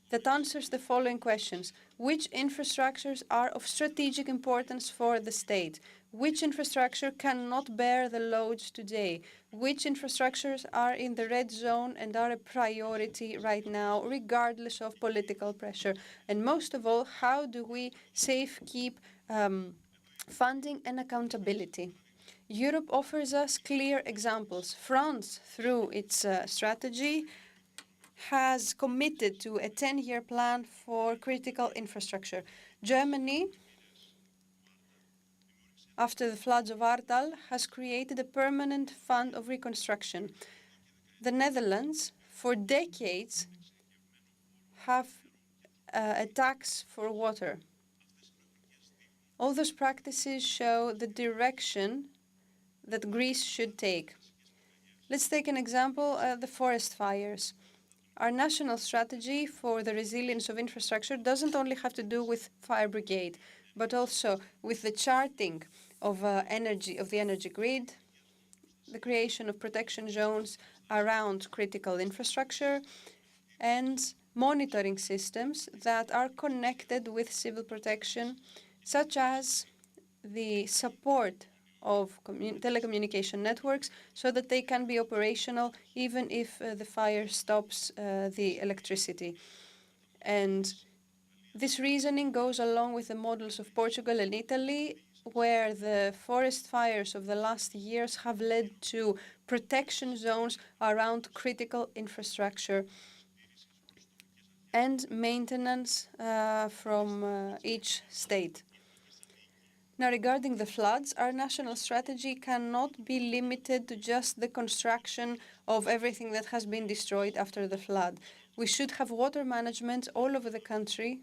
Speaker 1: that answers the following questions. Which infrastructures are of strategic importance for the state? Which infrastructure cannot bear the loads today? Which infrastructures are in the red zone and are a priority right now, regardless of political pressure? And most of all, how do we safe keep funding and accountability? Europe offers us clear examples. France, through its strategy, has committed to a 10-year plan for critical infrastructure. Germany, after the floods of Ahrtal, has created a permanent fund of reconstruction. The Netherlands, for decades, have a tax for water. All those practices show the direction that Greece should take. Let's take an example, the forest fires. Our national strategy for the resilience of infrastructure doesn't only have to do with fire brigade, but also with the charting of the energy grid, the creation of protection zones around critical infrastructure, and monitoring systems that are connected with civil protection, such as the support of telecommunication networks so that they can be operational even if the fire stops the electricity. And this reasoning goes along with the models of Portugal and Italy, where the forest fires of the last years have led to protection zones around critical infrastructure and maintenance from each state. Now, regarding the floods, our national strategy cannot be limited to just the construction of everything that has been destroyed after the flood. We should have water management all over the country,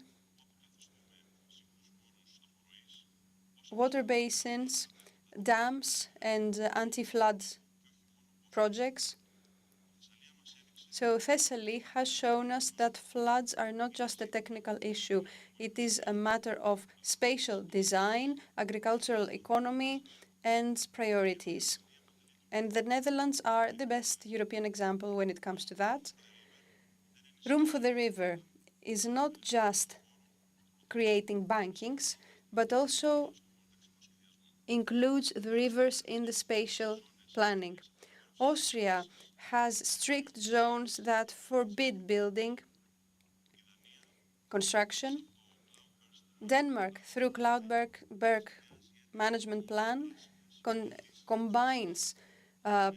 Speaker 1: water basins, dams, and anti-flood projects. So Thessaly has shown us that floods are not just a technical issue. It is a matter of spatial design, agricultural economy, and priorities. And the Netherlands are the best European example when it comes to that. Room for the River is not just creating bankings, but also includes the rivers in the spatial planning. Austria has strict zones that forbid building, construction. Denmark, through Cloudberg management plan, combines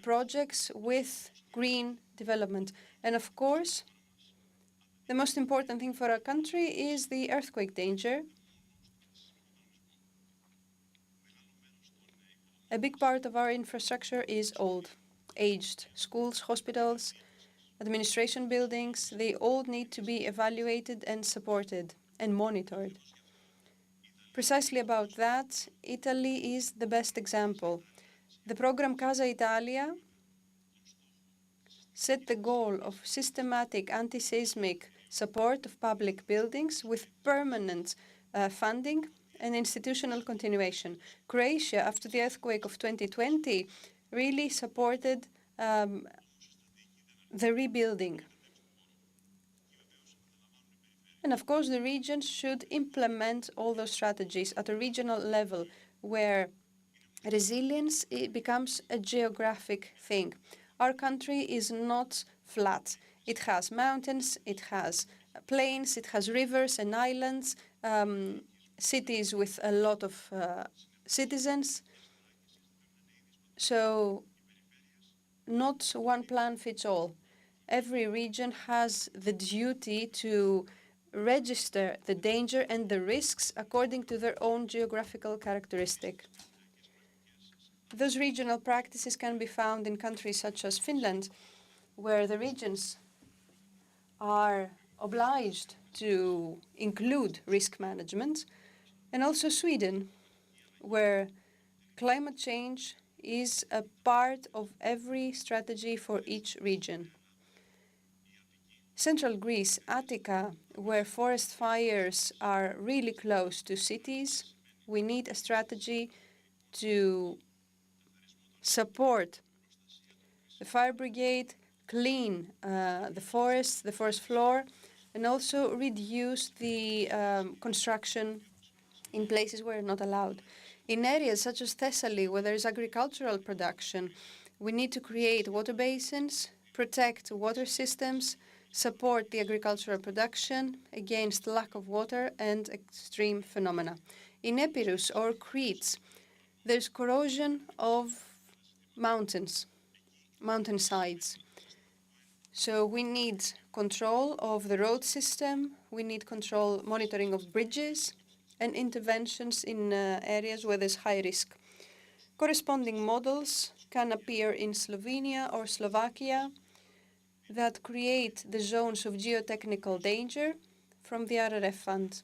Speaker 1: projects with green development. And of course, the most important thing for our country is the earthquake danger. A big part of our infrastructure is old, aged. Schools, hospitals, administration buildings, they all need to be evaluated and supported and monitored. Precisely about that, Italy is the best example. The program Casa Italia set the goal of systematic anti-seismic support of public buildings with permanent funding and institutional continuation. Croatia, after the earthquake of 2020, really supported the rebuilding. And of course, the regions should implement all those strategies at a regional level where resilience becomes a geographic thing. Our country is not flat. It has mountains, it has plains, it has rivers and islands, cities with a lot of citizens. So not one plan fits all. Every region has the duty to register the danger and the risks according to their own geographical characteristic. Those regional practices can be found in countries such as Finland, where the regions are obliged to include risk management, and also Sweden, where climate change is a part of every strategy for each region. Central Greece, Attica, where forest fires are really close to cities, we need a strategy to support the fire brigade, clean the forest floor, and also reduce the construction in places where not allowed. In areas such as Thessaly, where there is agricultural production, we need to create water basins, protect water systems, support the agricultural production against lack of water and extreme phenomena. In Epirus or Crete, there's corrosion of mountainsides. So we need control of the road system, we need monitoring of bridges, and interventions in areas where there's high risk. Corresponding models can appear in Slovenia or Slovakia that create the zones of geotechnical danger from the RRF fund.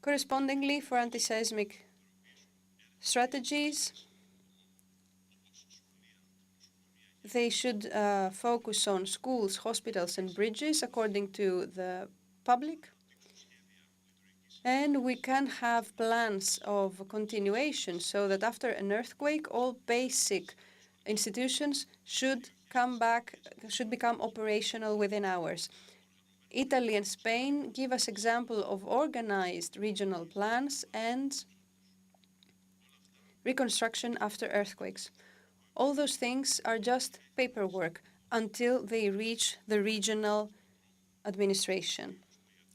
Speaker 1: Correspondingly, for anti-seismic strategies, they should focus on schools, hospitals, and bridges according to the public. And we can have plans of continuation so that after an earthquake, all basic institutions should become operational within hours. Italy and Spain give us example of organized regional plans and reconstruction after earthquakes. All those things are just paperwork until they reach the regional administration,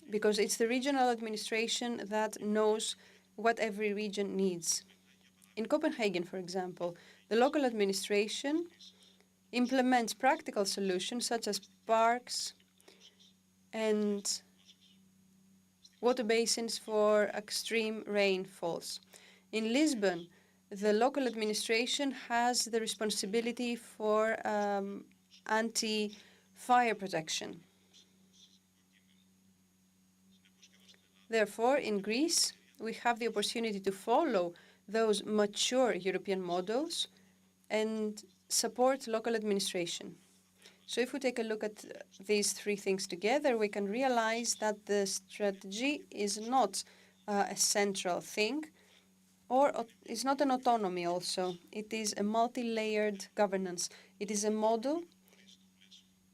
Speaker 1: because it's the regional administration that knows what every region needs. In Copenhagen, for example, the local administration implements practical solutions such as parks and water basins for extreme rainfalls. In Lisbon, the local administration has the responsibility for anti-fire protection. Therefore, in Greece, we have the opportunity to follow those mature European models and support local administration. So if we take a look at these three things together, we can realize that the strategy is not a central thing, or it's not an autonomy also. It is a multi-layered governance. It is a model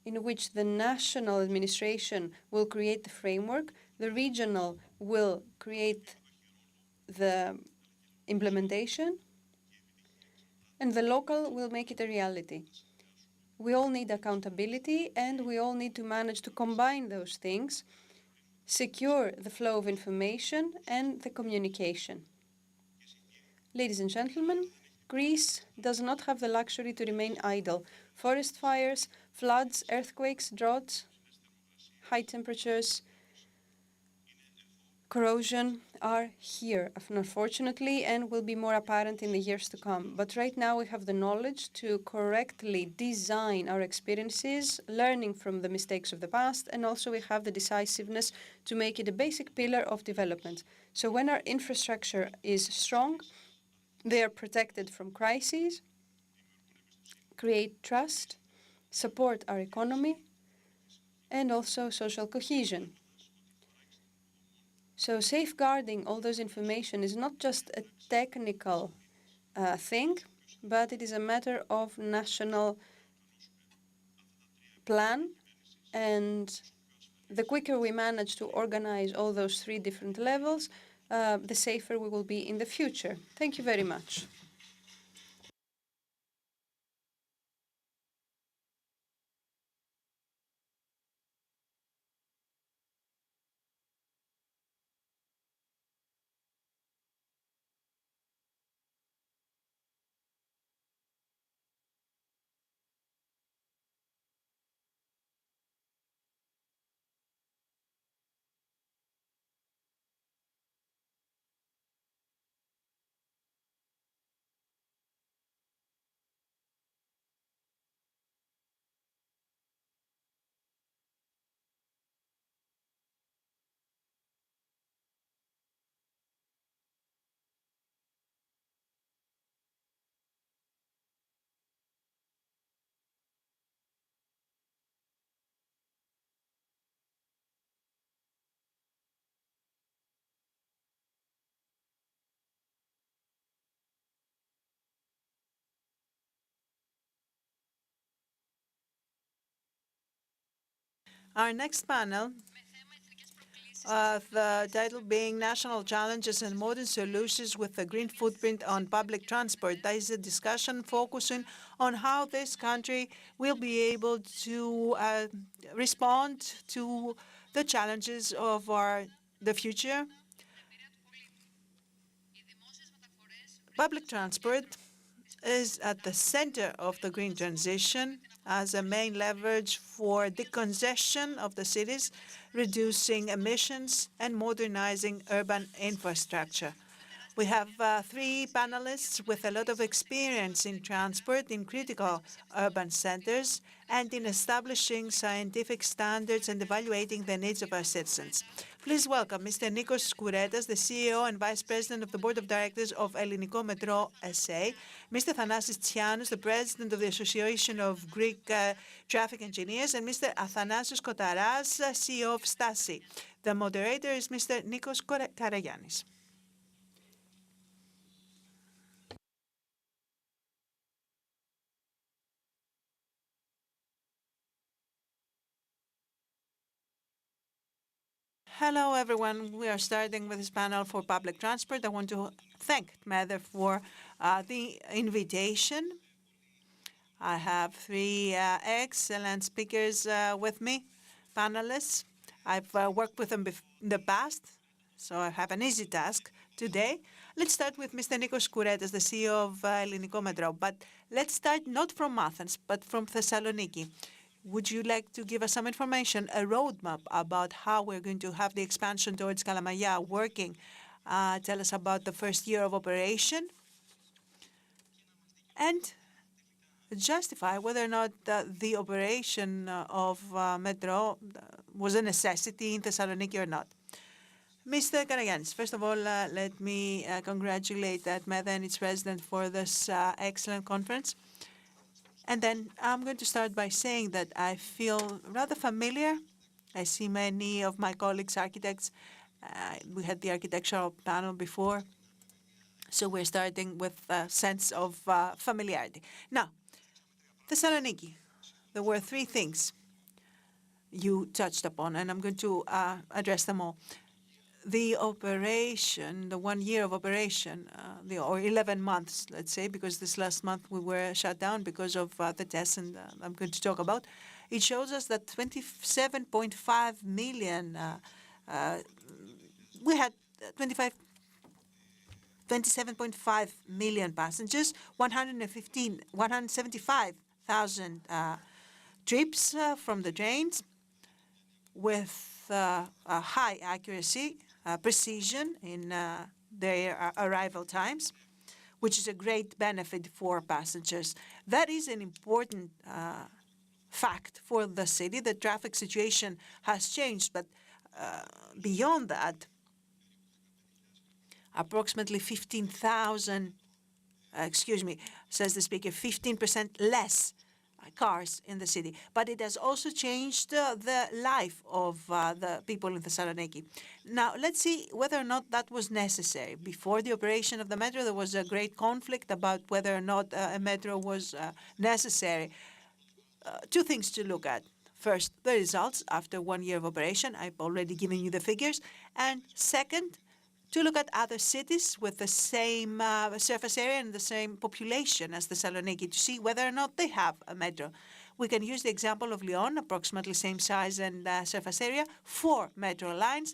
Speaker 1: in which the national administration will create the framework, the regional will create the implementation, and the local will make it a reality. We all need accountability, and we all need to manage to combine those things, secure the flow of information and the communication. Ladies and gentlemen, Greece does not have the luxury to remain idle. Forest fires, floods, earthquakes, droughts, high temperatures, corrosion are here, unfortunately, and will be more apparent in the years to come. But right now we have the knowledge to correctly design our experiences, learning from the mistakes of the past, and also we have the decisiveness to make it a basic pillar of development. So when our infrastructure is strong, they are protected from crises, create trust, support our economy, and also social cohesion. So safeguarding all those information is not just a technical thing, but it is a matter of national plan. And the quicker we manage to organize all those three different levels, the safer we will be in the future. Thank you very much.
Speaker 3: Our next panel, the title being National Challenges and Modern Solutions with the Green Footprint on Public Transport. That is a discussion focusing on how this country will be able to respond to the challenges of the future. Public transport is at the center of the green transition as a main leverage for decongestion of the cities, reducing emissions, and modernizing urban infrastructure. We have three panelists with a lot of experience in transport in critical urban centers and in establishing scientific standards and evaluating the needs of our citizens. Please welcome Mr. Nikos Skouretas, the CEO and Vice President of the Board of Directors of Ελληνικό Metro SA, Mr. Thanasis Tsianos, the President of the Association of Greek Traffic Engineers, and Mr. Athanasios Kotaras, CEO of Stasi. The moderator is Mr. Nikos Karagiannis. Hello, everyone. We are starting with this panel for public transport. I want to thank Tmede for the invitation. I have three excellent speakers with me, panelists. I've worked with them in the past, so I have an easy task today. Let's start with Mr. Nikos Skouretas, the CEO of Ελληνικό Metro. But let's start not from Athens, but from Thessaloniki. Would you like to give us some information, a roadmap about how we're going to have the expansion towards Kalamaya working? Tell us about the first year of operation and justify whether or not the operation of Metro was a necessity in Thessaloniki or not. Mr. Karagiannis, first of all, let me congratulate Tmede and its president for this excellent conference. And then I'm going to start by saying that I feel rather familiar. I see many of my colleagues, architects. We had the architectural panel before. So we're starting with a sense of familiarity. Now, Thessaloniki, there were three things you touched upon, and I'm going to address them all. The operation, the 1 year of operation, or 11 months, let's say, because this last month we were shut down because of the tests, and I'm going to talk about. It shows us that 27.5 million, we had 27.5 million passengers, 175,000 trips from the trains with high accuracy, precision in their arrival times, which is a great benefit for passengers. That is an important fact for the city. The traffic situation has changed, but beyond that, approximately 15,000, says the speaker, 15% less cars in the city. But it has also changed the life of the people in Thessaloniki. Now, let's see whether or not that was necessary. Before the operation of the metro, there was a great conflict about whether or not a metro was necessary. Two things to look at. First, the results after 1 year of operation. I've already given you the figures. And second, to look at other cities with the same surface area and the same population as Thessaloniki to see whether or not they have a metro. We can use the example of Lyon, approximately same size and surface area, 4 metro lines,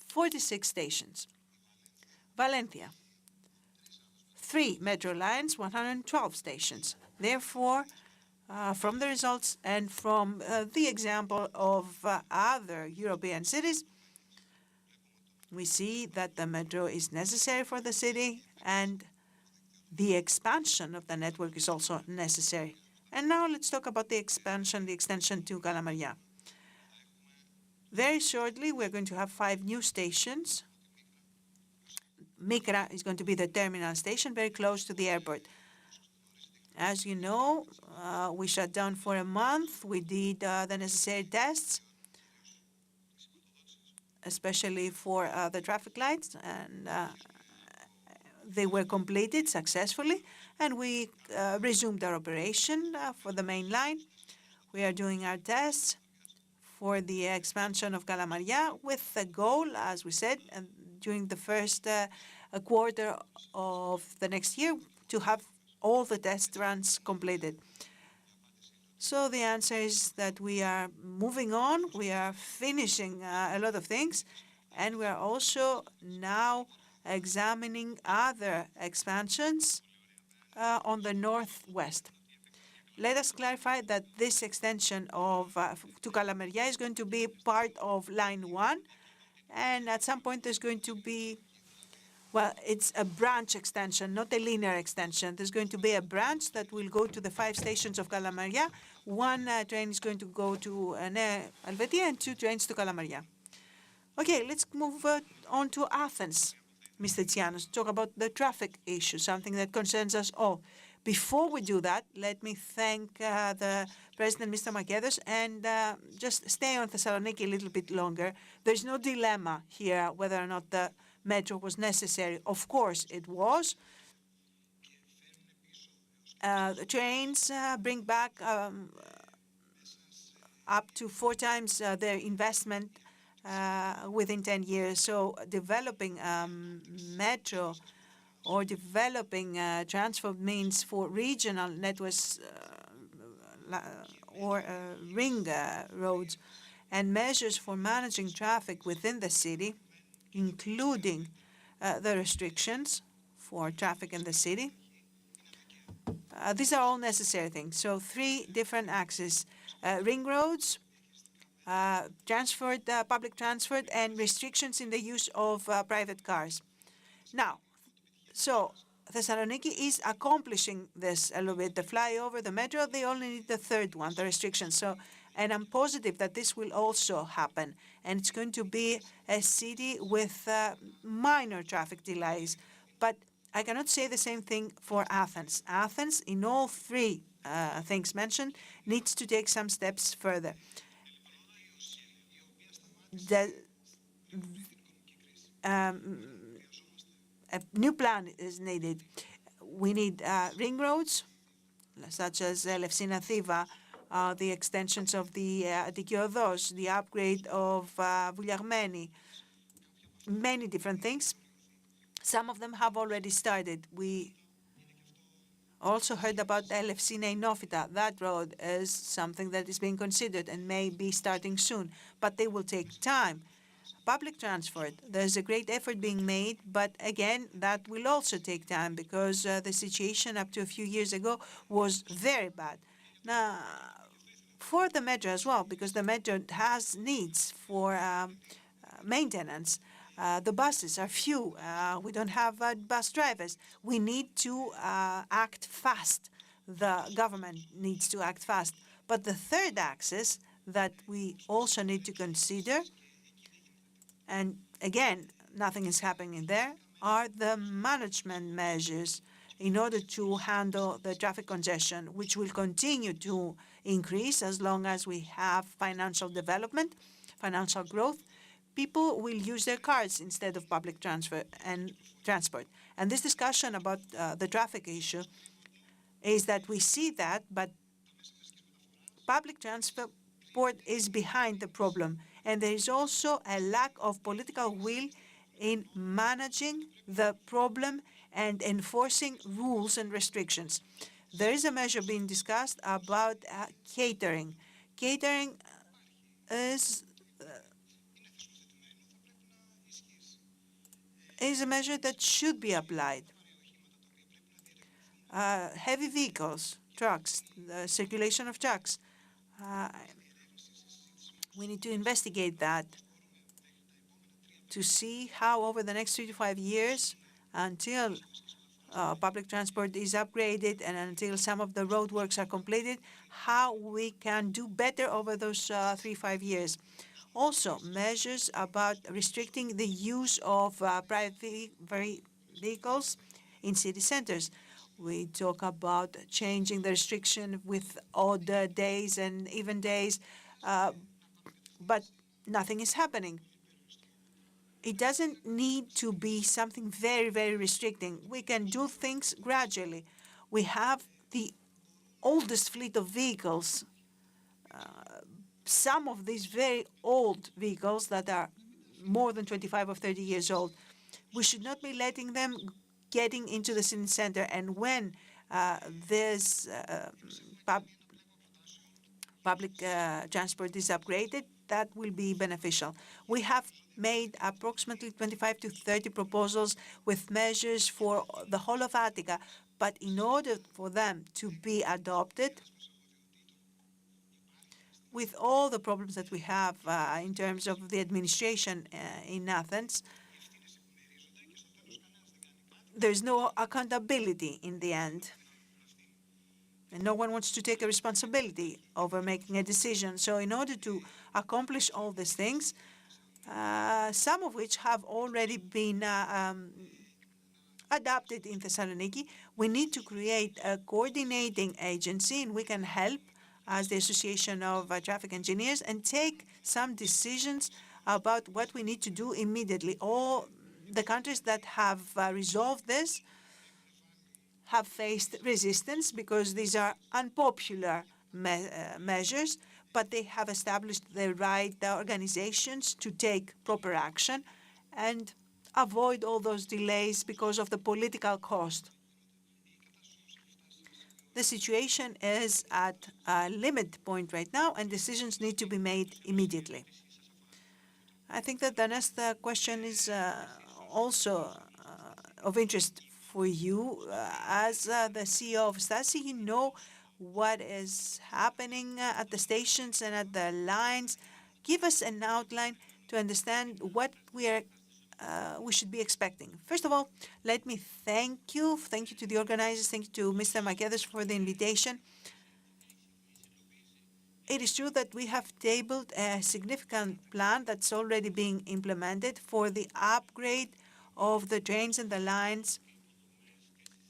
Speaker 3: 46 stations. Valencia, 3 metro lines, 112 stations. Therefore, from the results and from the example of other European cities, we see that the metro is necessary for the city and the expansion of the network is also necessary. And now let's talk about the extension to Kalamaria. Very shortly, we're going to have 5 new stations. Mikra is going to be the terminal station, very close to the airport. As you know, we shut down for a month. We did the necessary tests, especially for the traffic lights, and they were completed successfully, and we resumed our operation for the main line. We are doing our tests for the expansion of Calamaria, with the goal, as we said, during the first quarter of the next year, to have all the test runs completed. So the answer is that we are moving on, we are finishing a lot of things, and we are also now examining other expansions on the northwest. Let us clarify that this extension of to Calamaria is going to be part of Line 1, and at some point there's going to be, well, it's a branch extension, not a linear extension. There's going to be a branch that will go to the 5 stations of Calamaria. One train is going to go to Helvetia and 2 trains to Calamaria. Okay, let's move on to Athens, Mr. Tsianos, talk about the traffic issue, something that concerns us all. Before we do that, let me thank the President, Mr. Makedos, and just stay on Thessaloniki a little bit longer. There's no dilemma here whether or not the metro was necessary. Of course it was. The trains bring back up to 4 times their investment within 10 years. So developing metro or developing transport means for regional networks or ring roads and measures for managing traffic within the city, including the restrictions for traffic in the city. These are all necessary things. So 3 different axes, ring roads, public transport, and restrictions in the use of private cars. Now, so Thessaloniki is accomplishing this a little bit. The flyover, the metro, they only need the third one, the restrictions. So, and I'm positive that this will also happen. And it's going to be a city with minor traffic delays. But I cannot say the same thing for Athens. Athens, in all 3 things mentioned, needs to take some steps further. A new plan is needed. We need ring roads, such as Elefsina Thiva, the extensions of the Dikiodos, the upgrade of Vouliagmeni, many different things. Some of them have already started. We also heard about Elefsina Inofita. That road is something that is being considered and may be starting soon, but they will take time. Public transport, there's a great effort being made, but again, that will also take time because the situation up to a few years ago was very bad. Now, for the metro as well, because the metro has needs for maintenance. The buses are few. We don't have bus drivers. We need to act fast. The government needs to act fast. But the third axis that we also need to consider, and again, nothing is happening there, are the management measures in order to handle the traffic congestion, which will continue to increase as long as we have financial development, financial growth. People will use their cars instead of public transport. And this discussion about the traffic issue is that we see that, but public transport is behind the problem. And there is also a lack of political will in managing the problem and enforcing rules and restrictions. There is a measure being discussed about catering. Catering is a measure that should be applied. Heavy vehicles, trucks, the circulation of trucks. We need to investigate that to see how over the next 3 to 5 years, until public transport is upgraded and until some of the roadworks are completed, how we can do better over those 3-5 years. Also, measures about restricting the use of private vehicles in city centers. We talk about changing the restriction with odd days and even days, but nothing is happening. It doesn't need to be something very, very restricting. We can do things gradually. We have the oldest fleet of vehicles some of these very old vehicles that are more than 25 or 30 years old. We should not be letting them getting into the city center. And when this public transport is upgraded, that will be beneficial. We have made approximately 25 to 30 proposals with measures for the whole of Attica, but in order for them to be adopted, with all the problems that we have in terms of the administration in Athens, there's no accountability in the end. And no one wants to take a responsibility over making a decision. So in order to accomplish all these things, some of which have already been adopted in Thessaloniki, we need to create a coordinating agency, and we can help as the Association of Traffic Engineers and take some decisions about what we need to do immediately. All the countries that have resolved this have faced resistance because these are unpopular measures, but they have established the right organizations to take proper action and avoid all those delays because of the political cost. The situation is at a limit point right now, and decisions need to be made immediately. I think that the next question is also of interest for you. As the CEO of Stasi, you know what is happening at the stations and at the lines. Give us an outline to understand what we should be expecting. First of all, let me thank you. Thank you to the organizers. Thank you to Mr. Makedas for the invitation. It is true that we have tabled a significant plan that's already being implemented for the upgrade of the trains and the lines.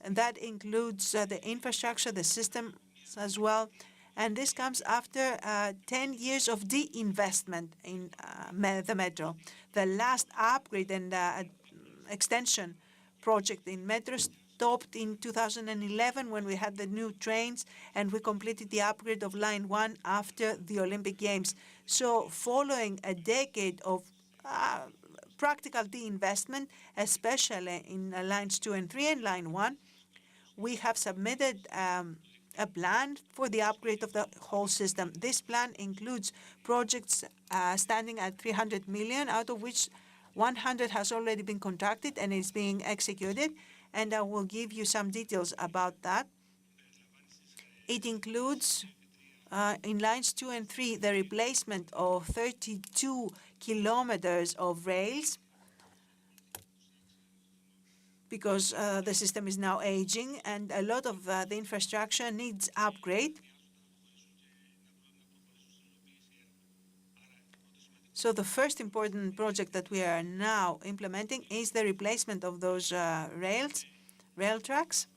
Speaker 3: And that includes the infrastructure, the systems as well. And this comes after 10 years of de-investment in the metro. The last upgrade and extension project in metro stopped in 2011 when we had the new trains, and we completed the upgrade of Line 1 after the Olympic Games. So following a decade of practical de-investment, especially in Lines 2 and 3 and Line 1, we have submitted a plan for the upgrade of the whole system. This plan includes projects standing at 300 million, out of which 100 has already been contracted and is being executed, and I will give you some details about that. It includes, in lines 2 and 3, the replacement of 32 kilometers of rails, because the system is now aging and a lot of the infrastructure needs upgrade. So the first important project that we are now implementing is the replacement of those rail tracks.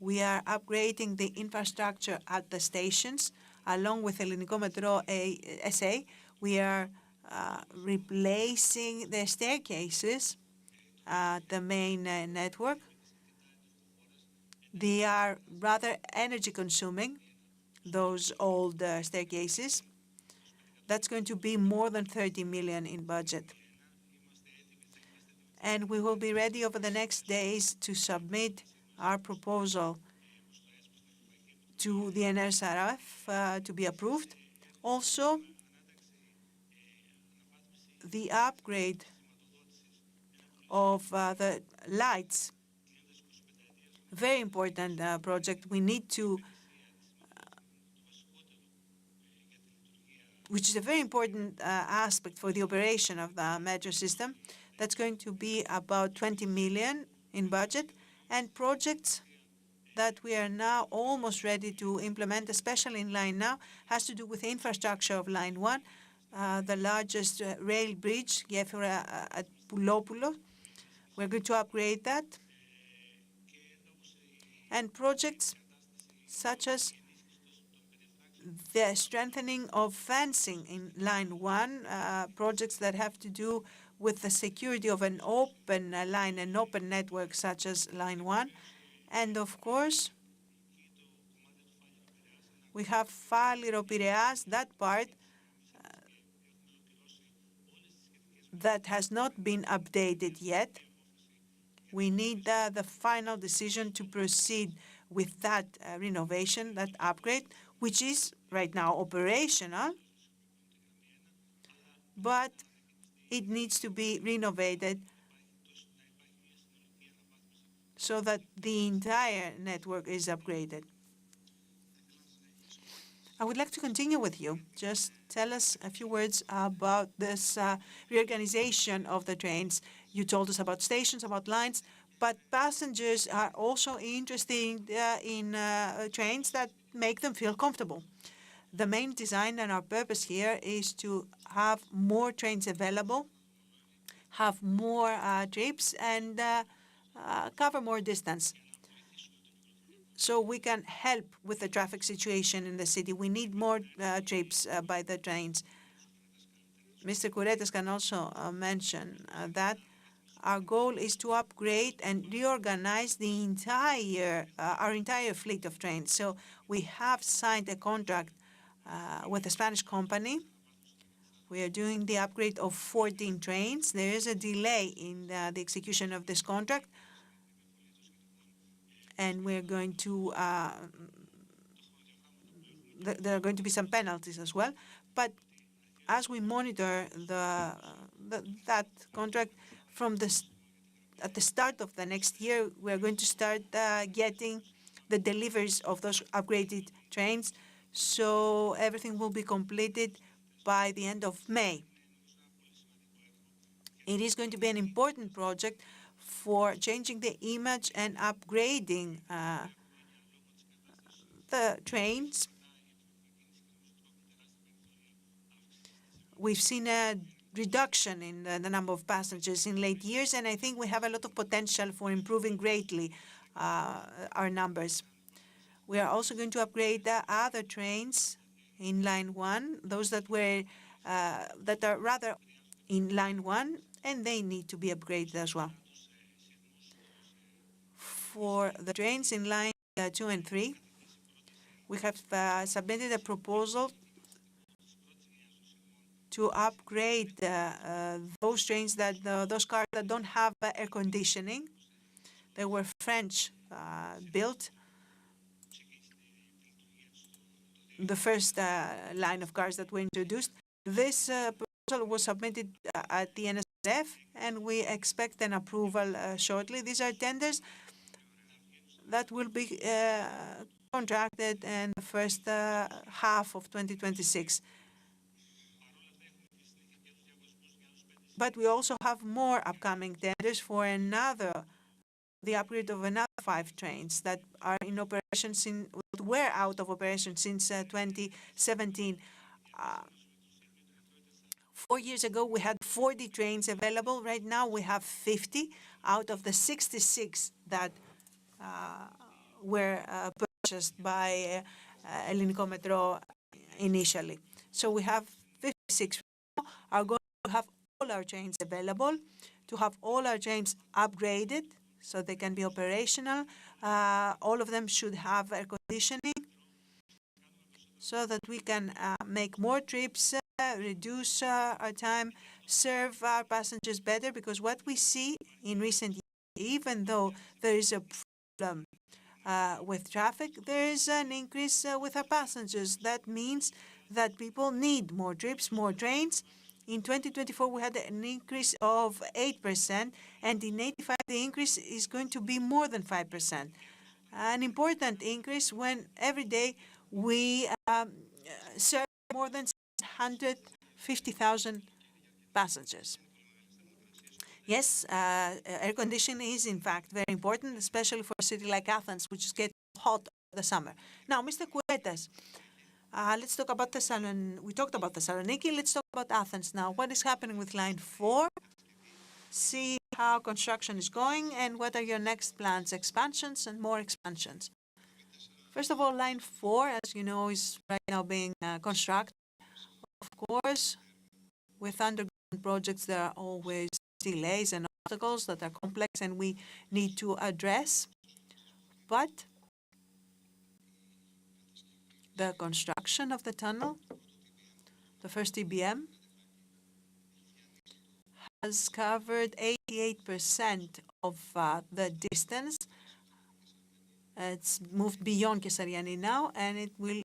Speaker 3: We are upgrading the infrastructure at the stations along with Ελληνικό Μετρό SA. We are replacing the staircases the main network. They are rather energy consuming, those old staircases. That's going to be more than 30 million in budget. And we will be ready over the next days to submit our proposal to the NSRF to be approved. Also, the upgrade of the lights, very important project. We need to, which is a very important aspect for the operation of the metro system. That's going to be about 20 million in budget, and projects that we are now almost ready to implement, especially in Line now, has to do with the infrastructure of Line 1, the largest rail bridge, Γέφυρα at Poulopoulos. We're going to upgrade that. And projects such as the strengthening of fencing in Line 1, projects that have to do with the security of an open line, an open network such as Line 1. And of course, we have Fályro Piraeus, that part that has not been updated yet. We need the final decision to proceed with that renovation, that upgrade, which is right now operational, but it needs to be renovated so that the entire network is upgraded. I would like to continue with you. Just tell us a few words about this reorganization of the trains. You told us about stations, about lines, but passengers are also interested in trains that make them feel comfortable. The main design and our purpose here is to have more trains available, have more trips, and cover more distance, so we can help with the traffic situation in the city. We need more trips by the trains. Mr. Kouretas can also mention that our goal is to upgrade and reorganize the our entire fleet of trains. So we have signed a contract with a Spanish company. We are doing the upgrade of 14 trains. There is a delay in the execution of this contract, and we're going to there are going to be some penalties as well. But as we monitor that contract at the start of the next year, we're going to start getting the deliveries of those upgraded trains. So everything will be completed by the end of May. It is going to be an important project for changing the image and upgrading the trains. We've seen a reduction in the number of passengers in late years, and I think we have a lot of potential for improving greatly our numbers. We are also going to upgrade the other trains in Line 1, those that are rather in Line 1, and they need to be upgraded as well. For the trains in Line 2 and 3, we have submitted a proposal to upgrade those trains those cars that don't have air conditioning. They were French built. The first line of cars that were introduced. This proposal was submitted at the NSF, and we expect an approval shortly. These are tenders that will be contracted in the first half of 2026. But we also have more upcoming tenders for the upgrade of another 5 trains that are in operation were out of operation since 2017. 4 years ago, we had 40 trains available. Right now, we have 50 out of the 66 that were purchased by Ελληνικό Metro initially. So we have 56 now. Are going to have all our trains available, to have all our trains upgraded so they can be operational. All of them should have air conditioning so that we can make more trips, reduce our time, serve our passengers better, because what we see in recent years, even though there is a problem with traffic, there is an increase with our passengers. That means that people need more trips, more trains. In 2024, we had an increase of 8%, and in 85, the increase is going to be more than 5%. An important increase when every day we serve more than 150,000 passengers. Yes, air conditioning is in fact very important, especially for a city like Athens, which is getting hot over the summer. Now, Mr. Kouretas, let's talk about Thessaloniki. We talked about Thessaloniki. Let's talk about Athens now. What is happening with Line 4? See how construction is going and what are your next plans, expansions and more expansions. First of all, Line 4, as you know, is right now being constructed. Of course, with underground projects, there are always delays and obstacles that are complex and we need to address. But the construction of the tunnel, the first TBM, has covered 88% of the distance. It's moved beyond Kesariani now, and it will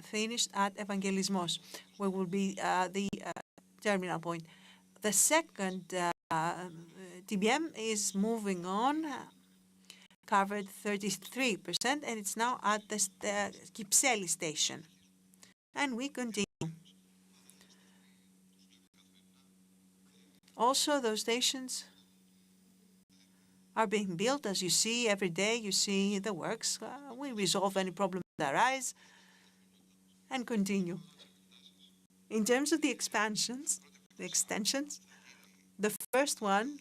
Speaker 3: finish at Evangelismos, where will be the terminal point. The second TBM is moving on, covered 33%, and it's now at the Kypseli station. And we continue. Also, those stations are being built, as you see every day. You see the works. We resolve any problems that arise and continue. In terms of the extensions, the first one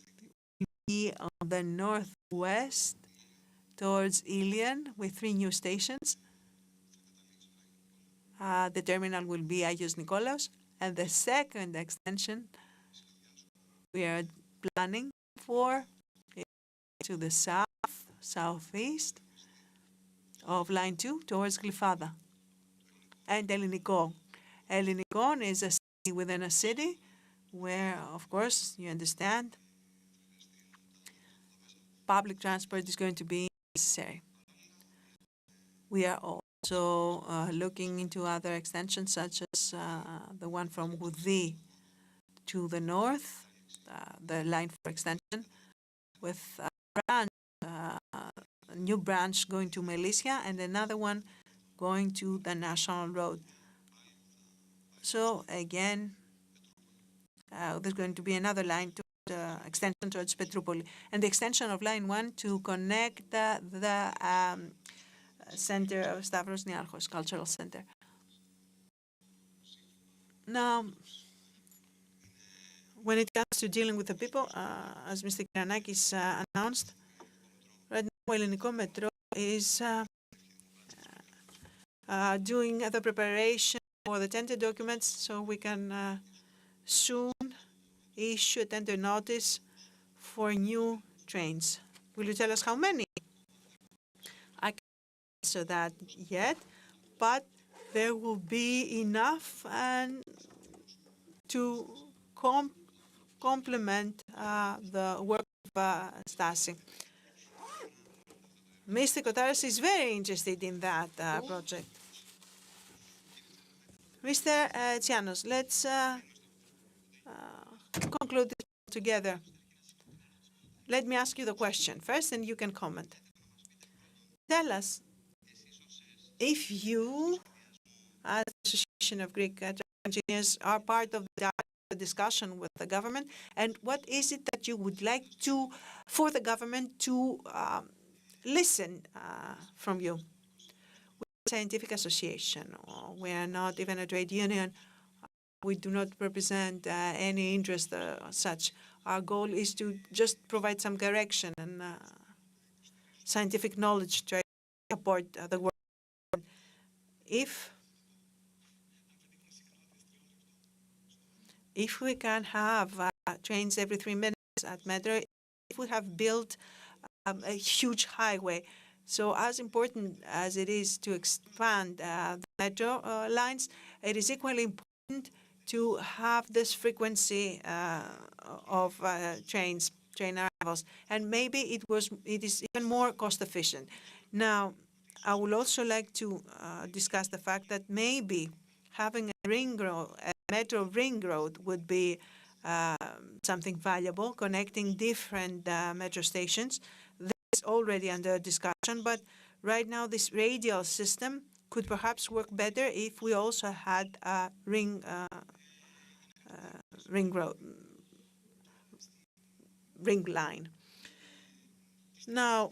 Speaker 3: will be on the northwest towards Ilion with 3 new stations. The terminal will be Agios Nikolaos, and the second extension we are planning for to the southeast of Line 2 towards Glyfada. And Ellinikon. Ellinikon is a city within a city where, of course, you understand, public transport is going to be necessary. We are also looking into other extensions, such as the one from Goudi to the north, the Line 4 extension, with a new branch going to Melissa and another one going to the National Road. So again, there's going to be another line to extension towards Petroupoli, and the extension of Line 1 to connect the center of Stavros Niarchos Cultural Center. Now, when it comes to dealing with the people, as Mr. Kiranakis announced, right now Elliniko Metro is doing the preparation for the tender documents, so we can soon issue a tender notice for new trains. Will you tell us how many? I can't answer that yet, but there will be enough and to complement the work of Stasi. Mr. Kotaras is very interested in that project. Mr. Tsianos, let's conclude this together. Let me ask you the question first, and you can comment. Tell us if you, as the Association of Greek Engineers, are part of the discussion with the government, and what is it that you would like to, for the government to listen from you? We're a scientific association. We are not even a trade union. We do not represent any interest such. Our goal is to just provide some direction and scientific knowledge to support the work. If we can have trains every 3 minutes at Metro, if we have built a huge highway, so as important as it is to expand the Metro lines, it is equally important to have this frequency of train arrivals, and maybe it is even more cost efficient. Now, I would also like to discuss the fact that maybe having a metro ring road would be something valuable, connecting different metro stations. This is already under discussion, but right now this radial system could perhaps work better if we also had a ring line. Now,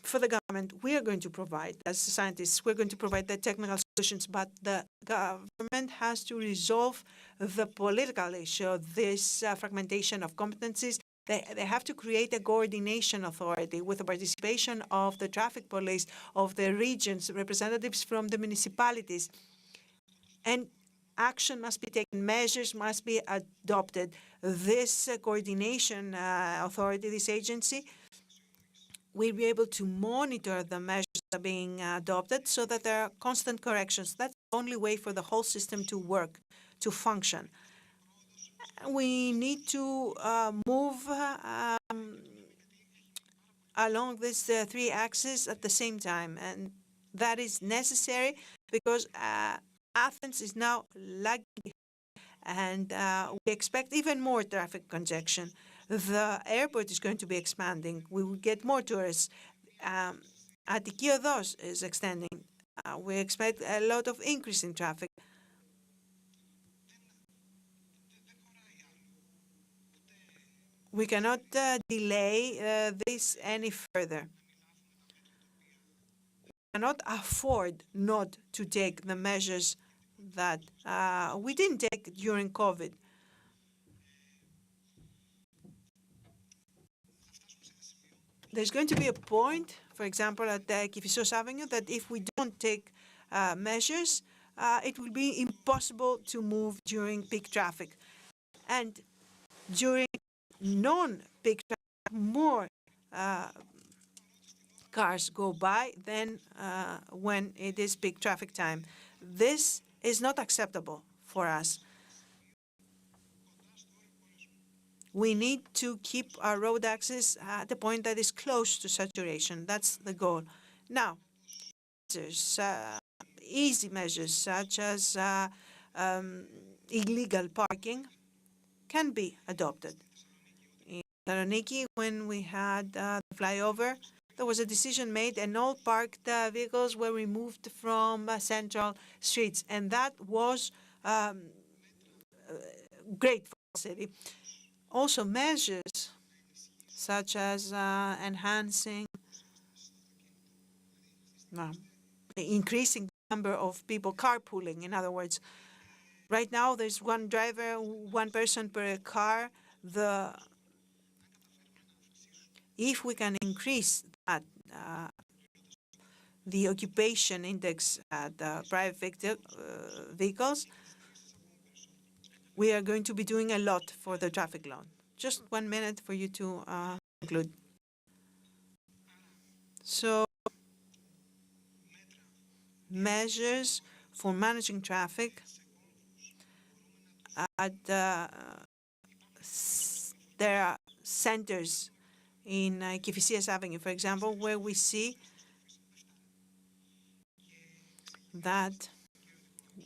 Speaker 3: for the government, we are going to provide, as scientists, we're going to provide the technical solutions, but the government has to resolve the political issue of this fragmentation of competencies. They have to create a coordination authority with the participation of the traffic police, of the regions, representatives from the municipalities. And action must be taken, measures must be adopted. This coordination authority, this agency, will be able to monitor the measures that are being adopted so that there are constant corrections. That's the only way for the whole system to work, to function. We need to move along these three axes at the same time, and that is necessary because Athens is now lagging, and we expect even more traffic congestion. The airport is going to be expanding. We will get more tourists. Attiki Odos is extending. We expect a lot of increase in traffic. We cannot delay this any further. We cannot afford not to take the measures that we didn't take during COVID. There's going to be a point, for example, at Kifisos Avenue, that if we don't take measures, it will be impossible to move during peak traffic. And during non-peak traffic, more cars go by than when it is peak traffic time. This is not acceptable for us. We need to keep our road access at a point that is close to saturation. That's the goal. Now, there's easy measures such as illegal parking can be adopted. In Thessaloniki, when we had the flyover, there was a decision made and all parked vehicles were removed from central streets. And that was great for the city. Also, measures such as enhancing, increasing the number of people carpooling, in other words. Right now, there's one driver, one person per car. If we can increase that, the occupation index at private vehicles, we are going to be doing a lot for the traffic law. Just 1 minute for you to conclude. So, measures for managing traffic at there are centers in Kifisias Avenue, for example, where we see that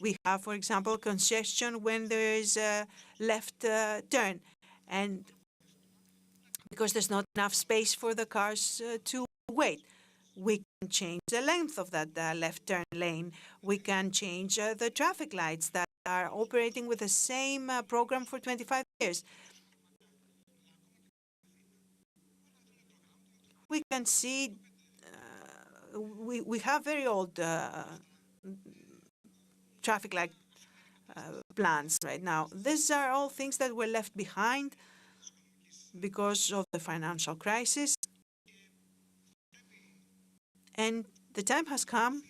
Speaker 3: we have, for example, congestion when there is a left turn, and because there's not enough space for the cars to wait. We can change the length of that left turn lane. We can change the traffic lights that are operating with the same program for 25 years. We can see we have very old traffic light plans right now. These are all things that were left behind because of the financial crisis. And the time has come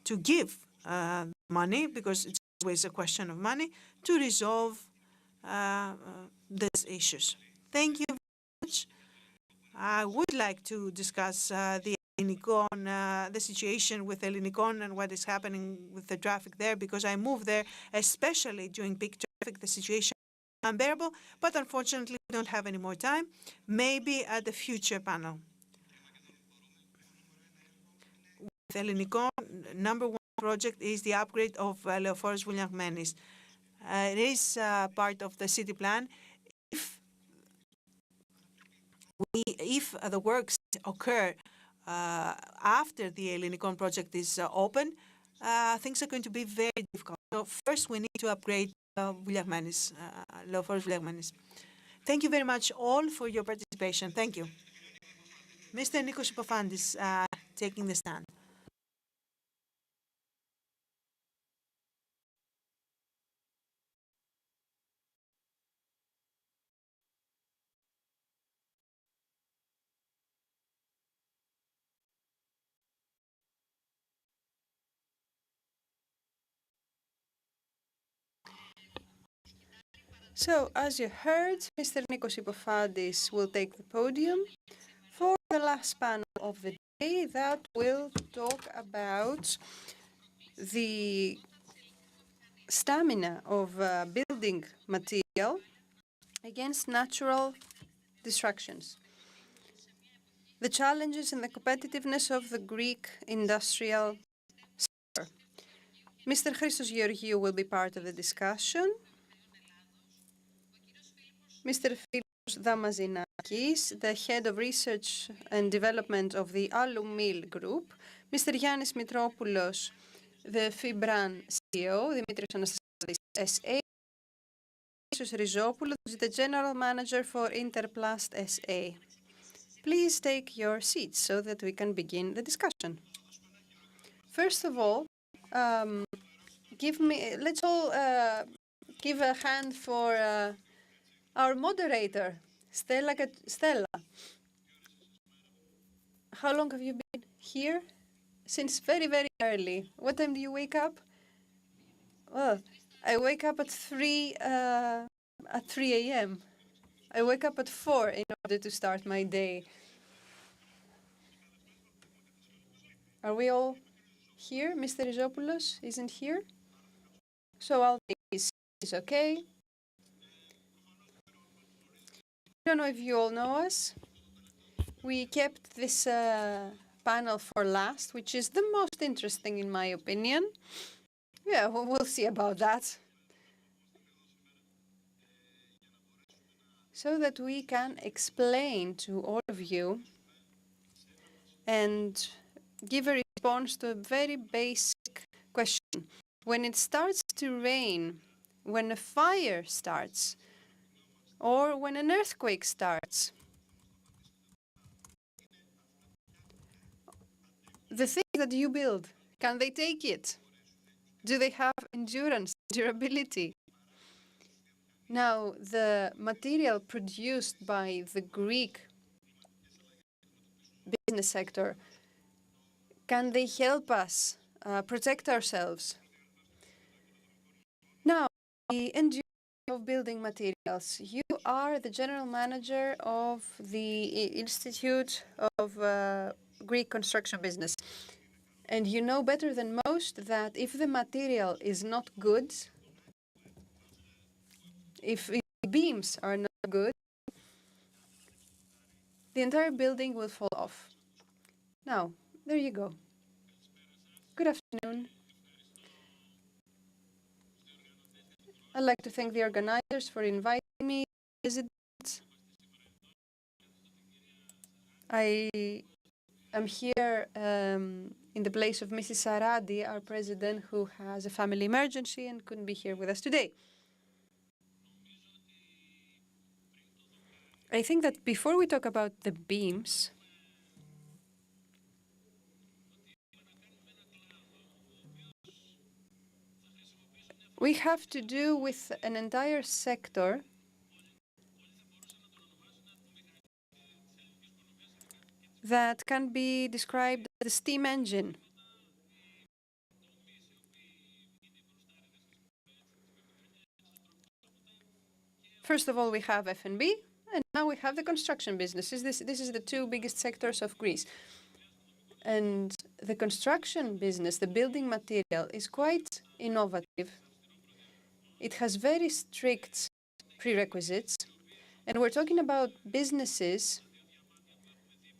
Speaker 3: to give money, because it's always a question of money, to resolve these issues. Thank you very much. I would like to discuss the situation with Ellinikon and what is happening with the traffic there, because I moved there, especially during peak traffic. The situation is unbearable, but unfortunately we don't have any more time. Maybe at the future panel. With Ellinikon, number one project is the upgrade of Leoforos Vouliagmenis. It is part of the city plan. If the works occur after the Ellinikon project is open, things are going to be very difficult. So first, we need to upgrade Vouliagmenis, Leoforos Vouliagmenis. Thank you very much all for your participation. Thank you. Mr. Nikos Ipofandis taking the stand.
Speaker 1: So, as you heard, Mr. Nikos Ipofandis will take the podium for the last panel of the day that will talk about the stamina of building material against natural distractions. The challenges and the competitiveness of the Greek industrial sector. Mr. Christos Georgiou will be part of the discussion. Mr. Philippos Damazinakis, the head of research and development of the Alumil Group. Mr. Yannis Mitropoulos, the Fibran CEO, Dimitrios Anastasiadis SA. Mr. Rizopoulos, the general manager for Interplast SA. Please take your seats so that we can begin the discussion. First of all, let's all give a hand for our moderator, Stella. How long have you been here? Since very, very early. What time do you wake up? Well, I wake up at 3 a.m. I wake up at 4 in order to start my day. Are we all here? Mr. Rizopoulos isn't here? So I'll take his seat, okay? I don't know if you all know us. We kept this panel for last, which is the most interesting in my opinion. Yeah, we'll see about that. So that we can explain to all of you and give a response to a very basic question. When it starts to rain, when a fire starts, or when an earthquake starts, the things that you build, can they take it? Do they have endurance, durability? Now, the material produced by the Greek business sector, can they help us protect ourselves? Now, the endurance of building materials. You are the general manager of the Institute of Greek construction business. And you know better than most that if the material is not good, if the beams are not good, the entire building will fall off. Now, there you go. Good afternoon. I'd like to thank the organizers for inviting me. I am here in the place of Mrs. Saradi, our president, who has a family emergency and couldn't be here with us today. I think that before we talk about the beams, we have to do with an entire sector that can be described as the steam engine. First of all, we have F&B, and now we have the construction businesses. This is the two biggest sectors of Greece. And the construction business, the building material, is quite innovative. It has very strict prerequisites. And we're talking about businesses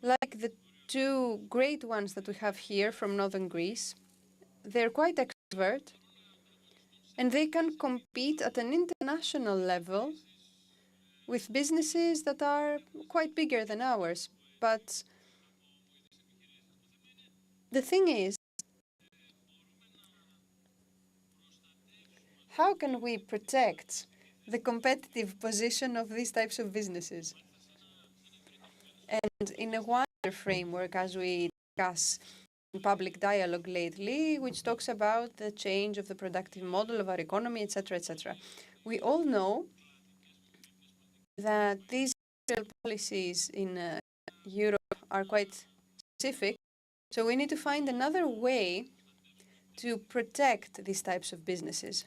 Speaker 1: like the two great ones that we have here from northern Greece. They're quite extrovert, and they can compete at an international level with businesses that are quite bigger than ours. But the thing is, how can we protect the competitive position of these types of businesses? And in a wider framework, as we discuss in public dialogue lately, which talks about the change of the productive model of our economy, etc., etc., we all know that these policies in Europe are quite specific. So we need to find another way to protect these types of businesses.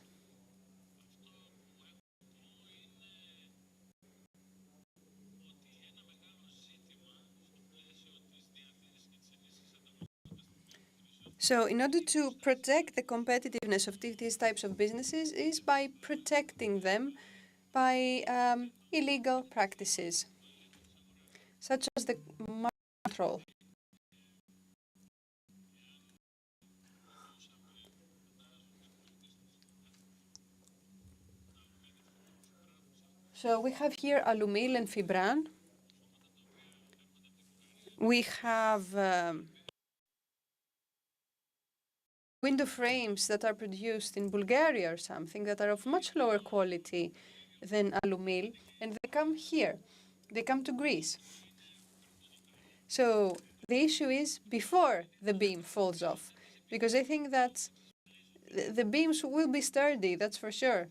Speaker 1: So in order to protect the competitiveness of these types of businesses is by protecting them by illegal practices, such as the market control. So we have here Alumil and Fibran. We have window frames that are produced in Bulgaria or something that are of much lower quality than Alumil, and they come here. They come to Greece. So the issue is before the beam falls off, because I think that the beams will be sturdy, that's for sure.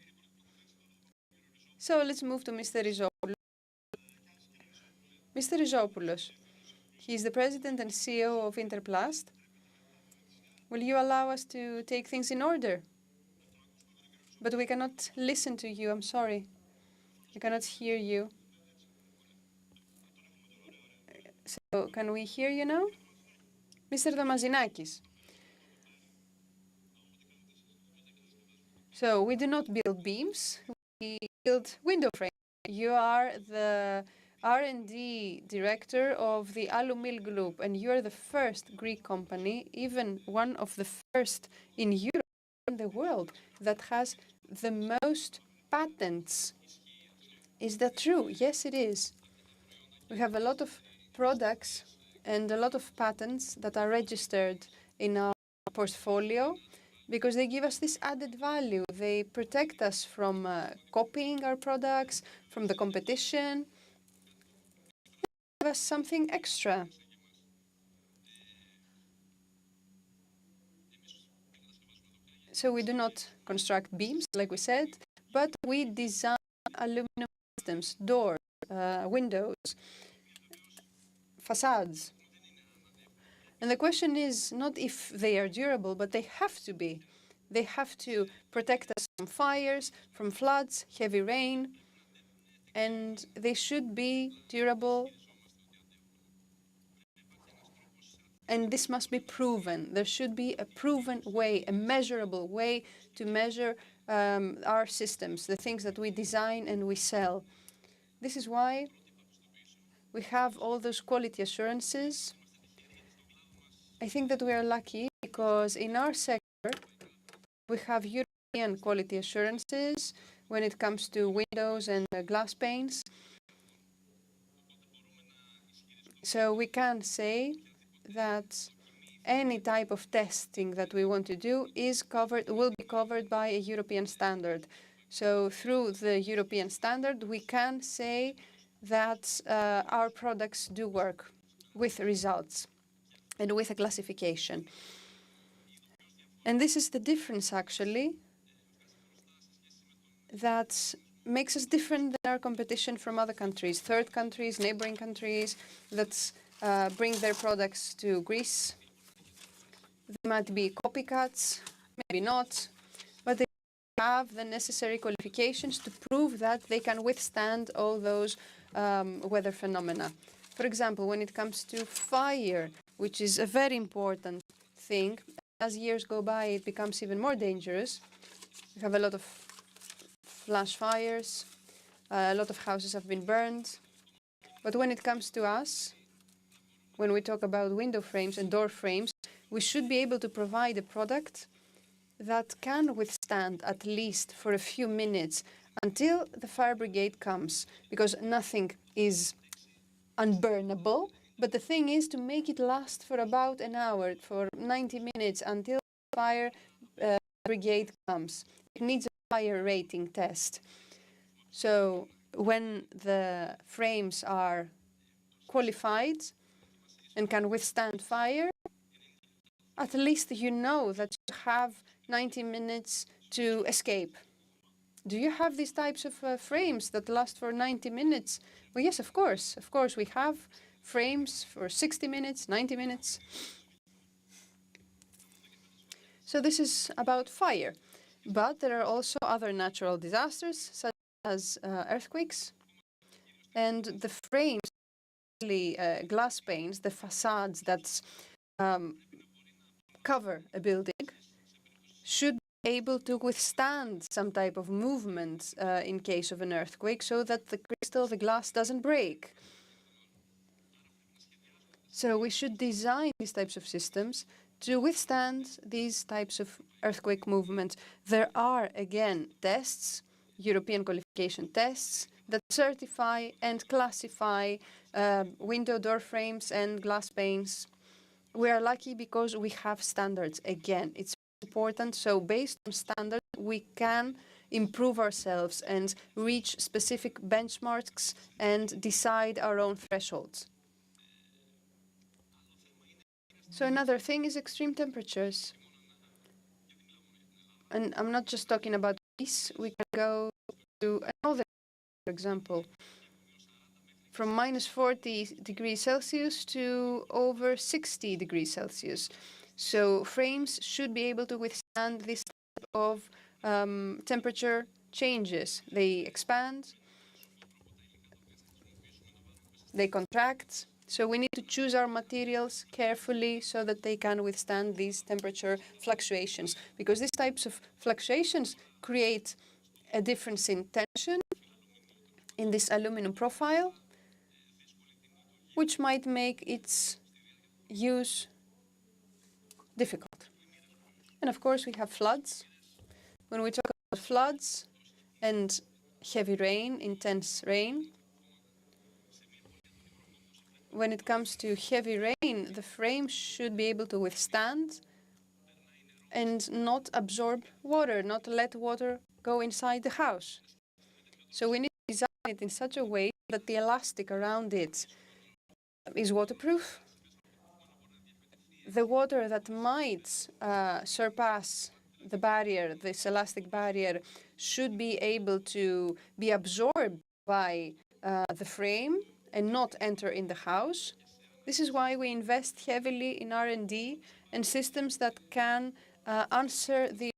Speaker 1: So let's move to Mr. Rizopoulos. Mr. Rizopoulos, he is the president and CEO of Interplast. Will you allow us to take things in order? But we cannot listen to you, I'm sorry. We cannot hear you. So can we hear you now? Mr. Damazinakis. So we do not build beams, we build window frames. You are the R&D director of the Alumil Group, and you are the first Greek company, even one of the first in Europe and the world, that has the most patents. Is that true? Yes, it is. We have a lot of products and a lot of patents that are registered in our portfolio because they give us this added value. They protect us from copying our products, from the competition. They give us something extra. So we do not construct beams, like we said, but we design aluminum systems, doors, windows, facades. And the question is not if they are durable, but they have to be. They have to protect us from fires, from floods, heavy rain, and they should be durable. And this must be proven. There should be a proven way, a measurable way to measure our systems, the things that we design and we sell. This is why we have all those quality assurances. I think that we are lucky because in our sector, we have European quality assurances when it comes to windows and glass panes. So we can say that any type of testing that we want to do will be covered by a European standard. So through the European standard, we can say that our products do work with results and with a classification. And this is the difference, actually, that makes us different than our competition from other countries, third countries, neighboring countries that bring their products to Greece. They might be copycats, maybe not, but they have the necessary qualifications to prove that they can withstand all those weather phenomena. For example, when it comes to fire, which is a very important thing, as years go by, it becomes even more dangerous. We have a lot of flash fires, a lot of houses have been burned. But when it comes to us, when we talk about window frames and door frames, we should be able to provide a product that can withstand at least for a few minutes until the fire brigade comes, because nothing is unburnable. But the thing is to make it last for about an hour, for 90 minutes until the fire brigade comes. It needs a fire rating test. So when the frames are qualified and can withstand fire, at least you know that you have 90 minutes to escape. Do you have these types of frames that last for 90 minutes? Well, yes, of course. Of course, we have frames for 60 minutes, 90 minutes. So this is about fire. But there are also other natural disasters, such as earthquakes. And the frames, glass panes, the facades that cover a building should be able to withstand some type of movement in case of an earthquake so that the crystal, the glass, doesn't break. So we should design these types of systems to withstand these types of earthquake movements. There are, again, tests, European qualification tests, that certify and classify window door frames and glass panes. We are lucky because we have standards. Again, it's important. So based on standards, we can improve ourselves and reach specific benchmarks and decide our own thresholds. So another thing is extreme temperatures. And I'm not just talking about Greece. We can go to another example. From minus 40 degrees Celsius to over 60 degrees Celsius. So frames should be able to withstand this type of temperature changes. They expand, they contract. So we need to choose our materials carefully so that they can withstand these temperature fluctuations, because these types of fluctuations create a difference in tension in this aluminum profile, which might make its use difficult. And of course, we have floods. When we talk about floods and heavy rain, intense rain, when it comes to heavy rain, the frame should be able to withstand and not absorb water, not let water go inside the house. So we need to design it in such a way that the elastic around it is waterproof. The water that might surpass the barrier, this elastic barrier, should be able to be absorbed by the frame and not enter in the house. This is why we invest heavily in R&D and systems that can answer these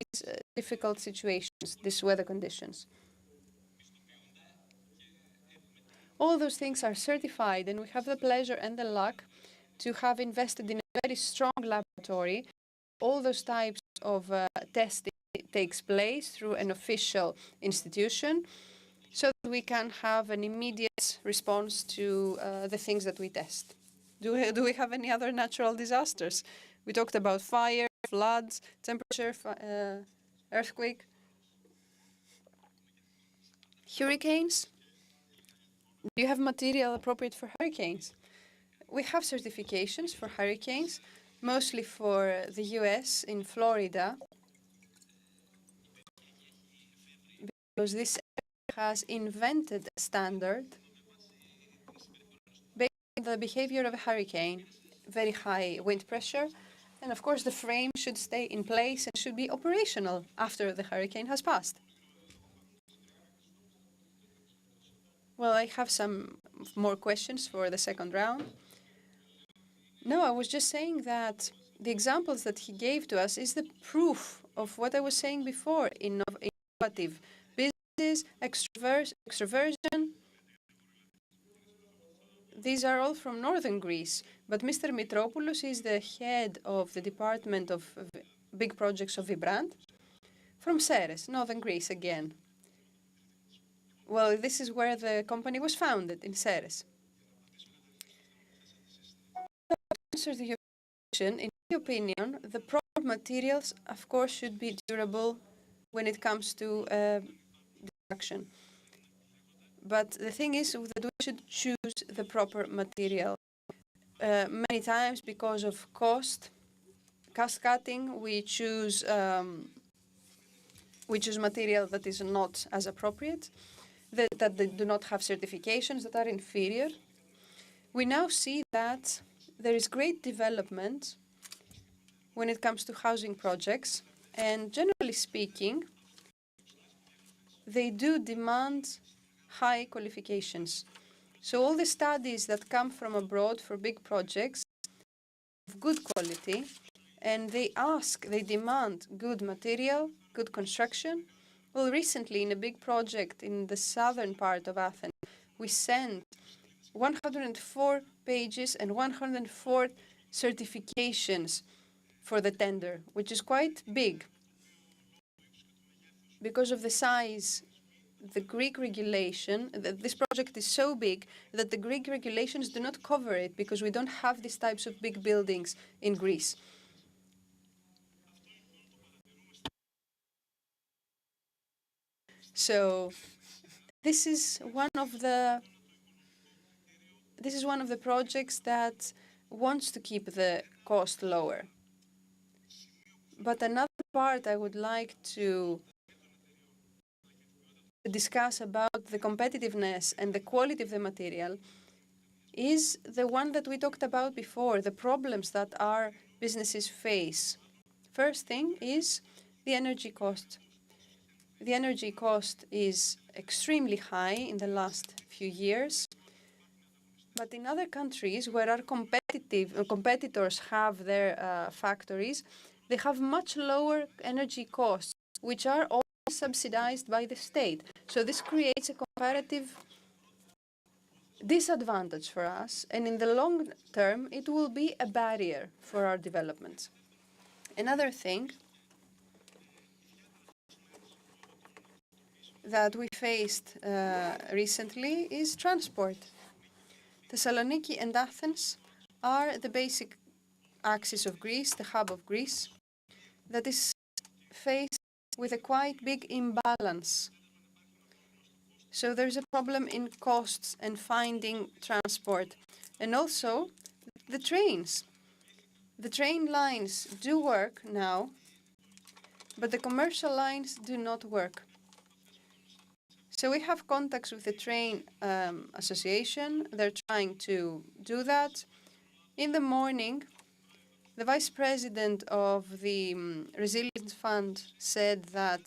Speaker 1: difficult situations, these weather conditions. All those things are certified, and we have the pleasure and the luck to have invested in a very strong laboratory. All those types of testing takes place through an official institution, so that we can have an immediate response to the things that we test. Do we have any other natural disasters? We talked about fire, floods, temperature, earthquake, hurricanes. Do you have material appropriate for hurricanes? We have certifications for hurricanes, mostly for the US in Florida, because this has invented a standard based on the behavior of a hurricane, very high wind pressure, and of course the frame should stay in place and should be operational after the hurricane has passed. Well, I have some more questions for the second round. No, I was just saying that the examples that he gave to us is the proof of what I was saying before, innovative business, extroversion. These are all from northern Greece, but Mr. Mitropoulos is the head of the Department of Big Projects of Vibrant from Ceres, northern Greece again. Well, this is where the company was founded, in Ceres. To answer to your question, in my opinion, the proper materials, of course, should be durable when it comes to destruction. But the thing is that we should choose the proper material. Many times, because of cost cutting, we choose material that is not as appropriate, that they do not have certifications, that are inferior. We now see that there is great development when it comes to housing projects, and generally speaking, they do demand high qualifications. So all the studies that come from abroad for big projects of good quality, and they demand good material, good construction. Well, recently in a big project in the southern part of Athens, we sent 104 pages and 104 certifications for the tender, which is quite big. Because of the size, the Greek regulation, this project is so big that the Greek regulations do not cover it because we don't have these types of big buildings in Greece. So this is one of the projects that wants to keep the cost lower. But another part I would like to discuss about the competitiveness and the quality of the material is the one that we talked about before, the problems that our businesses face. First thing is the energy cost. The energy cost is extremely high in the last few years. But in other countries where our competitors have their factories, they have much lower energy costs, which are all subsidized by the state. So this creates a comparative disadvantage for us, and in the long term, it will be a barrier for our development. Another thing that we faced recently is transport. Thessaloniki and Athens are the basic axis of Greece, the hub of Greece, that is faced with a quite big imbalance. So there's a problem in costs and finding transport. And also the trains. The train lines do work now, but the commercial lines do not work. So we have contacts with the train association. They're trying to do that. In the morning, the vice president of the Resilience Fund said that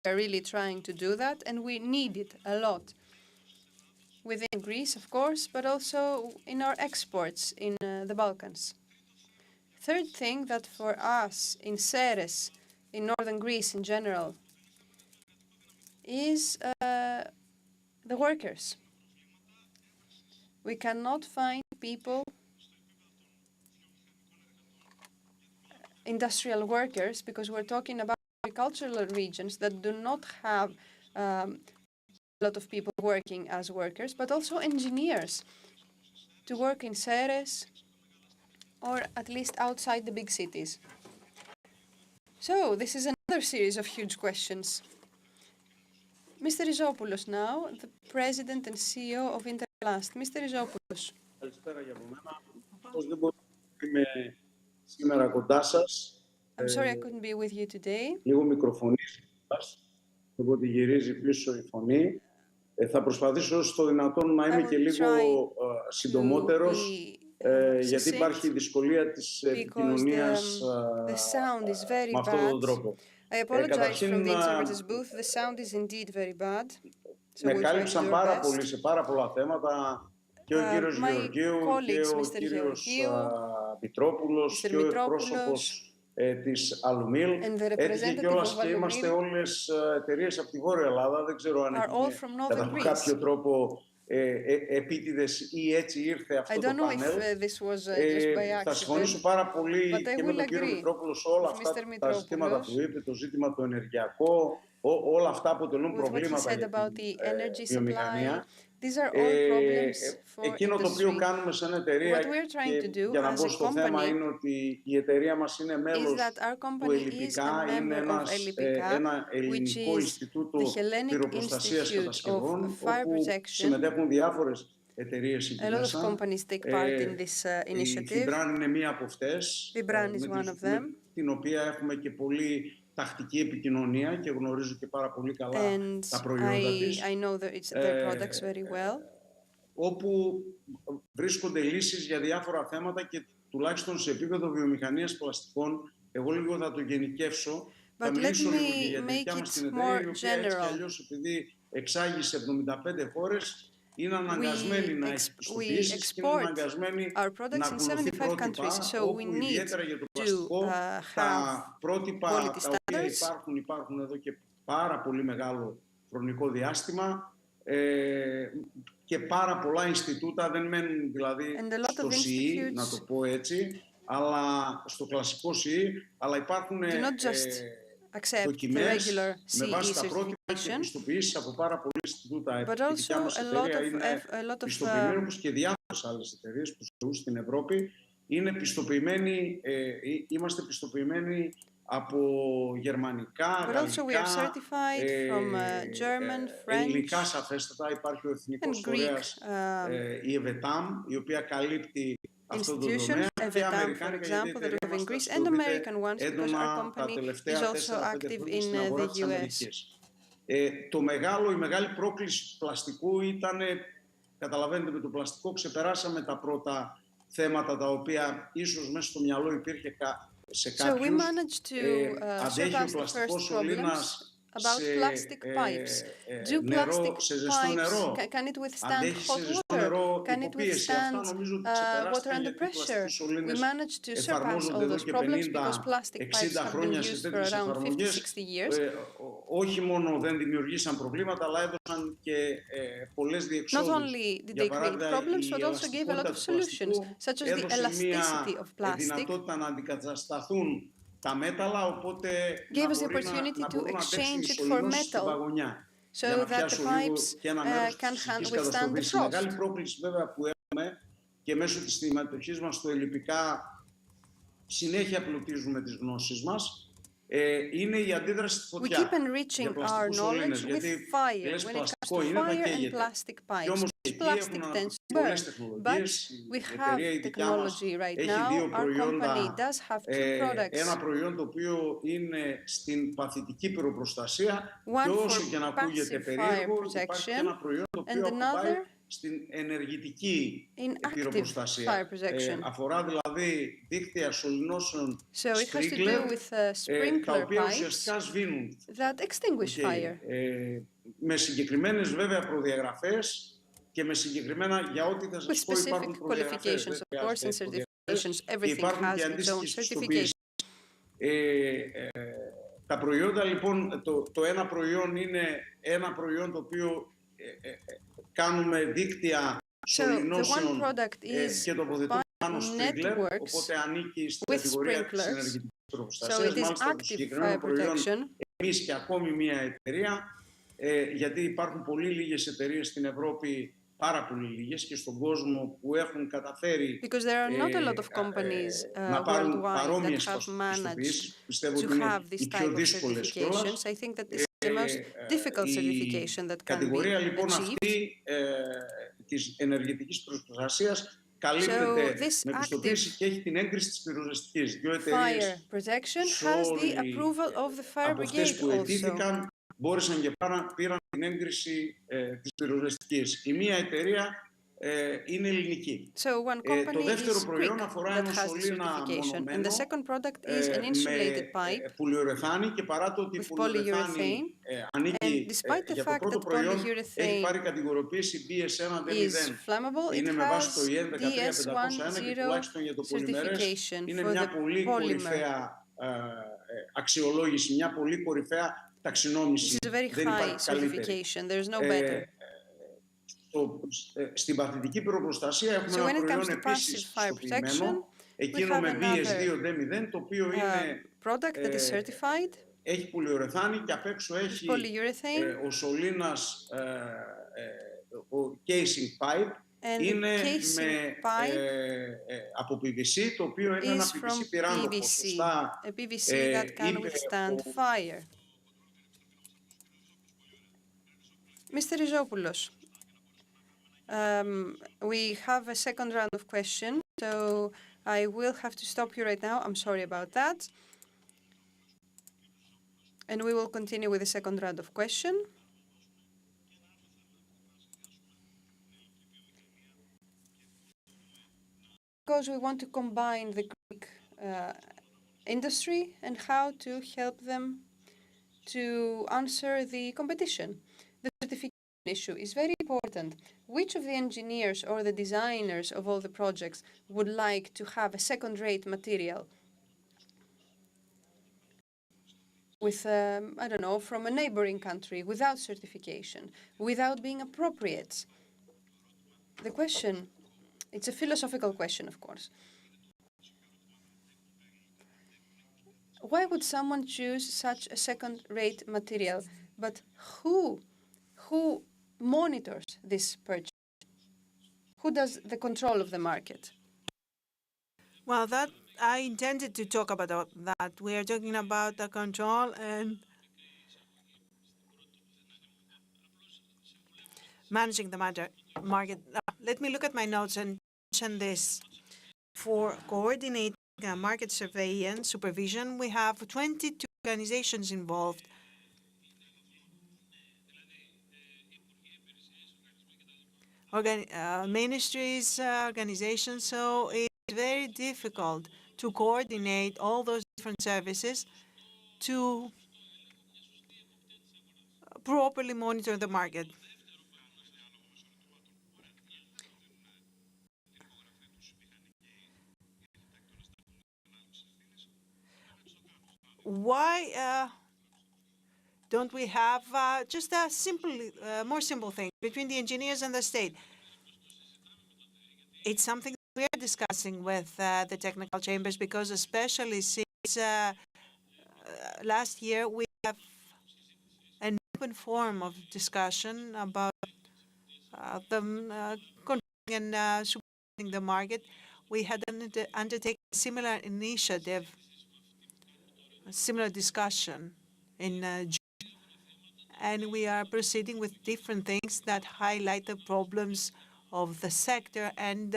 Speaker 1: we're really trying to do that, and we need it a lot within Greece, of course, but also in our exports in the Balkans. Third thing that for us in Ceres, in northern Greece in general, is the workers. We cannot find people, industrial workers, because we're talking about agricultural regions that do not have a lot of people working as workers, but also engineers to work in Ceres or at least outside the big cities. So this is another series of huge questions. Mr. Rizopoulos now, the President and CEO of Interplast. Mr. Rizopoulos.
Speaker 5: Καλησπέρα για μένα. Πώς δεν μπορώ να είμαι σήμερα κοντά σας.
Speaker 1: I'm sorry I couldn't be with you today.
Speaker 5: Λίγο μικροφωνής σας. Οπότε γυρίζει πίσω η φωνή. Θα προσπαθήσω όσο το δυνατόν να είμαι και λίγο συντομότερος, γιατί υπάρχει δυσκολία της επικοινωνίας με αυτόν τον τρόπο.
Speaker 1: I apologize from the interpreter's booth. The sound is indeed very bad.
Speaker 5: Με κάλυψαν πάρα πολύ σε πάρα πολλά θέματα και ο κύριος Γεωργίου και ο κύριος Μητρόπουλος και ο εκπρόσωπος της Αλουμίλ. Έτυχε κιόλας και είμαστε όλες εταιρείες από τη Βόρεια Ελλάδα. Δεν ξέρω αν είναι κατά κάποιο τρόπο επίτηδες ή έτσι ήρθε αυτό το πάνελ. Θα συμφωνήσω πάρα πολύ και με τον κύριο Μητρόπουλο σε όλα αυτά τα ζητήματα που είπε, το ζήτημα το ενεργειακό, όλα αυτά αποτελούν προβλήματα για τη βιομηχανία. Εκείνο το οποίο κάνουμε σαν εταιρεία, και για να μπω στο θέμα, είναι ότι η εταιρεία μας είναι μέλος του ΕΛΙΠΙΚΑ, είναι ένα ελληνικό Ινστιτούτο Πυροπροστασίας Κατασκευών, όπου συμμετέχουν διάφορες εταιρείες εκεί μέσα. Η Φιμπράν είναι μία από αυτές, με την οποία έχουμε και πολύ τακτική επικοινωνία και γνωρίζω και πάρα πολύ καλά τα προϊόντα της, όπου βρίσκονται λύσεις για διάφορα θέματα και τουλάχιστον σε επίπεδο βιομηχανίας πλαστικών, εγώ λίγο θα το γενικεύσω, θα μιλήσω λίγο και για τη δικιά μας την εταιρεία, η οποία έτσι κι αλλιώς, επειδή εξάγει σε 75 χώρες, είναι αναγκασμένη να έχει πιστοποιήσεις και είναι αναγκασμένη να ακολουθεί πρότυπα, όπου ιδιαίτερα για το πλαστικό τα πρότυπα τα οποία υπάρχουν εδώ και πάρα πολύ μεγάλο χρονικό διάστημα και πάρα πολλά Ινστιτούτα δεν μένουν δηλαδή στο ΣΥΗ, να το πω έτσι, αλλά στο κλασικό CE, αλλά υπάρχουν δοκιμές με βάση τα πρότυπα και πιστοποιήσεις από πάρα πολλά Ινστιτούτα. Η δικιά μας εταιρεία είναι πιστοποιημένη, όπως και διάφορες άλλες εταιρείες που ζουν στην Ευρώπη. Είναι πιστοποιημένοι, είμαστε πιστοποιημένοι από γερμανικά, γαλλικά, ελληνικά σαφέστατα. Υπάρχει ο Εθνικός Φορέας, η ΕΒΕΤΑΜ, η οποία καλύπτει αυτό το τομέα, και αμερικάνικα, γιατί η εταιρεία μας δραστηριοποιείται έντονα τα τελευταία 4-5 χρόνια στην αγορά της Αμερικής. Η μεγάλη πρόκληση του πλαστικού ήταν, καταλαβαίνετε, με το πλαστικό ξεπεράσαμε τα πρώτα θέματα τα οποία ίσως μέσα στο μυαλό υπήρχε σε κάποιους. Αντέχει ο πλαστικός σωλήνας σε νερό, σε ζεστό νερό, αντέχει σε ζεστό νερό υποπίεση. Αυτά νομίζω ότι ξεπεράστηκαν, γιατί οι πλαστικοί σωλήνες εφαρμόζονται εδώ και 50-60 χρόνια σε τέτοιες εφαρμογές. Όχι μόνο δεν δημιουργήσαν προβλήματα, αλλά έδωσαν και πολλές διεξόδους. Για παράδειγμα, η ελαστικότητα του πλαστικού έδωσε μια δυνατότητα να αντικατασταθούν τα μέταλλα, οπότε να μπορούν να αντέξουν οι σωληνώσεις στην παγωνιά. Για να πιάσω λίγο και ένα μέρος της φυσικής καταστροφής. Η μεγάλη πρόκληση βέβαια που έχουμε και μέσω της συμμετοχής μας στο ελλειπικά συνέχεια πλουτίζουμε τις γνώσεις μας, είναι η αντίδραση στη φωτιά για πλαστικούς σωλήνες. Γιατί λες πλαστικό είναι, θα καίγεται. Και όμως εκεί έχουν αναπτυχθεί πολλές τεχνολογίες. Η εταιρεία η δικιά μας έχει δύο προϊόντα. Ένα προϊόν το οποίο είναι στην παθητική πυροπροστασία, και όσο και να ακούγεται περίεργο, υπάρχει και ένα προϊόν το οποίο πάει στην ενεργητική πυροπροστασία. Αφορά δηλαδή δίκτυα σωληνώσεων sprinkler, τα οποία ουσιαστικά σβήνουν. Με συγκεκριμένες βέβαια προδιαγραφές και με συγκεκριμένα, για ό,τι θα σας πω, υπάρχουν προδιαγραφές. Και υπάρχουν και αντίστοιχες πιστοποιήσεις. Τα προϊόντα λοιπόν, το ένα προϊόν είναι ένα προϊόν το οποίο κάνουμε δίκτυα σωληνώσεων και τοποθετούμε πάνω sprinkler, οπότε ανήκει στην κατηγορία της ενεργητικής πυροπροστασίας. Μάλιστα το συγκεκριμένο προϊόν εμείς και ακόμη μία εταιρεία, γιατί υπάρχουν πολύ λίγες εταιρείες στην Ευρώπη, πάρα πολύ λίγες, και στον κόσμο που έχουν καταφέρει να πάρουν παρόμοιες πιστοποιήσεις. Πιστεύω ότι είναι οι πιο δύσκολες κιόλας. Η κατηγορία λοιπόν αυτή της ενεργητικής προστασίας καλύπτεται με πιστοποίηση και έχει την έγκριση της πυροσβεστικής. Δύο εταιρείες από αυτές που αιτήθηκαν μπόρεσαν και πήραν την έγκριση της πυροσβεστικής. Η μία εταιρεία είναι ελληνική. Το δεύτερο προϊόν αφορά ένα σωλήνα μονωμένο με πολυουρεθάνη, και παρά το ότι η πολυουρεθάνη ανήκει για το πρώτο προϊόν, έχει πάρει κατηγοριοποίηση BS1-0. Είναι με βάση το EN 13501 και τουλάχιστον για το πολυμερές είναι μια πολύ κορυφαία αξιολόγηση, μια πολύ κορυφαία ταξινόμηση. Δεν υπάρχει καλύτερη. Στην παθητική πυροπροστασία έχουμε ένα προϊόν επίσης πιστοποιημένο, εκείνο με BS2-0, το οποίο είναι, έχει πολυουρεθάνη και απ' έξω έχει ο σωλήνας, ο casing pipe, είναι από PVC, το οποίο είναι ένα PVC πυράνοχο. Σωστά είπε
Speaker 1: Mr. Rizopoulos, we have a second round of questions, so I will have to stop you right now. I'm sorry about that. And we will continue with the second round of questions. Because we want to combine the Greek industry and how to help them to answer the competition. The certification issue is very important. Which of the engineers or the designers of all the projects would like to have a second-rate material with, I don't know, from a neighboring country without certification, without being appropriate? The question, it's a philosophical question, of course. Why would someone choose such a second-rate material? But who monitors this purchase? Who does the control of the market?
Speaker 3: Well, that I intended to talk about that. We are talking about the control and managing the market. Let me look at my notes and mention this. For coordinating market surveillance supervision, we have 22 organizations involved. Ministries, organizations, so it's very difficult to coordinate all those different services to properly monitor the market. Why don't we have just a more simple thing between the engineers and the state? It's something we are discussing with the technical chambers because especially since last year we have an open forum of discussion about controlling and supporting the market. We had undertaken a similar initiative, a similar discussion in June, and we are proceeding with different things that highlight the problems of the sector and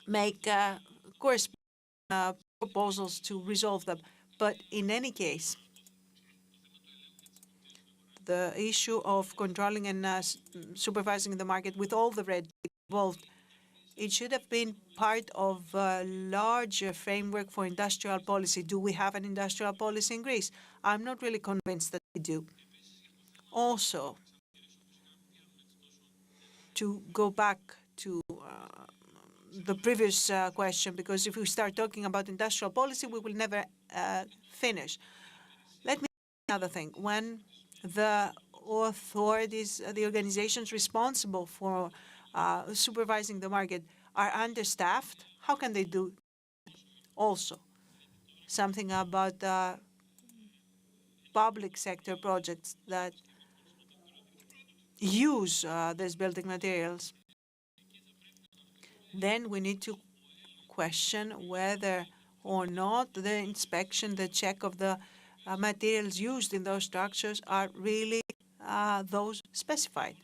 Speaker 3: make corresponding proposals to resolve them. But in any case, the issue of controlling and supervising the market with all the red tape involved, it should have been part of a larger framework for industrial policy. Do we have an industrial policy in Greece? I'm not really convinced that we do. Also, to go back to the previous question, because if we start talking about industrial policy, we will never finish. Let me say another thing. When the authorities, the organizations responsible for supervising the market are understaffed, how can they do also something about public sector projects that use these building materials? Then we need to question whether or not the inspection, the check of the materials used in those structures are really those specified.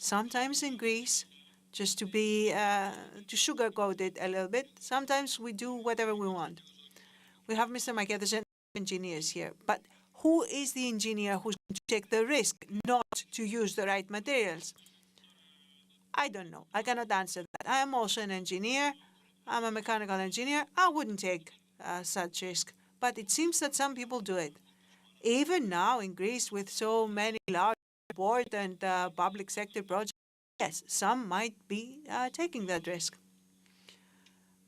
Speaker 3: Sometimes in Greece, just to sugarcoat it a little bit, sometimes we do whatever we want. We have Mr. Makedas and engineers here, but who is the engineer who's going to take the risk not to use the right materials? I don't know. I cannot answer that. I am also an engineer. I'm a mechanical engineer. I wouldn't take such risk. But it seems that some people do it. Even now in Greece, with so many large, important public sector projects, yes, some might be taking that risk.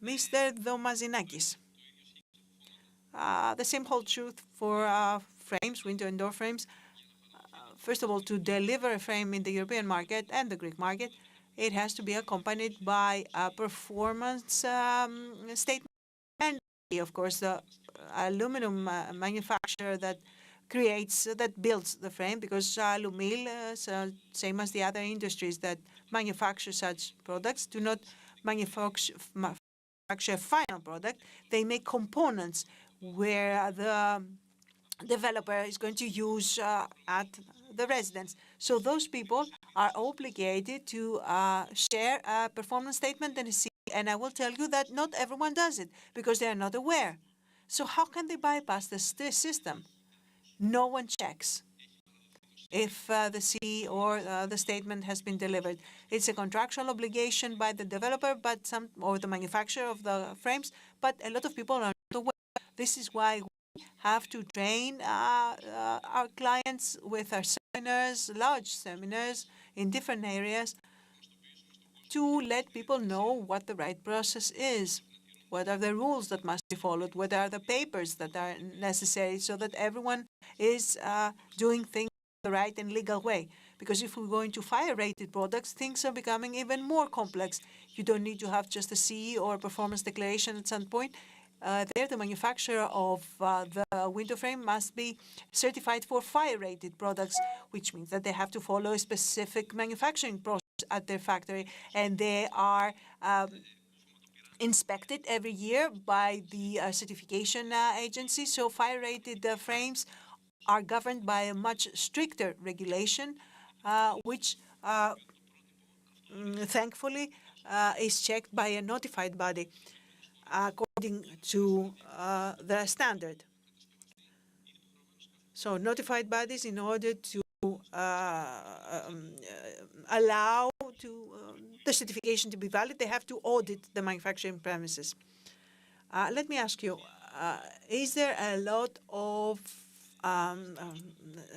Speaker 3: Mr. Domazinakis, the same holds truth for frames, window and door frames. First of all, to deliver a frame in the European market and the Greek market, it has to be accompanied by a performance statement and, of course, the aluminum manufacturer that builds the frame, because Alumil, same as the other industries that manufacture such products, do not manufacture a final product. They make components where the developer is going to use at the residence. So those people are obligated to share a performance statement and a CV. And I will tell you that not everyone does it because they are not aware. So how can they bypass this system? No one checks if the CV or the statement has been delivered. It's a contractual obligation by the developer, or the manufacturer of the frames, but a lot of people are not aware. This is why we have to train our clients with our seminars, large seminars in different areas, to let people know what the right process is. What are the rules that must be followed? What are the papers that are necessary so that everyone is doing things the right and legal way? Because if we go into fire-rated products, things are becoming even more complex. You don't need to have just a CE or a performance declaration at some point. there the manufacturer of the window frame must be certified for fire-rated products, which means that they have to follow a specific manufacturing process at their factory, and they are inspected every year by the certification agency. So fire-rated frames are governed by a much stricter regulation, which thankfully is checked by a notified body according to the standard. So notified bodies, in order to allow the certification to be valid, they have to audit the manufacturing premises. Let me ask you, is there a lot of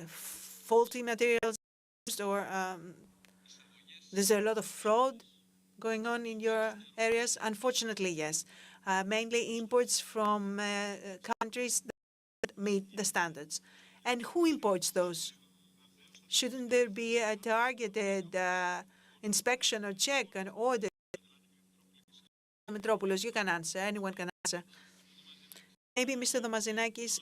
Speaker 3: faulty materials, or is there a lot of fraud going on in your areas? Unfortunately, yes. Mainly imports from countries that meet the standards. And who imports those? Shouldn't there be a targeted inspection or check and audit? Metropoulos, you can answer. Anyone can answer. Maybe Mr. Domazinakis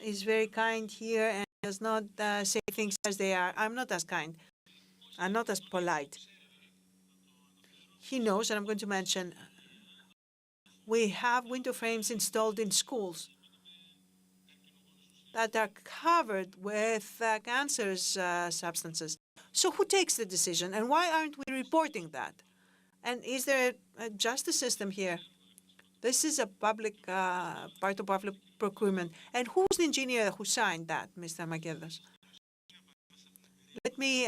Speaker 3: is very kind here and does not say things as they are. I'm not as kind. I'm not as polite. He knows, and I'm going to mention, we have window frames installed in schools that are covered with cancerous substances. So who takes the decision, and why aren't we reporting that? And is there a justice system here? This is a public part of public procurement. And who's the engineer who signed that, Mr. Magedos? Let me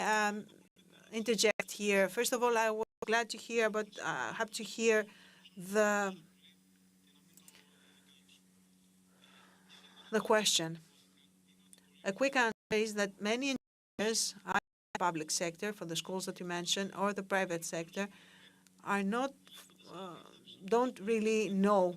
Speaker 3: interject here. First of all, I was glad to hear, but have to hear the question. A quick answer is that many engineers are in the public sector, for the schools that you mentioned, or the private sector, are not, don't really know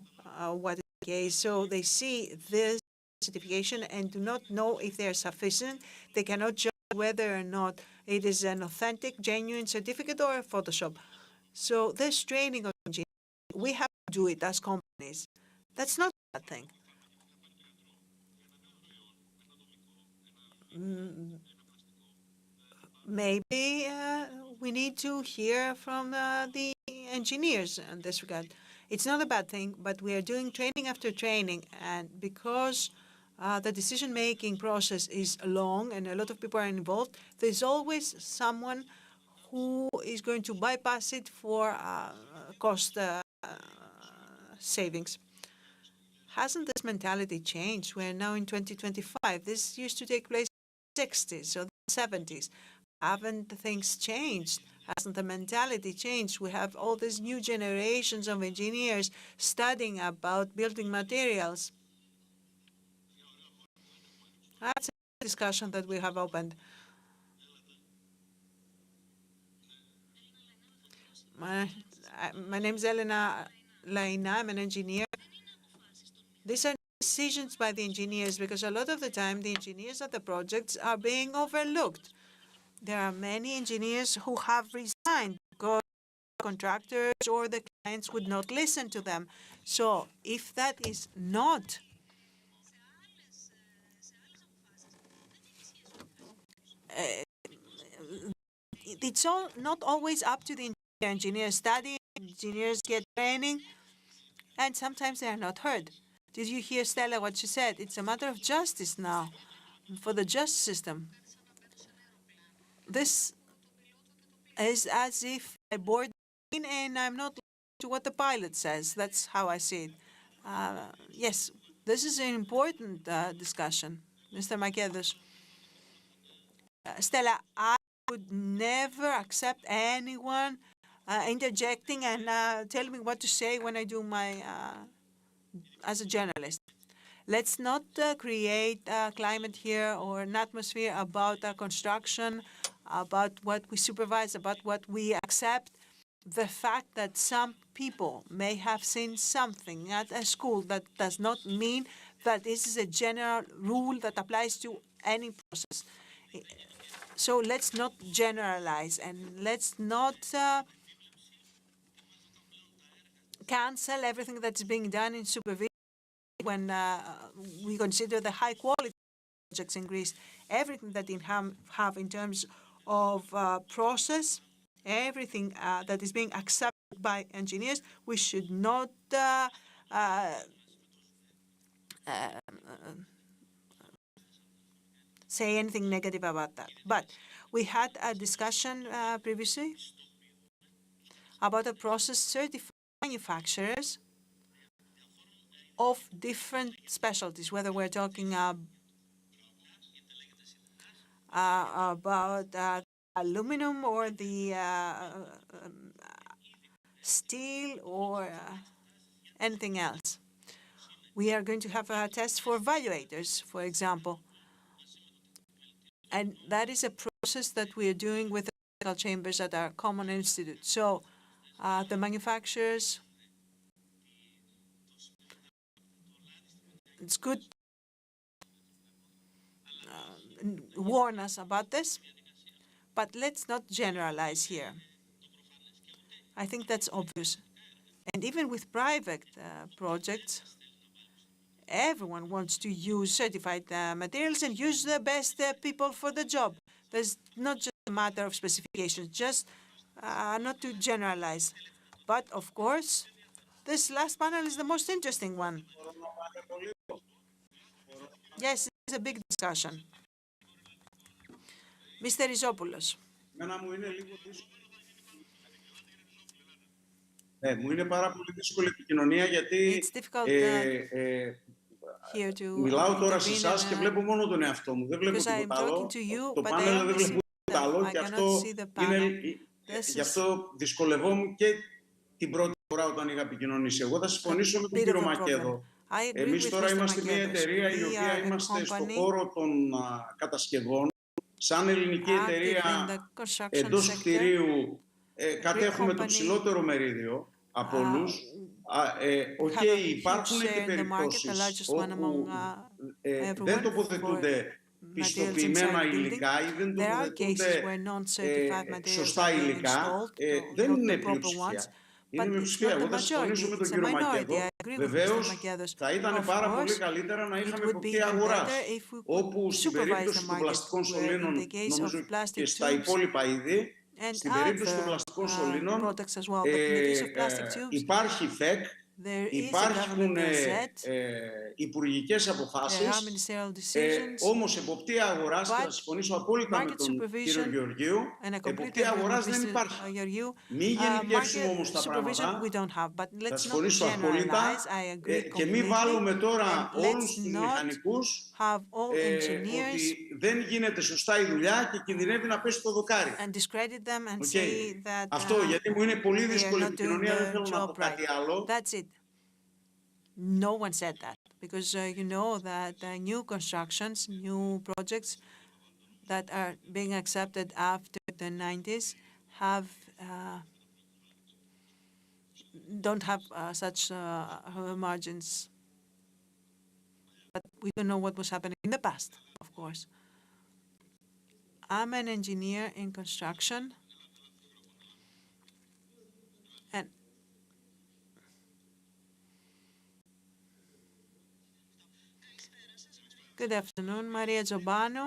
Speaker 3: what is the case. So they see this certification and do not know if they are sufficient. They cannot judge whether or not it is an authentic, genuine certificate or a Photoshop. So this training of engineers, we have to do it as companies. That's not a bad thing. Maybe we need to hear from the engineers in this regard. It's not a bad thing, but we are doing training after training, and because the decision-making process is long and a lot of people are involved, there's always someone who is going to bypass it for cost savings. Hasn't this mentality changed? We're now in 2025. This used to take place in the 60s or the 70s. Haven't things changed? Hasn't the mentality changed? We have all these new generations of engineers studying about building materials. That's a discussion that we have opened. My name is Elena Laina. I'm an engineer. These are decisions by the engineers, because a lot of the time the engineers at the projects are being overlooked. There are many engineers who have resigned because contractors or the clients would not listen to them. So if that is not it's not always up to the engineers. Study, engineers get training, and sometimes they are not heard. Did you hear Stella what she said? It's a matter of justice now, for the justice system. This is as if I board the plane and I'm not listening to what the pilot says. That's how I see it. Yes, this is an important discussion. Mr. Makedos. Stella, I would never accept anyone interjecting and telling me what to say when I do my, as a journalist. Let's not create a climate here or an atmosphere about construction, about what we supervise, about what we accept. The fact that some people may have seen something at a school, that does not mean that this is a general rule that applies to any process. So let's not generalize, and let's not cancel everything that's being done in supervision when we consider the high quality projects in Greece, everything that they have in terms of process, everything that is being accepted by engineers, we should not say anything negative about that. But we had a discussion previously about the process certified manufacturers of different specialties, whether we're talking about aluminum or the steel or anything else. We are going to have a test for evaluators, for example. And that is a process that we are doing with the medical chambers at our common institute. So the manufacturers, it's good warn us about this, but let's not generalize here. I think that's obvious. And even with private projects, everyone wants to use certified materials and use the best people for the job. There's not just a matter of specifications, just not to generalize. But of course, this last panel is the most interesting one. Yes, it's a big discussion. Mr. Rizopoulos.
Speaker 5: Μου είναι πάρα πολύ δύσκολη επικοινωνία γιατί μιλάω τώρα σε εσάς και βλέπω μόνο τον εαυτό μου. Δεν βλέπω τίποτα άλλο. Το πάνελ δεν βλέπω τίποτα άλλο και αυτό είναι... Γι' αυτό δυσκολευόμουν και την πρώτη φορά όταν είχα επικοινωνήσει. Εγώ θα συμφωνήσω με τον κύριο Μακέδο. Εμείς τώρα είμαστε μια εταιρεία η οποία είμαστε στον χώρο των κατασκευών. Σαν ελληνική εταιρεία εντός κτηρίου κατέχουμε το ψηλότερο μερίδιο από όλους. Υπάρχουν και περιπτώσεις όπου δεν τοποθετούνται πιστοποιημένα υλικά ή δεν τοποθετούνται σωστά υλικά. Δεν είναι πλειοψηφία. Είναι μειοψηφία. Εγώ θα συμφωνήσω με τον κύριο Μακέδο. Βεβαίως, θα ήταν πάρα πολύ καλύτερα να είχαμε εποπτεία αγοράς, όπου στην περίπτωση των πλαστικών σωλήνων, νομίζω και στα υπόλοιπα είδη, στην περίπτωση των πλαστικών σωλήνων υπάρχει ΦΕΚ, υπάρχουν υπουργικές αποφάσεις, όμως εποπτεία αγοράς, και θα συμφωνήσω απόλυτα με τον κύριο Γεωργίου, εποπτεία αγοράς δεν υπάρχει. Μην γενικεύσουμε όμως τα πράγματα, θα συμφωνήσω απόλυτα και μην βάλουμε τώρα όλους τους μηχανικούς ότι δεν γίνεται σωστά η δουλειά και κινδυνεύει να πέσει το δοκάρι. Αυτό, γιατί μου είναι πολύ δύσκολη επικοινωνία, δεν θέλω να πω κάτι άλλο.
Speaker 3: No one said that because you know that new constructions, new projects that are being accepted after the 90s don't have such margins. But we don't know what was happening in the past, of course. I'm an engineer in construction. And good afternoon, Maria Giobano.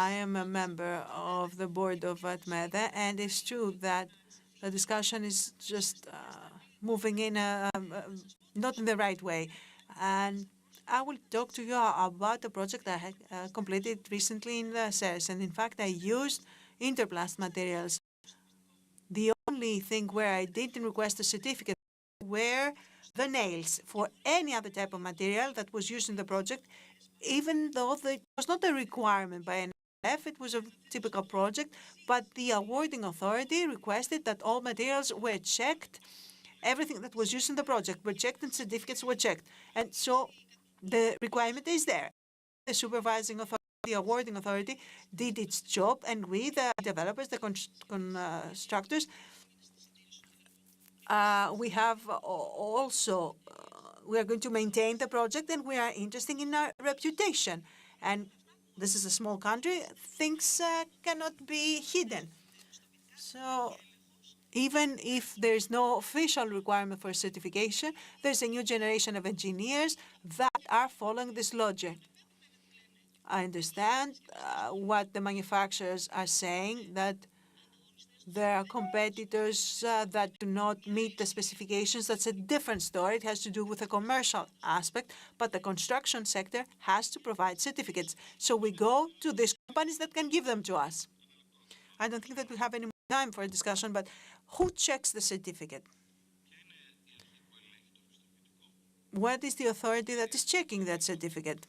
Speaker 3: I am a member of the board of Tmede, and it's true that the discussion is just moving in not in the right way. And I will talk to you about a project I had completed recently in the SERS. And in fact, I used interplast materials. The only thing where I didn't request a certificate were the nails. For any other type of material that was used in the project, even though it was not a requirement by NF, it was a typical project, but the awarding authority requested that all materials were checked. Everything that was used in the project were checked and certificates were checked. And so the requirement is there. The supervising authority, the awarding authority did its job, and we, the developers, the constructors, we have also, we are going to maintain the project, and we are interested in our reputation. And this is a small country, things cannot be hidden. So Even if there's no official requirement for certification, there's a new generation of engineers that are following this logic. I understand what the manufacturers are saying, that there are competitors that do not meet the specifications. That's a different story. It has to do with the commercial aspect, but the construction sector has to provide certificates. So we go to these companies that can give them to us. I don't think that we have any more time for a discussion, but who checks the certificate? What is the authority that is checking that certificate?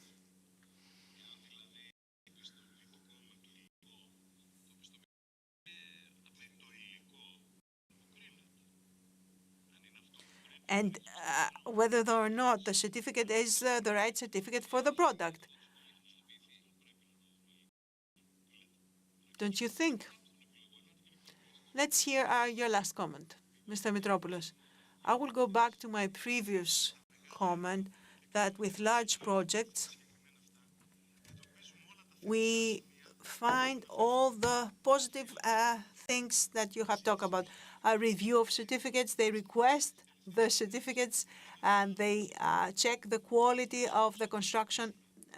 Speaker 3: And whether or not the certificate is the right certificate for the product. Don't you think? Let's hear your last comment, Mr. Mitropoulos. I will go back to my previous comment that with large projects, we find all the positive things that you have talked about. A review of certificates, they request the certificates and they check the quality of the construction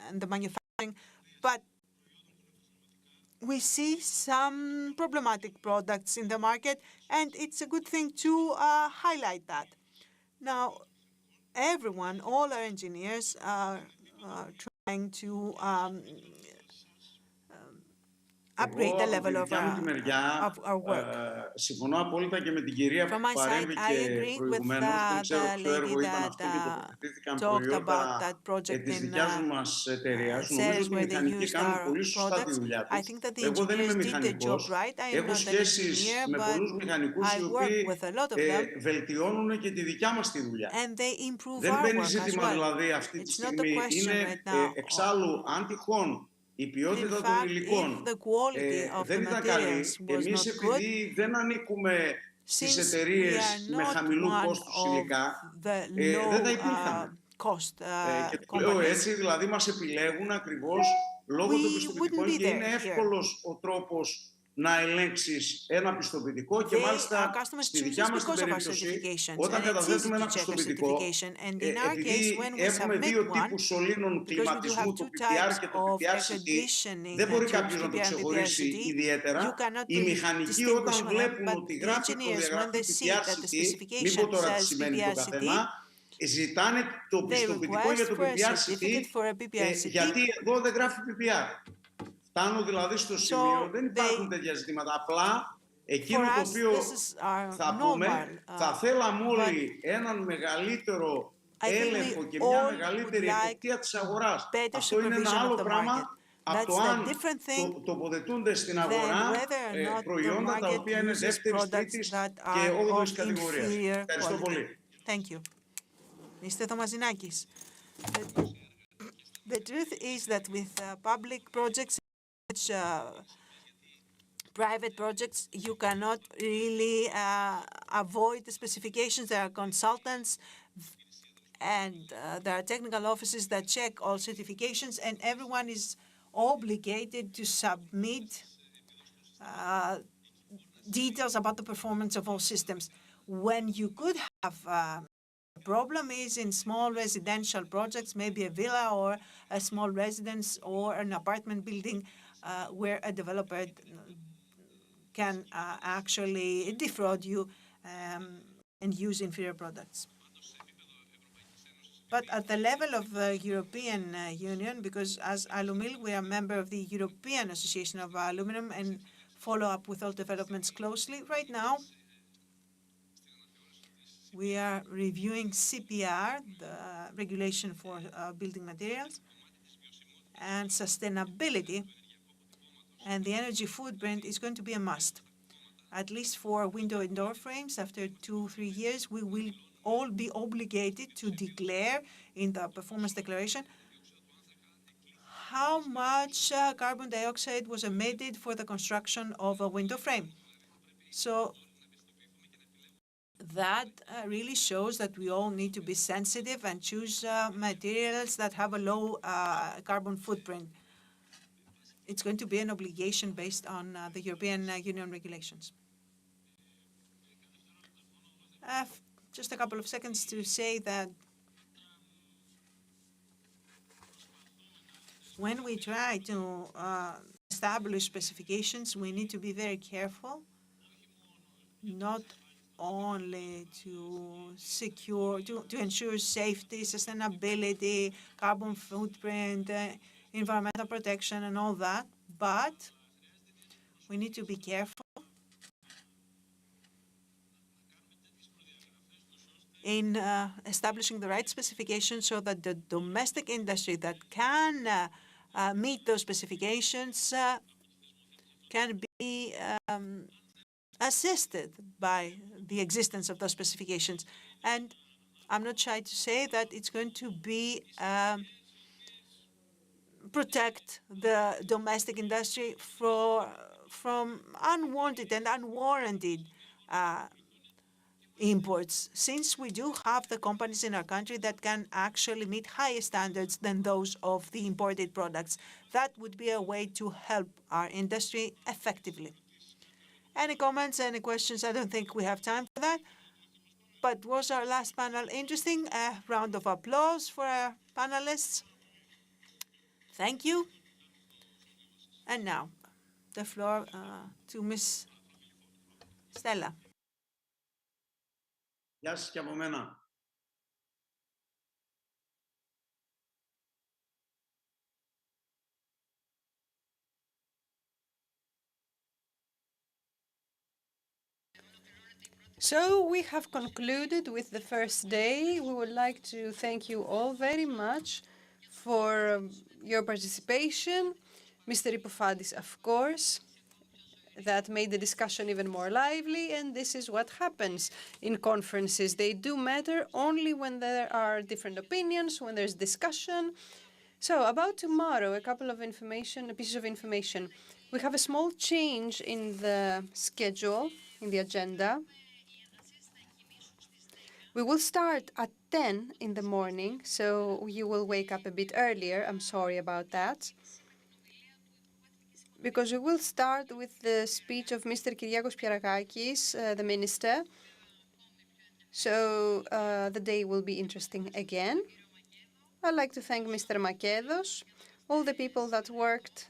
Speaker 3: and the manufacturing. But we see some problematic products in the market, and it's a good thing to highlight that. Now, everyone, all our engineers are trying to upgrade the level of our work.
Speaker 5: Συμφωνώ απόλυτα και με την κυρία που παρέμβηκε προηγουμένως. Δεν ξέρω ποιο έργο ήταν αυτό και τοποθετήθηκαν προϊόντα της δικιάς μας εταιρείας. Νομίζω ότι οι μηχανικοί κάνουν πολύ σωστά τη δουλειά τους. Εγώ δεν είμαι μηχανικός. Έχω σχέσεις με πολλούς μηχανικούς οι οποίοι βελτιώνουν και τη δικιά μας τη δουλειά. Δεν μπαίνει ζήτημα δηλαδή αυτή τη στιγμή. Είναι εξάλλου αν τυχόν η ποιότητα των υλικών δεν ήταν καλή. Εμείς επειδή δεν ανήκουμε στις εταιρείες με χαμηλού κόστους υλικά, δεν τα υπήρχαμε. Και το λέω έτσι, δηλαδή μας επιλέγουν ακριβώς λόγω των πιστοποιητικών και είναι εύκολος ο τρόπος να ελέγξεις ένα πιστοποιητικό και μάλιστα στη δικιά μας την περίπτωση όταν καταθέτουμε ένα πιστοποιητικό επειδή έχουμε δύο τύπους σωλήνων κλιματισμού, το PPR και το PPR-CT, δεν μπορεί κάποιος να το ξεχωρίσει ιδιαίτερα. Οι μηχανικοί όταν βλέπουν ότι γράφει προδιαγραφή PPR-CT, μην πω τώρα τι σημαίνει το καθένα, ζητάνε το πιστοποιητικό για το PPR-CT γιατί εδώ δεν γράφει PPR. Φτάνω δηλαδή στο σημείο, δεν υπάρχουν τέτοια ζητήματα. Απλά εκείνο το οποίο θα πούμε, θα θέλαμε όλοι έναν μεγαλύτερο έλεγχο και μια μεγαλύτερη εποπτεία της αγοράς. Αυτό είναι ένα άλλο πράγμα από το αν τοποθετούνται στην αγορά προϊόντα τα οποία είναι δεύτερης, τρίτης και όγδοης κατηγορίας. Ευχαριστώ πολύ.
Speaker 3: Thank you. Mr. Thomasinakis. The truth is that with public projects, private projects, you cannot really avoid the specifications. There are consultants and there are technical offices that check all certifications, and everyone is obligated to submit details about the performance of all systems. When you could have the problem is in small residential projects, maybe a villa or a small residence or an apartment building where a developer can actually defraud you and use inferior products. But at the level of the European Union, because as Alumil, we are a member of the European Association of Aluminum and follow up with all developments closely. Right now, we are reviewing CPR, the regulation for building materials, and sustainability and the energy footprint is going to be a must. At least for window and door frames, after 2-3 years, we will all be obligated to declare in the performance declaration how much carbon dioxide was emitted for the construction of a window frame. So that really shows that we all need to be sensitive and choose materials that have a low carbon footprint. It's going to be an obligation based on the European Union regulations. just a couple of seconds to say that when we try to establish specifications, we need to be very careful, not only to ensure safety, sustainability, carbon footprint, environmental protection, and all that, but we need to be careful in establishing the right specifications so that the domestic industry that can meet those specifications can be assisted by the existence of those specifications. And I'm not shy to say that it's going to be protect the domestic industry from unwanted and unwarranted imports, since we do have the companies in our country that can actually meet higher standards than those of the imported products. That would be a way to help our industry effectively. Any comments, any questions? I don't think we have time for that. But was our last panel interesting? A round of applause for our panelists. Thank you. And now, the floor to Ms. Stella.
Speaker 5: Γεια σας και από μένα.
Speaker 1: So we have concluded with the first day. We would like to thank you all very much for your participation. Mr. Ipofadis, of course, that made the discussion even more lively, and this is what happens in conferences. They do matter only when there are different opinions, when there's discussion. So about tomorrow, a pieces of information. We have a small change in the schedule, in the agenda. We will start at 10 in the morning, so you will wake up a bit earlier. I'm sorry about that. Because we will start with the speech of Mr. Kyriakos Pierakakis, the minister. So the day will be interesting again. I'd like to thank Mr. Makedos, all the people that worked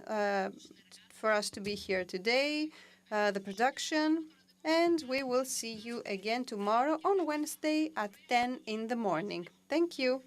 Speaker 1: for us to be here today, the production, and we will see you again tomorrow on Wednesday at 10 in the morning. Thank you.